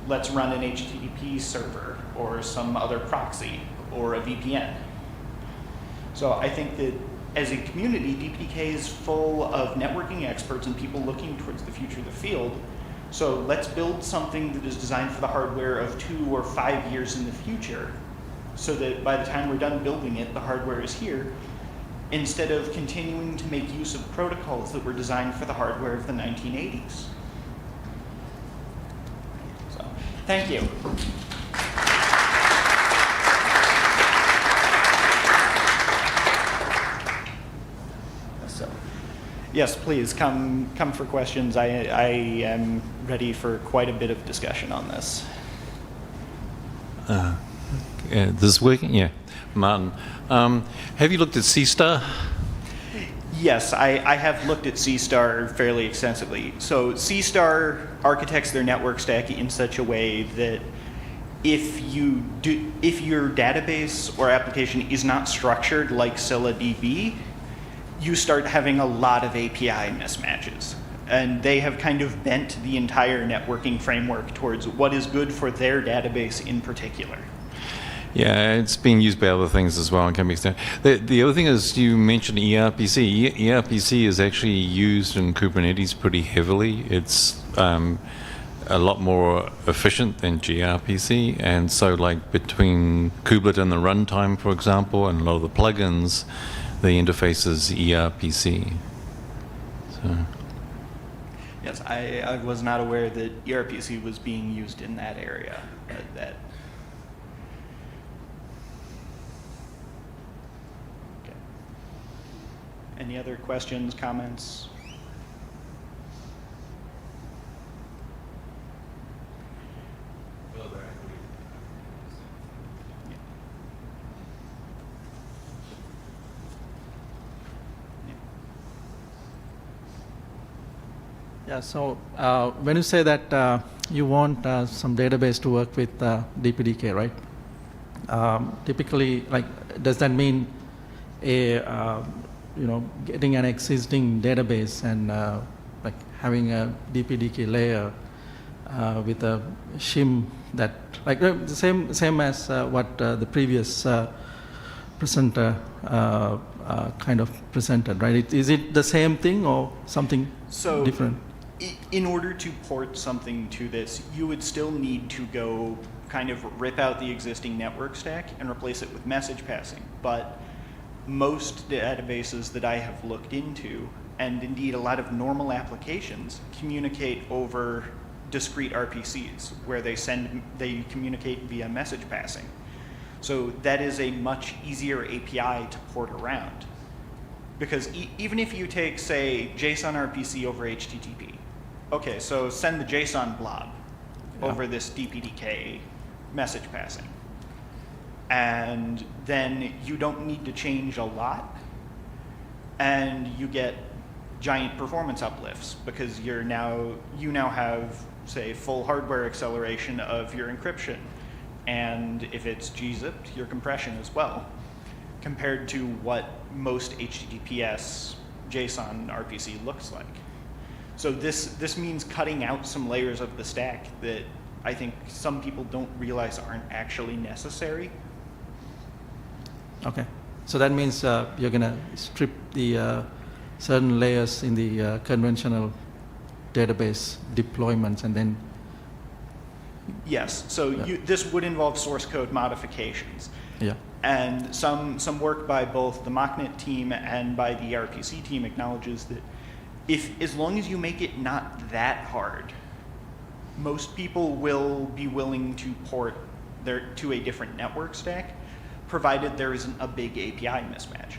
Let's run an HTTP server or some other proxy or a VPN. So I think that as a community, DPDK is full of networking experts and people looking towards the future of the field. So let's build something that is designed for the hardware of 2 or 5 years in the future, so that by the time we're done building it, the hardware is here, instead of continuing to make use of protocols that were designed for the hardware of the 1980s. So, thank you. Yes, please come for questions. I am ready for quite a bit of discussion on this. This is working? Yeah. Martin, have you looked at C-Star? Yes, I have looked at C-Star fairly extensively. So C-Star architects their network stack in such a way that if your database or application is not structured like ScyllaDB, you start having a lot of API mismatches. And they have kind of bent the entire networking framework towards what is good for their database in particular. Yeah, it's being used by other things as well and can be extended. The other thing is you mentioned ERPC. ERPC is actually used in Kubernetes pretty heavily. It's a lot more efficient than gRPC, and so like between kubelet and the runtime, for example, and a lot of the plugins, the interface is ERPC. So. Yes, I was not aware that ERPC was being used in that area. Okay. Any other questions, comments? Yeah, so when you say that you want some database to work with DPDK, right? Typically, like, does that mean getting an existing database and like having a DPDK layer with a shim that, like the same as what the previous presenter kind of presented, right? Is it the same thing or something different? In order to port something to this, you would still need to go kind of rip out the existing network stack and replace it with message passing. But most databases that I have looked into, and indeed a lot of normal applications, communicate over discrete RPCs where they communicate via message passing. So that is a much easier API to port around. Because even if you take, say, JSON RPC over HTTP, okay, so send the JSON blob over this DPDK message passing. And then you don't need to change a lot, and you get giant performance uplifts because you now have, say, full hardware acceleration of your encryption, and if it's gzipped, your compression as well, compared to what most HTTPS JSON RPC looks like. So this means cutting out some layers of the stack that I think some people don't realize aren't actually necessary. Okay, so that means you're gonna strip the certain layers in the conventional database deployments, and then. Yes, so this would involve source code modifications. Yeah. And some work by both the MockNet team and by the RPC team acknowledges that as long as you make it not that hard, most people will be willing to port to a different network stack, provided there isn't a big API mismatch.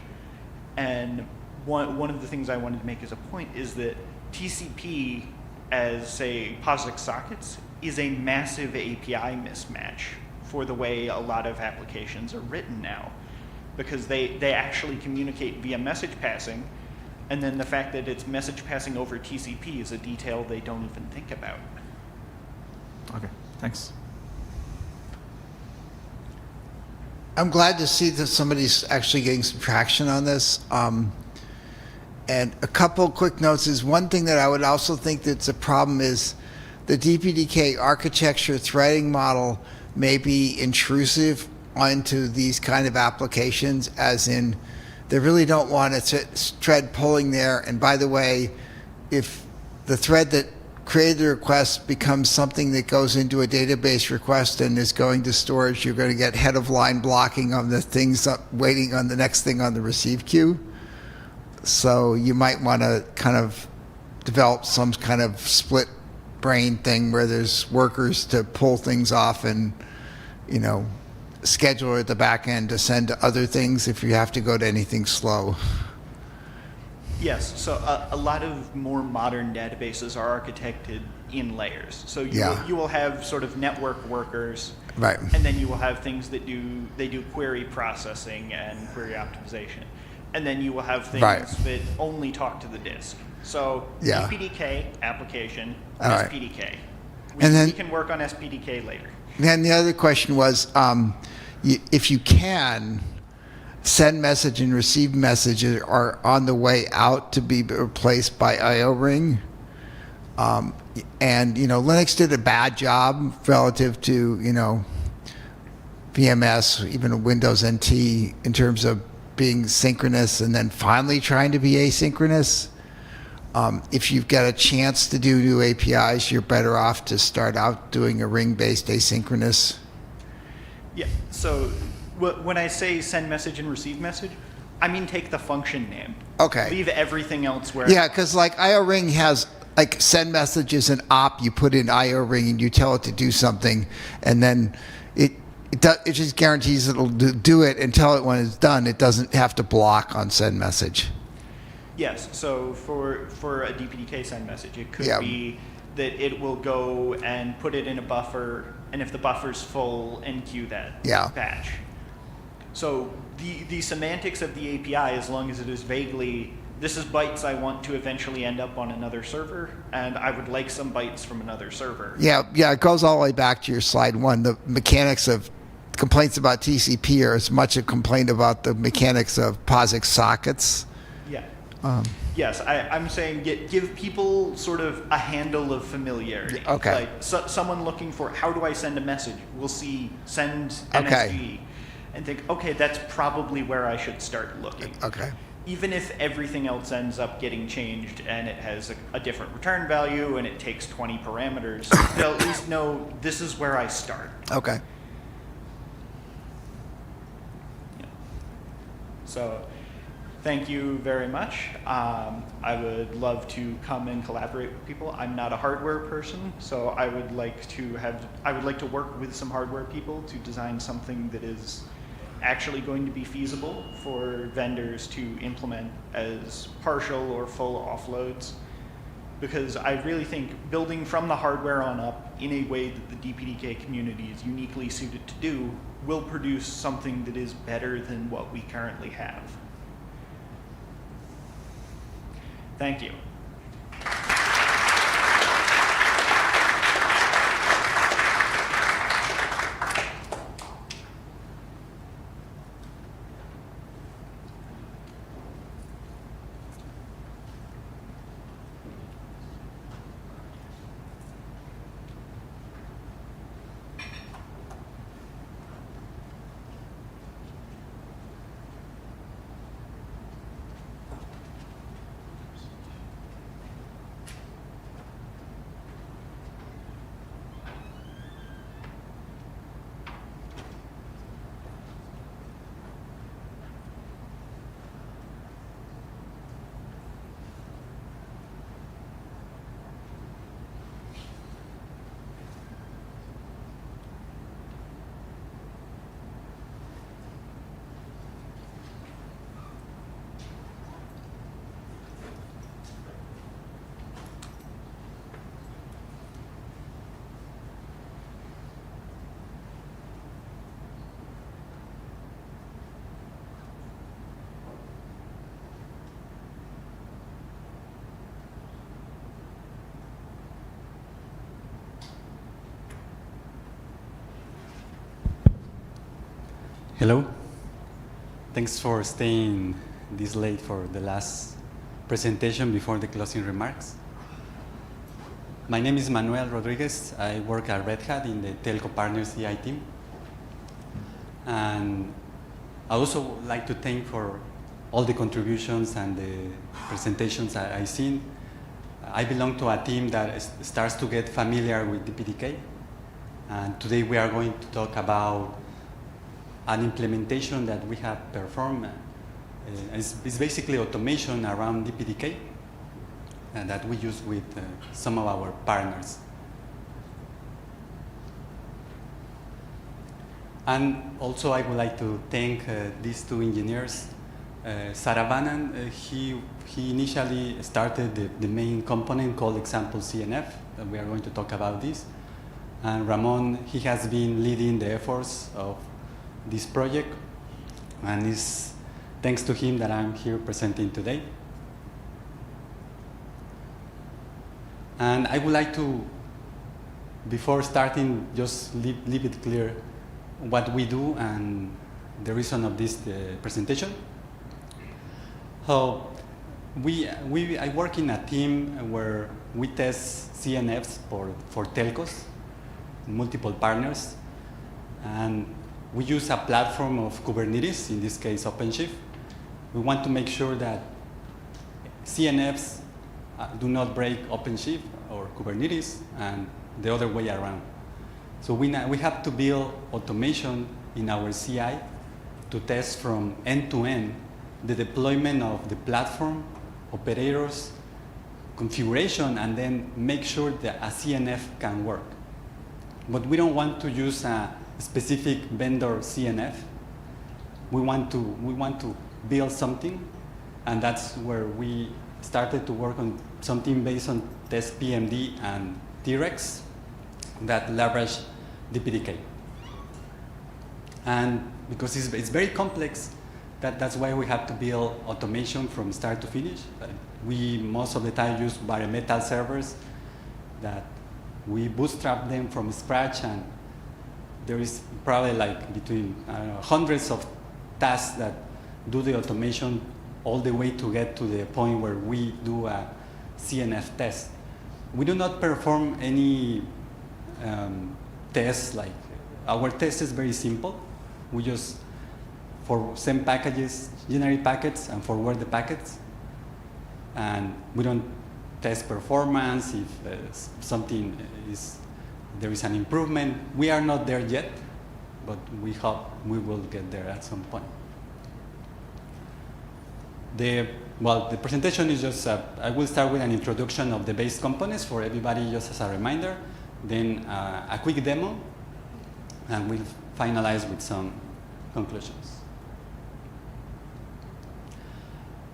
And one of the things I wanted to make as a point is that TCP as, say, POSIX sockets is a massive API mismatch for the way a lot of applications are written now, because they actually communicate via message passing, and then the fact that it's message passing over TCP is a detail they don't even think about. Okay, thanks. I'm glad to see that somebody's actually getting some traction on this. And a couple quick notes is one thing that I would also think that's a problem is the DPDK architecture threading model may be intrusive onto these kind of applications, as in they really don't want a thread pulling there. And by the way, if the thread that created the request becomes something that goes into a database request and is going to storage, you're going to get head of line blocking on the things waiting on the next thing on the receive queue. So you might want to kind of develop some kind of split brain thing where there's workers to pull things off and, schedule at the back end to send to other things if you have to go to anything slow. Yes, so a lot of more modern databases are architected in layers. So you will have sort of network workers, right, and then you will have things that do query processing and query optimization, and then you will have things that only talk to the disk. So DPDK application, SPDK. We can work on SPDK later. Then the other question was, if you can, send message and receive messages are on the way out to be replaced by IO ring. And, Linux did a bad job relative to, VMS, even Windows NT, in terms of being synchronous and then finally trying to be asynchronous. If you've got a chance to do new APIs, you're better off to start out doing a ring-based asynchronous. Yeah, so when I say send message and receive message, I mean take the function name. Okay. Leave everything else where. Yeah, because like IO ring has like send message is an op. You put in IO ring and you tell it to do something, and then it just guarantees it'll do it and tell it when it's done. It doesn't have to block on send message. Yes, so for a DPDK send message, it could be that it will go and put it in a buffer, and if the buffer's full, enqueue that batch. So the semantics of the API, as long as it is vaguely, this is bytes I want to eventually end up on another server, and I would like some bytes from another server. Yeah, it goes all the way back to your slide one. The mechanics of complaints about TCP are as much a complaint about the mechanics of POSIX sockets. Yeah. Yes, I'm saying give people sort of a handle of familiarity. Okay. Like someone looking for how do I send a message will see send Okay. MSG and think, okay, that's probably where I should start looking. Okay. Even if everything else ends up getting changed and it has a different return value and it takes 20 parameters, they'll at least know this is where I start. Okay. So thank you very much. I would love to come and collaborate with people. I'm not a hardware person, so I would like to work with some hardware people to design something that is actually going to be feasible for vendors to implement as partial or full offloads. Because I really think building from the hardware on up in a way that the DPDK community is uniquely suited to do will produce something that is better than what we currently have. Thank you. Hello. Thanks for staying this late for the last presentation before the closing remarks. My name is Manuel Rodriguez. I work at Red Hat in the Telco Partners CI team. And I also would like to thank for all the contributions and the presentations I've seen. I belong to a team that starts to get familiar with DPDK. And today we are going to talk about an implementation that we have performed. It's basically automation around DPDK that we use with some of our partners. And also I would like to thank these two engineers. Saravanan, he initially started the main component called example CNF, that we are going to talk about this. And Ramon, he has been leading the efforts of this project, and it's thanks to him that I'm here presenting today. And I would like to, before starting, just leave it clear what we do and the reason of this presentation. So I work in a team where we test CNFs for telcos, multiple partners, and we use a platform of Kubernetes, in this case OpenShift. We want to make sure that CNFs do not break OpenShift or Kubernetes and the other way around. So we have to build automation in our CI to test from end to end the deployment of the platform, operators, configuration, and then make sure that a CNF can work. But we don't want to use a specific vendor CNF. We want to build something, and that's where we started to work on something based on test PMD and T-Rex that leverage DPDK. And because it's very complex, that's why we have to build automation from start to finish. We most of the time use bare metal servers that we bootstrap them from scratch, and there is probably like between hundreds of tasks that do the automation all the way to get to the point where we do a CNF test. We do not perform any tests. Like our test is very simple. We just for send packages, generate packets, and forward the packets. And we don't test performance if something there is an improvement. We are not there yet, but we hope we will get there at some point. The presentation is just, I will start with an introduction of the base components for everybody just as a reminder, then a quick demo, and we'll finalize with some conclusions.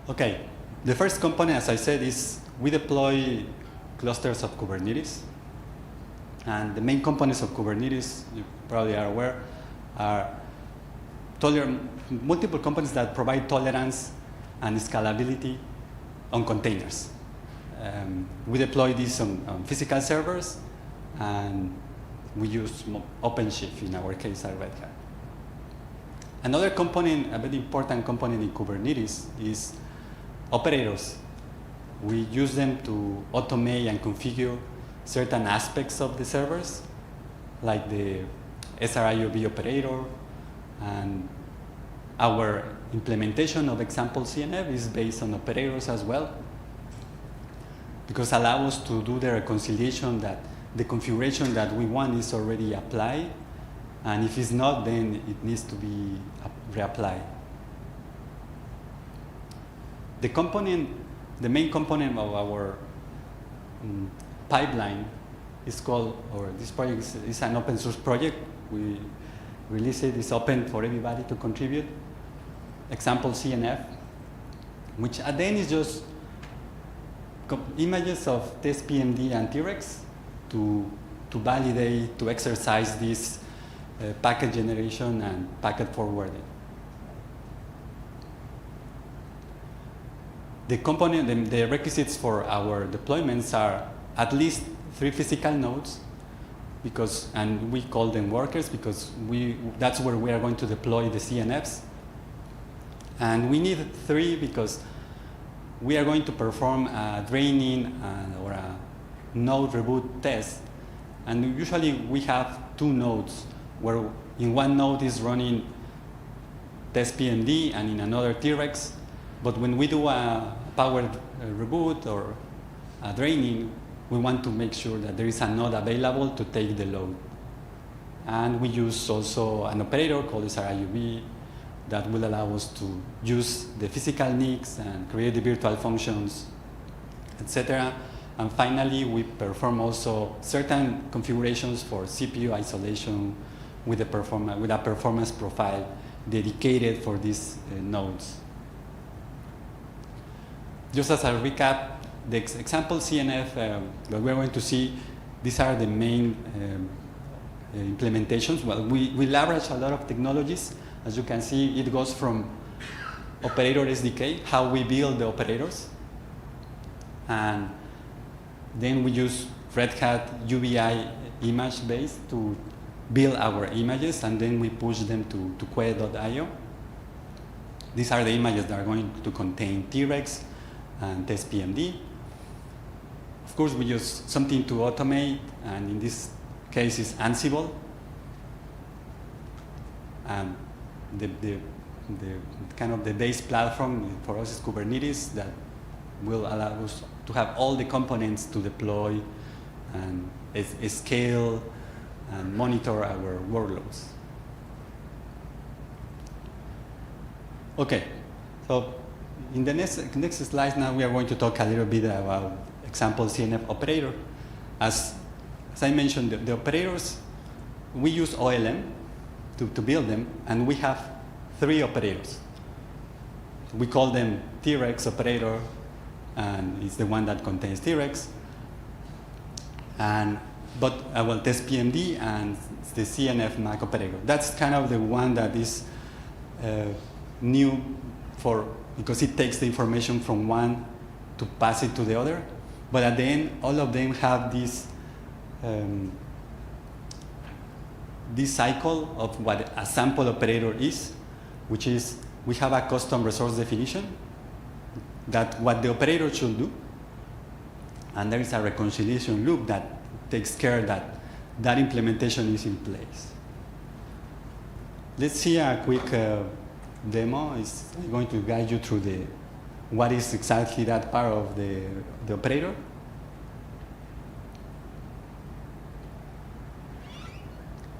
Okay, the first component, as I said, is we deploy clusters of Kubernetes. And the main components of Kubernetes, you probably are aware, are multiple components that provide tolerance and scalability on containers. We deploy these on physical servers, and we use OpenShift in our case at Red Hat. Another component, a very important component in Kubernetes, is operators. We use them to automate and configure certain aspects of the servers, like the SRIOV operator, and our implementation of example CNF is based on operators as well, because it allows us to do the reconciliation that the configuration that we want is already applied, and if it's not, then it needs to be reapplied. The main component of our pipeline is called, or this project is an open source project. We release it, it's open for everybody to contribute. Example CNF, which at the end is just images of test PMD and T-Rex to validate, to exercise this packet generation and packet forwarding. The requisites for our deployments are at least 3 physical nodes, and we call them workers because that's where we are going to deploy the CNFs. And we need 3 because we are going to perform a draining or a node reboot test. And usually we have 2 nodes, where in one node is running test PMD and in another T-Rex. But when we do a powered reboot or a draining, we want to make sure that there is a node available to take the load. And we use also an operator called SRIOV that will allow us to use the physical NICs and create the virtual functions, etc. And finally, we perform also certain configurations for CPU isolation with a performance profile dedicated for these nodes. Just as a recap, the example CNF that we're going to see, these are the main implementations. Well, we leverage a lot of technologies. As you can see, it goes from operator SDK, how we build the operators, and then we use Red Hat UBI image base to build our images, and then we push them to Quay.io. These are the images that are going to contain T-Rex and test PMD. Of course, we use something to automate, and in this case, it's Ansible. And the kind of the base platform for us is Kubernetes that will allow us to have all the components to deploy and scale and monitor our workloads. Okay, so in the next slide now we are going to talk a little bit about example CNF operator. As I mentioned, the operators, we use OLM to build them, and we have 3 operators. We call them T-Rex operator, and it's the one that contains T-Rex. But test PMD and the CNF MAC operator. That's kind of the one that is new because it takes the information from one to pass it to the other. But at the end, all of them have this cycle of what a sample operator is, which is we have a custom resource definition, that what the operator should do, and there is a reconciliation loop that takes care that that implementation is in place. Let's see a quick demo. I'm going to guide you through what is exactly that part of the operator.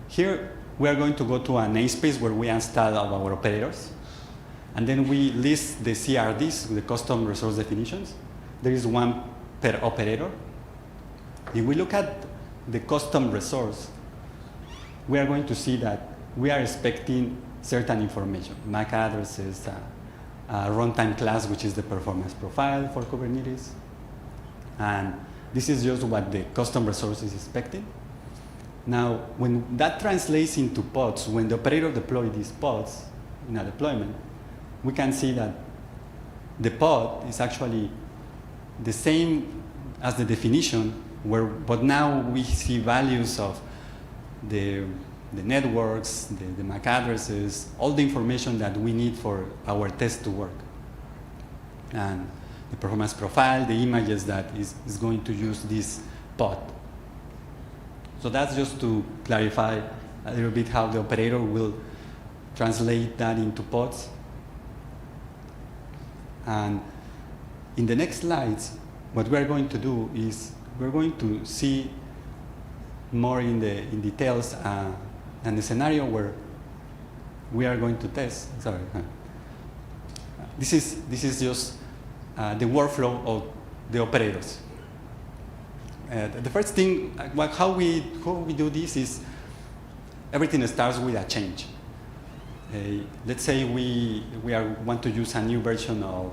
Here, we are going to go to a namespace where we install our operators. And then we list the CRDs, the custom resource definitions. There is one per operator. If we look at the custom resource, we are going to see that we are expecting certain information, MAC addresses, a runtime class, which is the performance profile for Kubernetes. And this is just what the custom resource is expecting. Now, when that translates into pods, when the operator deploys these pods in a deployment, we can see that the pod is actually the same as the definition, but now we see values of the networks, the MAC addresses, all the information that we need for our test to work. And the performance profile, the images that is going to use this pod. So that's just to clarify a little bit how the operator will translate that into pods. And in the next slides, what we're going to do is we're going to see more in details and the scenario where we are going to test. Sorry. This is just the workflow of the operators. The first thing, how we do this is everything starts with a change. Let's say we want to use a new version of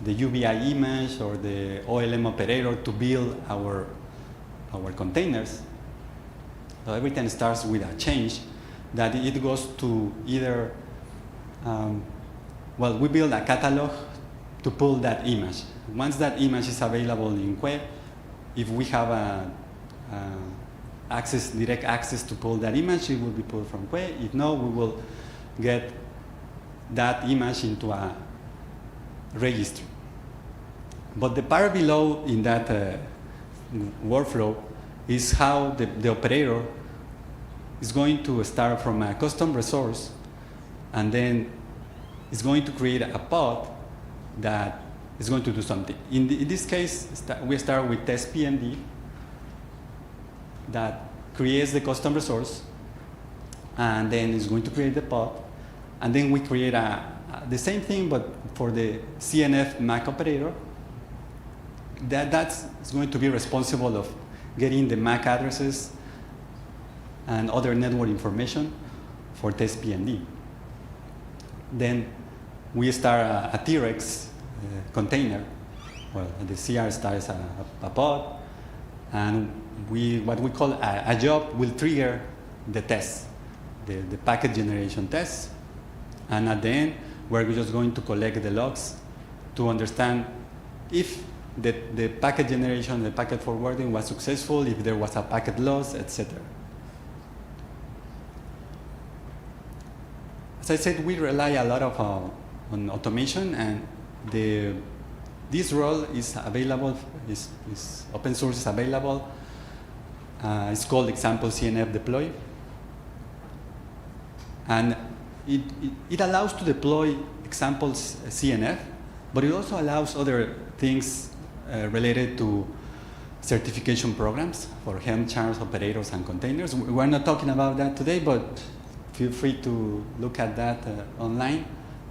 the UBI image or the OLM operator to build our containers. So everything starts with a change that it goes to either, we build a catalog to pull that image. Once that image is available in Quay, if we have direct access to pull that image, it will be pulled from Quay. If not, we will get that image into a registry. But the part below in that workflow is how the operator is going to start from a custom resource and then is going to create a pod that is going to do something. In this case, we start with test PMD that creates the custom resource and then is going to create the pod. And then we create the same thing, but for the CNF MAC operator. That's going to be responsible of getting the MAC addresses and other network information for test PMD. Then we start a T-Rex container. Well, the CR starts a pod, and what we call a job will trigger the test, the packet generation test. And at the end, we're just going to collect the logs to understand if the packet generation, the packet forwarding was successful, if there was a packet loss, etc. As I said, we rely a lot on automation, and this role is available, is open source is available. It's called example CNF deploy. And it allows to deploy examples CNF, but it also allows other things related to certification programs for Helm charts, operators, and containers. We're not talking about that today, but feel free to look at that online.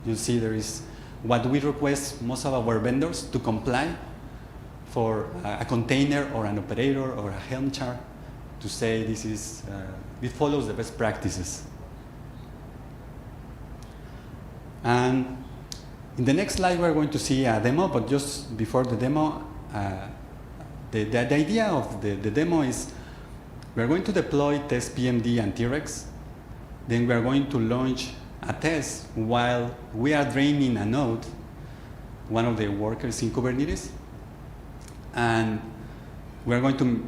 You'll see there is what we request most of our vendors to comply for a container or an operator or a Helm chart to say this is, it follows the best practices. And in the next slide, we're going to see a demo, but just before the demo, the idea of the demo is we're going to deploy test PMD and T-Rex. Then we're going to launch a test while we are draining a node, one of the workers in Kubernetes. And we're going to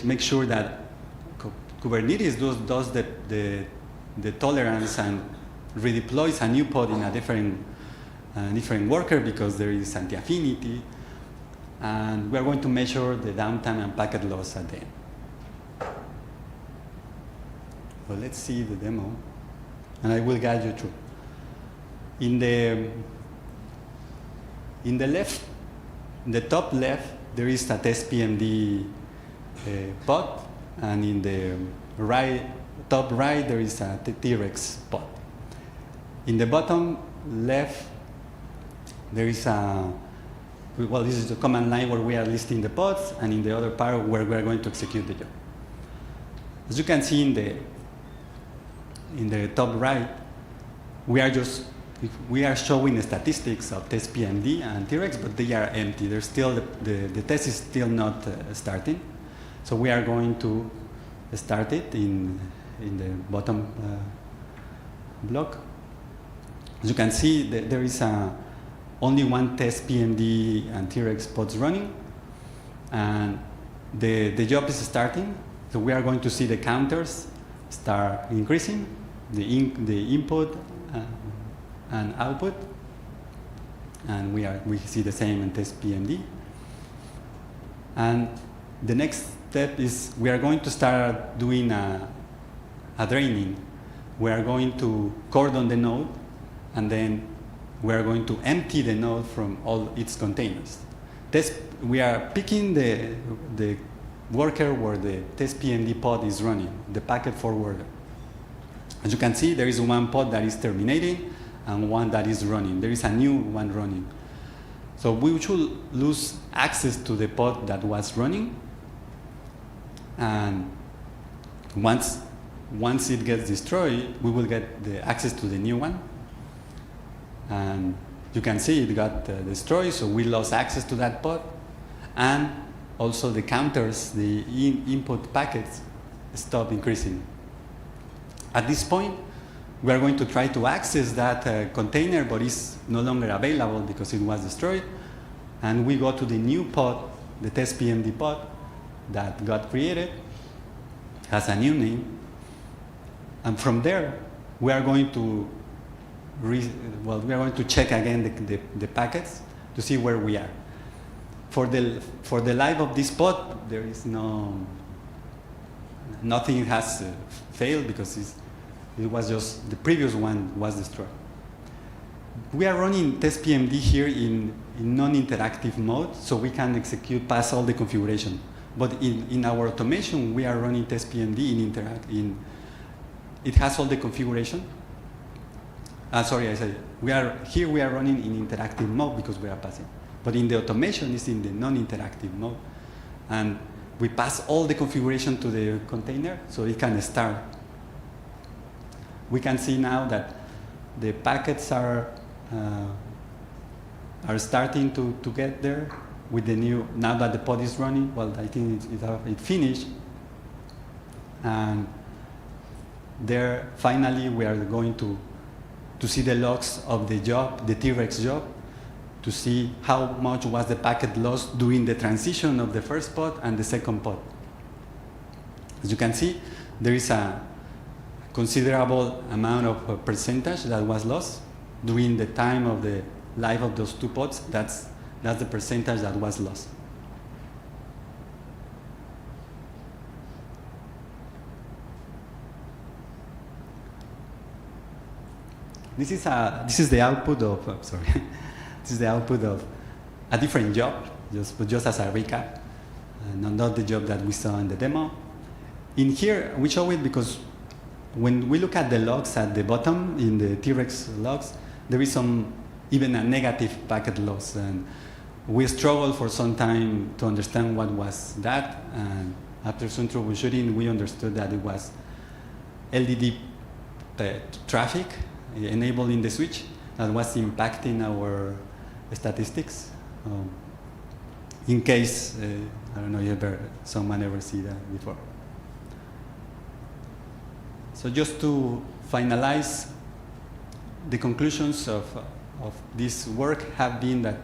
make sure that Kubernetes does the tolerance and redeploys a new pod in a different different worker because there is anti-affinity. And we are going to measure the downtime and packet loss at the end. So let's see the demo, and I will guide you through. In the left, in the top left, there is a test PMD pod, and in the top right, there is a T-Rex pod. In the bottom left, there is well, this is the command line where we are listing the pods, and in the other part where we are going to execute the job. As you can see in the top right, we are showing the statistics of test PMD and T-Rex, but they are empty. They're still the test is still not starting, so we are going to start it in the bottom block. As you can see, there is only one test PMD and T-Rex pods running, and the job is starting. So we are going to see the counters start increasing, the input and output, and we see the same in test PMD. And the next step is we are going to start doing a draining. We are going to cordon the node, and then we are going to empty the node from all its containers. We are picking the worker where the test PMD pod is running, the packet forwarder. As you can see, there is one pod that is terminating and one that is running. There is a new one running. So we should lose access to the pod that was running, and once it gets destroyed, we will get the access to the new one. And you can see it got destroyed, so we lost access to that pod. And also the counters, the input packets, stop increasing. At this point, we are going to try to access that container, but it's no longer available because it was destroyed. And we go to the new pod, the test PMD pod that got created, has a new name. And from there, we are going to check again the packets to see where we are. For the life of this pod, there is nothing has failed because it was just the previous one was destroyed. We are running test PMD here in non-interactive mode, so we can execute past all the configuration. But in our automation, we are running test PMD it has all the configuration. Sorry, I said we are running in interactive mode because we are passing. But in the automation, it's in the non-interactive mode, and we pass all the configuration to the container so it can start. We can see now that the packets are starting to get there with the new. Now that the pod is running, well, I think it finished, and there finally we are going to see the logs of the job, the T-Rex job, to see how much was the packet lost during the transition of the first pod and the second pod. As you can see, there is a considerable amount of percentage that was lost during the time of the life of those two pods. That's the percentage that was lost. This is the output of this is the output of a different job, just as a recap, not the job that we saw in the demo. In here, we show it because when we look at the logs at the bottom, in the T-Rex logs, there is even a negative packet loss. And we struggled for some time to understand what was that. And after some troubleshooting, we understood that it was LDD traffic enabling the switch that was impacting our statistics. In case, I don't know if someone ever see that before. So just to finalize, the conclusions of this work have been that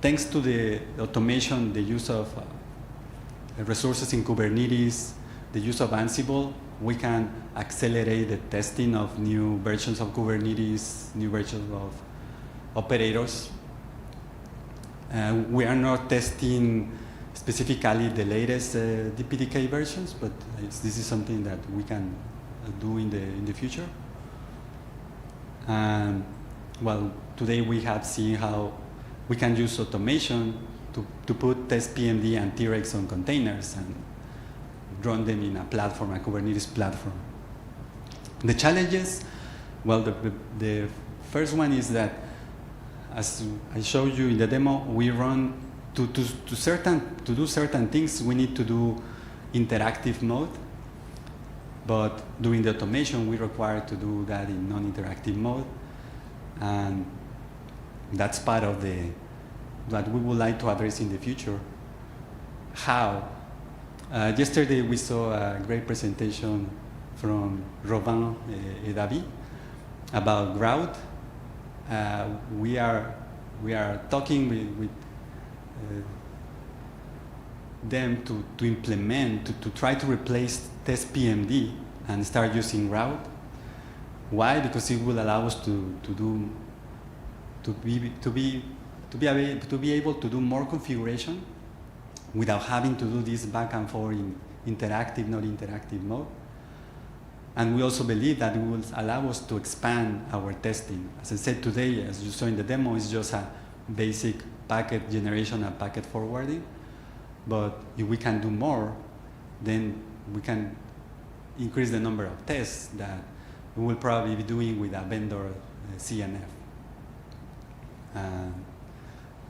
thanks to the automation, the use of resources in Kubernetes, the use of Ansible, we can accelerate the testing of new versions of Kubernetes, new versions of operators. We are not testing specifically the latest DPDK versions, but this is something that we can do in the future. And well, today we have seen how we can use automation to put test PMD and T-Rex on containers and run them in a platform, a Kubernetes platform. The challenges, well, the first one is that, as I showed you in the demo, we run to do certain things. We need to do interactive mode, but doing the automation, we require to do that in non-interactive mode, and that's part of that we would like to address in the future. How? Yesterday we saw a great presentation from Robin and David about Grout. We are talking with them to implement, to try to replace test PMD and start using Grout. Why? Because it will allow us to be able to do more configuration without having to do this back and forth in interactive, not interactive mode. And we also believe that it will allow us to expand our testing. As I said today, as you saw in the demo, it's just a basic packet generation and packet forwarding. But if we can do more, then we can increase the number of tests that we will probably be doing with a vendor CNF.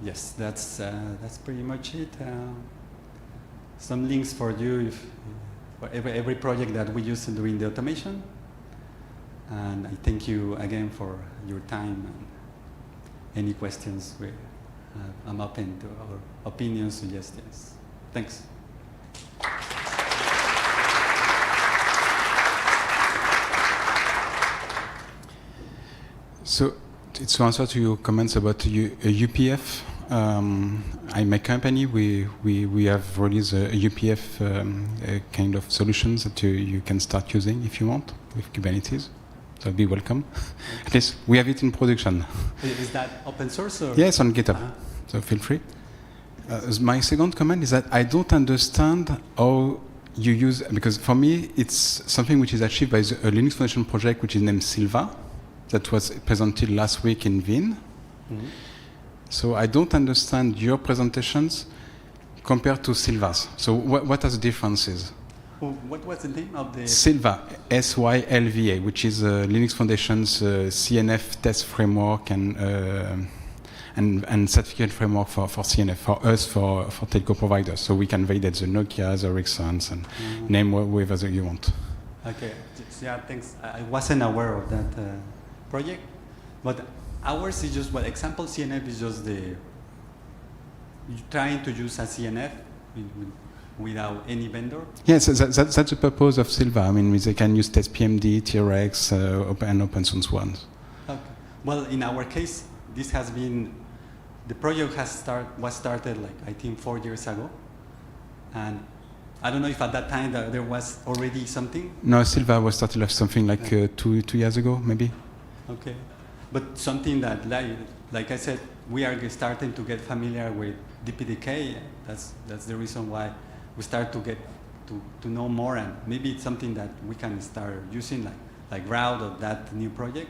Yes, that's pretty much it. Some links for you for every project that we use during the automation. And I thank you again for your time. And any questions, I'm open to our opinions, suggestions. Thanks. So, to answer to your comments about UPF, in my company, we have released a UPF kind of solutions that you can start using if you want with Kubernetes. So be welcome. At least we have it in production. Is that open source? Or? Yes, on GitHub. So feel free. My second comment is that I don't understand how you use, because for me it's something which is achieved by a Linux Foundation project which is named Silva, that was presented last week in Wien. Mm-hmm. So I don't understand your presentations compared to Silva's. So what are the differences? What was the name of the... Silva, SYLVA, which is Linux Foundation's CNF test framework and certificate framework for CNF, for us, for telco providers. So we can validate the Nokias, Ericssons, and name whatever you want. Okay, yeah, thanks. I wasn't aware of that project, but ours is just, well, example CNF is just trying to use a CNF without any vendor. Yes, that's the purpose of Silva. I mean, they can use test PMD, T-Rex, and open source ones. Okay. Well, in our case, this has been, the project was started like, I think 4 years ago. And I don't know if at that time there was already something. No, Silva was started like something like 2 years ago, maybe. Okay. But something that, like I said, we are starting to get familiar with DPDK. That's the reason why we start to get to know more, and maybe it's something that we can start using, like Route or that new project.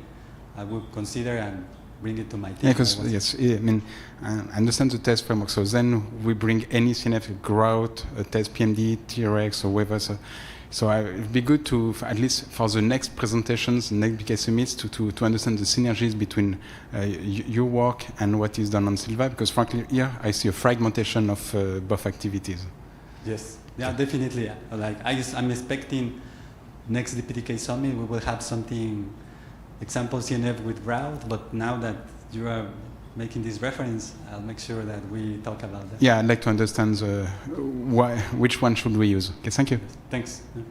I would consider and bring it to my team. Yeah, because yes, I mean, I understand the test framework. So then we bring any CNF, Grout, test PMD, T-Rex, or whatever. So it'd be good to, at least for the next presentations, next BK summits, to understand the synergies between your work and what is done on Silva, because frankly, here I see a fragmentation of both activities. Yes, yeah, definitely. Like I'm expecting next DPDK summit we will have something, example CNF with Route, but now that you are making this reference, I'll make sure that we talk about that. Yeah, I'd like to understand which one should we use. Okay, thank you. Thanks. Yeah.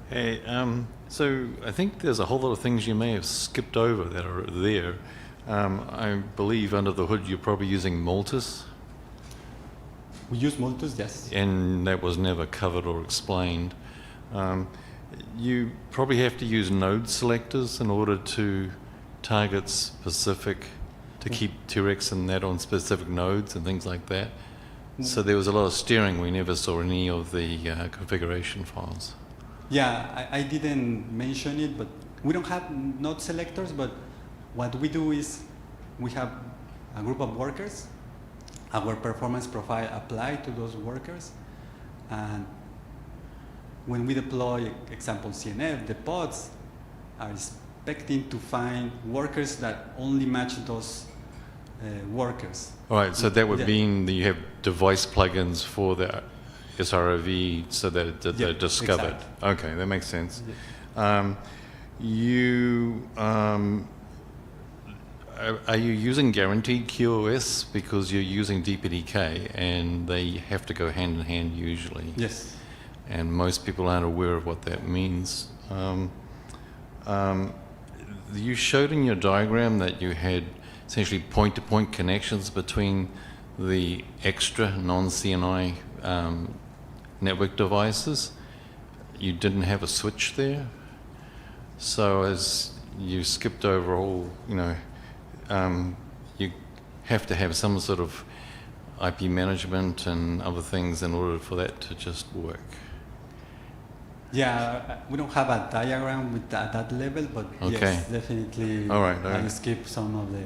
Hey, so I think there's a whole lot of things you may have skipped over that are there. I believe under the hood you're probably using Multis. We use Multus, yes. And that was never covered or explained. You probably have to use node selectors in order to target specific, to keep T-Rex and that on specific nodes and things like that. So there was a lot of steering. We never saw any of the configuration files. Yeah, I didn't mention it, but we don't have node selectors, but what we do is we have a group of workers, our performance profile applied to those workers, and when we deploy, example CNF, the pods are expecting to find workers that only match those workers. All right, so that would mean that you have device plugins for the SROV so that they're discovered. Exactly. Okay, that makes sense. Yeah. Are you using guaranteed QoS because you're using DPDK and they have to go hand in hand usually? Yes. And most people aren't aware of what that means. You showed in your diagram that you had essentially point-to-point connections between the extra non-CNI network devices. You didn't have a switch there. So as you skipped over all, you have to have some sort of IP management and other things in order for that to just work. Yeah, we don't have a diagram with that level, but okay. Yes, definitely. All right. I skip some of the.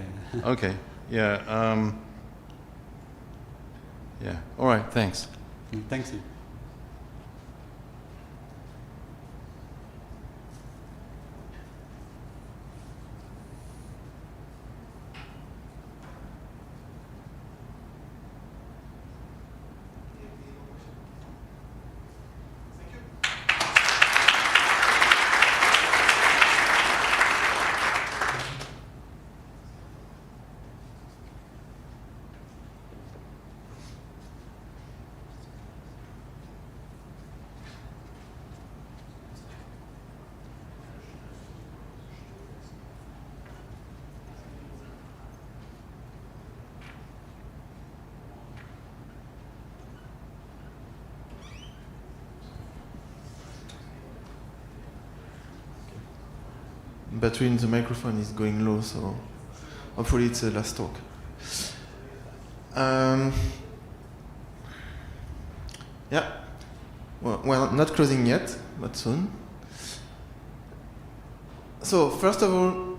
Okay. Yeah. Yeah. All right. Thanks. Thanks. You. Battery in the microphone is going low, so hopefully it's the last talk. Yeah, well, not closing yet, but soon. So first of all,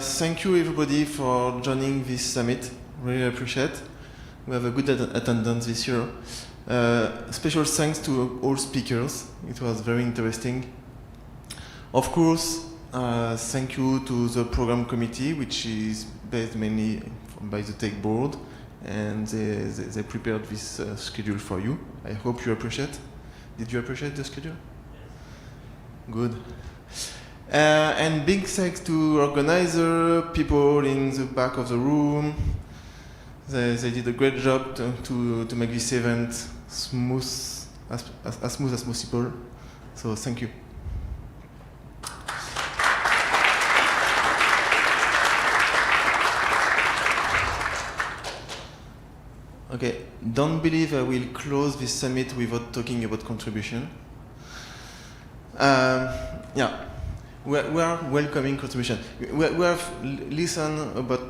thank you everybody for joining this summit. Really appreciate. We have a good attendance this year. Special thanks to all speakers. It was very interesting. Of course, thank you to the program committee, which is based mainly by the tech board, and they prepared this schedule for you. I hope you appreciate. Did you appreciate the schedule? Yes. Good. And big thanks to organizer, people in the back of the room. They did a great job to make this event smooth, as smooth as possible. So thank you. Okay, don't believe I will close this summit without talking about contribution. Yeah, we are welcoming contribution. We have listened about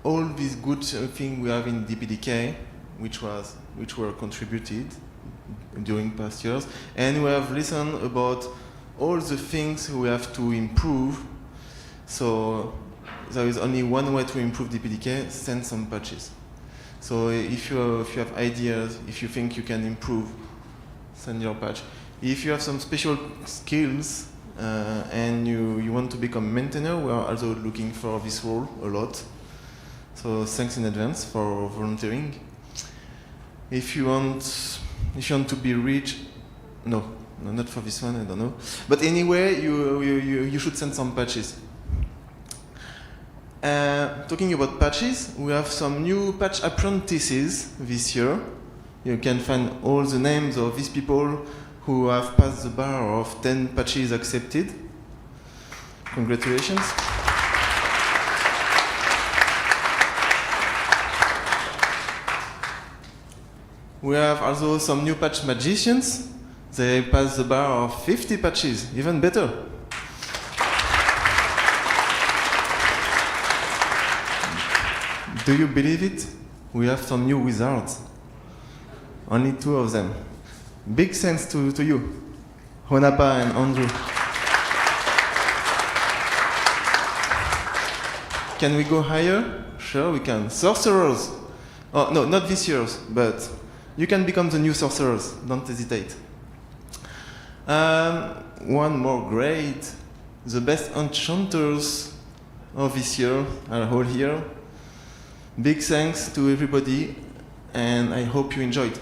all these good things we have in DPDK, which were contributed during past years, and we have listened about all the things we have to improve. So there is only one way to improve DPDK: send some patches. So if you have ideas, if you think you can improve, send your patch. If you have some special skills and you want to become maintainer, we are also looking for this role a lot. So thanks in advance for volunteering. If you want to be rich, no, not for this one, I don't know. But anyway, you should send some patches. Talking about patches, we have some new patch apprentices this year. You can find all the names of these people who have passed the bar of 10 patches accepted. Congratulations. We have also some new patch magicians. They pass the bar of 50 patches, even better. Do you believe it? We have some new wizards. Only 2 of them. Big thanks to you, Honapa and Andrew. Can we go higher? Sure, we can. Sorcerers. Oh, no, not this year's, but you can become the new sorcerers. Don't hesitate. One more grade. The best enchanters of this year are all here. Big thanks to everybody, and I hope you enjoyed.